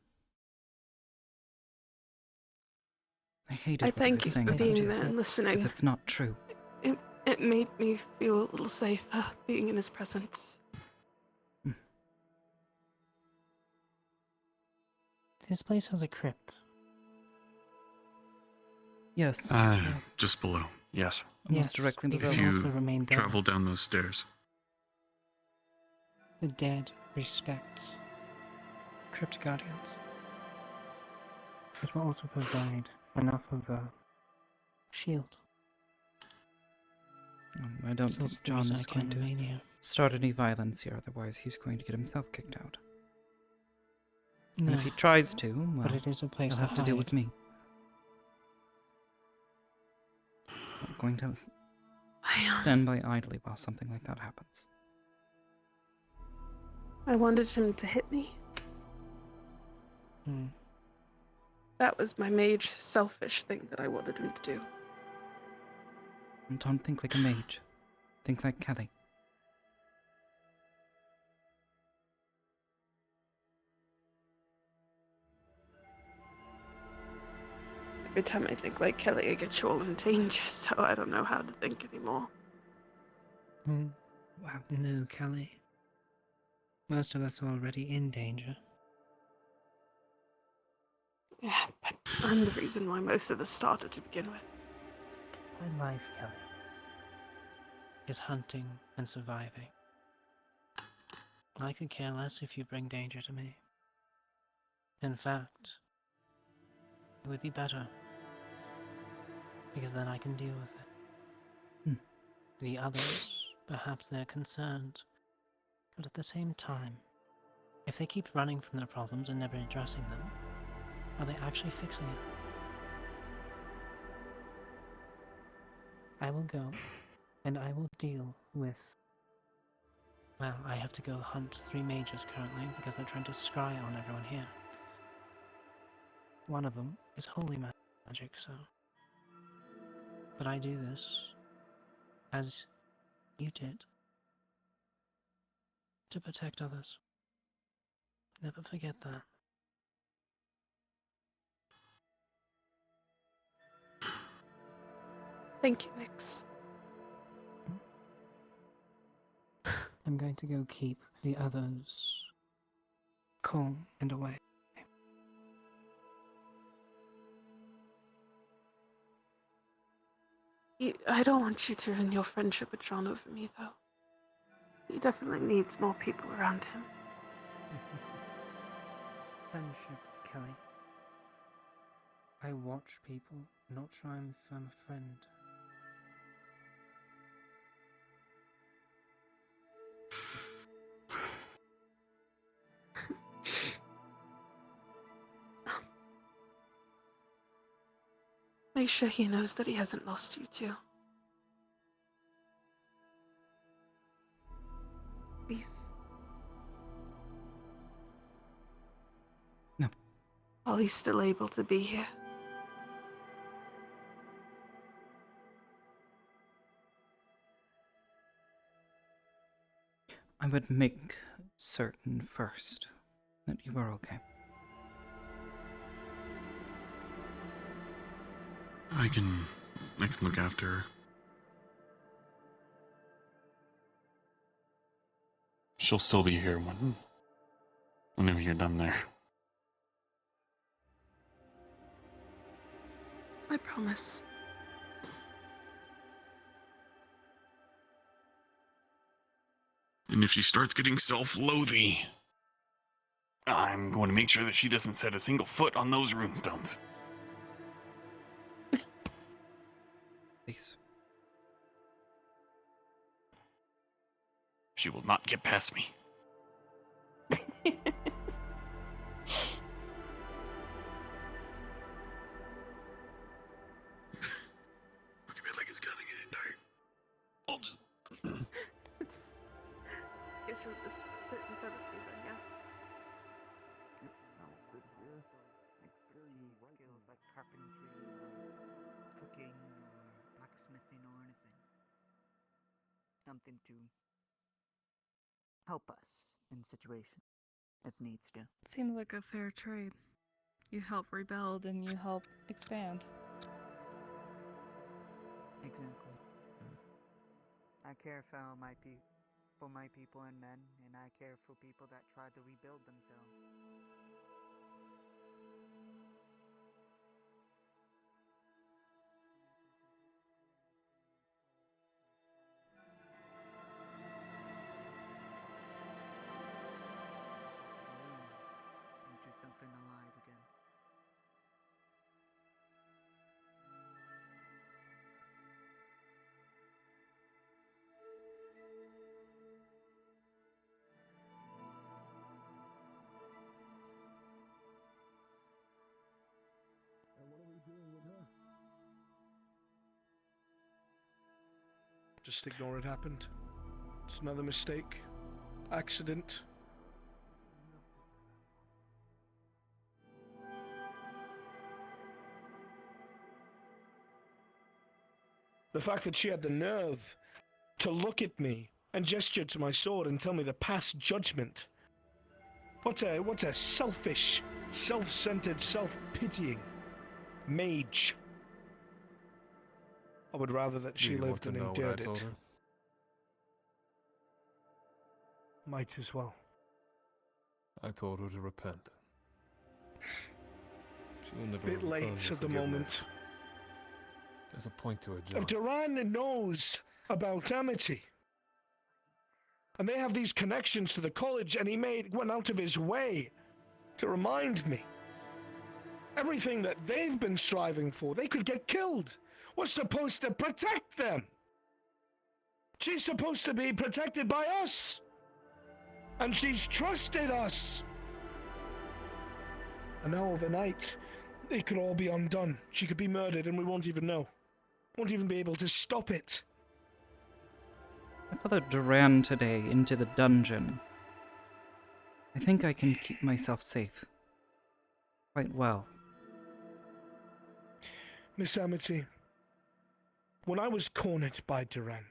I hated I what he thank was you saying for about being you, there and listening. because it's not true. It made me feel a little safer being in his presence. This place has a crypt. Yes. Just below. Yes. Almost directly below. If People also you remain dead. travel down those stairs. The dead respect crypt guardians. It will also provide enough of a shield. I don't So think it's the John reason is I can't going to remain here. start any violence here, otherwise he's going to get himself kicked out. And No, if he tries to, well, but it is a place he'll to have to deal with hide. me. I'm not going to stand by idly while something like that happens. I wanted him to hit me. That was my mage selfish thing that I wanted him to do. And don't think like a mage. Think like Kelly. Every time I think like Kelly, I get you all in danger, so I don't know how to think anymore. Wow. No, Kelly. Most of us are already in danger. Yeah, but I'm the reason why most of us started to begin with. My life, Kelly, is hunting and surviving. I could care less if you bring danger to me. In fact, it would be better, because then I can deal with it. The others, perhaps they're concerned, but at the same time, if they keep running from their problems and never addressing them, are they actually fixing it? I will go, and I will deal with... Well, I have to go hunt 3 mages currently, because they're trying to scry on everyone here. One of them is holy magic, so... But I do this, as you did, to protect others. Never forget that. Thank you, Nix. I'm going to go keep the others calm and away. I don't want you to ruin your friendship with John over me, though. He definitely needs more people around him. Friendship, Kelly. I watch people, not try and become a friend. Make sure he knows that he hasn't lost you, too. Please. No. While he's still able to be here. I would make certain first that you were okay. I can look after her. She'll still be here whenever you're done there. I promise. And if she starts getting self-loathy, I'm going to make sure that she doesn't set a single foot on those runestones. Please. She will not get past me. Look at me like it's gonna get dark. I'll just... Guess you'll just sit instead of sleeping, yeah? Skills like carpentry, cooking, or blacksmithing, or anything. Something to help us in situations. It needs to. Seems like a fair trade. You help rebuild and you help expand. Exactly. I care for for my people and men, and I care for people that try to rebuild themselves. Into something alive again. And what are we doing with her? Just ignore it happened. It's another mistake. Accident. The fact that she had the nerve to look at me and gesture to my sword and tell me to pass judgment. What a selfish, self-centered, self-pitying mage. I would rather that she Do you want lived to and know what I endured told it. her? Might as well. I told her to repent. She will never Bit earn late your at the forgiveness. moment. There's a point to it, John. If Duran knows about Amity, and they have these connections to the college, and he went out of his way to remind me. Everything that they've been striving for, they could get killed. We're supposed to protect them. She's supposed to be protected by us. And she's trusted us. And now overnight, it could all be undone. She could be murdered and we won't even know. Won't even be able to stop it. I followed Duran today into the dungeon. I think I can keep myself safe. Quite well. Miss Amity, when I was cornered by Duran,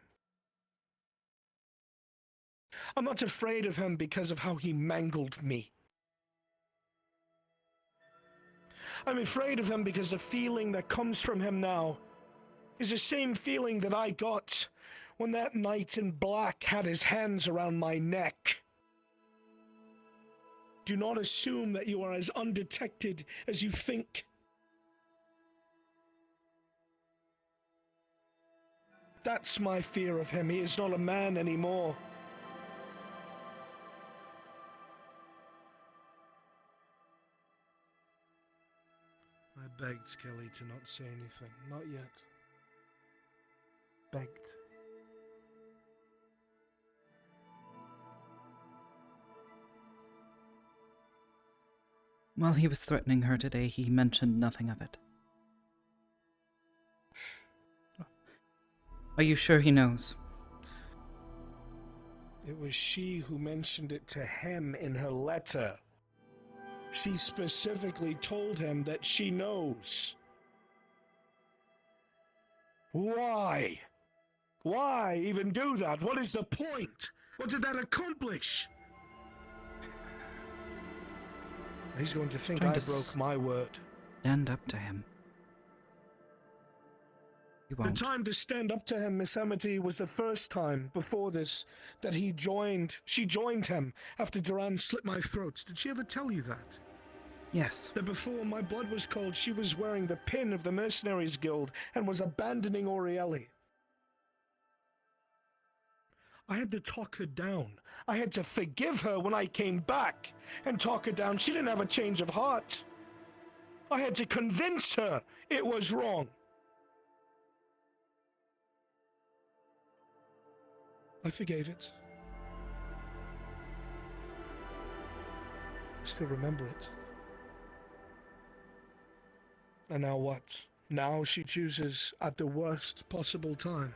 I'm not afraid of him because of how he mangled me. I'm afraid of him because the feeling that comes from him now is the same feeling that I got when that knight in black had his hands around my neck. Do not assume that you are as undetected as you think. That's my fear of him. He is not a man anymore. I begged Kelly to not say anything. Not yet. Begged. While he was threatening her today, he mentioned nothing of it. Are you sure he knows? It was she who mentioned it to him in her letter. She specifically told him that she knows. Why? Why even do that? What is the point? What did that accomplish? He's going to think I broke my word. Stand up to him. He won't. The time to stand up to him, Miss Amity, was the first time before this that she joined him after Duran slit my throat. Did she ever tell you that? Yes. That before my blood was cold, she was wearing the pin of the Mercenaries Guild and was abandoning Orieli. I had to talk her down. I had to forgive her when I came back and talk her down. She didn't have a change of heart. I had to convince her it was wrong. I forgave it. I still remember it. And now what? Now she chooses at the worst possible time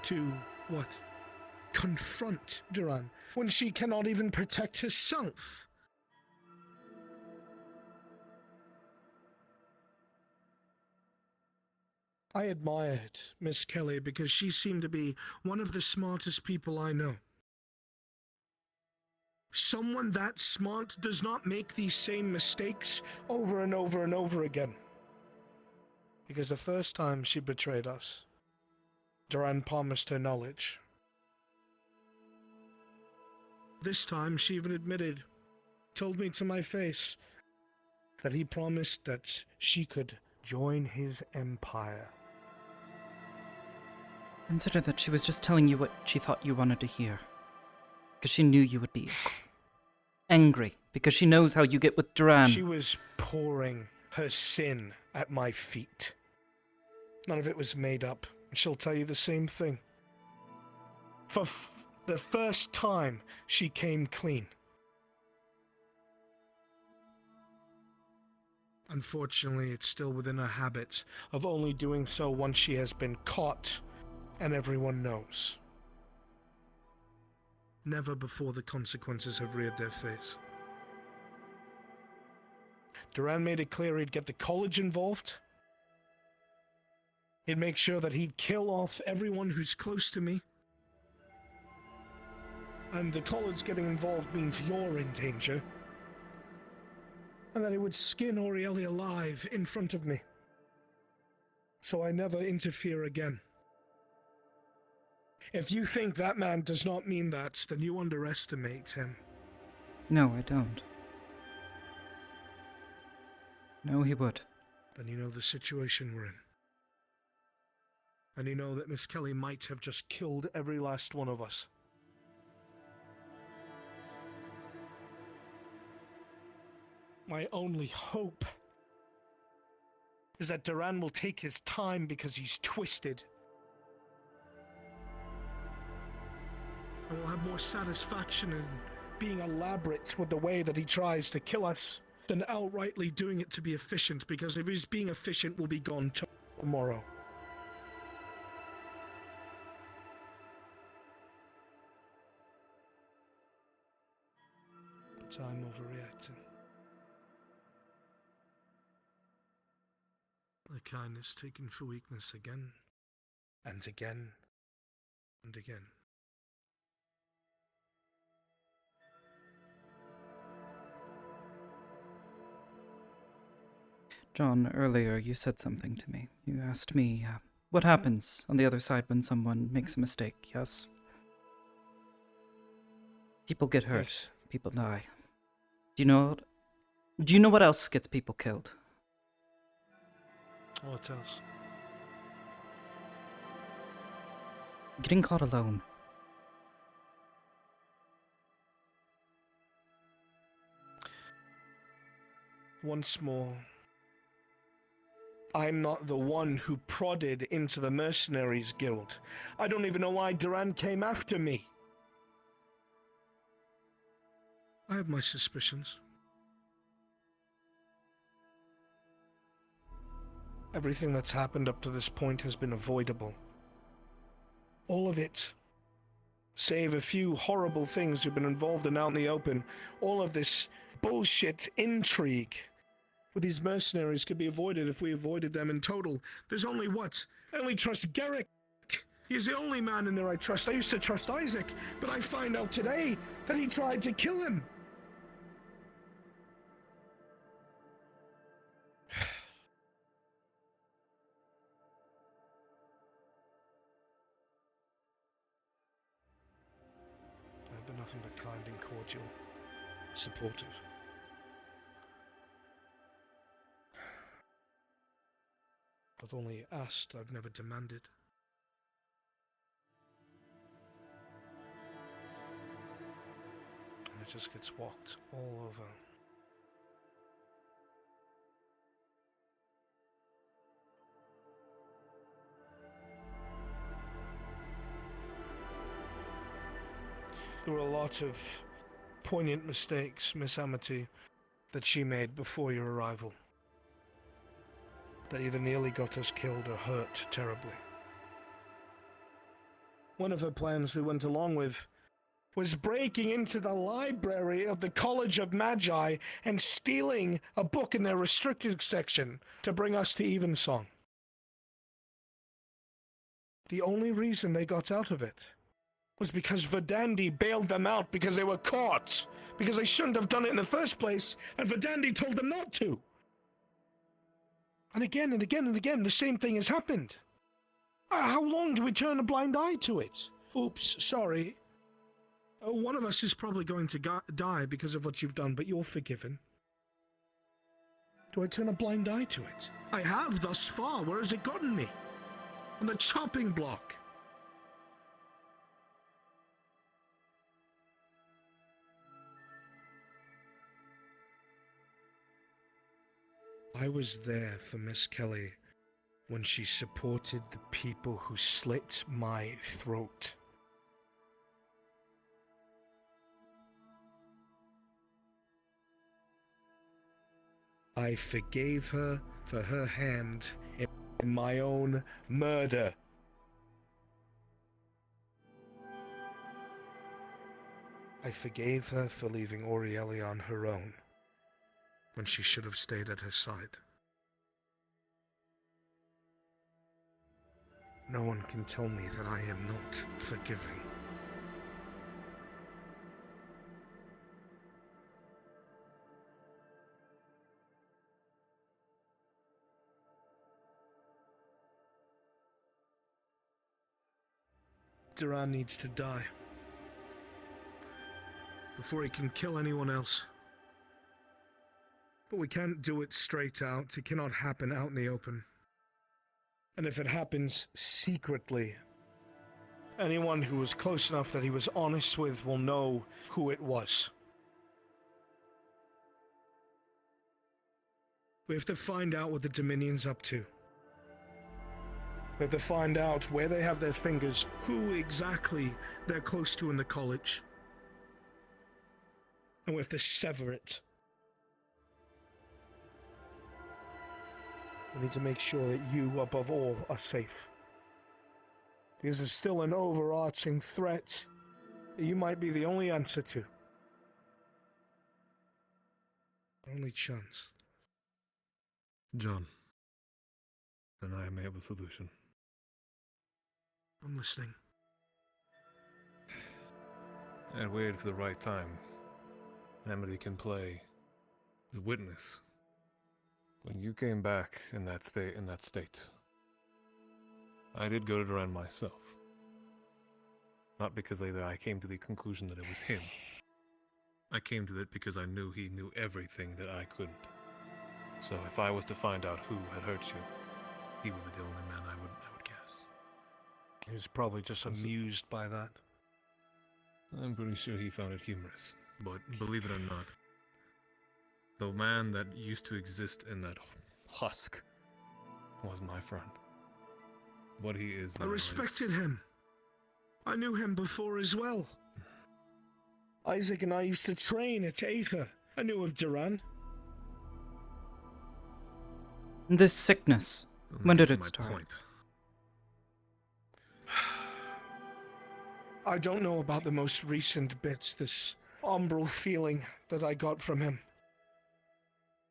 to, what? Confront Duran when she cannot even protect herself. I admired Miss Kelly because she seemed to be one of the smartest people I know. Someone that smart does not make these same mistakes over and over and over again. Because the first time she betrayed us, Duran promised her knowledge. This time she even admitted, told me to my face, that he promised that she could join his empire. Consider that she was just telling you what she thought you wanted to hear. Because she knew you would be angry. Because she knows how you get with Duran. She was pouring her sin at my feet. None of it was made up. And she'll tell you the same thing. For the first time, she came clean. Unfortunately, it's still within her habit of only doing so once she has been caught and everyone knows. Never before the consequences have reared their face. Duran made it clear he'd get the college involved. He'd make sure that he'd kill off everyone who's close to me. And the college getting involved means you're in danger. And that he would skin Orieli alive in front of me. So I never interfere again. If you think that man does not mean that, then you underestimate him. No, I don't. No, he would. Then you know the situation we're in. And you know that Miss Kelly might have just killed every last one of us. My only hope is that Duran will take his time because he's twisted. And will have more satisfaction in being elaborate with the way that he tries to kill us than outrightly doing it to be efficient, because if he's being efficient, we'll be gone tomorrow. But I'm overreacting. My kindness taken for weakness again, and again, and again. John, earlier you said something to me. You asked me, what happens on the other side when someone makes a mistake, yes? People get hurt. Yes. People die. Do you know what else gets people killed? What else? Getting caught alone. Once more, I'm not the one who prodded into the Mercenaries Guild. I don't even know why Duran came after me. I have my suspicions. Everything that's happened up to this point has been avoidable. All of it. Save a few horrible things we've been involved in out in the open. All of this bullshit intrigue with these mercenaries could be avoided if we avoided them in total. There's only what? I only trust Garrick. He's the only man in there I trust. I used to trust Isaac, but I find out today that he tried to kill him. I've been nothing but kind and cordial, supportive. I've only asked, I've never demanded. And it just gets walked all over. There were a lot of poignant mistakes, Miss Amity, that she made before your arrival. That either nearly got us killed or hurt terribly. One of her plans we went along with was breaking into the library of the College of Magi and stealing a book in their restricted section to bring us to Evensong. The only reason they got out of it was because Verdandi bailed them out because they were caught. Because they shouldn't have done it in the first place, and Verdandi told them not to. And again and again and again, the same thing has happened. How long do we turn a blind eye to it? Oops, sorry. One of us is probably going to die because of what you've done, but you're forgiven. Do I turn a blind eye to it? I have thus far. Where has it gotten me? On the chopping block. I was there for Miss Kelly when she supported the people who slit my throat. I forgave her for her hand in my own murder. I forgave her for leaving Aurieli on her own when she should have stayed at her side. No one can tell me that I am not forgiving. Duran needs to die before he can kill anyone else. But we can't do it straight out. It cannot happen out in the open. And if it happens secretly, anyone who was close enough that he was honest with will know who it was. We have to find out what the Dominion's up to. We have to find out where they have their fingers, who exactly they're close to in the college. And we have to sever it. We need to make sure that you, above all, are safe. Because there's still an overarching threat that you might be the only answer to. Only chance. John, then I may have a solution. I'm listening. I waited for the right time. Amity can play as witness. When you came back in that state, I did go to Duran myself. Not because later I came to the conclusion that it was him. I came to it because I knew he knew everything that I couldn't. So if I was to find out who had hurt you, he would be the only man I would guess. He's probably just amused by that. I'm pretty sure he found it humorous. But believe it or not, the man that used to exist in that husk was my friend. What he is now I respected him. I knew him before as well. Isaac and I used to train at Aether. I knew of Duran. This sickness, when did it start? Point. I don't know about the most recent bits, this umbral feeling that I got from him.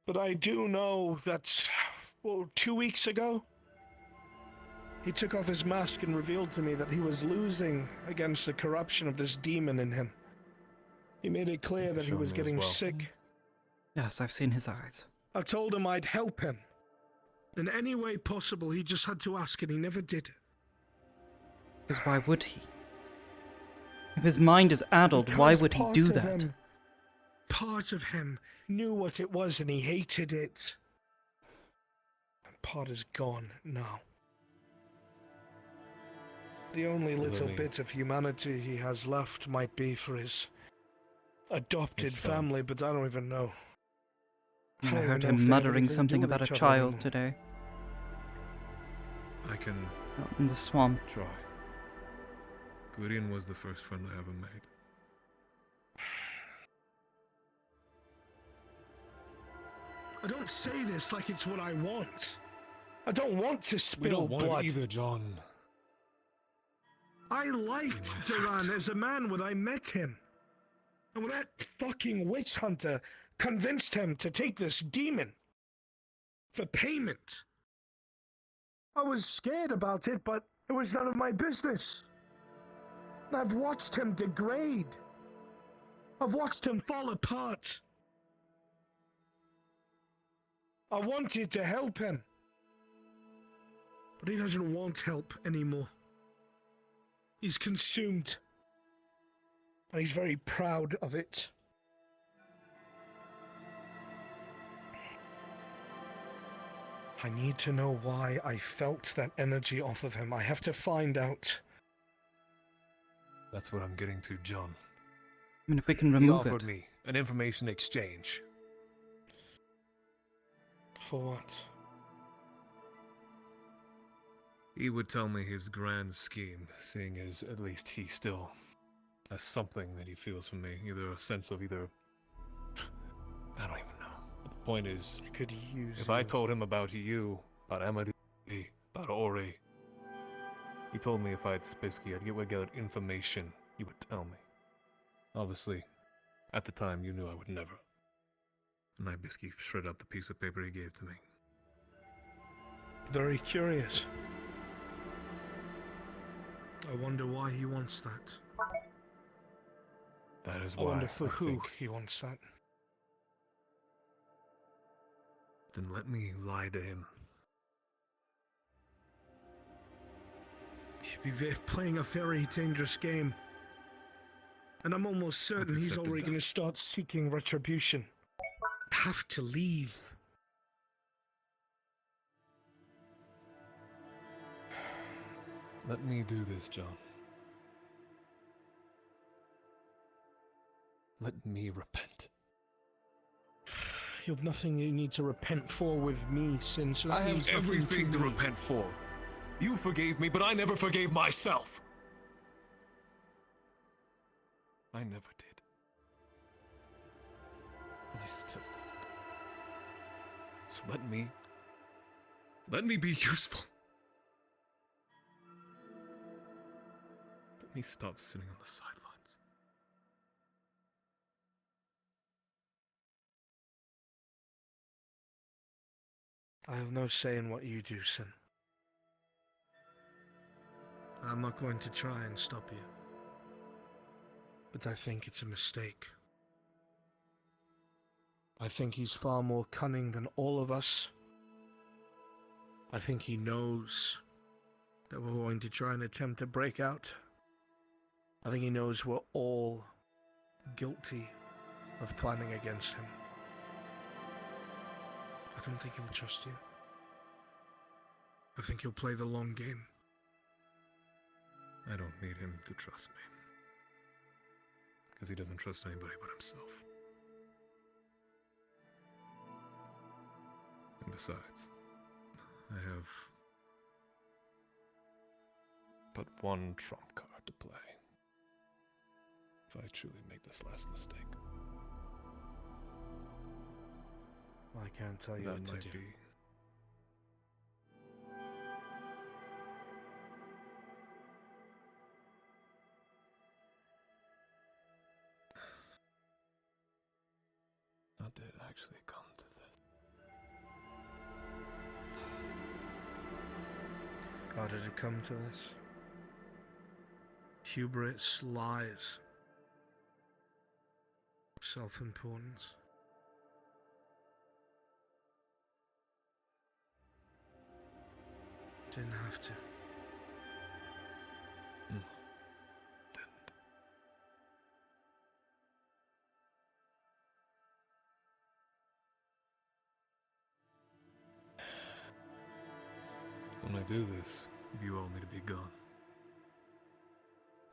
But I do know that, 2 weeks ago, he took off his mask and revealed to me that he was losing against the corruption of this demon in him. He made it clear that he was getting sick. Yes, I've seen his eyes. I told him I'd help him. In any way possible, he just had to ask, and he never did. Because why would he? If his mind is addled, why would he do that? Part of him knew what it was, and he hated it. And part is gone now. The only little bit of humanity he has left might be for his adopted family, but I don't even know. I heard him muttering something about a child today. I can... Out in the swamp. Try. Gwydion was the first friend I ever made. I don't say this like it's what I want. I don't want to spill We don't want blood. it either, John. I liked Duran as a man when I met him. And when that fucking witch hunter convinced him to take this demon for payment. I was scared about it, but it was none of my business. I've watched him degrade. I've watched him fall apart. I wanted to help him. But he doesn't want help anymore. He's consumed. And he's very proud of it. I need to know why I felt that energy off of him. I have to find out. That's what I'm getting to, John. I mean, if we can He remove offered it. me an information exchange. For what? He would tell me his grand scheme, seeing as at least he still has something that he feels for me. Either a sense of either... I don't even know. But the point is, I could use if I told him about you, about Amity, about Ori, he told me if I had Spisky, I'd get information you would tell me. Obviously, at the time, you knew I would never. And Bisky shredded up the piece of paper he gave to me. Very curious. I wonder why he wants that. That is I why wonder for I who think. he wants that. Then let me lie to him. He'd be playing a very dangerous game. And I'm almost certain he's already going to start seeking retribution. Have to leave. Let me do this, John. Let me repent. You have nothing you need to repent for with me, since I have everything to repent for. You forgave me, but I never forgave myself. I never did. And I still don't. So let me be useful. Let me stop sitting on the sidelines. I have no say in what you do, Sin. I'm not going to try and stop you. But I think it's a mistake. I think he's far more cunning than all of us. I think he knows that we're going to try and attempt to break out. I think he knows we're all guilty of planning against him. I don't think he'll trust you. I think he'll play the long game. I don't need him to trust me. Because he doesn't trust anybody but himself. And besides, I have but one trump card to play. If I truly make this last mistake. I can't tell you what to do. How did it actually come to this? How did it come to this? Hubris, lies, self-importance. Didn't have to. When I do this, you all need to be gone.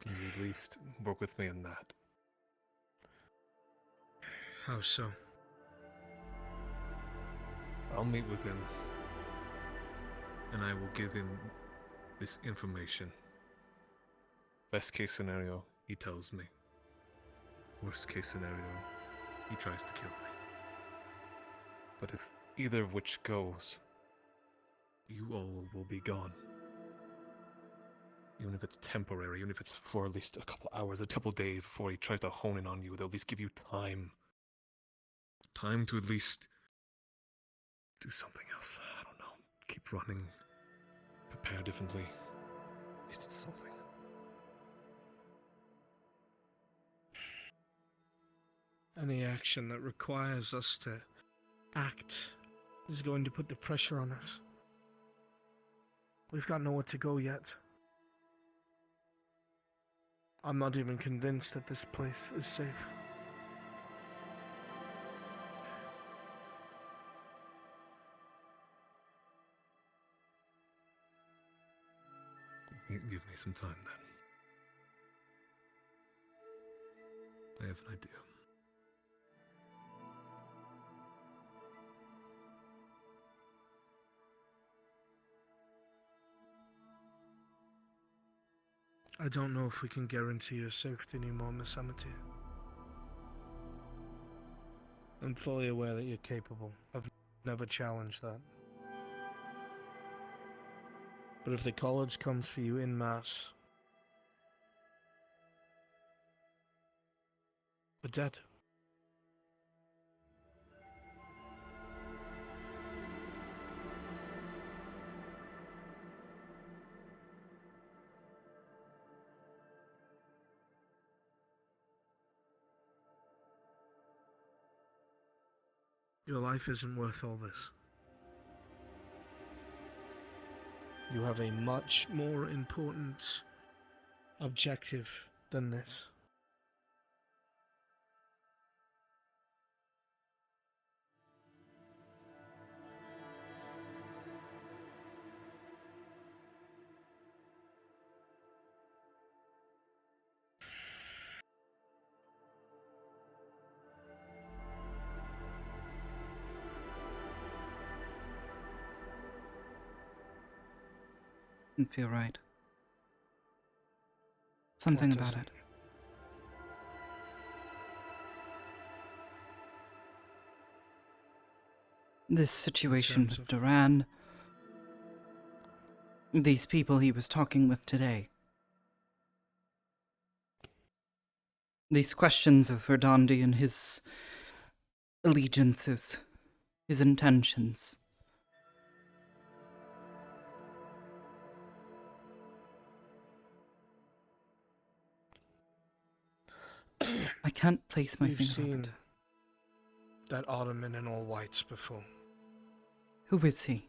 Can you at least work with me in that? How so? I'll meet with him, and I will give him this information. Best case scenario, he tells me. Worst case scenario, he tries to kill me. But if either of which goes, you all will be gone. Even if it's temporary, even if it's for at least a couple hours, a couple days before he tries to hone in on you, they'll at least give you time. Time to at least do something else. I don't know. Keep running. Prepare differently. At least it's something. Any action that requires us to act is going to put the pressure on us. We've got nowhere to go yet. I'm not even convinced that this place is safe. Give me some time then. I have an idea. I don't know if we can guarantee your safety anymore, Miss Amity. I'm fully aware that you're capable. I've never challenged that. But if the college comes for you en masse, we're dead. Your life isn't worth all this. You have a much more important objective than this. Didn't feel right. Something What about doesn't? it. This situation terms with Duran. These people he was talking with today. These questions of Verdandi and his allegiances, his intentions. I can't place my We've finger on seen it. that Ottoman in all whites before. Who is he?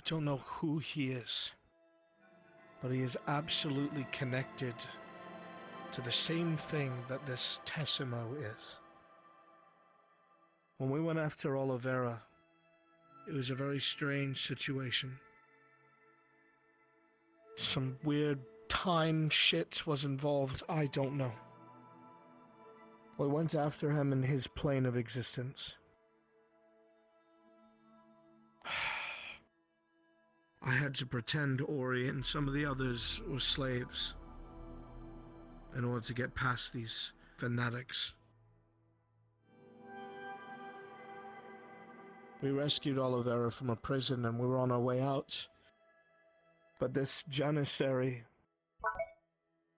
I don't know who he is, but he is absolutely connected to the same thing that this Tessimo is. When we went after Oliveira, it was a very strange situation. Some weird time shit was involved, I don't know. We went after him in his plane of existence. I had to pretend Ori and some of the others were slaves in order to get past these fanatics. We rescued Oliveira from a prison and we were on our way out. But this Janissary,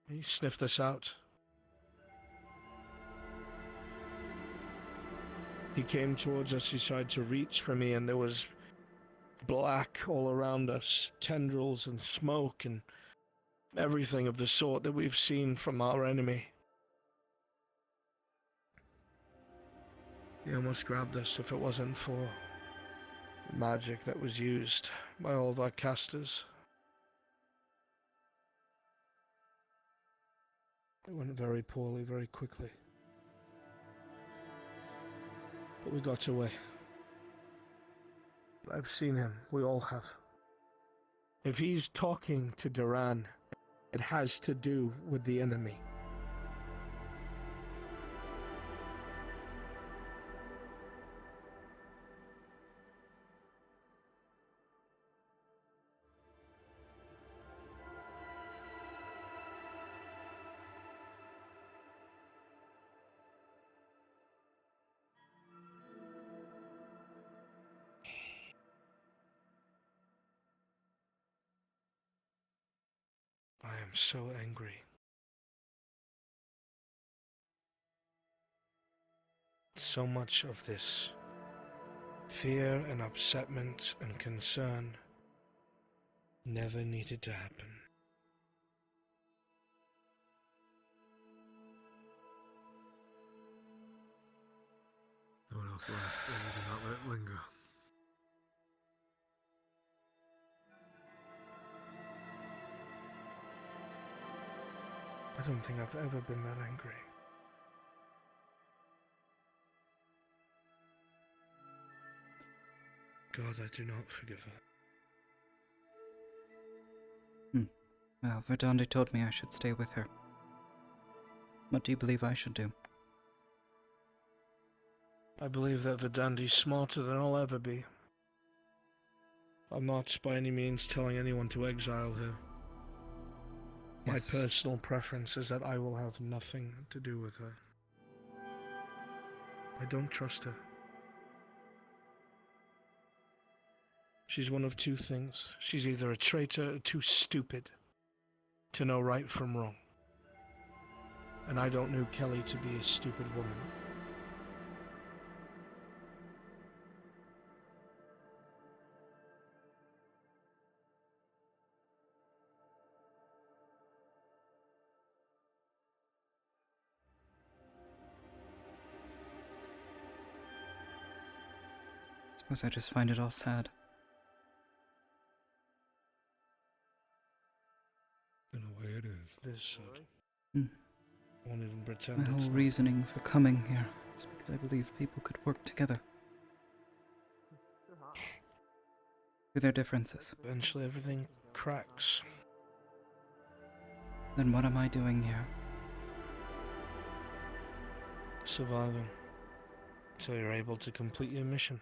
he sniffed us out. He came towards us, he tried to reach for me, and there was black all around us, tendrils and smoke and everything of the sort that we've seen from our enemy. He almost grabbed us if it wasn't for the magic that was used by all of our casters. It went very poorly, very quickly. But we got away. I've seen him. We all have. If he's talking to Duran, it has to do with the enemy. I am so angry. So much of this fear and upsetment and concern never needed to happen. No one else last, and you do not let it linger. I don't think I've ever been that angry. God, I do not forgive her. Well, Verdandi told me I should stay with her. What do you believe I should do? I believe that Verdandi's smarter than I'll ever be. I'm not by any means telling anyone to exile her. Yes. My personal preference is that I will have nothing to do with her. I don't trust her. She's one of two things. She's either a traitor or too stupid to know right from wrong. And I don't know Kelly to be a stupid woman. Suppose I just find it all sad. In a way it is. It is sad. Hmm. I won't even pretend My it's whole not. reasoning for coming here is because I believe people could work together. Through their differences. Eventually everything cracks. Then what am I doing here? Surviving. Until you're able to complete your mission.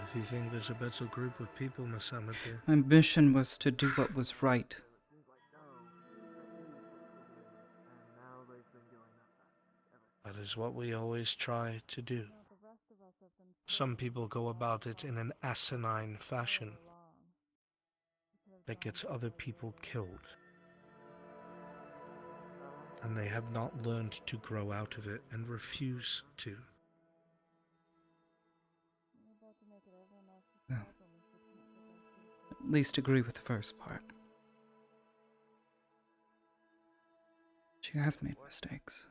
If you think there's a better group of people, Miss Amity. My mission was to do what was right. That is what we always try to do. Some people go about it in an asinine fashion that gets other people killed. And they have not learned to grow out of it and refuse to. Well, at least agree with the first part. She has made mistakes.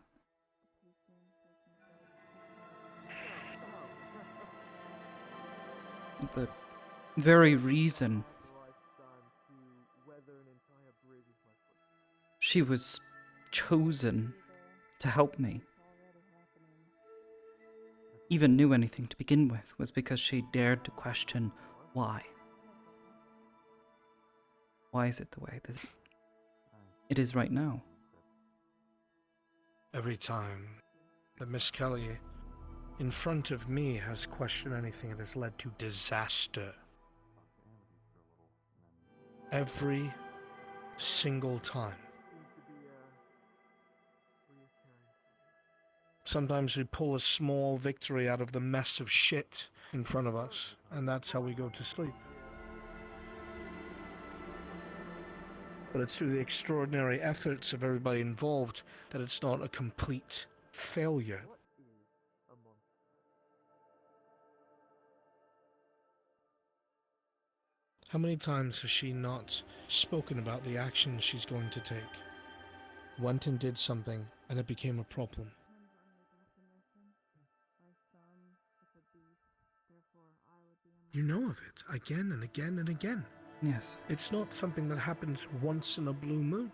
The very reason she was chosen to help me, even knew anything to begin with, was because she dared to question why. Why is it the way that it is right now? Every time that Miss Kelly in front of me has questioned anything, it has led to disaster. Every single time. Sometimes we pull a small victory out of the mess of shit in front of us, and that's how we go to sleep. But it's through the extraordinary efforts of everybody involved that it's not a complete failure. How many times has she not spoken about the action she's going to take? Went and did something, and it became a problem. You know of it again and again and again. Yes. It's not something that happens once in a blue moon.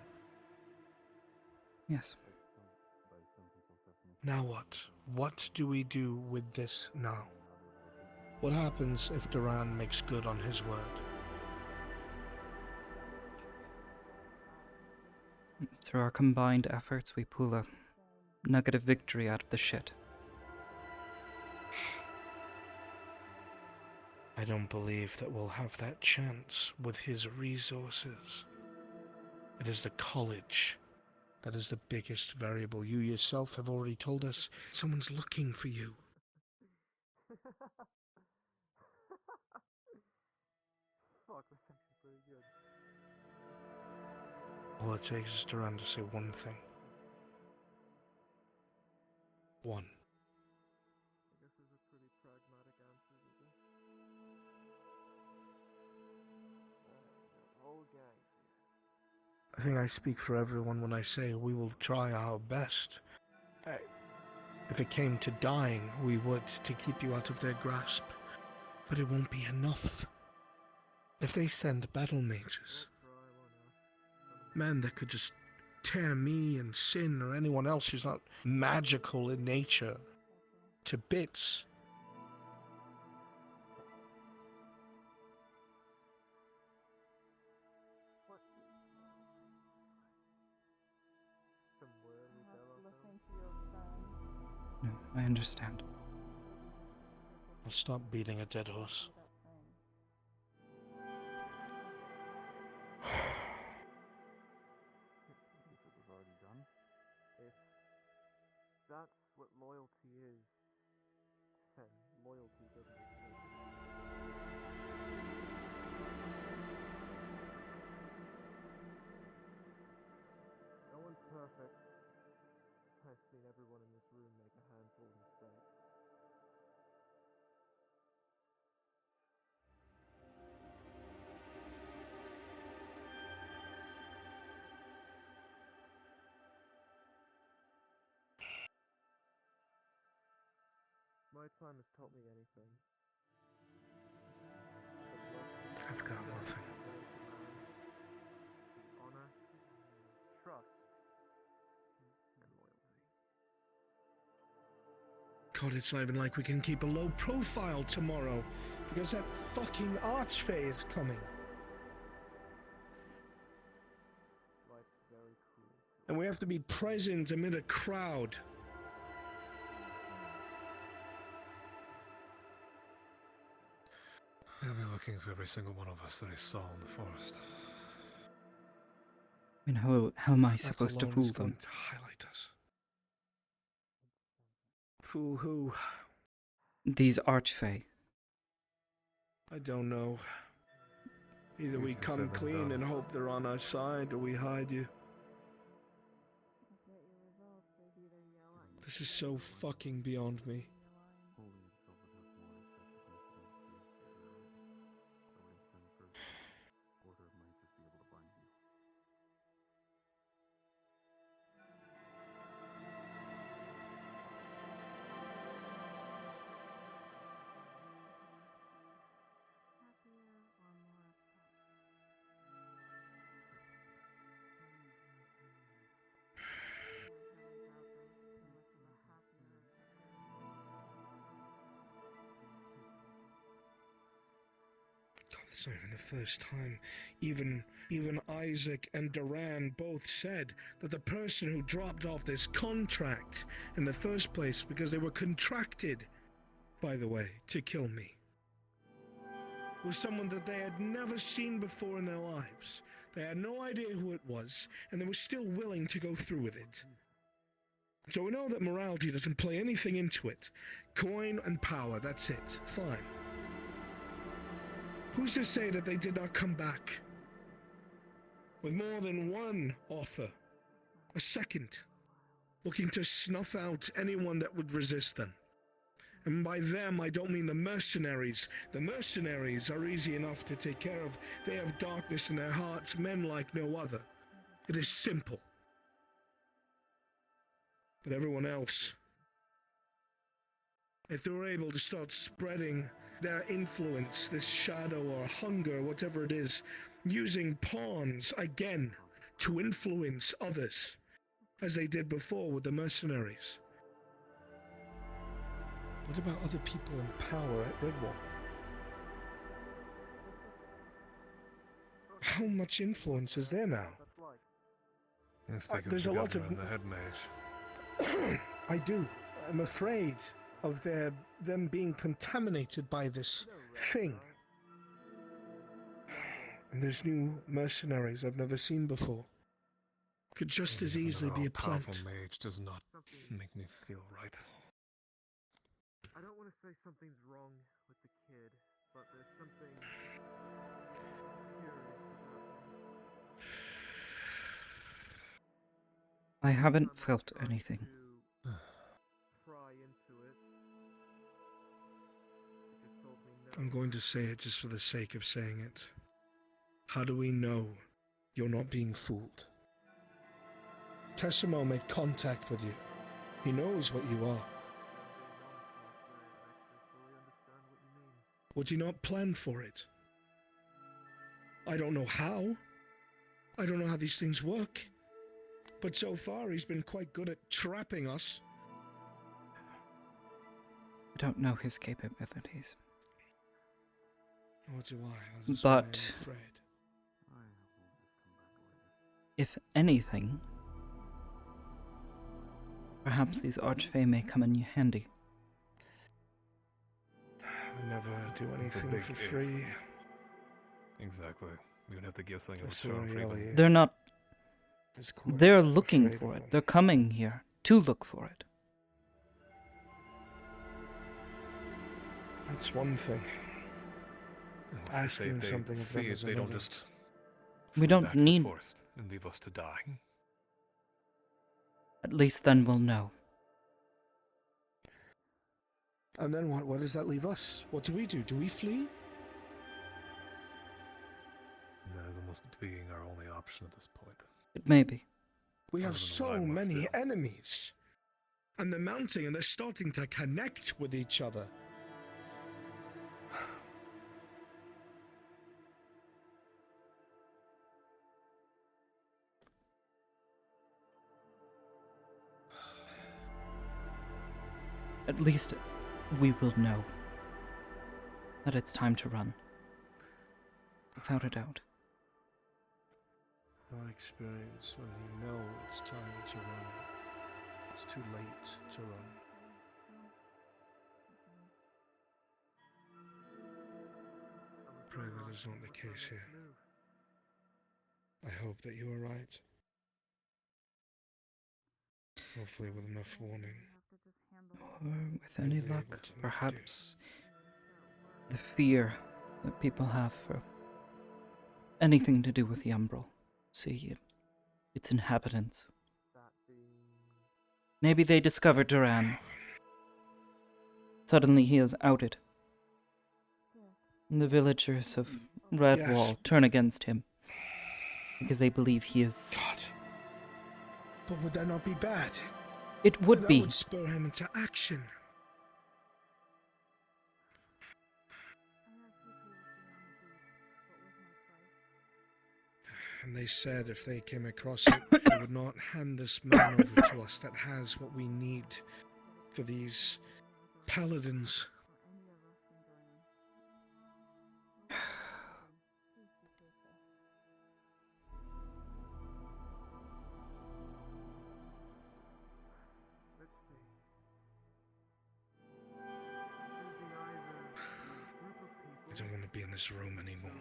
Yes. Now what? What do we do with this now? What happens if Duran makes good on his word? Through our combined efforts, we pull a nugget of victory out of the shit. I don't believe that we'll have that chance with his resources. It is the college that is the biggest variable. You yourself have already told us someone's looking for you. Fuck, that's actually pretty good. All it takes is Duran to say one thing. One. I guess there's a pretty pragmatic answer to this. Alright, whole gang here. I think I speak for everyone when I say we will try our best. If it came to dying, we would, to keep you out of their grasp. But it won't be enough. If they send battle mages, men that could just tear me and Sin or anyone else who's not magical in nature to bits. No, I understand. I'll stop beating a dead horse. If that's what loyalty is, then loyalty doesn't exist. No one's perfect. I've seen everyone in this room make a handful of mistakes. My time has taught me anything. I've got nothing. Honor, trust, and loyalty. God, it's not even like we can keep a low profile tomorrow, because that fucking archfey is coming. Life's very cruel. And we have to be present amid a crowd. He'll be looking for every single one of us that he saw in the forest. I mean, how am I That supposed to alone fool is going them? to highlight us. Fool who? These archfey. I don't know. Either we Easier come said than clean done. and hope they're on our side, or we hide you. This is so fucking beyond me. God, that's not even the first time. Even Isaac and Duran both said that the person who dropped off this contract in the first place, because they were contracted, by the way, to kill me, was someone that they had never seen before in their lives. They had no idea who it was, and they were still willing to go through with it. So we know that morality doesn't play anything into it. Coin and power, that's it. Fine. Who's to say that they did not come back with more than one offer? A second, looking to snuff out anyone that would resist them. And by them, I don't mean the mercenaries. The mercenaries are easy enough to take care of. They have darkness in their hearts, men like no other. It is simple. But everyone else, if they were able to start spreading their influence, this shadow or hunger, whatever it is, using pawns again to influence others, as they did before with the mercenaries. What about other people in power at Redwall? How much influence is there now? There's a lot of... the head mage. I do. I'm afraid of them being contaminated by this thing. And there's new mercenaries I've never seen before. Could just as easily be a plant. Powerful mage does not make me feel right. I don't want to say something's wrong with the kid, but there's something curious about him. I haven't felt anything. Pry into it. It just told me no. I'm going to say it just for the sake of saying it. How do we know You're not being fooled. Tessimo made contact with you. He knows what you are. Would you not plan for it? I don't know how. I don't know how these things work. But so far, he's been quite good at trapping us. I don't know his capabilities. Nor do I. That is why I'm But afraid. if anything, perhaps these archfey may come in handy. I never do It's a anything big for if. free. Exactly. We would have to give something of a Sorry, charm for even. Elliot. They're not. Is quite They're looking afraid for of it. him. They're coming here to look for it. That's one thing. Asking something of them is they don't another. just We flee don't back to the need. forest and leave us to die. At least then we'll know. And then what? Where does that leave us? What do we do? Do we flee? That is almost being our only option at this point. It may be. We have Other than so what I'm left many to. enemies. And they're mounting and they're starting to connect with each other. At least we will know that it's time to run. Without a doubt. My experience, when you know it's time to run, it's too late to run. Pray that is not the case here. I hope that you are right. Hopefully with enough warning. Or with any luck, perhaps the fear that people have for anything to do with the Umbral. See, its inhabitants. Maybe they discovered Duran. Suddenly he is outed. And the villagers of Redwall turn against him because they believe he is... God. But would that not be bad? It would be. That would spur him into action. And they said if they came across it, they would not hand this man over to us that has what we need for these paladins. I don't want to be in this room anymore.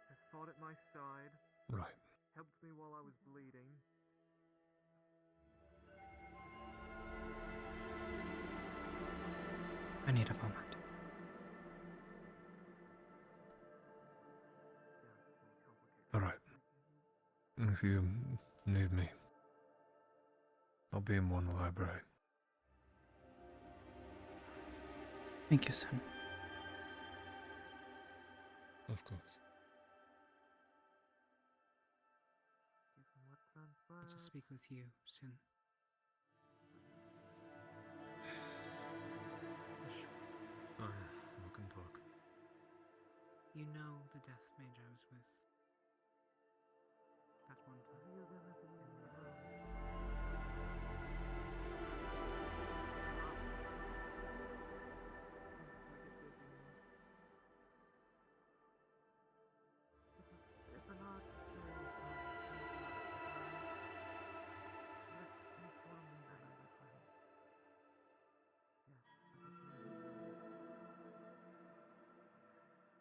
Has fought at my side. Right. Helped me while I was bleeding. I need a moment. Alright. If you need me, I'll be in the library. Thank you, son. Of course. To speak with you, Sin. We can talk. You know the death mage I was with that one time.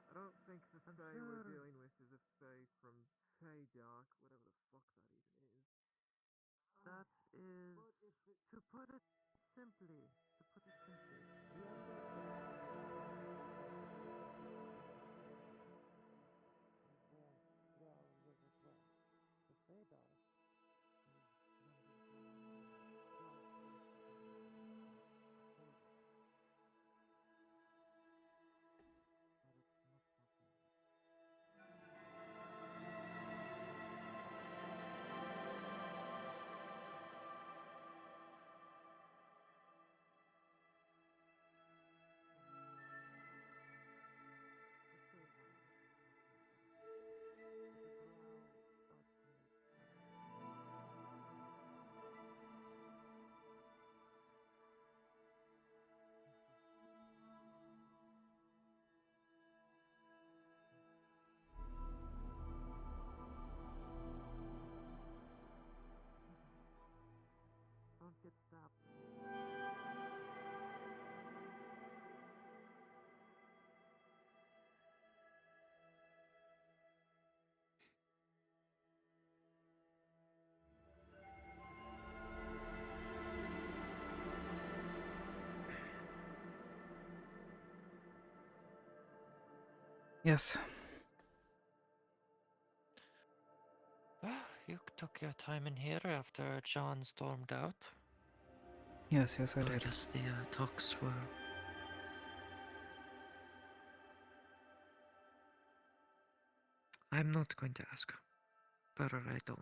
I don't think the Fae we're dealing with is a Fae from Dark, whatever the fuck that even is. That is, to put it simply, Yes. You took your time in here after John stormed out. Yes, I I did. guess the talks were... I'm not going to ask. Better I don't.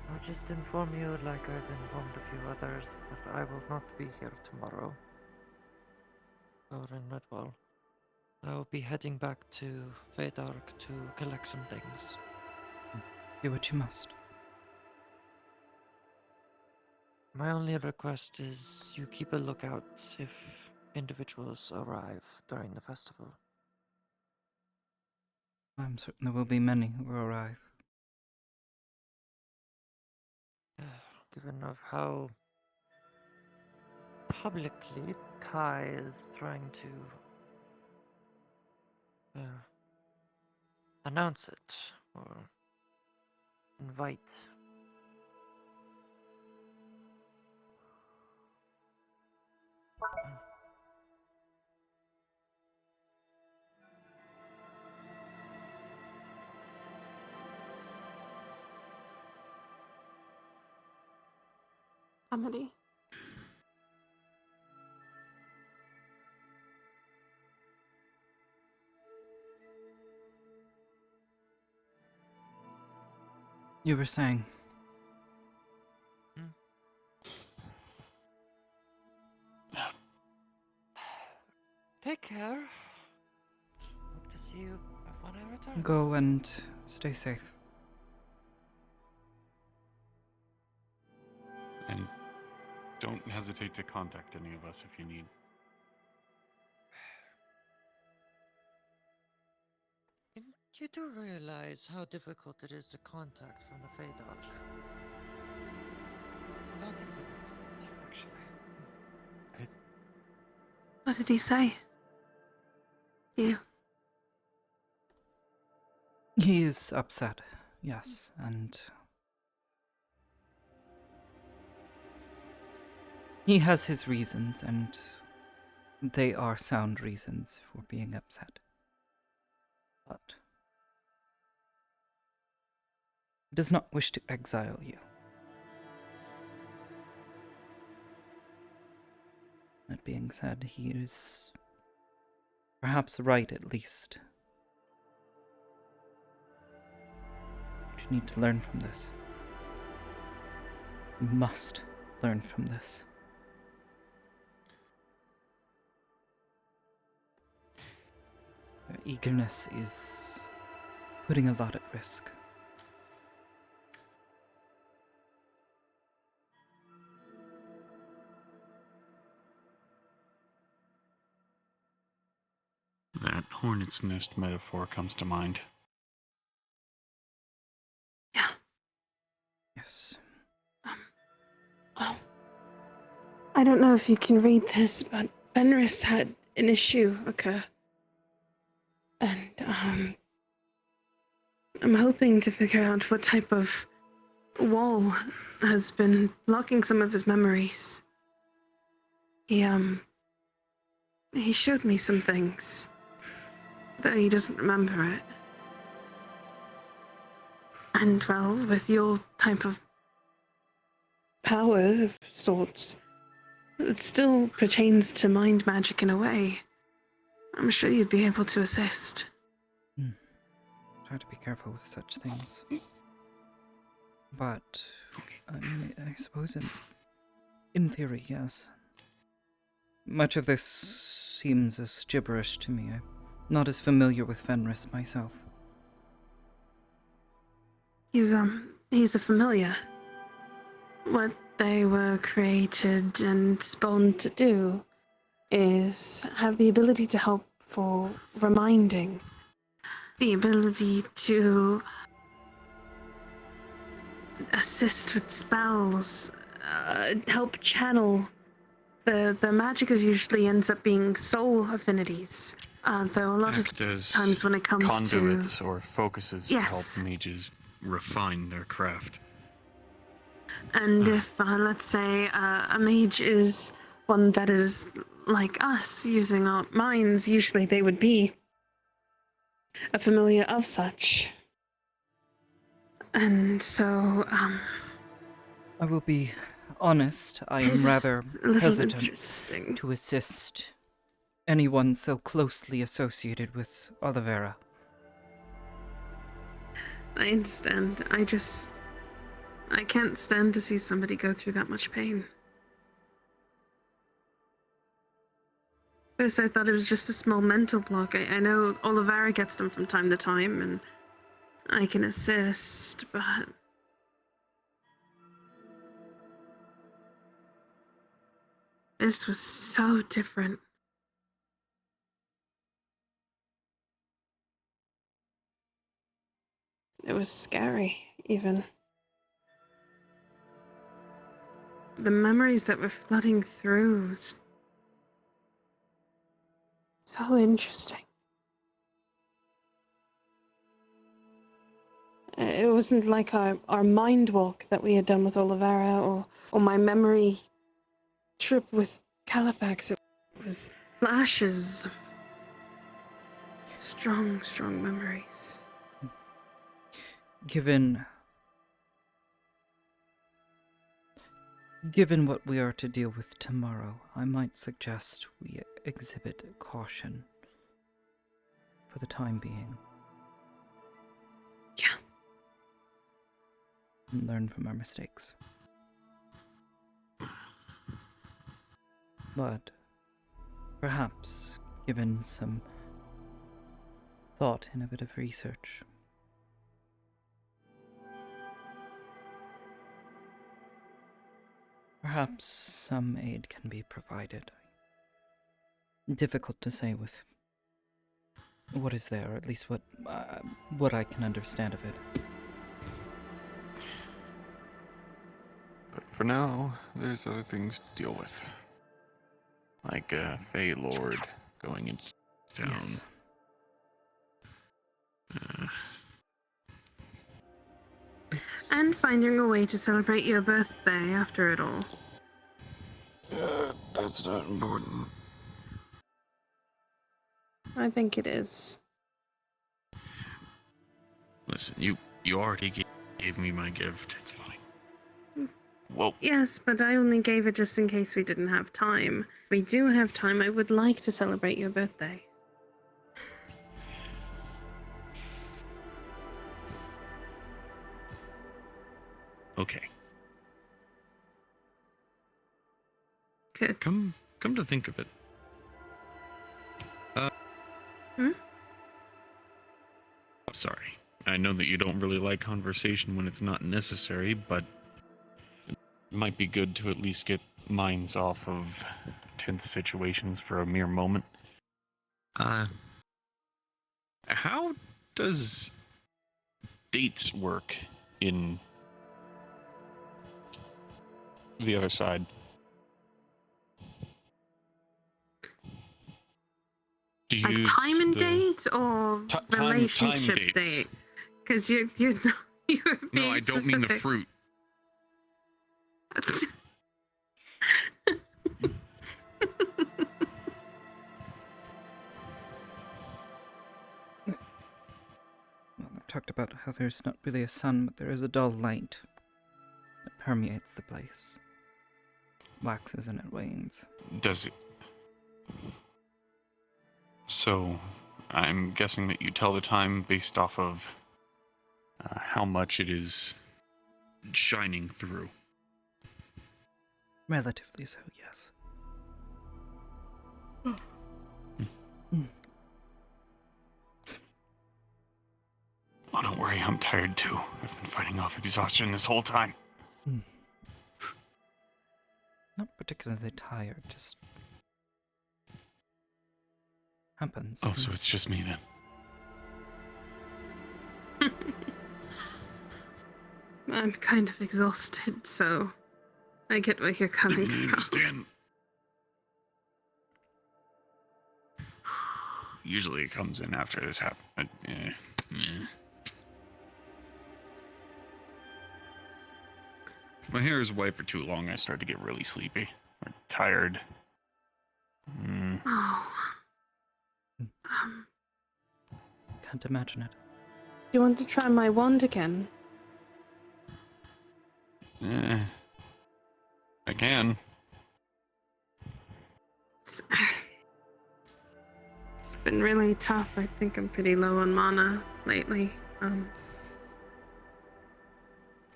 I'll just inform you, like I've informed a few others, that I will not be here tomorrow. Or in Redwall. I'll be heading back to Feydark to collect some things. Do what you must. My only request is you keep a lookout if individuals arrive during the festival. I'm certain there will be many who will arrive. Given of how publicly Kai is trying to announce it or invite. Amity. You were saying? Take care. Hope to see you when I return. Go and stay safe. And don't hesitate to contact any of us if you need. You do realize how difficult it is to contact from the Feydark. Not even internet, actually. What did he say? You. He is upset, yes, and he has his reasons, and they are sound reasons for being upset. But he does not wish to exile you. That being said, he is perhaps right, at least. You need to learn from this. You must learn from this. Your eagerness is putting a lot at risk. That hornet's nest metaphor comes to mind. Yeah. Yes. Oh. I don't know if you can read this, but Fenris had an issue occur. And, I'm hoping to figure out what type of wall has been blocking some of his memories. He showed me some things, but he doesn't remember it. And, well, with your type of power of sorts, it still pertains to mind magic in a way. I'm sure you'd be able to assist. Try to be careful with such things. But, I mean, I suppose in theory, yes. Much of this seems as gibberish to me. I'm not as familiar with Fenris myself. He's a familiar. What they were created and spawned to do is have the ability to help for reminding. The ability to assist with spells, help channel. The magic is usually ends up being soul affinities, Though a lot act of as times when it comes conduits to... or focuses Yes. to help mages refine their craft. And if, let's say, a mage is one that is like us, using our minds, usually they would be a familiar of such. And so, I will be honest, I am it's rather a little hesitant interesting. to assist anyone so closely associated with Olivera. I understand. I can't stand to see somebody go through that much pain. First, I thought it was just a small mental block. I know Olivera gets them from time to time, and I can assist, but... This was so different. It was scary, even. The memories that were flooding through was so interesting. It wasn't like our mind walk that we had done with Olivera or my memory trip with Califax. It was flashes of strong, strong memories. Given what we are to deal with tomorrow, I might suggest we exhibit caution for the time being. Yeah. And learn from our mistakes. But perhaps, given some thought and a bit of research, perhaps some aid can be provided. Difficult to say with what is there, or at least what I can understand of it. But for now, there's other things to deal with. Like a Fey Lord going into town. Yes. And finding a way to celebrate your birthday after it all. That's not important. I think it is. Listen, you already gave me my gift. It's fine. Whoa. Yes, but I only gave it just in case we didn't have time. If we do have time, I would like to celebrate your birthday. Okay. Good. Come to think of it. Sorry. I know that you don't really like conversation when it's not necessary, but it might be good to at least get minds off of tense situations for a mere moment. How does dates work in the other side? Do you like time and date or relationship time dates. date? Because you're being No, I don't mean the specific. fruit. Well, I talked about how there's not really a sun, but there is a dull light that permeates the place. Waxes and it wanes. Does it? So, I'm guessing that you tell the time based off of how much it is shining through. Relatively so, yes. Oh, don't worry, I'm tired too. I've been fighting off exhaustion this whole time. Not particularly tired, just happens. Oh, so it's just me then. I'm kind of exhausted, so I get where you're coming from. I understand. Usually it comes in after this happens. If my hair is white for too long, I start to get really sleepy or tired. Oh. Can't imagine it. Do you want to try my wand again? I can. It's been really tough. I think I'm pretty low on mana lately.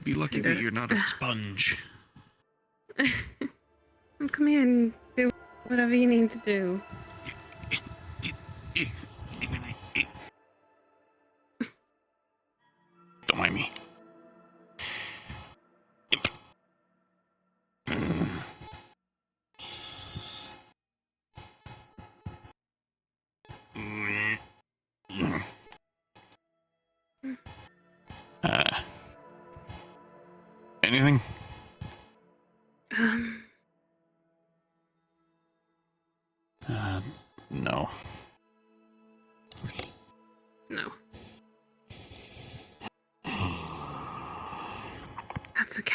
Be lucky that you're not a sponge. Come here and do whatever you need to do. Don't mind me. Anything? No. No. That's okay.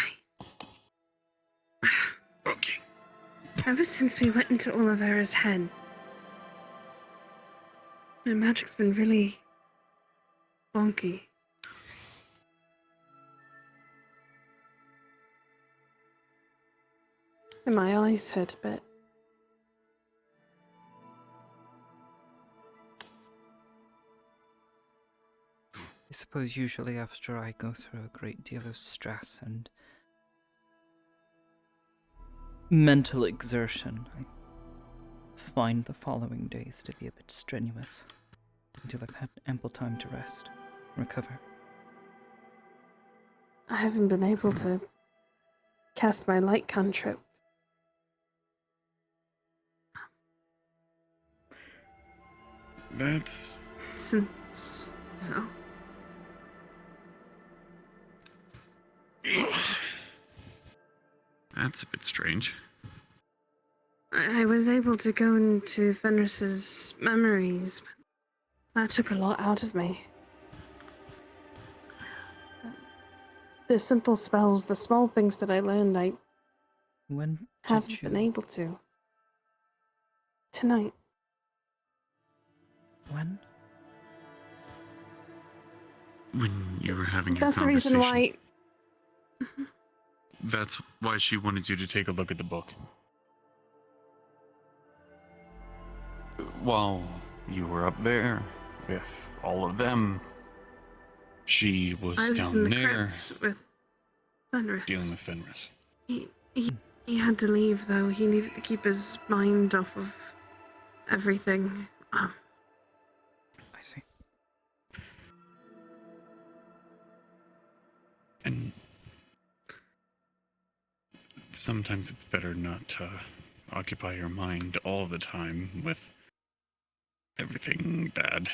Okay. Ever since we went into Olivera's head, my magic's been really wonky. And my eyes hurt a bit. I suppose usually after I go through a great deal of stress and mental exertion, I find the following days to be a bit strenuous until I've had ample time to rest, recover. I haven't been able to cast my light cantrip. That's... Since... so... That's a bit strange. I was able to go into Fenris's memories, but that took a lot out of me. The simple spells, the small things that I learned, I haven't been able to. Tonight. When? When you were having your That's the conversation. reason why... That's why she wanted you to take a look at the book. While you were up there with all of them, she was I was down in the there crypt with Fenris. dealing with Fenris. He had to leave, though. He needed to keep his mind off of everything. I see. And sometimes it's better not to occupy your mind all the time with everything bad.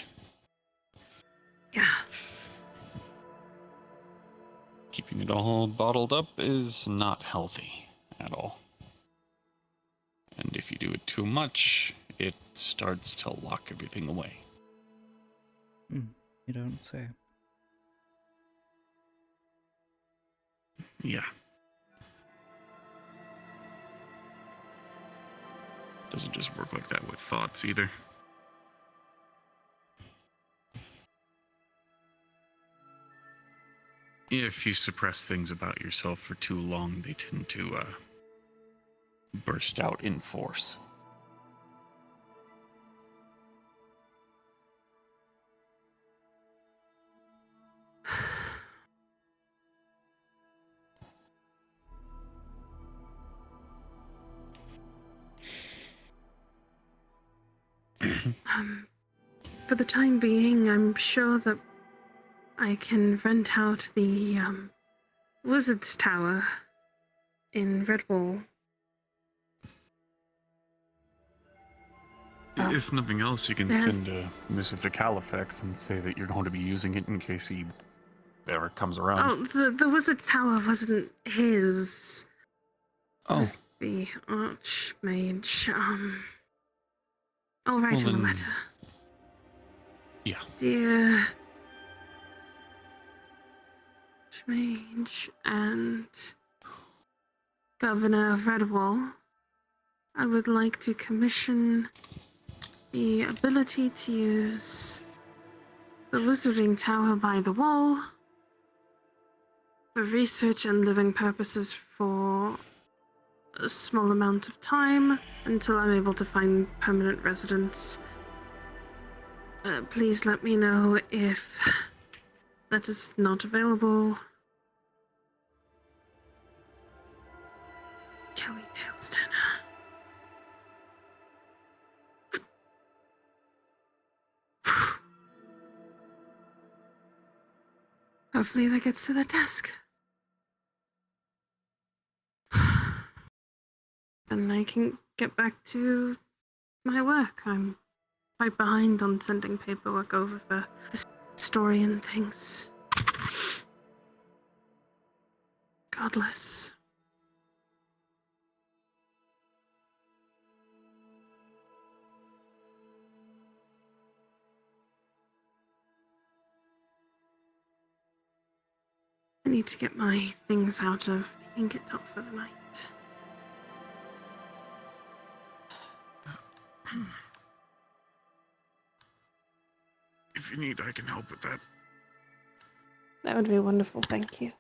Yeah. Keeping it all bottled up is not healthy at all. And if you do it too much, it starts to lock everything away. You don't say. Yeah. Doesn't just work like that with thoughts either. If you suppress things about yourself for too long, they tend to burst out in force. For the time being, I'm sure that I can rent out the Wizard's Tower in Redwall. If nothing else, you can send a missive to Califax and say that you're going to be using it in case he ever comes around. Oh, the Wizard's Tower wasn't his. It Oh. was the Archmage. I'll write him a letter. Yeah. Dear Mage and Governor of Redwall, I would like to commission the ability to use the Wizarding Tower by the Wall for research and living purposes for a small amount of time until I'm able to find permanent residence. Please let me know if that is not available. Kelly Tailston. Hopefully that gets to the desk. Then I can get back to my work. I'm quite behind on sending paperwork over for the story and things. Godless. I need to get my things out of the ingot top for the night. If you need, I can help with that. That would be wonderful, thank you.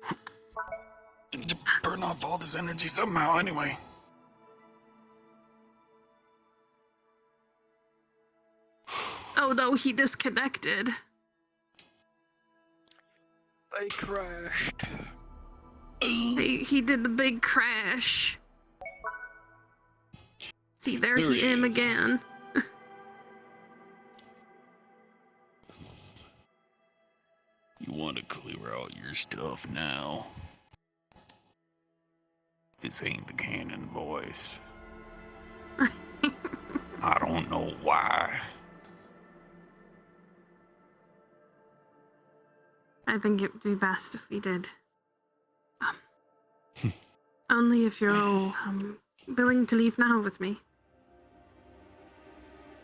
I need to burn off all this energy somehow, anyway. Oh no, he disconnected. They crashed. He did the big crash. See, there he am again. You want to clear out your stuff now? This ain't the canon voice. I don't know why. I think it would be best if we did. Only if you're all willing to leave now with me.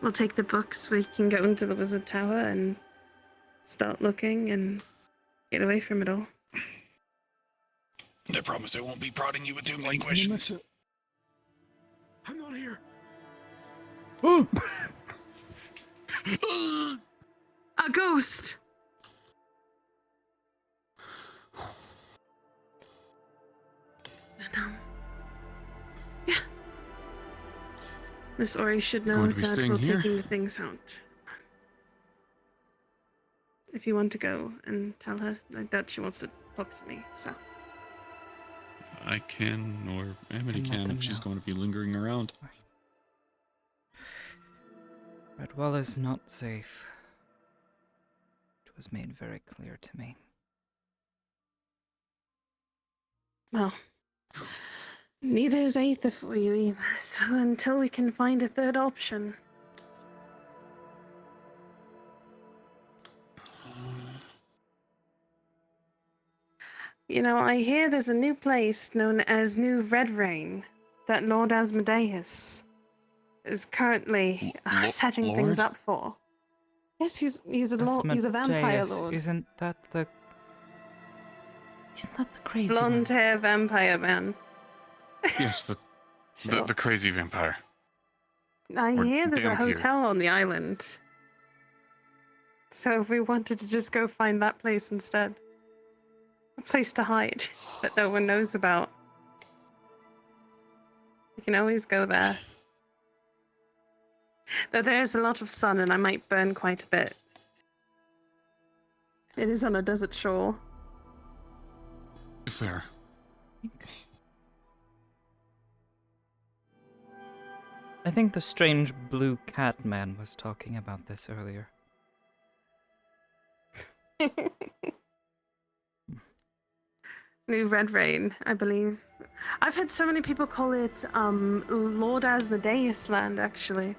We'll take the books, we can go into the Wizard Tower and start looking and get away from it all. I promise I won't be prodding you with too many questions. I'm not here. A ghost! And, yeah. Miss Ori should know that we're taking the things out. If you want to go and tell her like that, she wants to talk to me, so. I can, or Amity can if she's going to be lingering around. Redwall is not safe. It was made very clear to me. Well, neither is Aether for you either, so until we can find a third option. You know, I hear there's a new place known as New Red Rain that Lord Asmodeus is currently setting things up for. Yes, he's a vampire lord. Isn't that the crazy blonde one? hair vampire man? Yes, the crazy vampire. I hear there's a damp here. hotel on the island. So if we wanted to just go find that place instead. A place to hide that no one knows about. We can always go there. Though there's a lot of sun and I might burn quite a bit. It is on a desert shore. Fair. I think the strange blue cat man was talking about this earlier. New Red Rain, I believe. I've had so many people call it Lord Asmodeus Land, actually.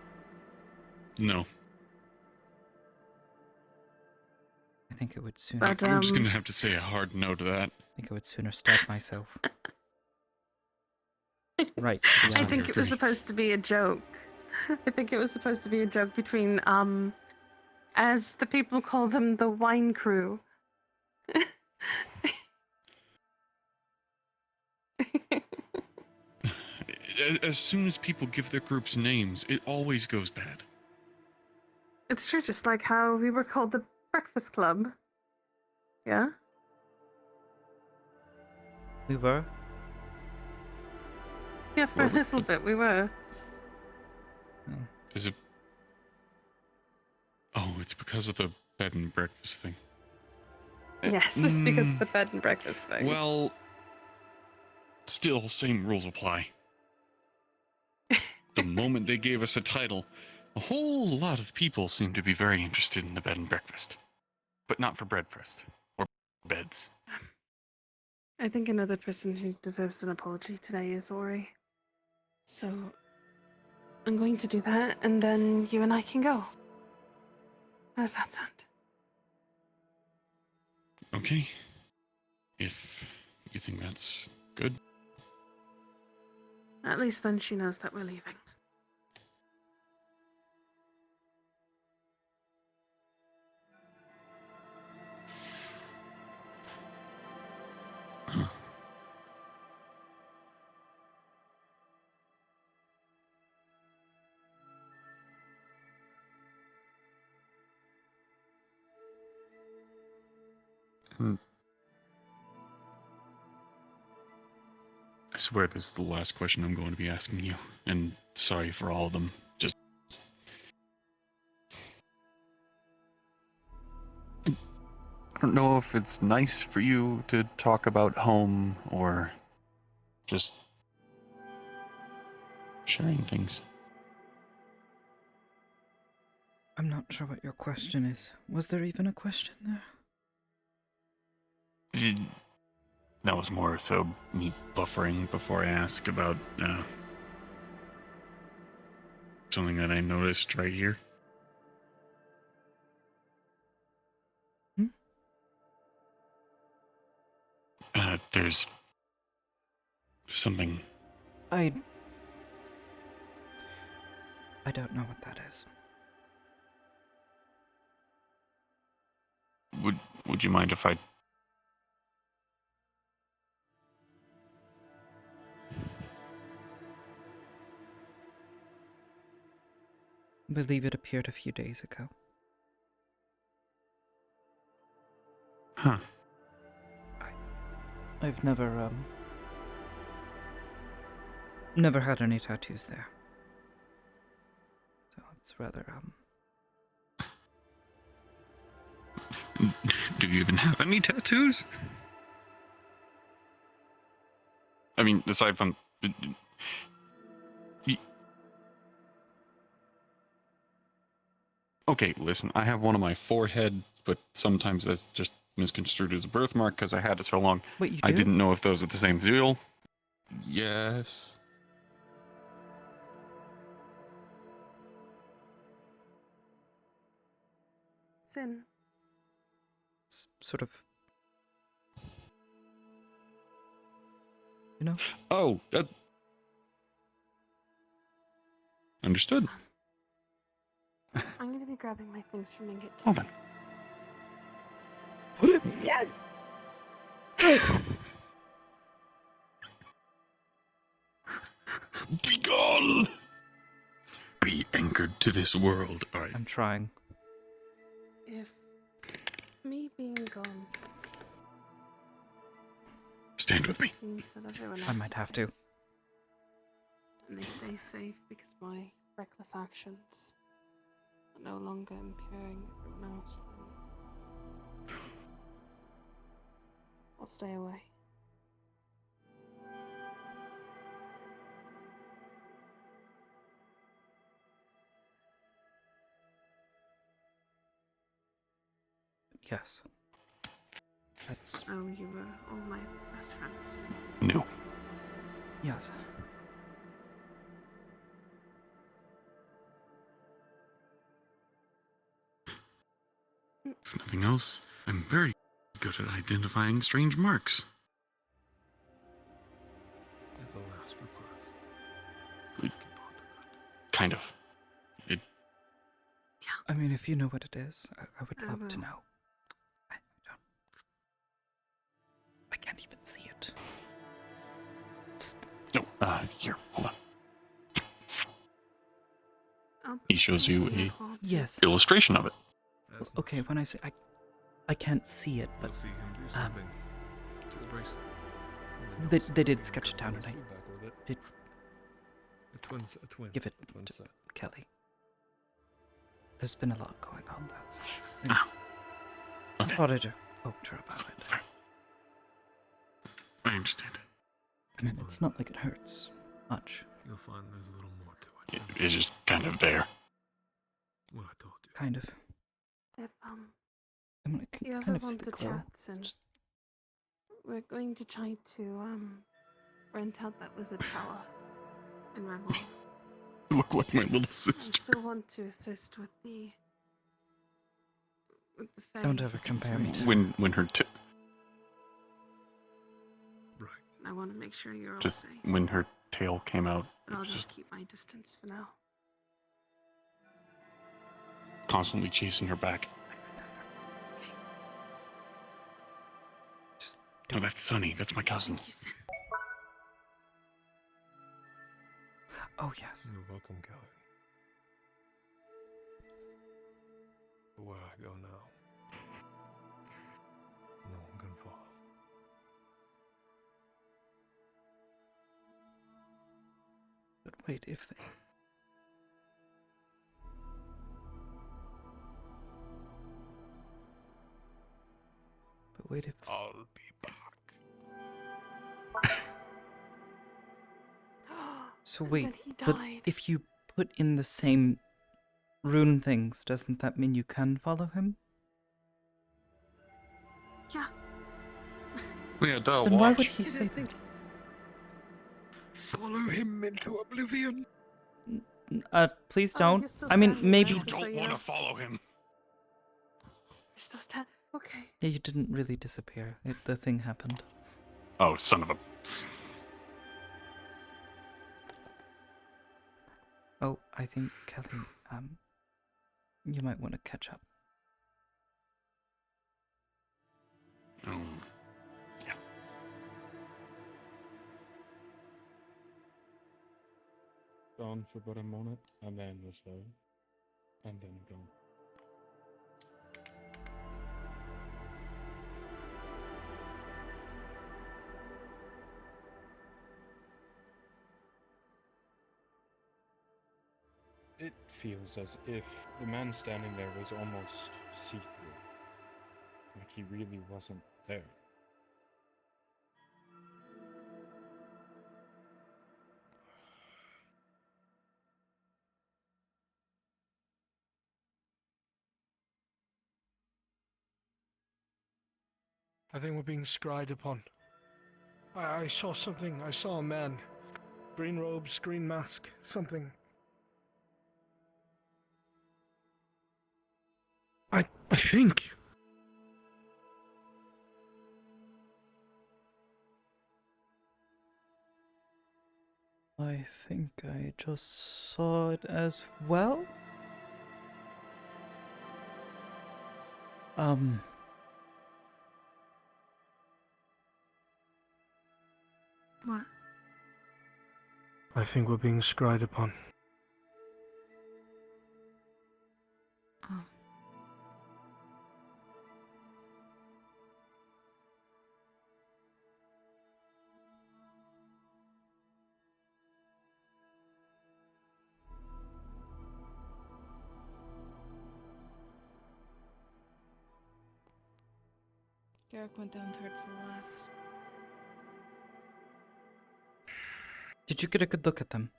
No. I think it would sooner. But, I'm just gonna have to say a hard no to that. I think I would sooner stab myself. Right. I think it was supposed to be a joke. I think it was supposed to be a joke between, as the people call them, the wine crew. As soon as people give their groups names, it always goes bad. It's true, just like how we were called the Breakfast Club. Yeah? We were? Yeah, for a little bit, we were. Is it? Oh, it's because of the bed and breakfast thing. Yes, it's because of the bed and breakfast thing. Well, still, same rules apply. The moment they gave us a title, a whole lot of people seemed to be very interested in the bed and breakfast. But not for breakfast. Or beds. I think another person who deserves an apology today is Ori. So, I'm going to do that, and then you and I can go. How does that sound? Okay. If you think that's good. At least then she knows that we're leaving. I swear this is the last question I'm going to be asking you, and sorry for all of them. Just... I don't know if it's nice for you to talk about home, or just sharing things. I'm not sure what your question is. Was there even a question there? That was more so me buffering before I ask about, something that I noticed right here. There's something. I don't know what that is. Would you mind if I... I believe it appeared a few days ago. Huh. I've never had any tattoos there. So it's rather, Do you even have any tattoos? I mean, aside from... Okay, listen, I have one on my forehead, but sometimes that's just misconstrued as a birthmark because I had it so long. Wait, you do? I didn't know if those are the same deal. Yes. Sin. It's sort of... You know? Oh, understood. I'm gonna be grabbing my things from Ingot. Hold on. Be gone! Be anchored to this world. Alright. I'm trying. If me being gone Stand with me. means that everyone else I might have to. and they stay safe because my reckless actions are no longer impairing everyone else, then I'll stay away. Yes. That's... Oh, you were all my best friends. No. Yes. If nothing else, I'm very good at identifying strange marks. As a last request, please keep on to that. Kind of. I mean, if you know what it is, I would love to know. I can't even see it. No, here, hold on. He shows you a Yes. illustration of it. Okay, when I say I can't see it, but We'll see him do something to the bracelet. And then they you'll did see him sketch it cover down, his and I seed back a little bit. did A twin give it twin to set. Kelly. There's been a lot going on, though. So I thought I'd poked her about it. I understand. I mean, it's not like it hurts much. You'll find there's a little more to it. It's just kind of there. What I told you. Kind of. If I mean, I can you kind ever of see want the to glow. chat, and we're going to try to rent out that wizard tower in Redwall. You look like my little I sister. still want to assist with the fae. Don't ever compare me to When her I want to make sure you're all just safe. when her tail came out, But it I'll was just just keep my distance for now. constantly chasing her back. No, that's Sunny. That's my cousin. Oh, yes. You're welcome, Kelly. But where I go now, no one can follow. But wait, if they... But wait, if... I'll be back. So wait, But he but died. if you put in the same rune things, doesn't that mean you can follow him? Yeah. Yeah, duh, Then why would he say that? Follow him into oblivion. Please Oh, don't. you're still I mean, standing, maybe... right? Just so you know. follow him. You're still standing. Okay. Yeah, you didn't really disappear. The thing happened. Oh, son of a... Oh, I think, Kelly, you might want to catch up. Yeah. Gone for about a minute, and then was there, and then gone. It feels as if the man standing there was almost see-through. Like he really wasn't there. I think we're being scried upon. I saw something. I saw a man. Green robes, green mask, something. I think. I think I just saw it as well. What? I think we're being scried upon. Oh. Garrick went down towards the left. Did you get a good look at them?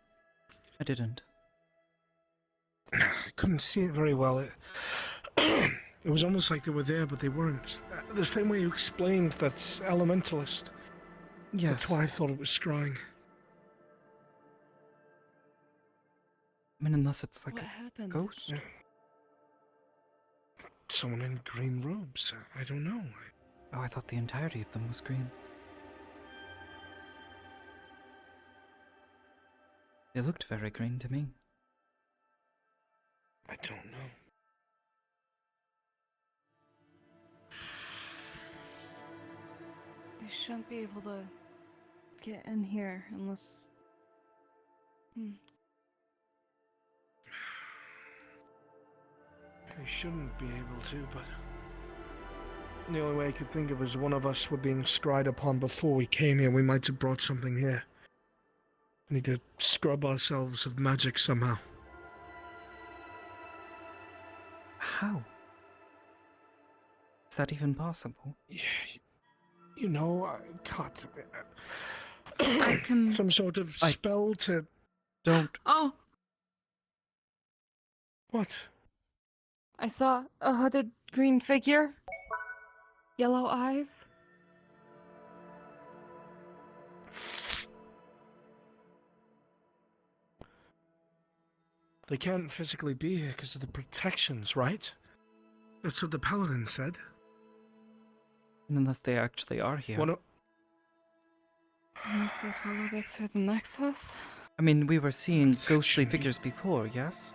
I didn't. I couldn't see it very well. It was almost like they were there, but they weren't. The same way you explained that elementalist. Yes. That's why I thought it was scrying. I mean, unless it's like What a happened? ghost. Yeah. Someone in green robes. I don't know. Oh, I thought the entirety of them was green. They looked very green to me. I don't know. shouldn't be able to get in here unless... They shouldn't be able to, but the only way I could think of is one of us were being scryed upon before we came here. We might have brought something here. We need to scrub ourselves of magic somehow. How? Is that even possible? Yeah, you know, I can't. I can... Some sort of spell to... Don't... Oh! What? I saw a hooded green figure. Yellow eyes. They can't physically be here because of the protections, right? That's what the paladin said. Unless they actually are here. Unless they followed us through the Nexus? I mean, we were seeing ghostly figures before, yes?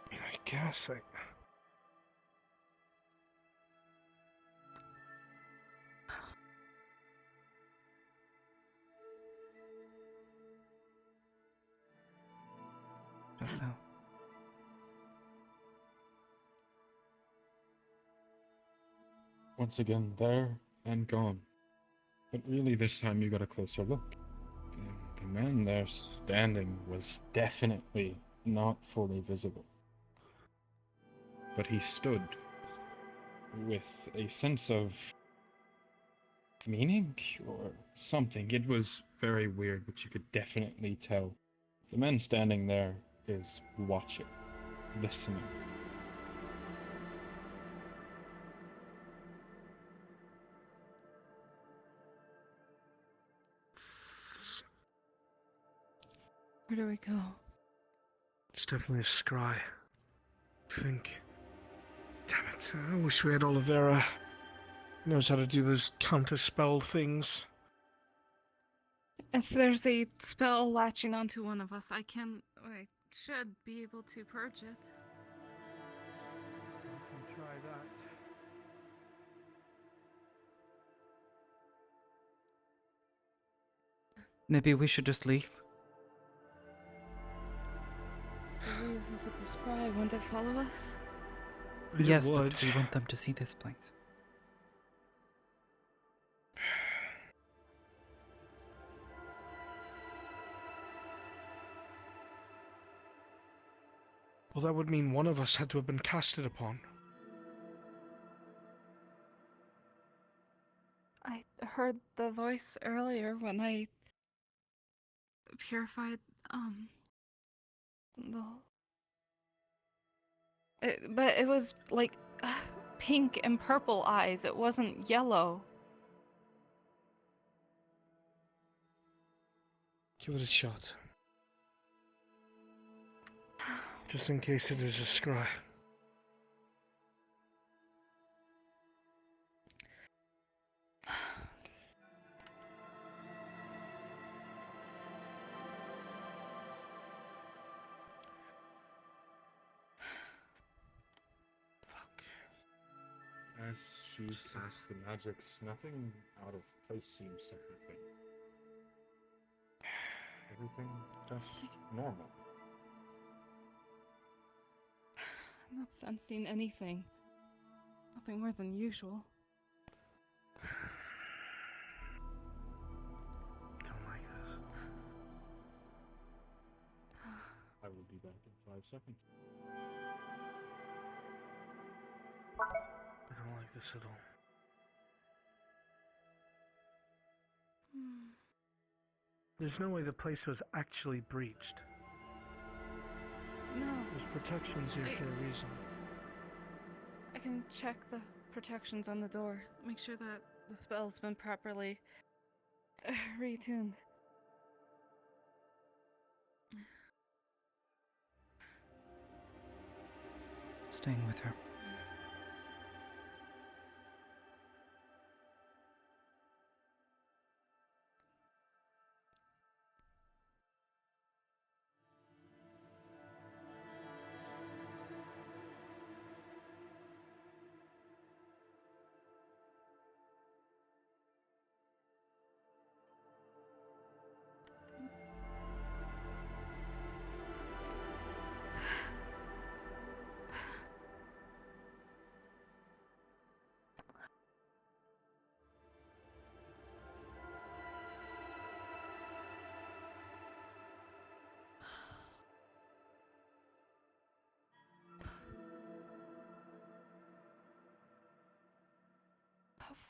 I mean, I guess Don't know. Once again, there and gone. But really, this time you got a closer look. The man there standing was definitely not fully visible. But he stood with a sense of meaning or something. It was very weird, but you could definitely tell. The man standing there is watching, listening. Where do we go? it's definitely a scry. Think. Damn it, I wish we had Olivera. Knows how to do those counter-spell things. If there's a spell latching onto one of us, I should be able to purge it. You can try that. Maybe we should just leave? Leave if it's a scry, won't it follow us? Yes, but we want them to see this place. Well, that would mean one of us had to have been casted upon. I heard the voice earlier when I purified, but it was like pink and purple eyes. It wasn't yellow. Give it a shot. Just in case it is a scry. As she casts the magics, nothing out of place seems to happen. Everything just normal. I'm not sensing anything. Nothing more than usual. Don't like this. I will be back in 5 seconds. I don't like this at all. There's no way the place was actually breached. No. There's protections here for a reason. I can check the protections on the door. Make sure that the spell's been properly retuned. Staying with her.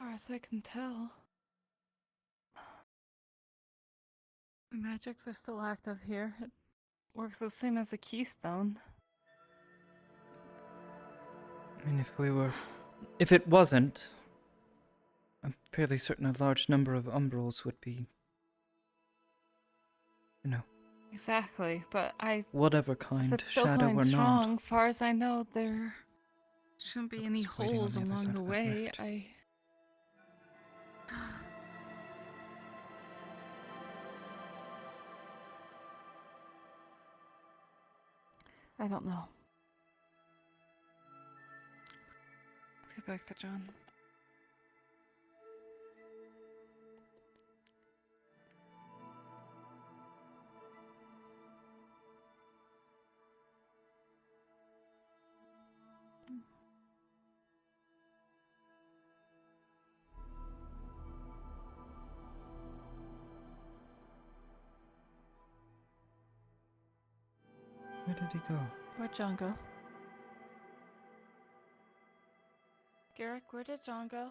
far as I can tell. The magics are still active here. It works the same as a keystone. I mean, if it wasn't, I'm fairly certain a large number of umbrals would be, Exactly, but whatever if kind, it's still shadow going or not. strong, far as I know, there shouldn't be any What's waiting on holes the other along side the of that way. rift? I don't know. Let's get back to John. Where did he go? Where'd John go? Garrick, where did John go?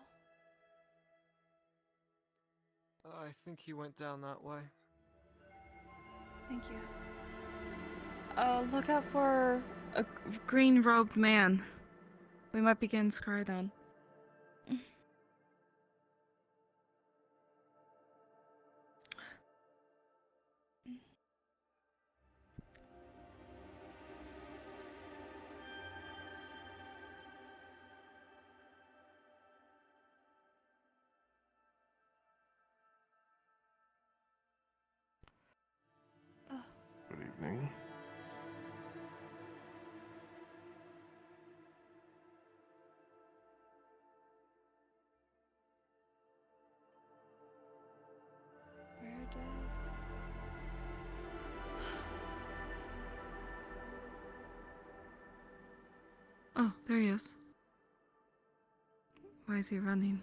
I think he went down that way. Thank you. Look out for a green-robed man. We might be getting scryed on. Good evening. Where did... Oh, there he is. Why is he running?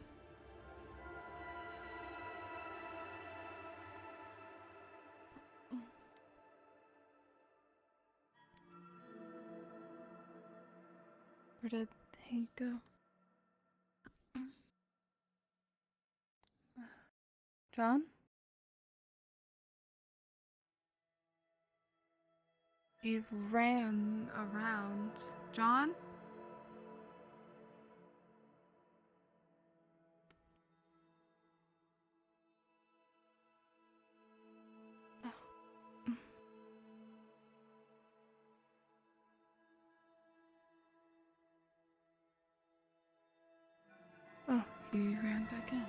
Where did he go? John? He ran around. John? Oh, he ran back in.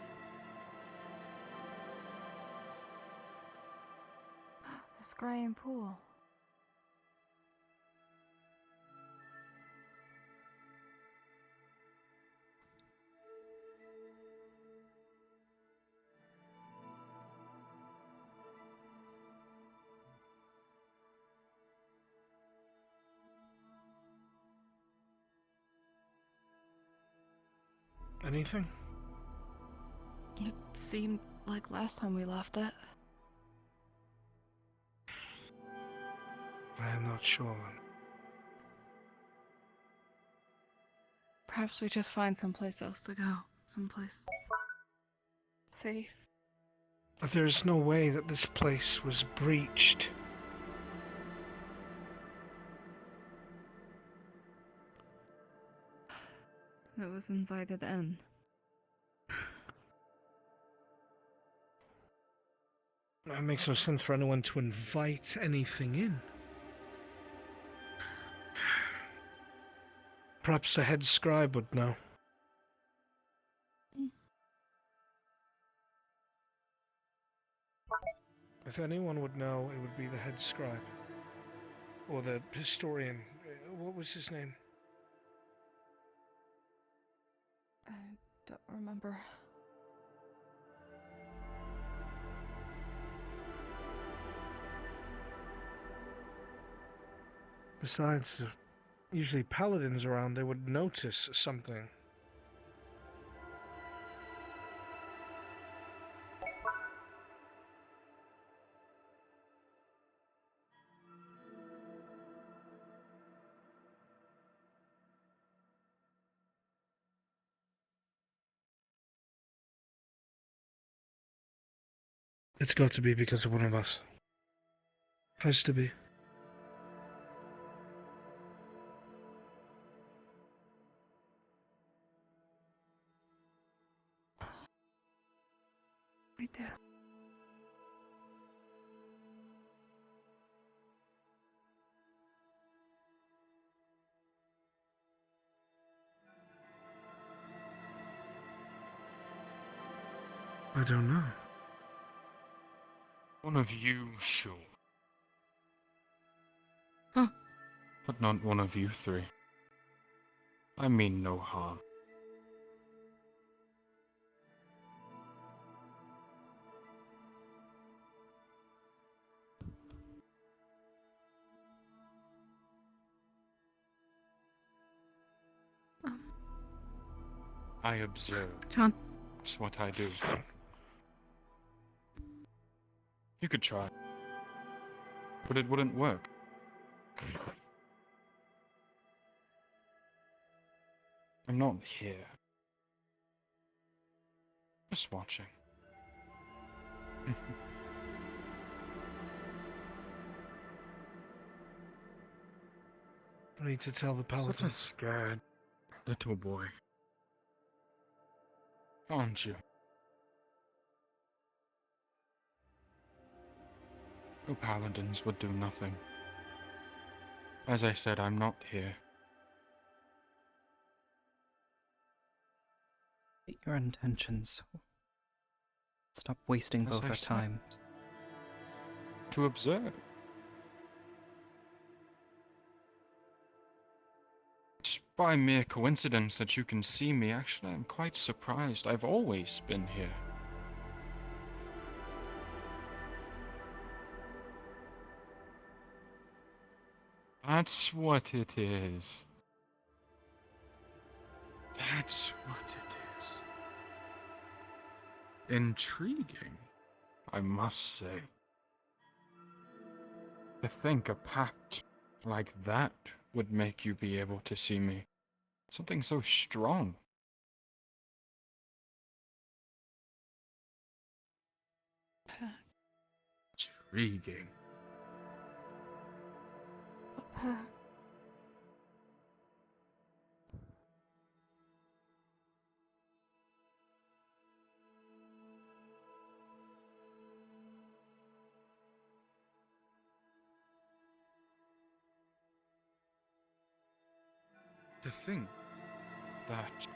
The scrying pool. Anything? It seemed like last time we left it. I am not sure then. Perhaps we just find someplace else to go. Someplace safe. But there is no way that this place was breached. That was invited in. It makes no sense for anyone to invite anything in. Perhaps the head scribe would know. If anyone would know, it would be the head scribe. Or the historian. What was his name? I don't remember. Besides, usually paladins around, they would notice something. It's got to be because of one of us. Has to be. We do. I don't know. One of you, sure. Huh. But not one of you three. I mean no harm. I observe. John. That's what I do. You could try. But it wouldn't work. I'm not here. Just watching. I need to tell the Paladins. Such a scared little boy. Aren't you? The Paladins would do nothing. As I said, I'm not here. State your intentions. Stop wasting As both I our said. time. To observe. It's by mere coincidence that you can see me. Actually, I'm quite surprised. I've always been here. That's what it is. That's what it is. Intriguing, I must say. To think a pact like that would make you be able to see me. Something so strong. Intriguing. To think that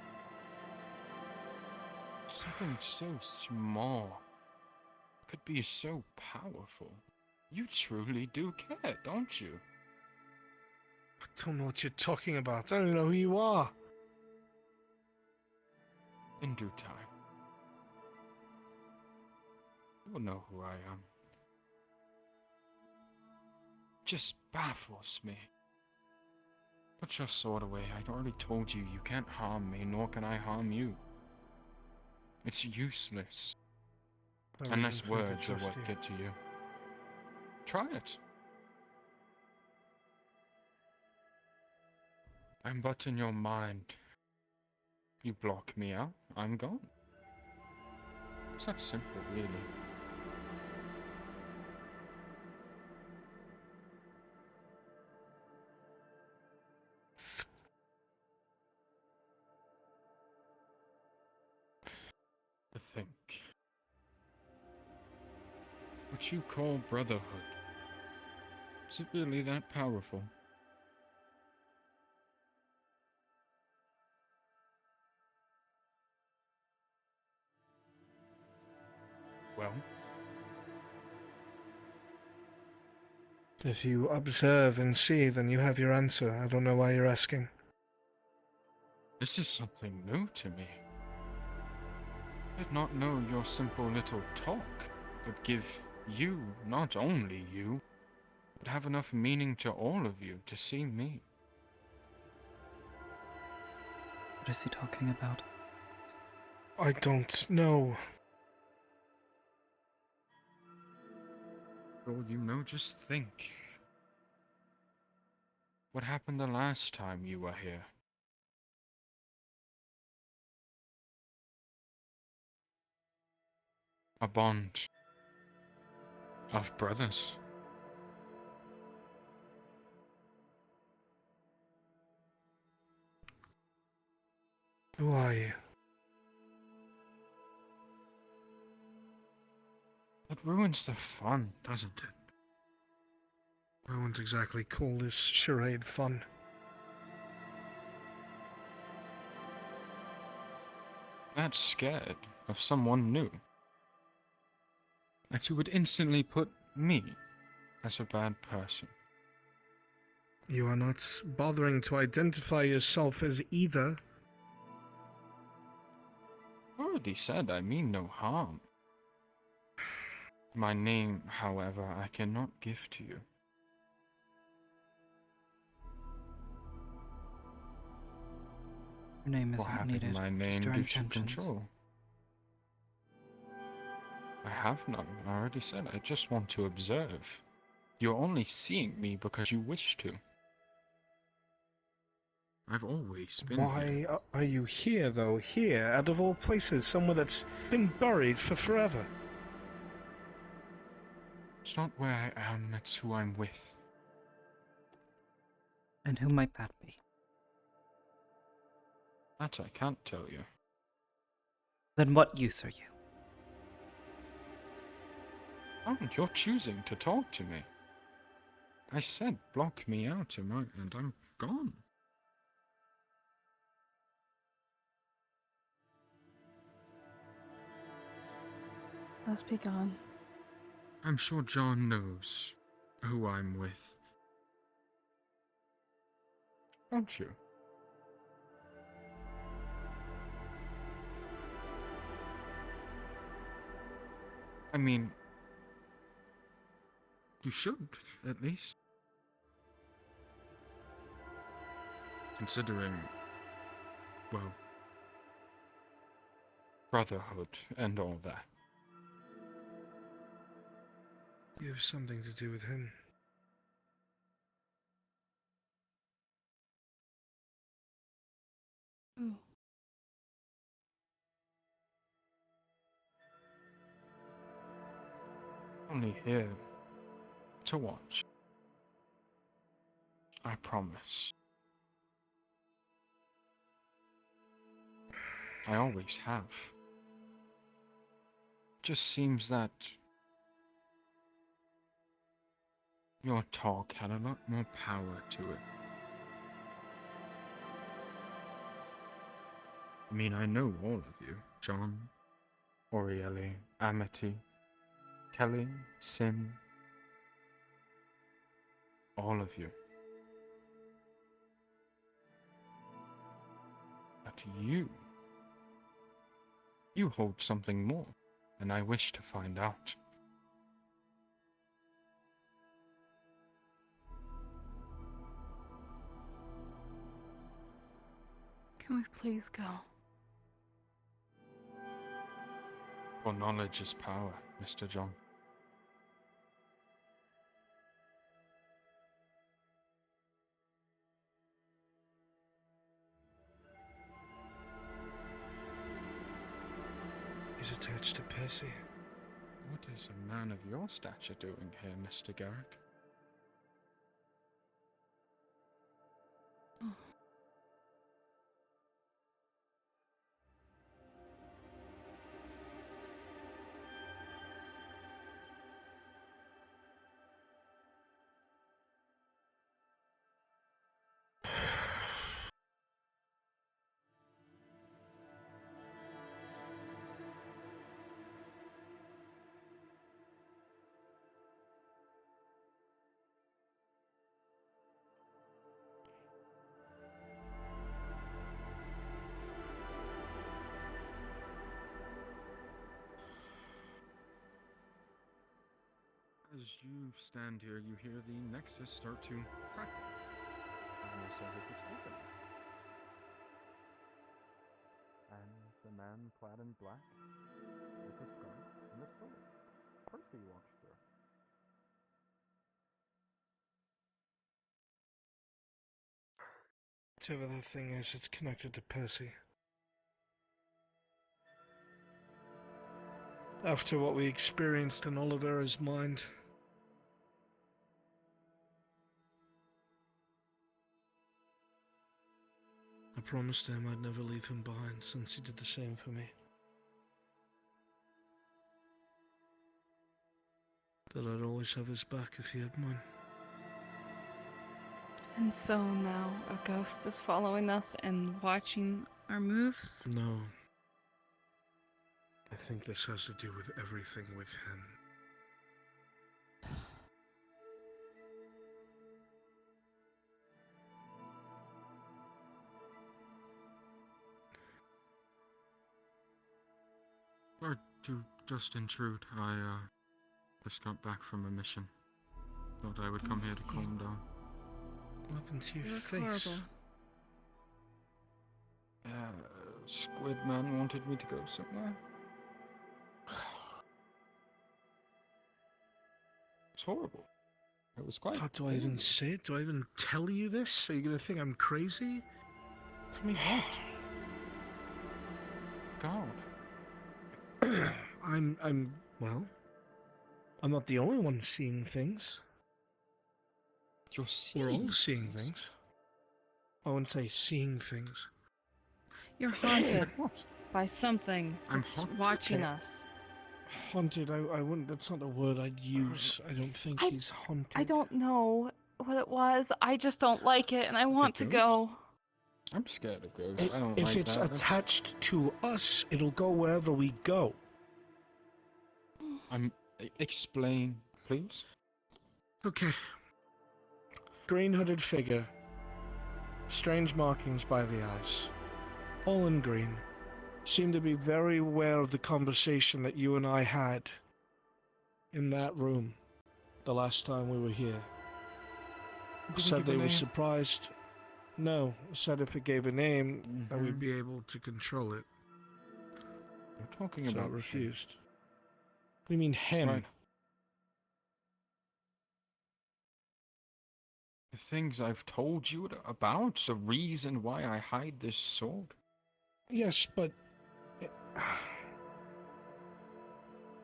something so small could be so powerful. You truly do care, don't you? I don't know what you're talking about. I don't even know who you are. In due time, you will know who I am. Just baffles me. Put your sword away. I already told you you can't harm me, nor can I harm you. It's useless. No Unless reason for me to words are trust what you. get to you. Try it. I'm but in your mind. You block me out, I'm gone. It's that simple, really. To think. What you call brotherhood. Is it really that powerful? Well, If you observe and see, then you have your answer. I don't know why you're asking. this is something new to me. I did not know your simple little talk would give you, not only you, but have enough meaning to all of you to see me. What is he talking about? I don't know. For all you know, just think. What happened the last time you were here? A bond of brothers. Who are you? It ruins the fun, doesn't it? I wouldn't exactly call this charade fun. That's scared of someone new. That you would instantly put me as a bad person. You are not bothering to identify yourself as either. Already said I mean no harm. My name, however, I cannot give to you. Your name For isn't having needed, my name just our gives you intentions. control. I have none. I already said I just want to observe. You're only seeing me because you wish to. I've always been here. Why are you here, though? Here, out of all places, somewhere that's been buried for forever. It's not where I am, it's who I'm with. And who might that be? That I can't tell you. Then what use are you? Oh, you're choosing to talk to me. I said block me out, and I'm gone. Let's be gone. I'm sure John knows who I'm with. Don't you? I mean, you should, at least. Considering, well, brotherhood and all that. You have something to do with him. Ooh. Only here to watch. I promise. I always have. Just seems that your talk had a lot more power to it. I mean, I know all of you. John, Orieli, Amity, Kelly, Sim. All of you. But you hold something more, and I wish to find out. Can we please go? For knowledge is power, Mr. John. He's attached to Percy. What is a man of your stature doing here, Mr. Garrick? Oh. As you stand here, you hear the Nexus start to crackle. Almost as if it's open. And the man clad in black, with a scarf and a sword, Percy walks through. Whatever that thing is, it's connected to Percy. After what we experienced in Olivera's mind, promised him I'd never leave him behind since he did the same for me. That I'd always have his back if he had mine. And so now a ghost is following us and watching our moves? No. I think this has to do with everything with him. Or to just intrude. I just got back from a mission. Thought I would come here to calm down. What happened to your You look face? horrible. Squid Man wanted me to go somewhere. It's horrible. It was quite. God, do I even say it? Do I even tell you this? Are you gonna think I'm crazy? Tell me what? God. Well, I'm not the only one seeing things. You're seeing We're all seeing things. I wouldn't say seeing things. You're haunted by something I'm that's haunted? watching Okay. us. Haunted, I wouldn't, that's not a word I'd use. I don't think he's haunted. I don't know what it was. I just don't like it and I want to go. I'm scared of ghosts. I don't If like it's that. attached to us, it'll go wherever we go. Explain, please. Okay. Green hooded figure. Strange markings by the eyes. All in green. Seem to be very aware of the conversation that you and I had in that room the last time we were here. Didn't Said give a they were name. surprised. No, said if it gave a name, that we'd be able to control it. You're talking So about I refused. What do you mean him? Right. The things I've told you about, the reason why I hide this sword. Yes, but...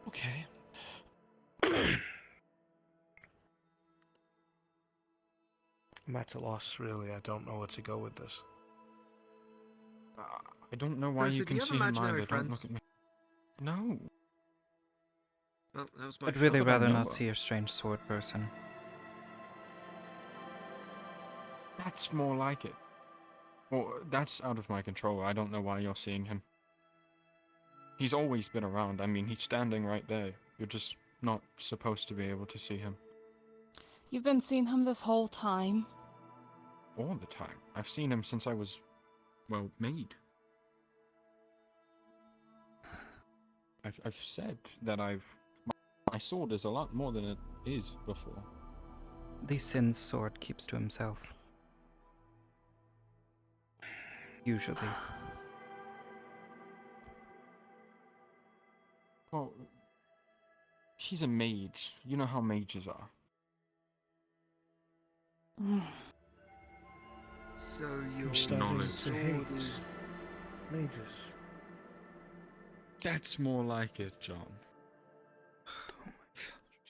Okay. I'm at a loss, really. I don't know where to go with this. I don't know why Percy, you do can you have see him imaginary either. Don't friends? look at me. No. Well, that was my I'd really Not that I rather know not of. see a strange sword person. That's more like it. Well, that's out of my control. I don't know why you're seeing him. He's always been around. I mean, he's standing right there. You're just not supposed to be able to see him You've been seeing him this whole time? all the time. I've seen him since I was, well, made. I've said that my sword is a lot more than it is before. Lee Sin's sword keeps to himself. Usually. Well, he's a mage. You know how mages are. So your I'm starting knowledge. to hate mages. That's more like it, John.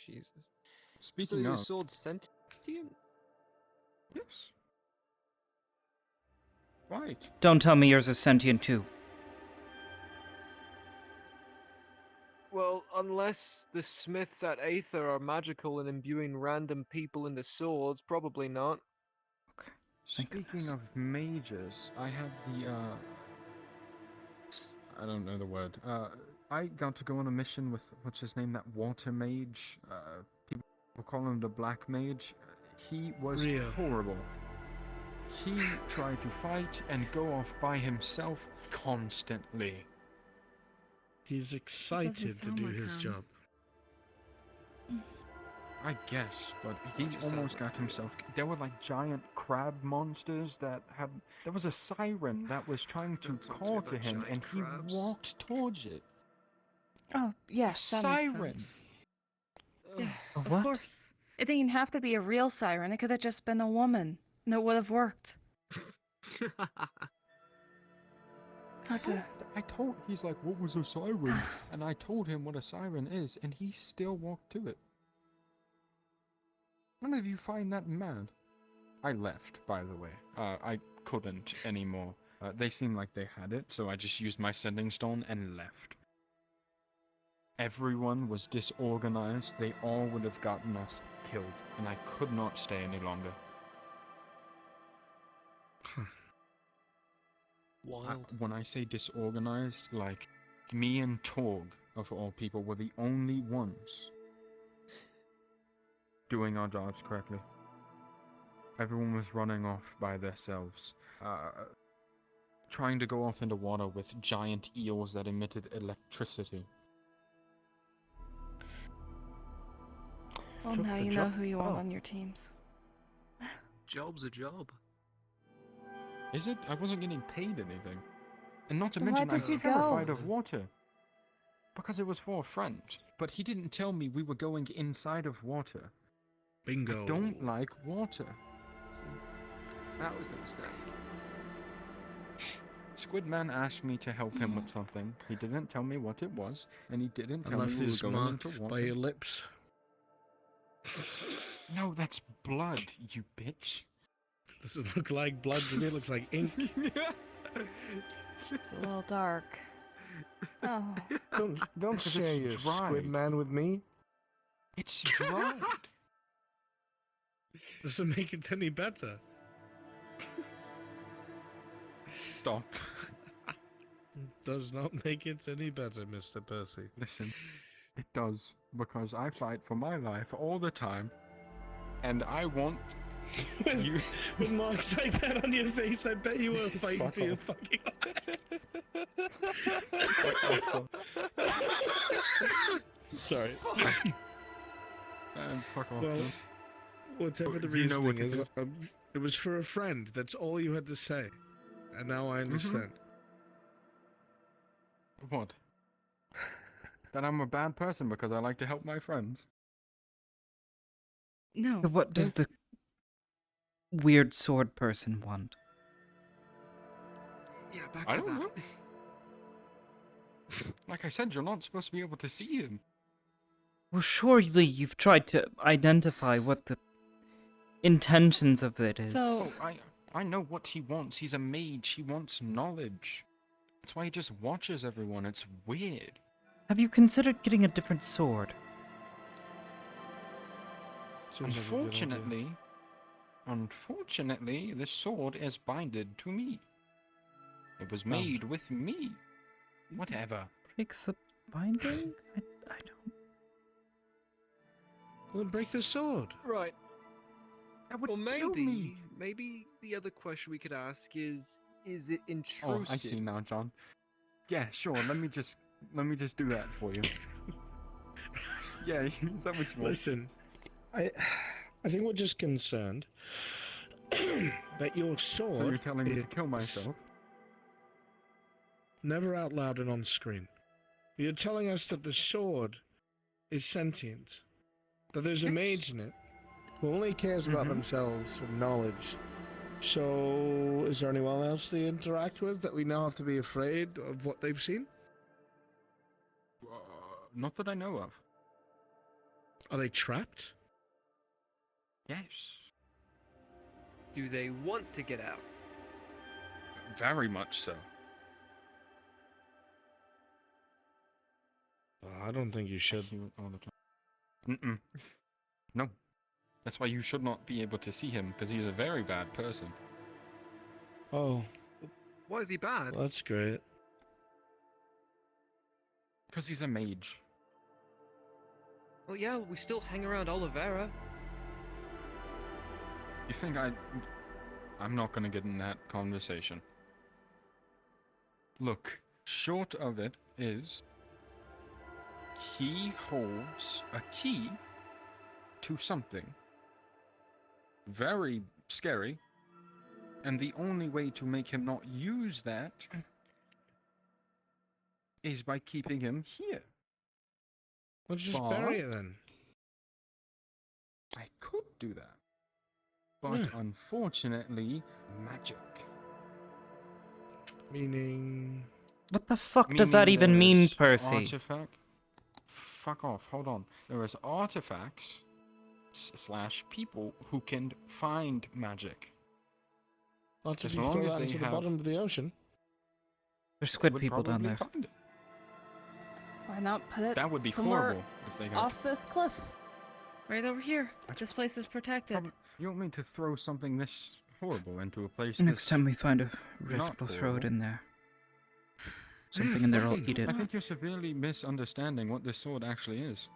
Jesus. Speaking so your of, sword's sentient? yes. Right. Don't tell me yours is sentient too. Well, unless the smiths at Aether are magical and imbuing random people into swords, probably not. Speaking of mages, I had the, I don't know the word. I got to go on a mission with, what's his name, that water mage. People call him the black mage. He was Rio. horrible. He tried to fight and go off by himself constantly. He's excited to sound do like his him. job. I guess, but he Why'd you sound almost like got himself. There were like giant crab monsters that had. There was a siren that was trying to Don't talk to me call about to him, giant and he crabs. walked towards it. Oh, yes, that makes Siren. sense. Yes, A of what? course. It didn't have to be a real siren. It could have just been a woman, and it would have worked. Not to... I told. He's like, "What was a siren?" And I told him what a siren is, and he still walked to it. None of you find that mad? I left, by the way. I couldn't anymore. They seemed like they had it, so I just used my sending stone and left. Everyone was disorganized. They all would have gotten us killed, and I could not stay any longer. Wild. When I say disorganized, like, me and Torg, of all people, were the only ones doing our jobs correctly. Everyone was running off by themselves, trying to go off into water with giant eels that emitted electricity. Well, now you know who you want on your teams. Job's a job. Is it? I wasn't getting paid anything. And not to Then why mention, I'm did you terrified go? of water. Because it was for a friend. But he didn't tell me we were going inside of water. Bingo. I don't like water. See? That was the mistake. Squidman asked me to help him with something. He didn't tell me what it was, and he didn't And tell me left we were his going mark into by water. your lips. No, that's blood, you bitch. Doesn't look like blood to me, it looks like ink. It's a little dark. Oh. Don't share your squid man with me. It's dried. Doesn't make it any better. Stop. Does not make it any better, Mr. Percy. Listen, it does, because I fight for my life all the time, and I want you... With marks like that on your face, I bet you were fighting for your fucking Sorry. And fuck off. Well, man. whatever the You know what reasoning it is, it was for a friend. That's all you had to say. And now I understand. What? That I'm a bad person because I like to help my friends? No. What does the weird sword person want? Yeah, back I to don't that. know. Like I said, you're not supposed to be able to see him. Well, surely you've tried to identify what the intentions of it is. Oh, I know what he wants. He's a mage. He wants knowledge. That's why he just watches everyone. It's weird. Have you considered getting a different sword? Unfortunately, this sword is binded to me. It was made with me. Whatever. Break the binding? I don't... Well, then break the sword. Right. That would Well, kill me. maybe the other question we could ask is it intrusive? Oh, I see now, John. Yeah, sure. Let me just do that for you. Yeah, is that what you want? Listen, I think we're just concerned that your sword. So you're telling me to kill myself? Never out loud and on screen. You're telling us that the sword is sentient, that there's a mage in it who only cares about themselves and knowledge. So, is there anyone else they interact with that we now have to be afraid of what they've seen? Not that I know of. Are they trapped? Yes. Do they want to get out? Very much so. I don't think you should. All the time. Mm-mm. No. That's why you should not be able to see him, because he's a very bad person. Oh. Why is he bad? Well, that's great. Because he's a mage. Well, yeah, we still hang around Oliveira. You think I'm not gonna get in that conversation. Look, short of it is... he holds a key to something very scary, and the only way to make him not use that is by keeping him here. Well, just bury it then. I could do that, but unfortunately, magic. Meaning... What the fuck does that even mean, Percy? Artifact? Fuck off, hold on. There is artifacts / people who can find magic. Not if As you long throw as that they into the have- bottom of the ocean. There's They squid would people down probably there. find it. Why not put it That would be somewhere horrible if they got. off this cliff? Right over here. This place is protected. You want me to throw something this horrible into a place Next this time we find a not rift, we'll throw it horrible? in there. Something in there will eat it. I think you're severely misunderstanding what this sword actually is.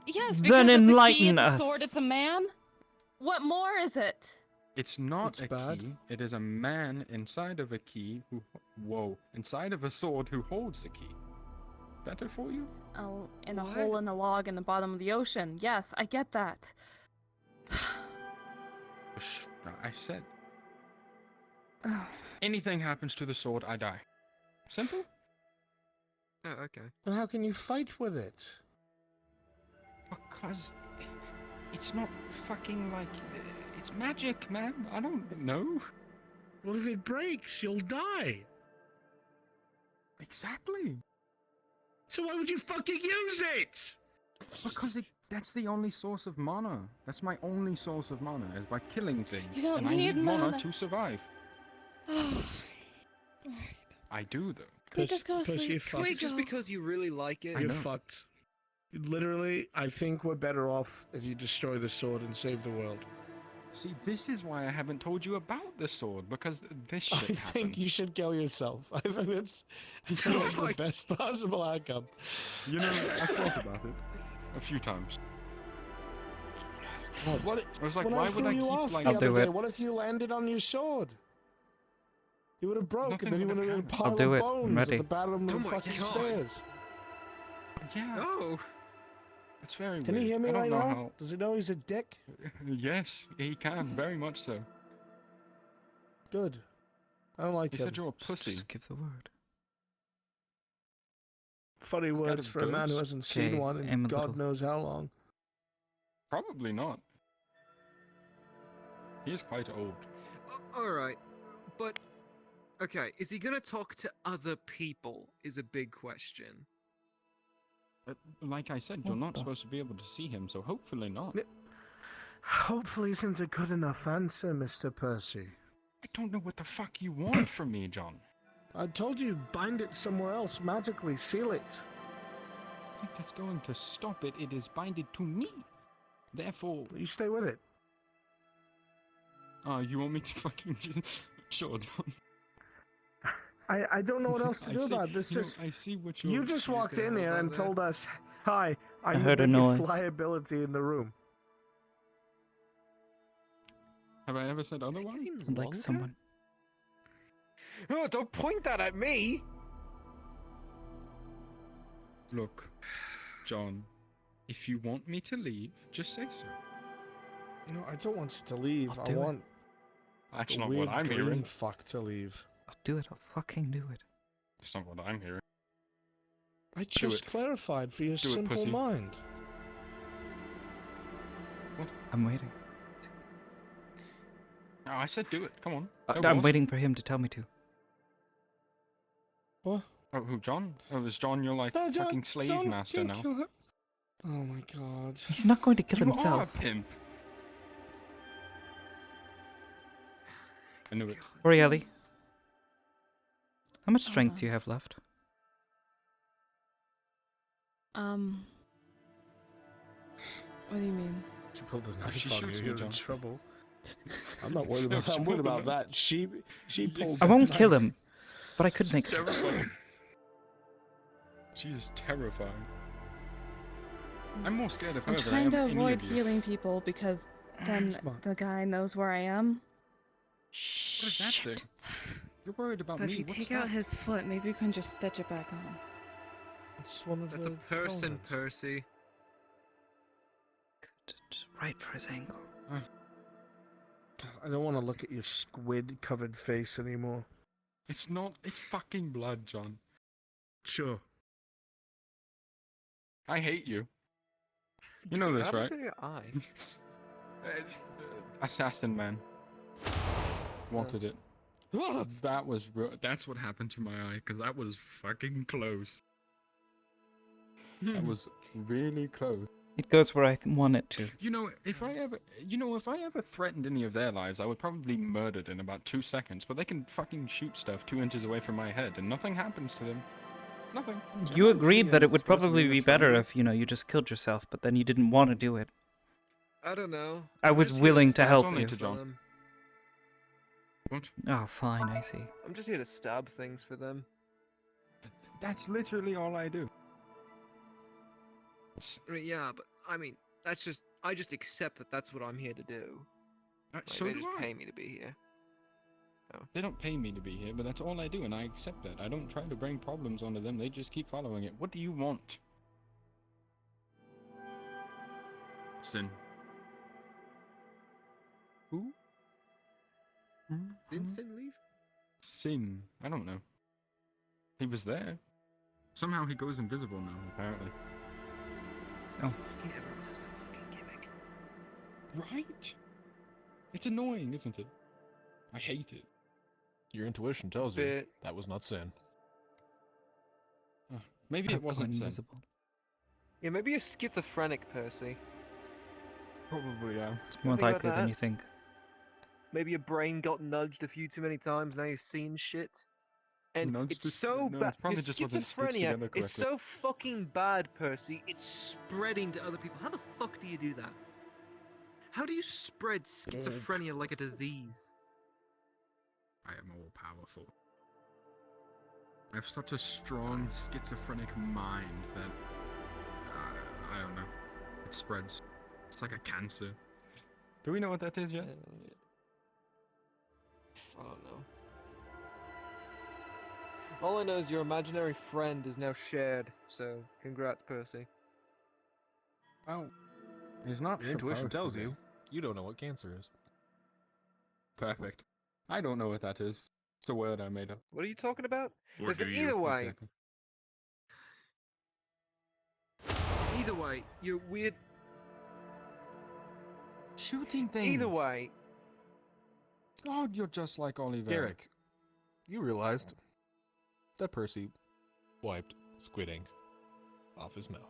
Yes, Then because it's a key, enlighten it's a sword, us. it's a man. What more is it? It's not It's a bad. key. It is a man inside of a key who, inside of a sword who holds the key. Better for you? Oh, in a hole in the log in the bottom of the ocean. Yes, I get that. I said. Anything happens to the sword, I die. Simple? Oh, okay. Then how can you fight with it? Because it's not fucking like... It's magic, man. I don't know. Well, if it breaks, you'll die. Exactly. So why would you fucking use it? Because that's the only source of mana. That's my only source of mana, is by killing things. You don't and I need need mana mana. to survive. I do, though. Can we just go to sleep? you're Can we fucked. Just go? because you really like it. You're fucked. Literally, I think we're better off if you destroy the sword and save the world. See, this is why I haven't told you about the sword, because this shit I happened. think you should kill yourself. I think that's the best possible outcome. You know, I thought about it a few times. What? I was like, when why I would threw I you keep off like... the other day, what if you landed on your sword? You would have broke, Nothing and then you would would have have been a happened. pile I'll do of it. bones I'm ready. at the bottom of Oh the my fucking God. stairs. Yeah. Oh. It's very Can weird. he hear me I don't right know now? how... Does he know he's a dick? Yes, he can, very much so. Good. I don't like He him. said you're a pussy. Just give the word. Funny Scared words of for a man who ghosts? hasn't seen Okay, one in aim a God little. knows how long. Probably not. He is quite old. Alright, but... Okay, is he gonna talk to other people is a big question. Like I said, you're not supposed to be able to see him, so hopefully not. Hopefully isn't a good enough answer, Mr. Percy. I don't know what the fuck you want from me, John. I told you, bind it somewhere else, magically, seal it. I think that's going to stop it. It is binded to me. Therefore... You stay with it. You want me to fucking just... Sure, John. I don't know what else to I do see- about this. no, Just I see what you're... you just You're walked gonna in hold here that and there? told us, "Hi, I I'm heard the a biggest noise. liability in the room." Have I ever said otherwise? Like someone. Oh, don't point that at me! Look, John, if you want me to leave, just say so. No, I don't want you to leave. I'll I do it. want That's the not weird what I'm green hearing. fuck to leave. I'll do it. I'll fucking do it. That's not what I'm hearing. I just it. clarified for your Do it, simple pussy. mind. I'm waiting. No, I said do it. Come on. I'm waiting for him to tell me to. What? Oh, who, John? Oh, is John your, like, No, fucking slave don't master now? kill him. Oh my god. He's not going to kill You himself. are a pimp. I knew it. Orieli, how much strength do you have left? What do you mean? She pulled the If knife she on shoots you, me, you're in John. trouble. I'm not worried No, about. she I'm worried won't. about that. She pulled. I the won't kill knife. him, but I could make. Terrifying. She is terrifying. I'm more scared of her I'm than I trying am to any avoid of you. healing people because then Smart. the guy knows where I am. What is that thing? You're worried about But me. if you What's take that? out his foot, maybe you can just stitch it back on. It's one of That's a the person, elements. Percy. Just right for his ankle. God, I don't want to look at your squid-covered face anymore. It's not. It's fucking blood, John. Sure. I hate you. You know this, That's right? the eye. Assassin man. Wanted it. That was real. That's what happened to my eye, because that was fucking close. That was really close. It goes where I want it to. You know, if I ever threatened any of their lives, I would probably be murdered in about 2 seconds. But they can fucking shoot stuff 2 inches away from my head, and nothing happens to them. Nothing. You agreed that it would supposed to be probably be this better friendly. if, you just killed yourself, but then you didn't want to do it. I don't know. I I'm was just here willing to stab help things you. for them. What? Oh, fine, I see. I'm just here to stab things for them. That's literally all I do. I mean, yeah, but I mean, I just accept that that's what I'm here to do. Like, So they do just I. pay me to be here. They don't pay me to be here, but that's all I do, and I accept that. I don't try to bring problems onto them, they just keep following it. What do you want? Sin. Who? Didn't Sin leave? Sin. I don't know. He was there. Somehow he goes invisible now, apparently. Oh. Fucking everyone has that fucking gimmick. Right? It's annoying, isn't it? I hate it. Your intuition tells you Bit. that was not Sin. Maybe it wasn't Sin. invisible. Yeah, maybe you're schizophrenic, Percy. Probably, yeah. It's more Think about likely than that. you think. Maybe your brain got nudged a few too many times, now you're seeing shit. And Nudged it's it- so no, bad. it's probably Your just wasn't stitched schizophrenia together is correctly. so fucking bad, Percy. It's spreading to other people. How the fuck do you do that? How do you spread schizophrenia like a disease? I am all powerful. I have such a strong schizophrenic mind that I don't know. It spreads. It's like a cancer. Do we know what that is yet? I don't know. All I know is your imaginary friend is now shared, so congrats, Percy. Oh, he's not. Your intuition supposed to tells be. you you don't know what cancer is. Perfect. I don't know what that is. It's a word I made up. What are you talking about? Or Listen, do you? either way, Exactly. Either way, you're weird. Shooting things. either way, God, you're just like Oliver. Derek, you realized that Percy wiped squid ink off his mouth.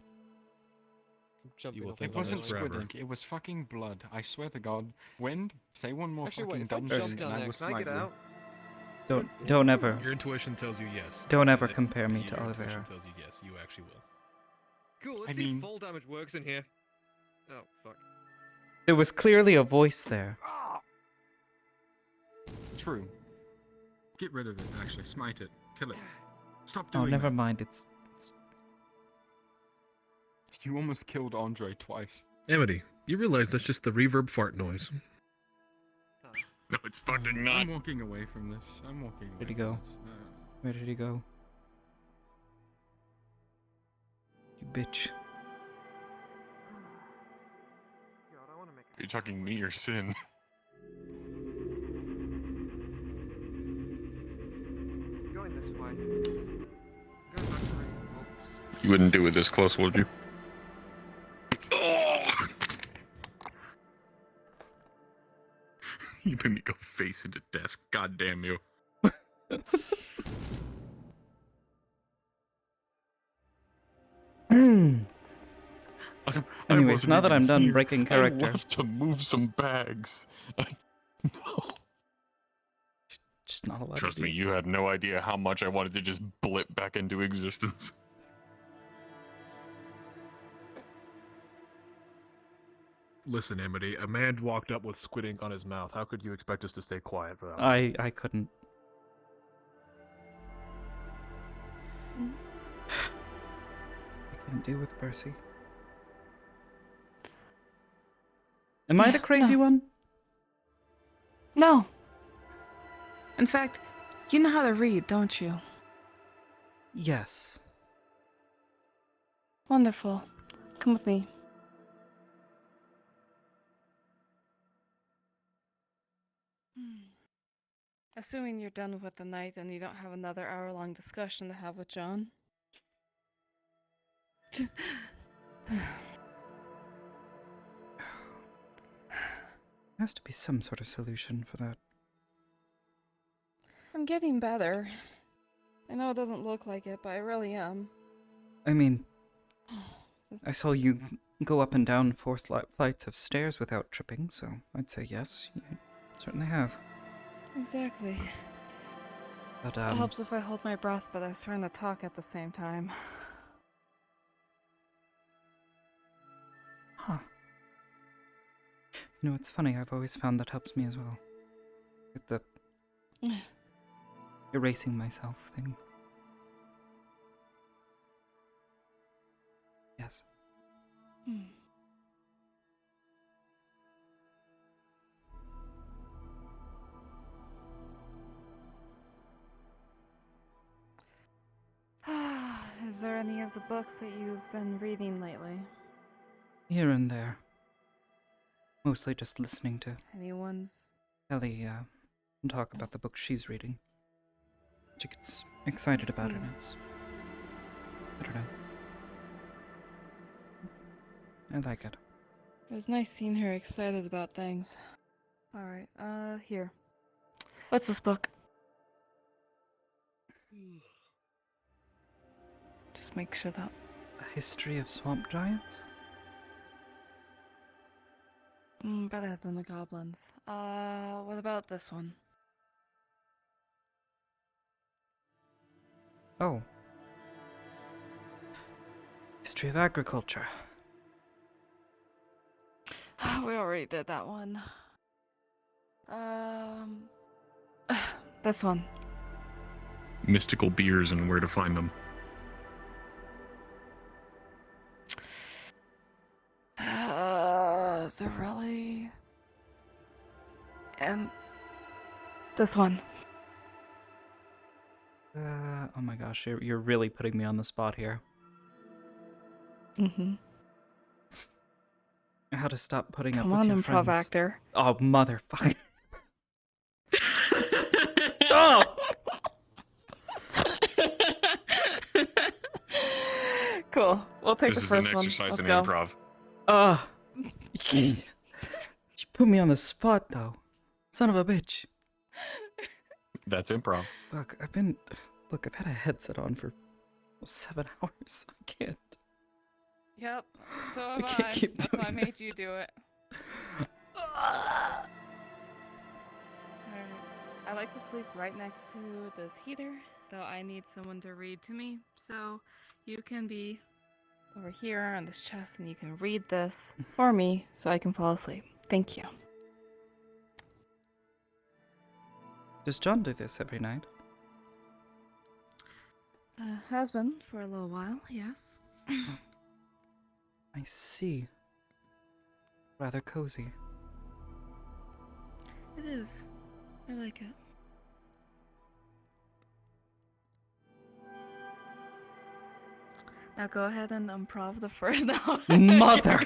You will think It on this wasn't squid forever. ink. It was fucking blood. I swear to God. Wind, say one more Actually, fucking wait, if I dumb jump thing, down and I there, will can I smite get you. out? Don't ever. Your intuition tells you yes. Don't ever Uh, compare me your to intuition Oliveira. tells you yes, you actually will. Cool, let's I see mean- if fall damage works in here. Oh, fuck. There was clearly a voice there. True. Get rid of it, actually. Smite it. Kill it. Stop doing Oh, never that. mind. It's You almost killed Andre twice. Amity, you realize that's just the reverb fart noise. No, it's fucking not. I'm walking away from this. I'm walking away Where'd he from go? this. Where did he go? You bitch. Are you talking me or Sin? going this way. Go back to Oops. You wouldn't do it this close, would you? You made me go face into desk. God damn you. Anyways, wasn't now that even I'm done here. breaking I'd character. love to move some bags. Just not allowed Trust to me, do. you had no idea how much I wanted to just blip back into existence. Listen, Amity, a man walked up with squid ink on his mouth. How could you expect us to stay quiet for that? I couldn't. I couldn't deal with Percy. Am I the crazy one? No. In fact, you know how to read, don't you? Yes. Wonderful. Come with me. Assuming you're done with the night and you don't have another hour-long discussion to have with John. Has to be some sort of solution for that. I'm getting better. I know it doesn't look like it, but I really am. I mean, I saw you go up and down 4 flights of stairs without tripping, so I'd say yes, you certainly have. Exactly. But, It helps if I hold my breath, but I was trying to talk at the same time. Huh. You know, it's funny, I've always found that helps me as well. With the erasing myself thing. Yes. Is there any of the books that you've been reading lately? Here and there. Mostly just listening to Any ones? Ellie talk about the book she's reading. She gets excited about it, and it's... I don't know. I like it. It was nice seeing her excited about things. Alright, here. What's this book? Just make sure that... A History of Swamp Giants? Better than the goblins. What about this one? Oh. History of Agriculture. We already did that one. This one. Mystical beers and where to find them. Is there really? And this one. Oh my gosh, you're really putting me on the spot here. Mm-hmm. How to stop putting Come up with on, your improv friends. actor. Oh, motherfucker. Oh! Cool. We'll take This the is first an one. exercise Let's in go. improv. You put me on the spot, though. Son of a bitch. That's improv. Look, I've had a headset on for 7 hours. I can't. Yep. So have I. can't keep That's doing why I made you do it. Alright. I like to sleep right next to this heater, though I need someone to read to me. So you can be over here on this chest and you can read this for me so I can fall asleep. Thank you. Does John do this every night? Has been for a little while, yes. I see. Rather cozy. It is. I like it. Now go ahead and improv the first now. Mother.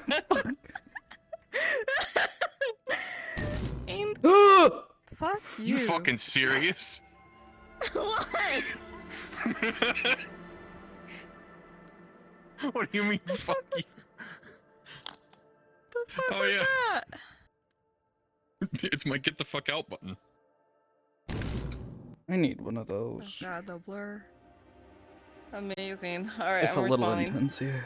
And fuck you. You fucking serious? What? What do you mean, fuck you? Oh yeah. That? It's my get the fuck out button. I need one of Oh those. god, the blur. Amazing. Alright, It's I'm a little responding. intense, yeah.